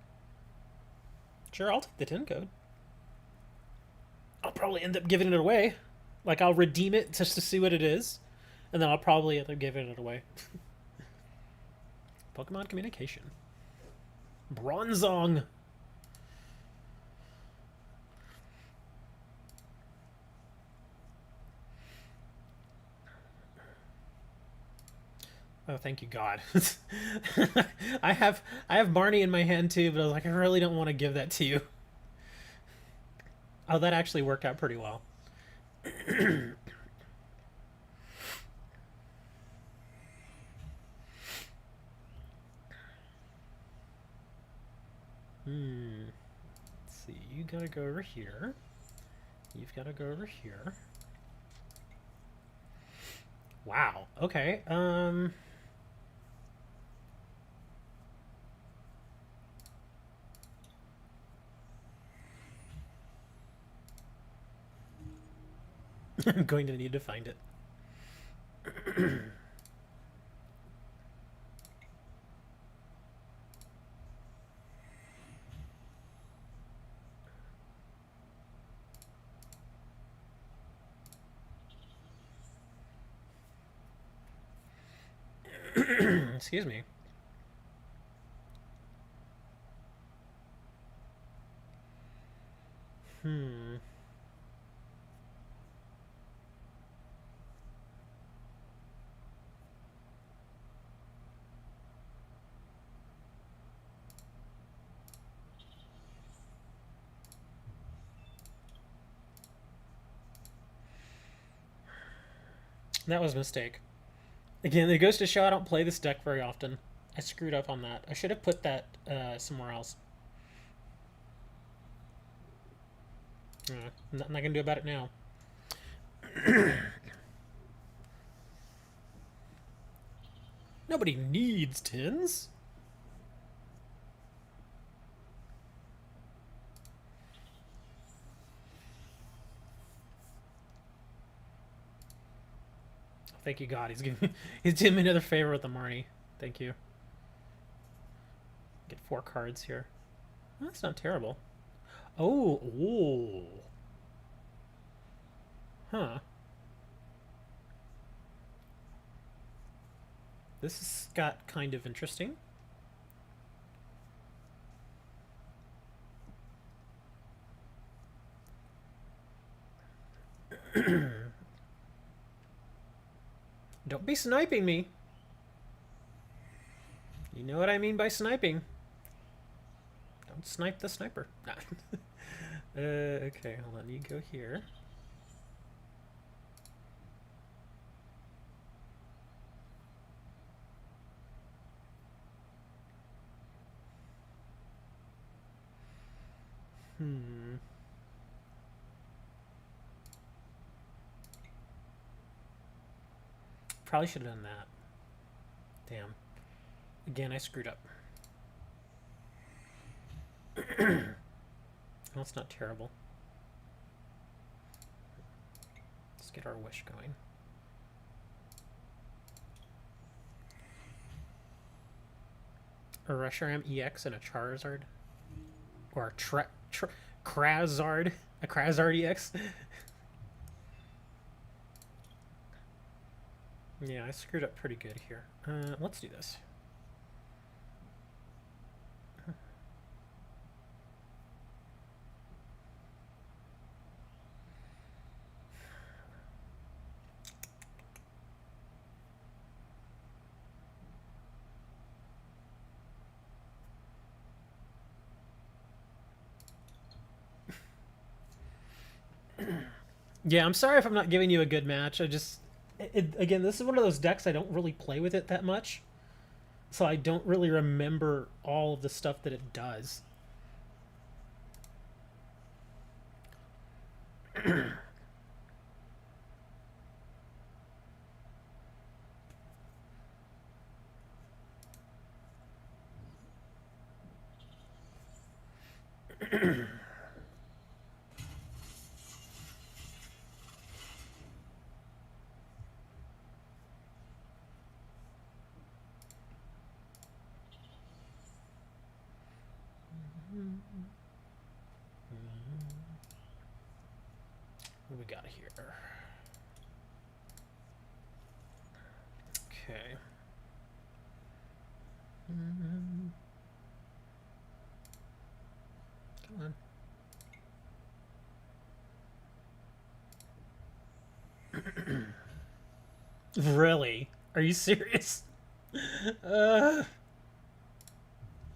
Sure, I'll take the 10 code. I'll probably end up giving it away. Like, I'll redeem it just to see what it is, and then I'll probably end up giving it away. Pokemon Communication. Bronzong. Oh, thank you, God. I have Barney in my hand too, but I was like, I really don't want to give that to you. Oh, that actually worked out pretty well. Let's see. You gotta go over here. You've got to go over here. Wow. Okay. I'm going to need to find it. Excuse me. That was a mistake. Again, it goes to show I don't play this deck very often. I screwed up on that. I should have put that somewhere else. Nothing I can do about it now. Nobody needs tins. Thank you, God. He's doing me another favor with the Marnie. Thank you. Get 4 cards here. That's not terrible. Oh, ooh. Huh. This has got kind of interesting. Don't be sniping me. You know what I mean by sniping. Don't snipe the sniper. Nah. Okay, hold on. You go here. Probably should have done that. Damn. Again, I screwed up. Well, it's not terrible. Let's get our wish going. A Reshiram EX and a Charizard. Or a Krazard. A Krazard EX. Yeah, I screwed up pretty good here. Let's do this. Yeah, I'm sorry if I'm not giving you a good match. Again, this is one of those decks I don't really play with it that much. So I don't really remember all of the stuff that it does. What we got here? Okay. Come on. Really? Are you serious? What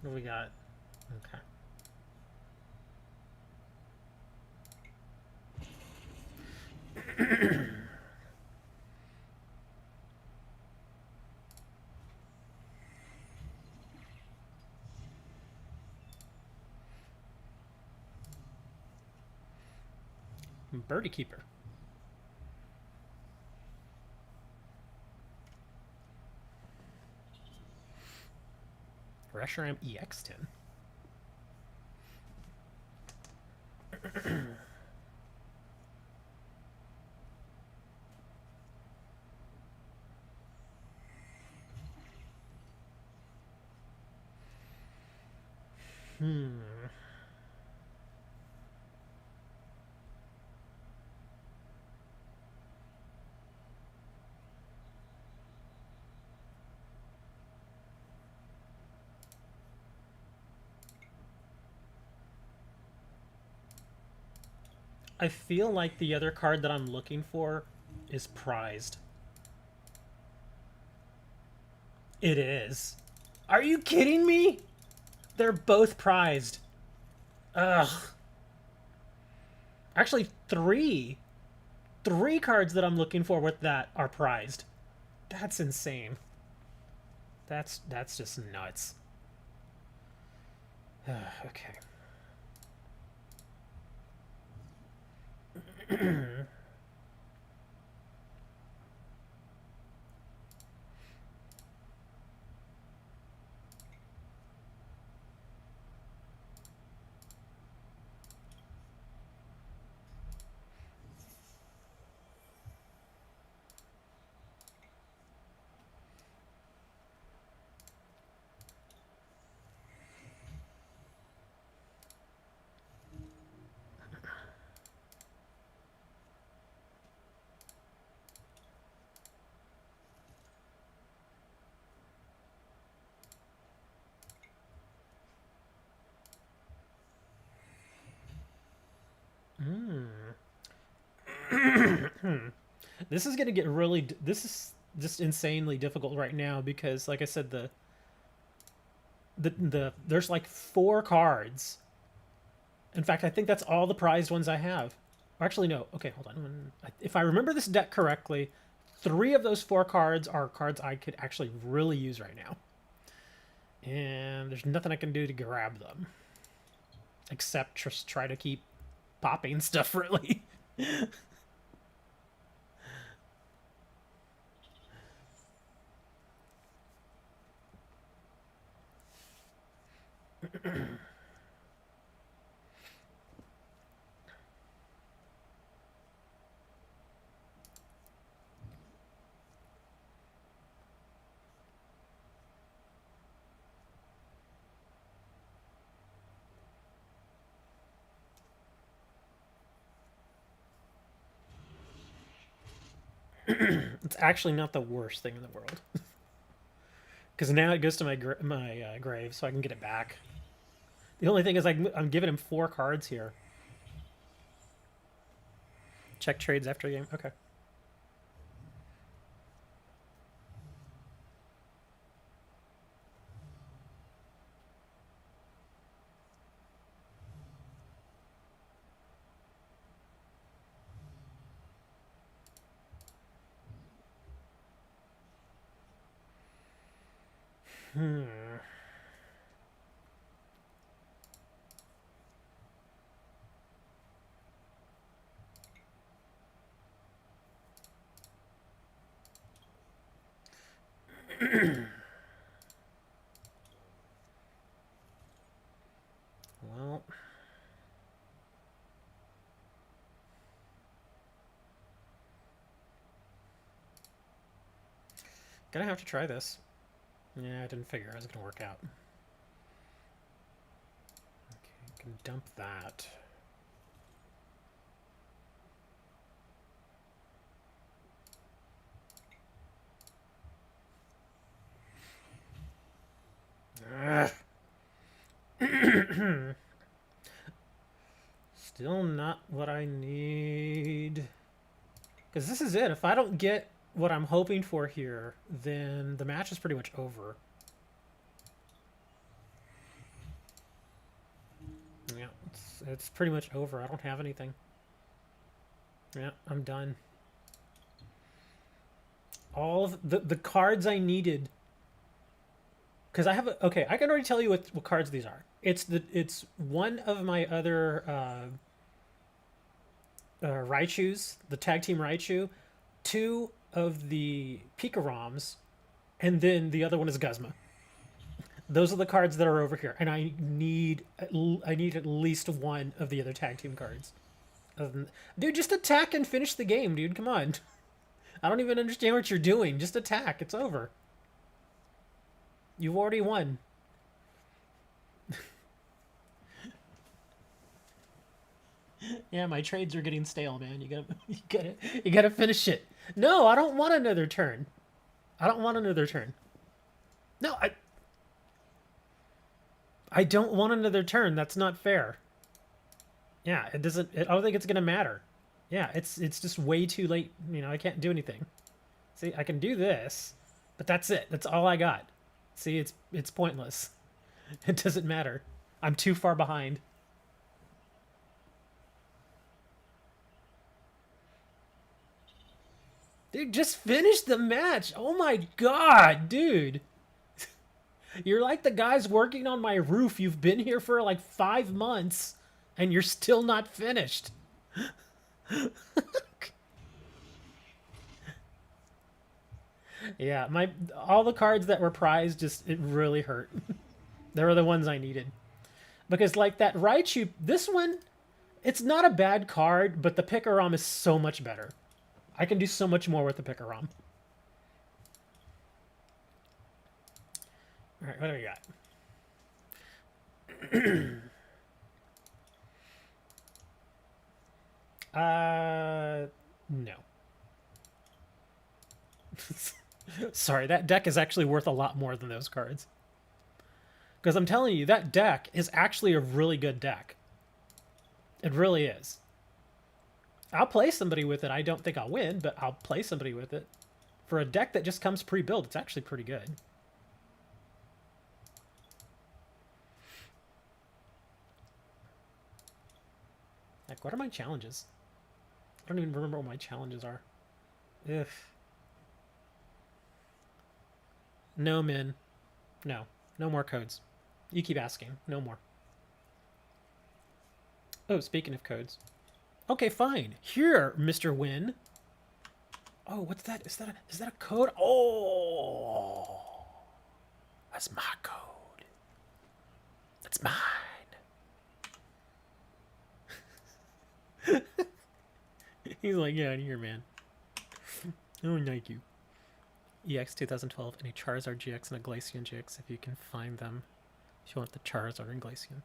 do we got? Okay. Birdie Keeper. Reshiram EX10. Hmm. I feel like the other card that I'm looking for is prized. It is. Are you kidding me? They're both prized. Ugh. Actually, three. Three cards that I'm looking for with that are prized. That's insane. That's just nuts. Okay. This is gonna get really. This is just insanely difficult right now because, like I said, there's like four cards. In fact, I think that's all the prized ones I have. Or actually, no. Okay, hold on. If I remember this deck correctly, three of those four cards are cards I could actually really use right now. And there's nothing I can do to grab them. Except just try to keep popping stuff, really. It's actually not the worst thing in the world. Because now it goes to my grave, so I can get it back. The only thing is I'm giving him four cards here. Check trades after the game. Okay. Hmm. Well, gonna have to try this. Yeah, I didn't figure it was gonna work out. Okay, can dump that. Still not what I need. Because this is it. If I don't get what I'm hoping for here, then the match is pretty much over. Yeah, it's pretty much over. I don't have anything. Yeah, I'm done. All of the cards I needed, because I have a, okay, I can already tell you what cards these are. It's one of my other Raichus, the tag team Raichu, two of the Pikaroms, and then the other one is Guzma. Those are the cards that are over here, and I need at least one of the other tag team cards. Dude, just attack and finish the game, dude. Come on. I don't even understand what you're doing. Just attack. It's over. You've already won. Yeah, my trades are getting stale, man. You gotta finish it. No, I don't want another turn. I don't want another turn. No, I don't want another turn. That's not fair. Yeah, it doesn't. I don't think it's gonna matter. Yeah, it's just way too late. You know, I can't do anything. See, I can do this, but that's it. That's all I got. See, it's pointless. It doesn't matter. I'm too far behind. Dude, just finish the match. Oh my god, dude. You're like the guys working on my roof. You've been here for like 5 months, and you're still not finished. Yeah, all the cards that were prized just it really hurt. They were the ones I needed. Because like that Raichu, this one, it's not a bad card, but the Pikarom is so much better. I can do so much more with the Pikarom. Alright, what do we got? No. Sorry, that deck is actually worth a lot more than those cards. Because I'm telling you, that deck is actually a really good deck. It really is. I'll play somebody with it. I don't think I'll win, but I'll play somebody with it. For a deck that just comes pre-built, it's actually pretty good. Like, what are my challenges? I don't even remember what my challenges are. Ugh. No, Min. No. No more codes. You keep asking. No more. Oh, speaking of codes. Okay, fine. Here, Mr. Win. Oh, what's that? Is that a code? Oh, that's my code. That's mine. He's like, yeah, here, man. Oh, thank you. EX 2012 and a Charizard GX and a Glaceon GX if you can find them. If you want the Charizard and Glaceon.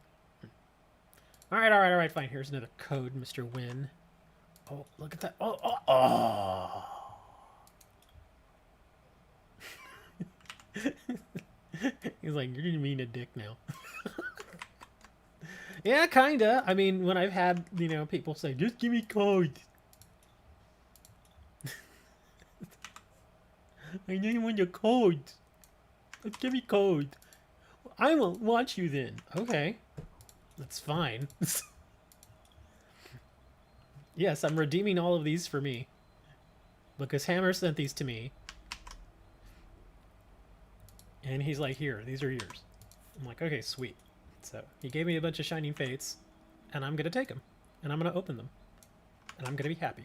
Alright, fine. Here's another code, Mr. Win. Oh, look at that. Oh. He's like, you're gonna mean a dick now. Yeah, kinda. I mean, when I've had, people say, just give me code. I don't want your code. Just give me code. I will watch you then. Okay. That's fine. Yes, I'm redeeming all of these for me. Because Hammer sent these to me. And he's like, here, these are yours. I'm like, okay, sweet. So he gave me a bunch of Shining Fates, and I'm going to take them. And I'm going to open them. And I'm going to be happy.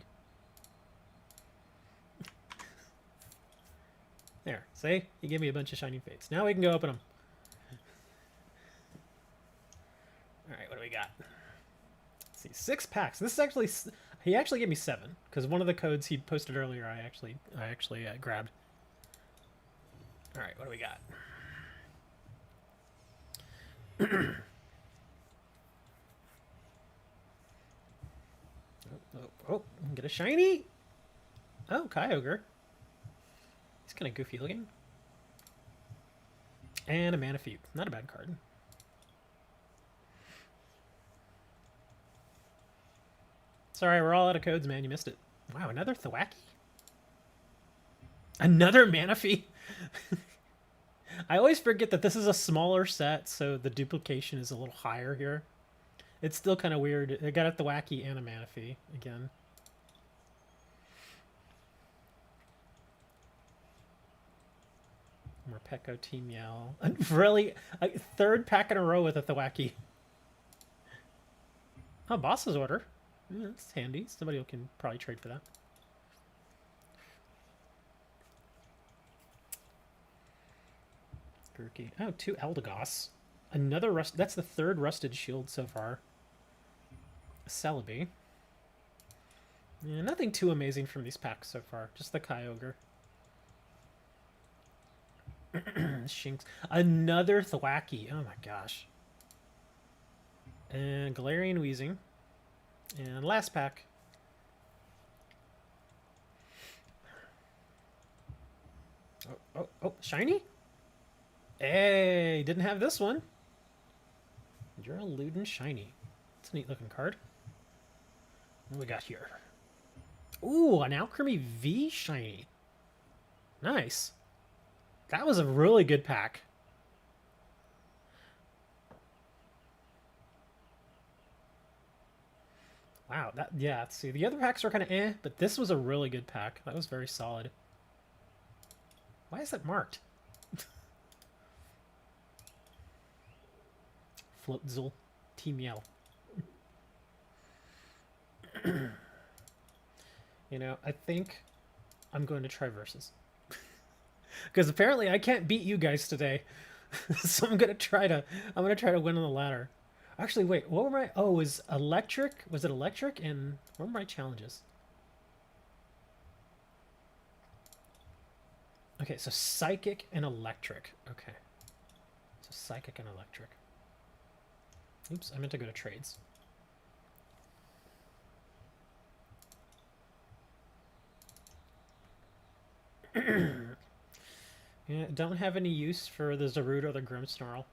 There, see? He gave me a bunch of Shining Fates. Now we can go open them. Alright, what do we got? Let's see, 6 packs. This is actually... He actually gave me 7, because one of the codes he posted earlier I actually grabbed. Alright, what do we got? Oh, get a shiny? Oh, Kyogre. He's kind of goofy looking. And a Manaphy. Not a bad card. Sorry, we're all out of codes, man. You missed it. Wow, another Thwacky? Another Manaphy. I always forget that this is a smaller set, so the duplication is a little higher here. It's still kind of weird. I got it the Wacky and a Manaphy again. More Pekko, Team Yell. Really? A third pack in a row with a Thwacky. Oh, boss's order. Yeah, that's handy. Somebody can probably trade for that. Grookey. Oh, 2 Eldegoss. Another rust. That's the third rusted shield so far. Celebi. Yeah, nothing too amazing from these packs so far. Just the Kyogre. Shinx. Another Thwacky. Oh my gosh. And Galarian Weezing. And last pack. Oh, shiny? Hey, didn't have this one. You're a Ludin shiny. It's a neat looking card. What do we got here? Ooh, an Alchemy V shiny. Nice. That was a really good pack. Wow, yeah, see, the other packs are kind of eh, but this was a really good pack. That was very solid. Why is it marked? Floatzel, Team Yell. You know, I think I'm going to try versus. Because apparently I can't beat you guys today. So I'm gonna try to win on the ladder. Actually, wait, what were my was electric? Was it electric? And what were my challenges? Okay, so psychic and electric. Okay. So psychic and electric. Oops, I meant to go to trades. Yeah, don't have any use for the Zarude or the Grimmsnarl.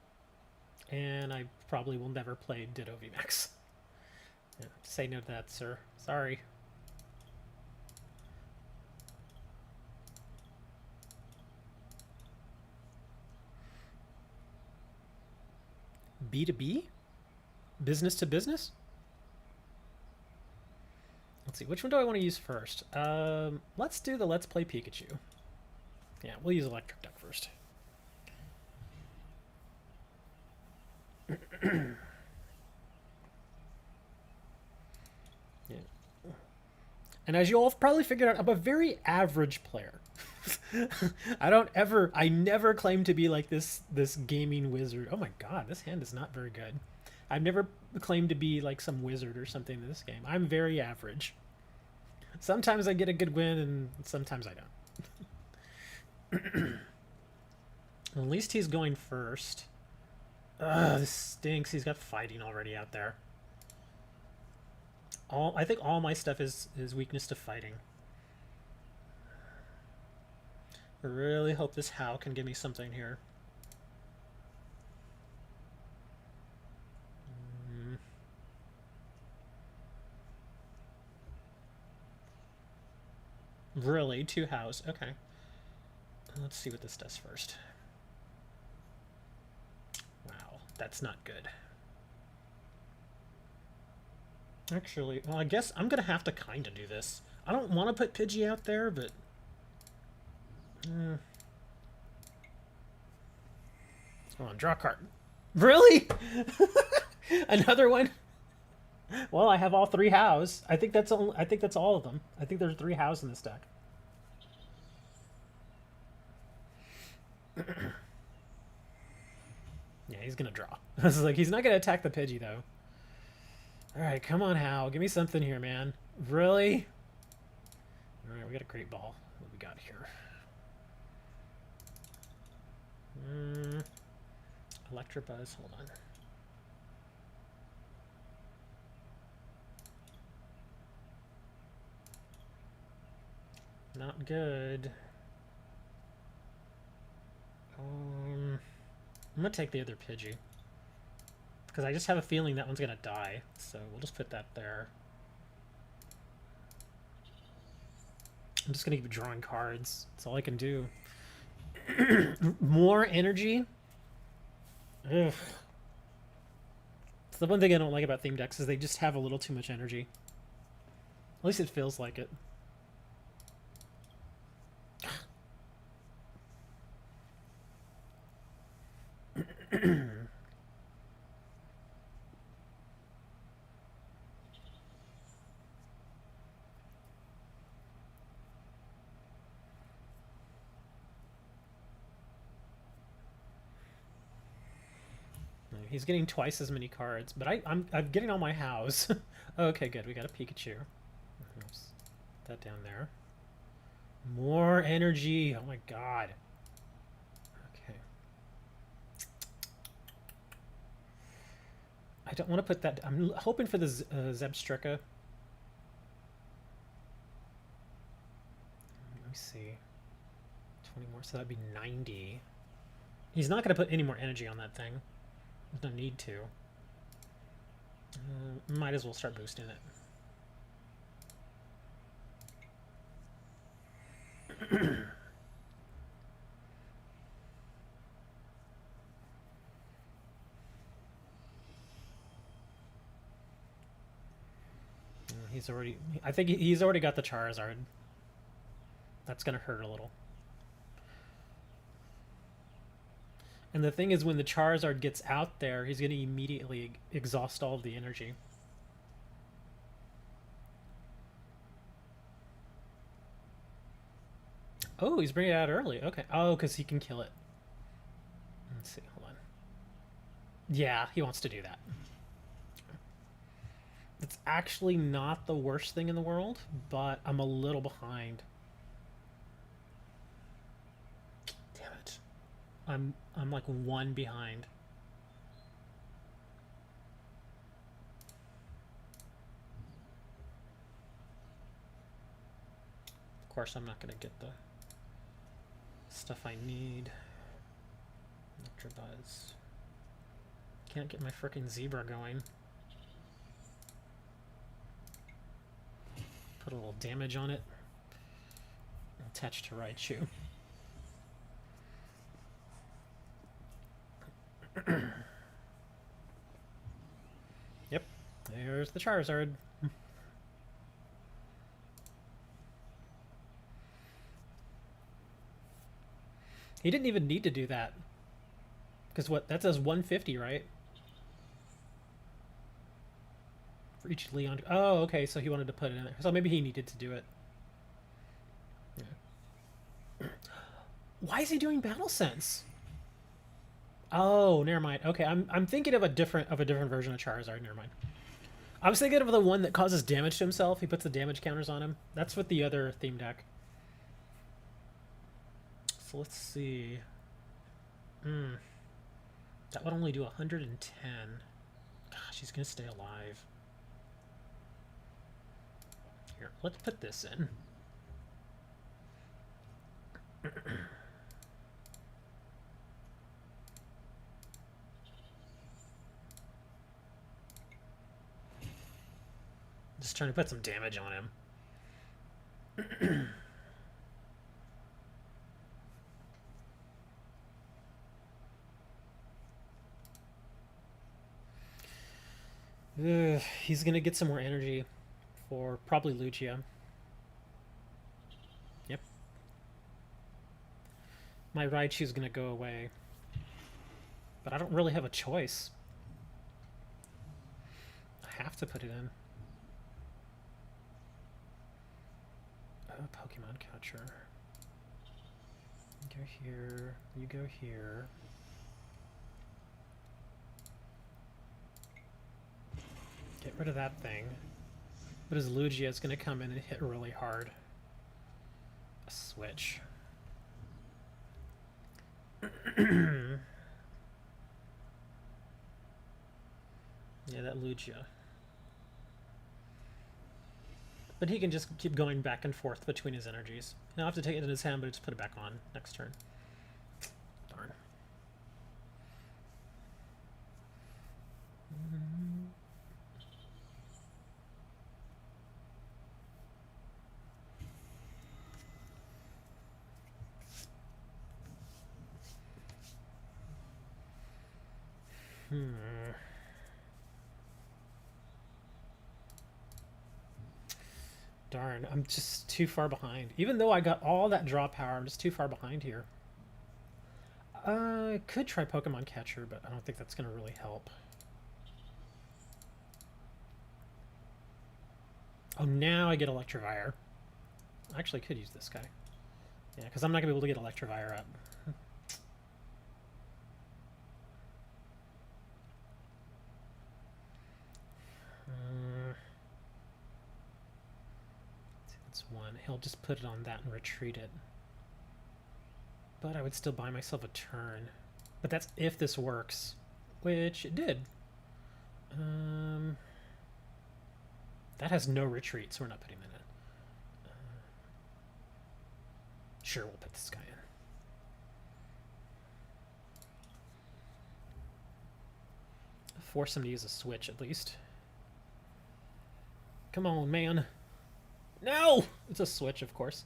And I probably will never play Ditto VMAX. Yeah, say no to that, sir. Sorry. B2B? Business to business? Let's see, which one do I want to use first? Let's do the Let's Play Pikachu. Yeah, we'll use Electric Duck first. Yeah. And as you all have probably figured out, I'm a very average player. I never claim to be like this gaming wizard. Oh my god, this hand is not very good. I've never claimed to be like some wizard or something in this game. I'm very average. Sometimes I get a good win and sometimes I don't. At least he's going first. Ugh, this stinks. He's got fighting already out there. I think all my stuff is weakness to fighting. I really hope this How can give me something here. Really? 2 Hows. Okay. Let's see what this does first. Wow, that's not good. Actually, well, I guess I'm gonna have to kind of do this. I don't want to put Pidgey out there, but... Come on, draw a card. Really? Another one? Well, I have all 3 Hows. I think that's all of them. I think there's 3 Hows in this deck. Yeah, he's gonna draw. I was like, he's not gonna attack the Pidgey though. Alright, come on, Hal. Give me something here, man. Really? Alright, we got a great ball. What we got here? Electabuzz, hold on. Not good. I'm gonna take the other Pidgey. Because I just have a feeling that one's gonna die. So we'll just put that there. I'm just gonna keep drawing cards. That's all I can do. More energy? Ugh. It's the one thing I don't like about theme decks is they just have a little too much energy. At least it feels like it. He's getting twice as many cards, but I'm getting all my house. Okay, good. We got a Pikachu. Oops. Put that down there. More energy. Oh my god. Okay. I don't want to put that. I'm hoping for the Zebstrika. Let me see. 20 more, so that'd be 90. He's not going to put any more energy on that thing. There's no need to. Might as well start boosting it. He's already... I think he's already got the Charizard. That's going to hurt a little. And the thing is, when the Charizard gets out there, he's going to immediately exhaust all of the energy. Oh, he's bringing it out early. Okay. Oh, because he can kill it. Let's see. Hold on. Yeah, he wants to do that. It's actually not the worst thing in the world, but I'm a little behind. Damn it. I'm like one behind. Of course, I'm not going to get the stuff I need. Electabuzz. Can't get my frickin' zebra going. Put a little damage on it. Attach to Raichu. Yep, there's the Charizard. He didn't even need to do that. Because what, that says 150, right? For each Leon. Oh, okay, so he wanted to put it in there. So maybe he needed to do it. Yeah. Why is he doing Battle Sense? Oh, never mind. Okay, I'm thinking of a different version of Charizard. Never mind. I was thinking of the one that causes damage to himself. He puts the damage counters on him. That's with the other theme deck. So let's see. That would only do 110. Gosh, he's gonna stay alive. Here, let's put this in. Just trying to put some damage on him. He's gonna get some more energy for probably Lugia. Yep. My Raichu's gonna go away. But I don't really have a choice. I have to put it in. Oh, Pokemon Catcher. You go here. You go here. Get rid of that thing. But his Lugia is going to come in and hit really hard. A switch. Yeah, that Lugia. But he can just keep going back and forth between his energies. He'll have to take it in his hand, but just put it back on next turn. Darn. Darn, I'm just too far behind. Even though I got all that draw power, I'm just too far behind here. I could try Pokemon Catcher, but I don't think that's going to really help. Oh, now I get Electivire. I actually could use this guy. Yeah, because I'm not going to be able to get Electivire up. That's one. He'll just put it on that and retreat it. But I would still buy myself a turn. But that's if this works. Which it did. That has no retreat, so we're not putting that in. Sure, we'll put this guy in. Force him to use a switch, at least. Come on, man. No! It's a switch, of course.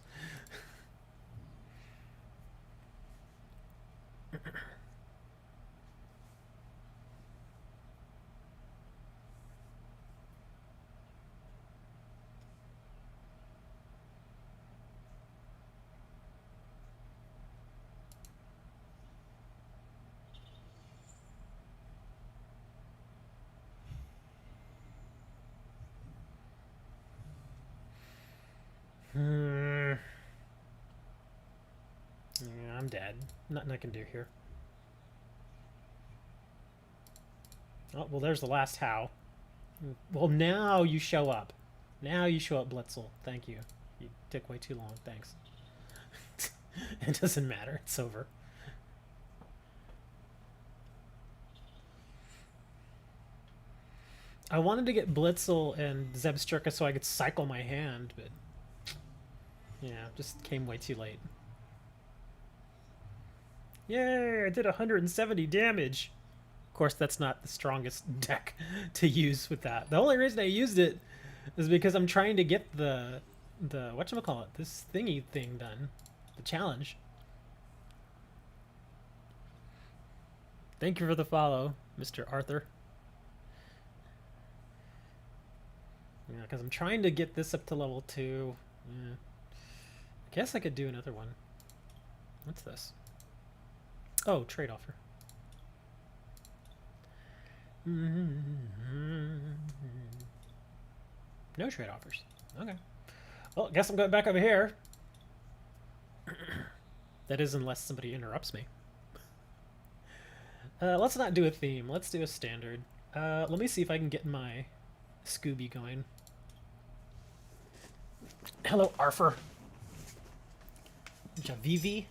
Yeah, I'm dead. Nothing I can do here. Oh, well, there's the last how. Well, now you show up. Now you show up, Blitzel. Thank you. You took way too long. Thanks. It doesn't matter. It's over. I wanted to get Blitzel and Zebstrika so I could cycle my hand, but yeah, just came way too late. Yay, I did 170 damage. Of course, that's not the strongest deck to use with that. The only reason I used it is because I'm trying to get the whatchamacallit, this thingy thing done. The challenge. Thank you for the follow, Mr. Arthur. Yeah, because I'm trying to get this up to level 2. Yeah. I guess I could do another one. What's this? Oh, trade offer. No trade offers. Okay. Well, I guess I'm going back over here. That is unless somebody interrupts me. Let's not do a theme. Let's do a standard. Let me see if I can get my Scooby going. Hello, Arthur. Javivi.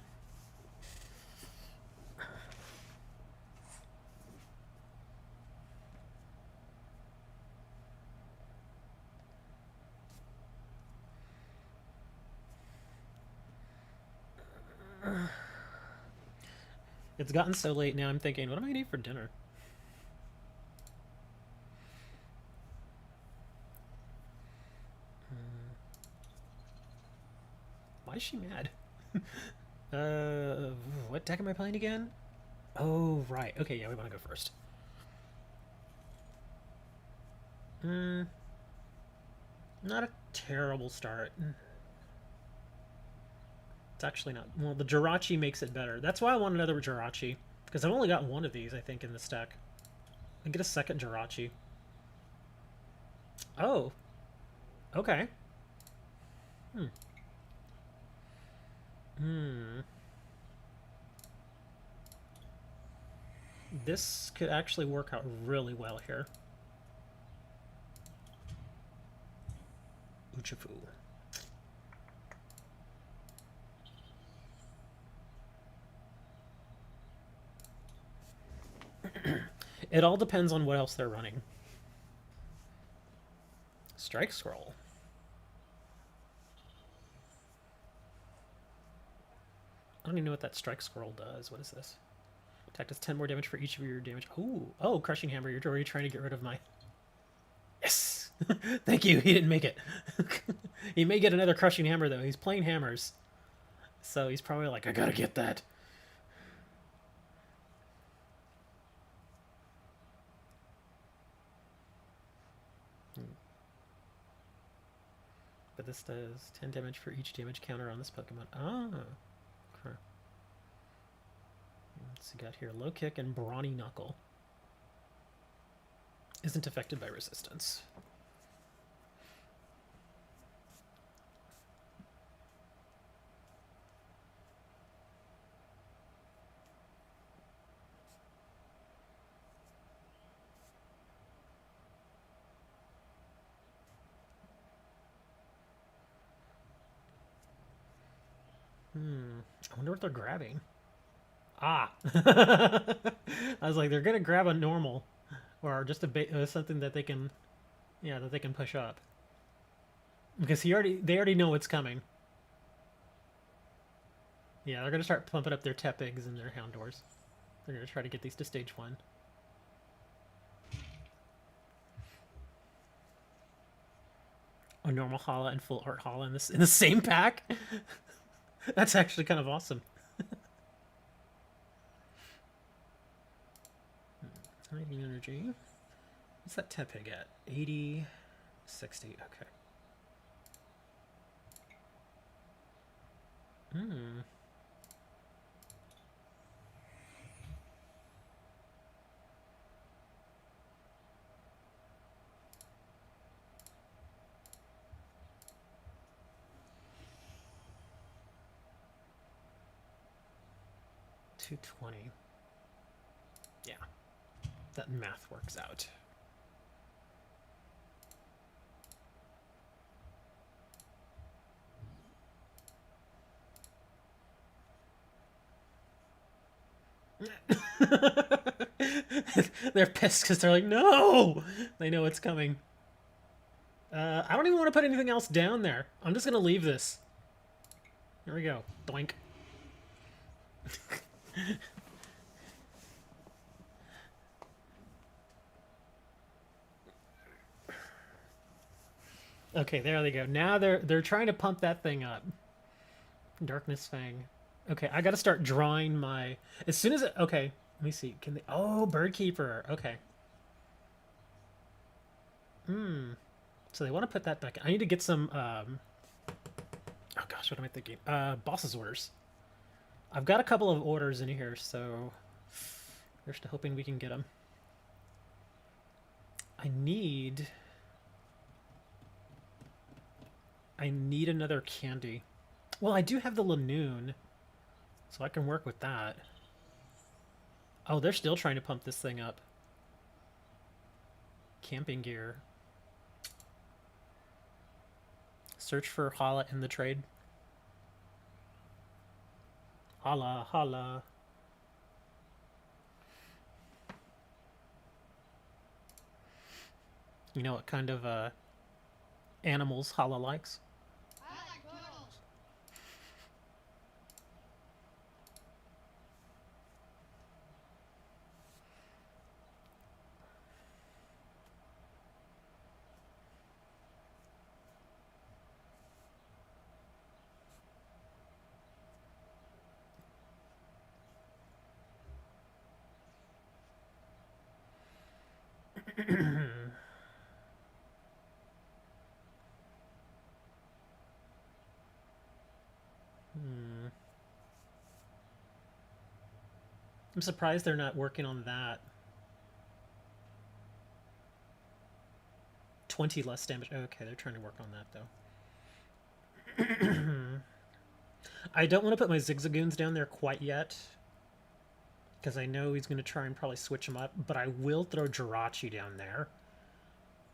It's gotten so late now, I'm thinking, what am I going to eat for dinner? Why is she mad? What deck am I playing again? Oh, right. Okay, yeah, we want to go first. Not a terrible start. It's actually not. Well, the Jirachi makes it better. That's why I want another Jirachi. Because I've only got one of these, I think, in this deck. I get a second Jirachi. Oh. Okay. This could actually work out really well here. Uchifu. It all depends on what else they're running. Strike Scroll. I don't even know what that Strike Scroll does. What is this? Attack does 10 more damage for each of your damage. Ooh. Oh, Crushing Hammer. You're already trying to get rid of my... Yes! Thank you. He didn't make it. He may get another Crushing Hammer, though. He's playing hammers. So he's probably like, I gotta get that. So this does 10 damage for each damage counter on this Pokemon. Ah, okay. Let's see, got here Low Kick and Brawny Knuckle. Isn't affected by resistance. I wonder what they're grabbing. Ah! I was like, they're gonna grab a normal. Or just something that they can... Yeah, that they can push up. Because they already know what's coming. Yeah, they're gonna start pumping up their Tepigs and their Houndours. They're gonna try to get these to stage 1. A normal Hala and full art Hala in the same pack? That's actually kind of awesome. Hiding energy. What's that Tepig at? 80, 60. Okay. Hmm. $220. Yeah. That math works out. They're pissed because they're like, no! They know it's coming. I don't even want to put anything else down there. I'm just going to leave this. Here we go. Doink. Okay, there they go. Now they're trying to pump that thing up. Darkness Fang. Okay, I gotta start drawing my... As soon as it... Okay, let me see. Can they... Oh, Bird Keeper. Okay. So they want to put that back. I need to get some... Oh gosh, what am I thinking? Boss's orders. I've got a couple of orders in here, so... We're still hoping we can get them. I need another candy. Well, I do have the Lanoon, so I can work with that. Oh, they're still trying to pump this thing up. Camping gear. Search for Hala in the trade. Hala, Hala. You know what kind of animals Hala likes? I like turtles. I'm surprised they're not working on that. 20 less damage. Okay, they're trying to work on that, though. I don't want to put my Zigzagoons down there quite yet, because I know he's going to try and probably switch them up, but I will throw Jirachi down there,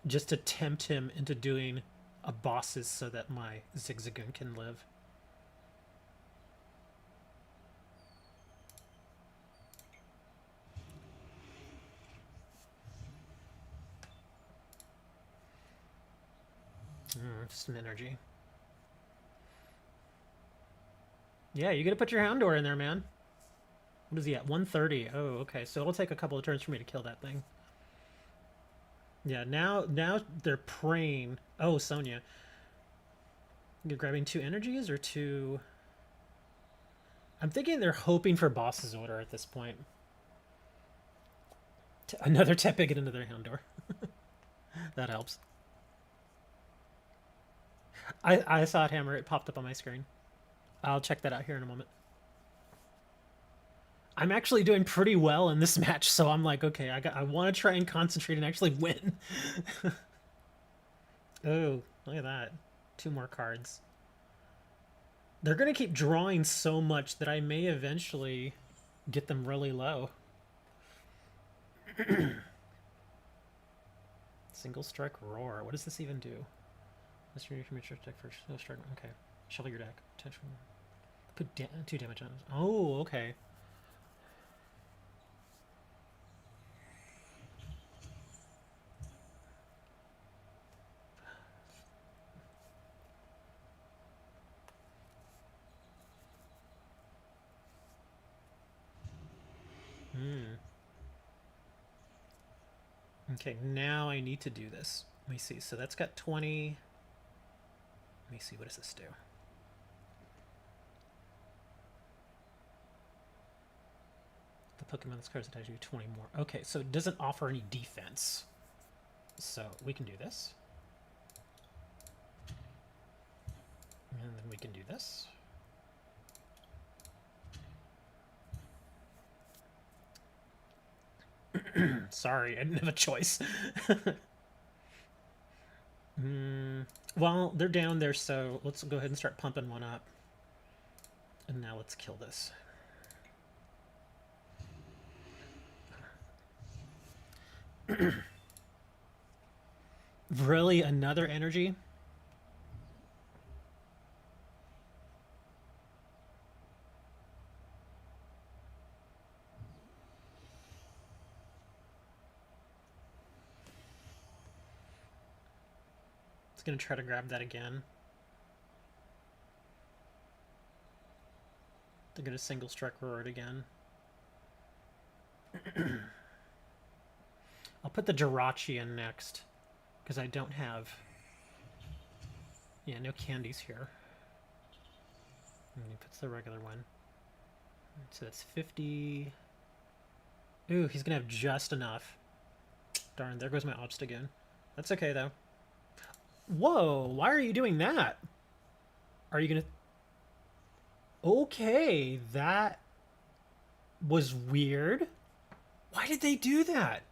just to tempt him into doing a bosses so that my Zigzagoon can live. Just some energy. Yeah, you gotta put your Houndour in there, man. What is he at? 130. Oh, okay. So it'll take a couple of turns for me to kill that thing. Yeah, now they're praying. Oh, Sonia. You're grabbing 2 energies or 2... I'm thinking they're hoping for boss's order at this point. Another Tepig and another Houndour. That helps. I saw it hammer. It popped up on my screen. I'll check that out here in a moment. I'm actually doing pretty well in this match, so I'm like, okay, I want to try and concentrate and actually win. Oh, look at that. 2 more cards. They're going to keep drawing so much that I may eventually get them really low. Single strike roar. What does this even do? Let's remove from your deck first. No strike. Okay. Shuffle your deck. Attention. Put 2 damage on it. Oh, okay. Okay, now I need to do this. Let me see. So that's got 20. Let me see. What does this do? The Pokemon this card is attached to 20 more. Okay, so it doesn't offer any defense. So we can do this. And then we can do this. Sorry, I didn't have a choice. Well, they're down there, so let's go ahead and start pumping one up. And now let's kill this. Really? Another energy? It's going to try to grab that again. They're going to single strike roar it again. I'll put the Jirachi in next, because I don't have... Yeah, no candies here. And he puts the regular one. So that's 50... Ooh, he's going to have just enough. Darn, there goes my Obstagoon. That's okay, though. Whoa, why are you doing that? Are you going to... Okay, that was weird. Why did they do that?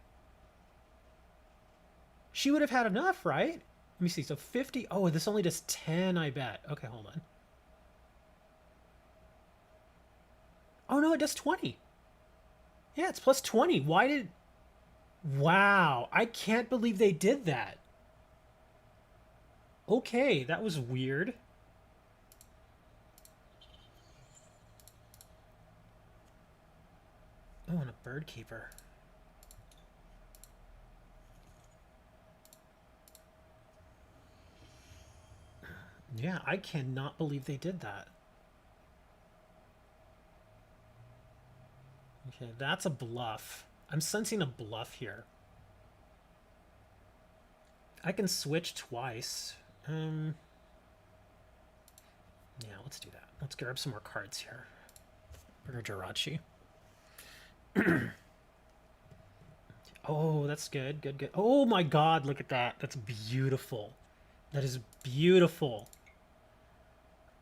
She would have had enough, right? Let me see. So 50. Oh, this only does 10, I bet. Okay, hold on. Oh, no, it does 20. Yeah, it's plus 20. Why did... Wow, I can't believe they did that. Okay, that was weird. Oh, and a bird keeper. Yeah, I cannot believe they did that. Okay, that's a bluff. I'm sensing a bluff here. I can switch twice. Yeah, let's do that. Let's grab some more cards here. Or Jirachi. Oh, that's good. Good, good. Oh my god, look at that. That's beautiful. That is beautiful.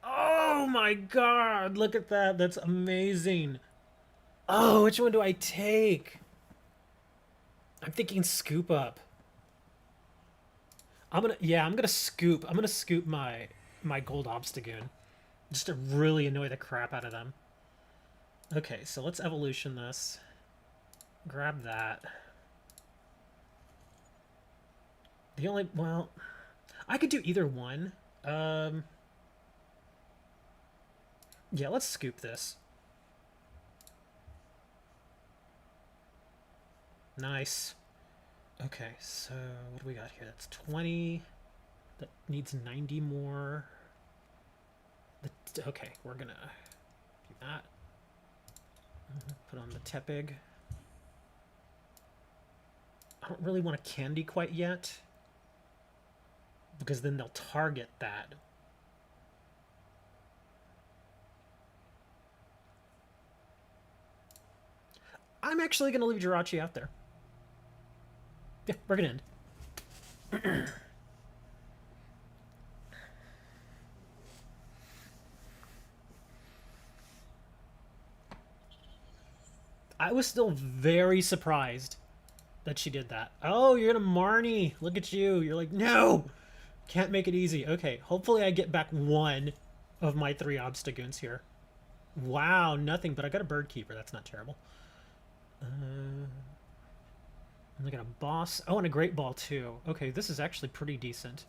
Oh my god, look at that. That's amazing. Oh, which one do I take? I'm thinking scoop up. I'm gonna scoop. I'm gonna scoop my gold Obstagoon. Just to really annoy the crap out of them. Okay, so let's evolution this. Grab that. The only... Well, I could do either one. Yeah, let's scoop this. Nice. Okay, so what do we got here? That's 20. That needs 90 more. Okay, we're gonna do that. Put on the Tepig. I don't really want a candy quite yet, because then they'll target that. I'm actually going to leave Jirachi out there. Yeah, we're going to end. I was still very surprised that she did that. Oh, you're gonna Marnie. Look at you. You're like, no! Can't make it easy. Okay, hopefully I get back one of my 3 obstagoons here. Wow, nothing, but I got a bird keeper. That's not terrible. I got a boss. Oh, and a great ball, too. Okay, this is actually pretty decent.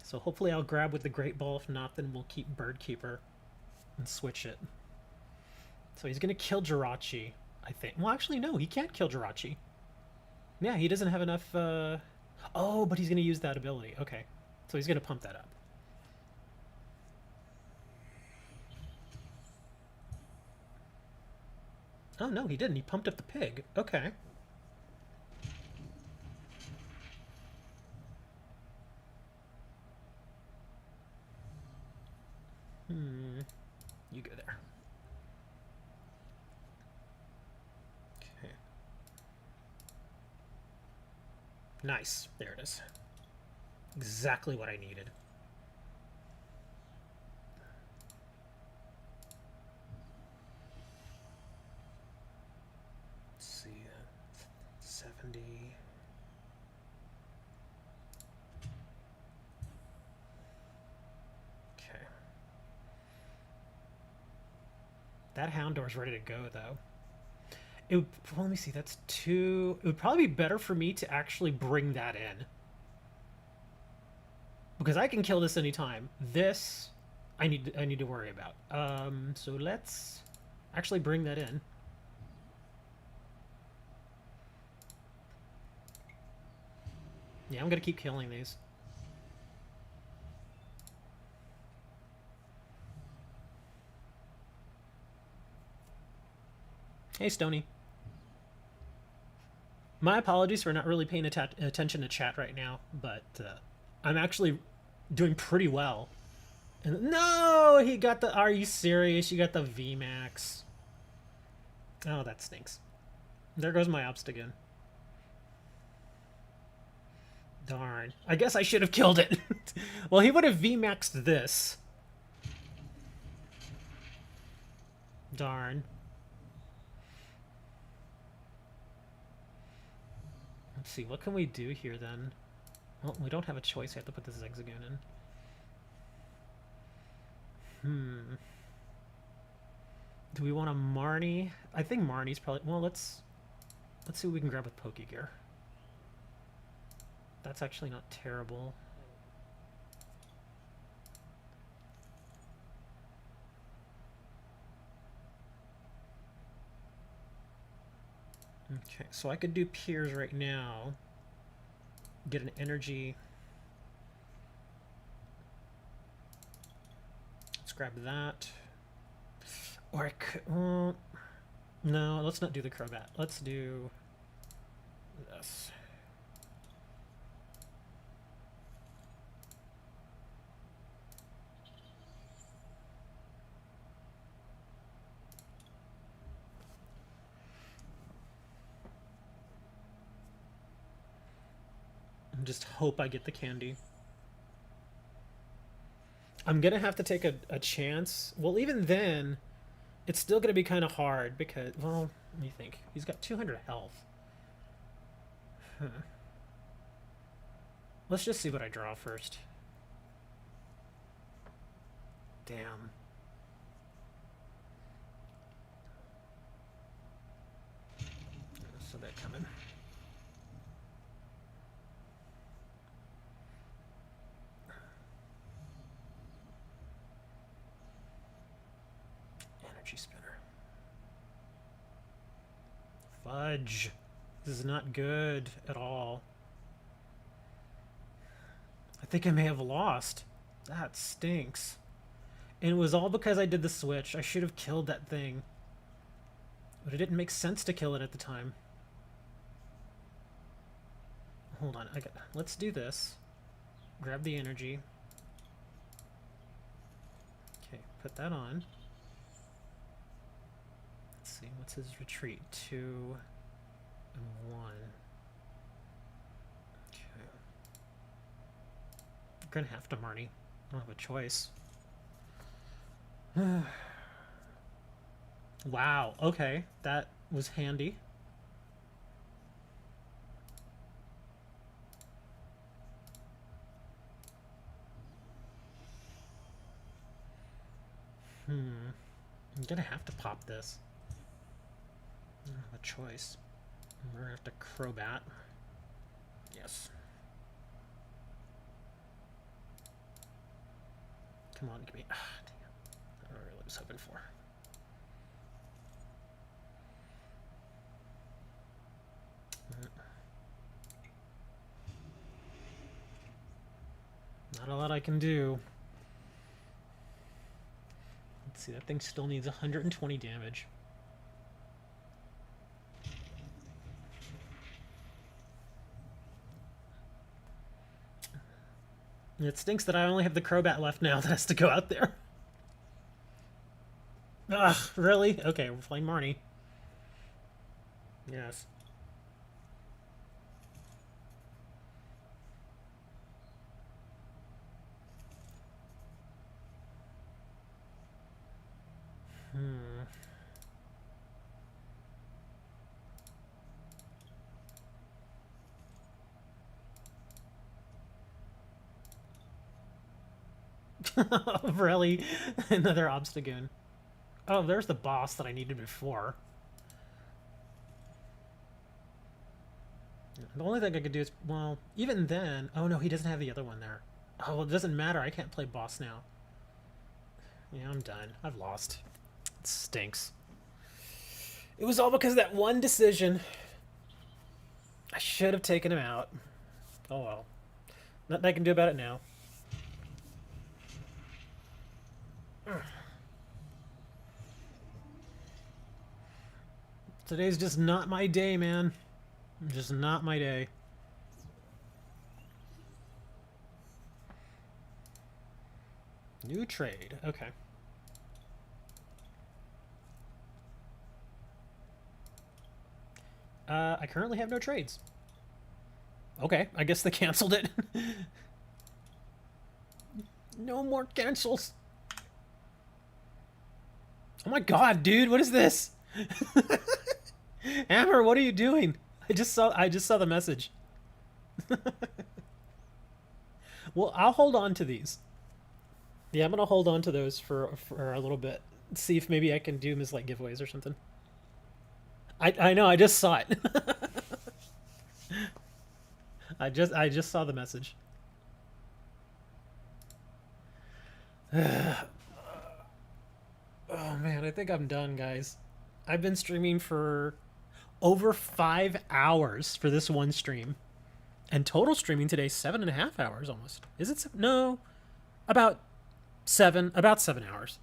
So hopefully I'll grab with the great ball. If not, then we'll keep bird keeper and switch it. So he's going to kill Jirachi, I think. Well, actually, no, he can't kill Jirachi. Yeah, he doesn't have enough... Oh, but he's going to use that ability. Okay, so he's going to pump that up. Oh, no, he didn't. He pumped up the pig. Okay. You go there. Okay. Nice. There it is. Exactly what I needed. Let's see. 70. Okay. That Houndour's ready to go, though. It would, well, let me see, that's 2... It would probably be better for me to actually bring that in. Because I can kill this anytime. This, I need to worry about. So let's actually bring that in. Yeah, I'm gonna keep killing these. Hey, Stony. My apologies for not really paying attention to chat right now, but I'm actually doing pretty well. And no, he got the... Are you serious? You got the VMAX. Oh, that stinks. There goes my obstagoon. Darn. I guess I should have killed it. Well, he would have VMAXed this. Darn. Let's see, what can we do here then? Well, we don't have a choice. I have to put this hexagon in. Do we want a Marnie? I think Marnie's probably... Well, let's see what we can grab with Pokegear. That's actually not terrible. Okay, so I could do Piers right now. Get an energy. Let's grab that. Or I could... no, let's not do the Crobat. Let's do this. Just hope I get the candy. I'm gonna have to take a chance. Well, even then, it's still gonna be kind of hard because, well, let me think. He's got 200 health. Huh. Let's just see what I draw first. Damn. So they're coming. Energy spinner. Fudge. This is not good at all. I think I may have lost. That stinks. And it was all because I did the switch. I should have killed that thing. But it didn't make sense to kill it at the time. Hold on. Let's do this. Grab the energy. Okay, put that on. Let's see, what's his retreat? 2 and 1. Okay. I'm gonna have to Marnie. I don't have a choice. Wow. Okay, that was handy. I'm gonna have to pop this. I don't have a choice. We're gonna have to Crobat. Yes. Come on, give me. Ah, damn. That's what I really was hoping for. Not a lot I can do. Let's see, that thing still needs 120 damage. It stinks that I only have the Crobat left now that has to go out there. Ugh, really? Okay, we're playing Marnie. Yes. Really? Another Obstagoon. Oh, there's the boss that I needed before. The only thing I could do is, well, even then... Oh, no, he doesn't have the other one there. Oh, well, it doesn't matter. I can't play boss now. Yeah, I'm done. I've lost. It stinks. It was all because of that one decision. I should have taken him out. Oh, well. Nothing I can do about it now. Today's just not my day, man. Just not my day. New trade. Okay. I currently have no trades. Okay, I guess they canceled it. No more cancels. Oh my god, dude, what is this? Hammer, what are you doing? I just saw the message. Well, I'll hold on to these. Yeah, I'm gonna hold on to those for a little bit. See if maybe I can do them as like giveaways or something. I know, I just saw it. I just saw the message. Oh man, I think I'm done, guys. I've been streaming for over 5 hours for this one stream, and total streaming today 7.5 hours almost. Is it? No, about 7 hours.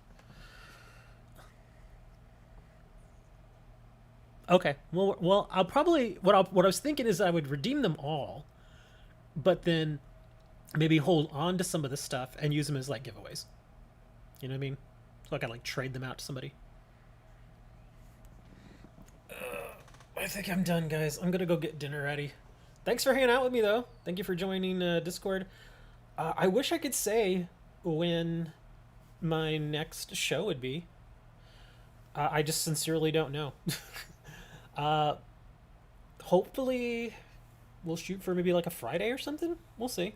Okay. Well, I'll probably what I was thinking is I would redeem them all, but then maybe hold on to some of the stuff and use them as like giveaways. You know what I mean? So I can like trade them out to somebody. I think I'm done, guys. I'm gonna go get dinner ready. Thanks for hanging out with me, though. Thank you for joining Discord. I wish I could say when my next show would be. I just sincerely don't know. Hopefully, we'll shoot for maybe like a Friday or something. We'll see.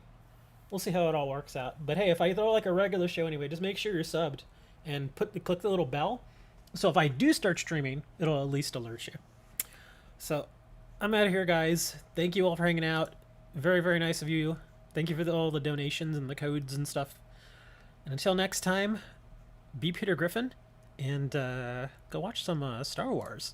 We'll see how it all works out. But hey, if I throw like a regular show anyway, just make sure you're subbed and click the little bell. So if I do start streaming, it'll at least alert you. So I'm out of here, guys. Thank you all for hanging out. Very, very nice of you. Thank you for all the donations and the codes and stuff. And until next time, be Peter Griffin and go watch some Star Wars.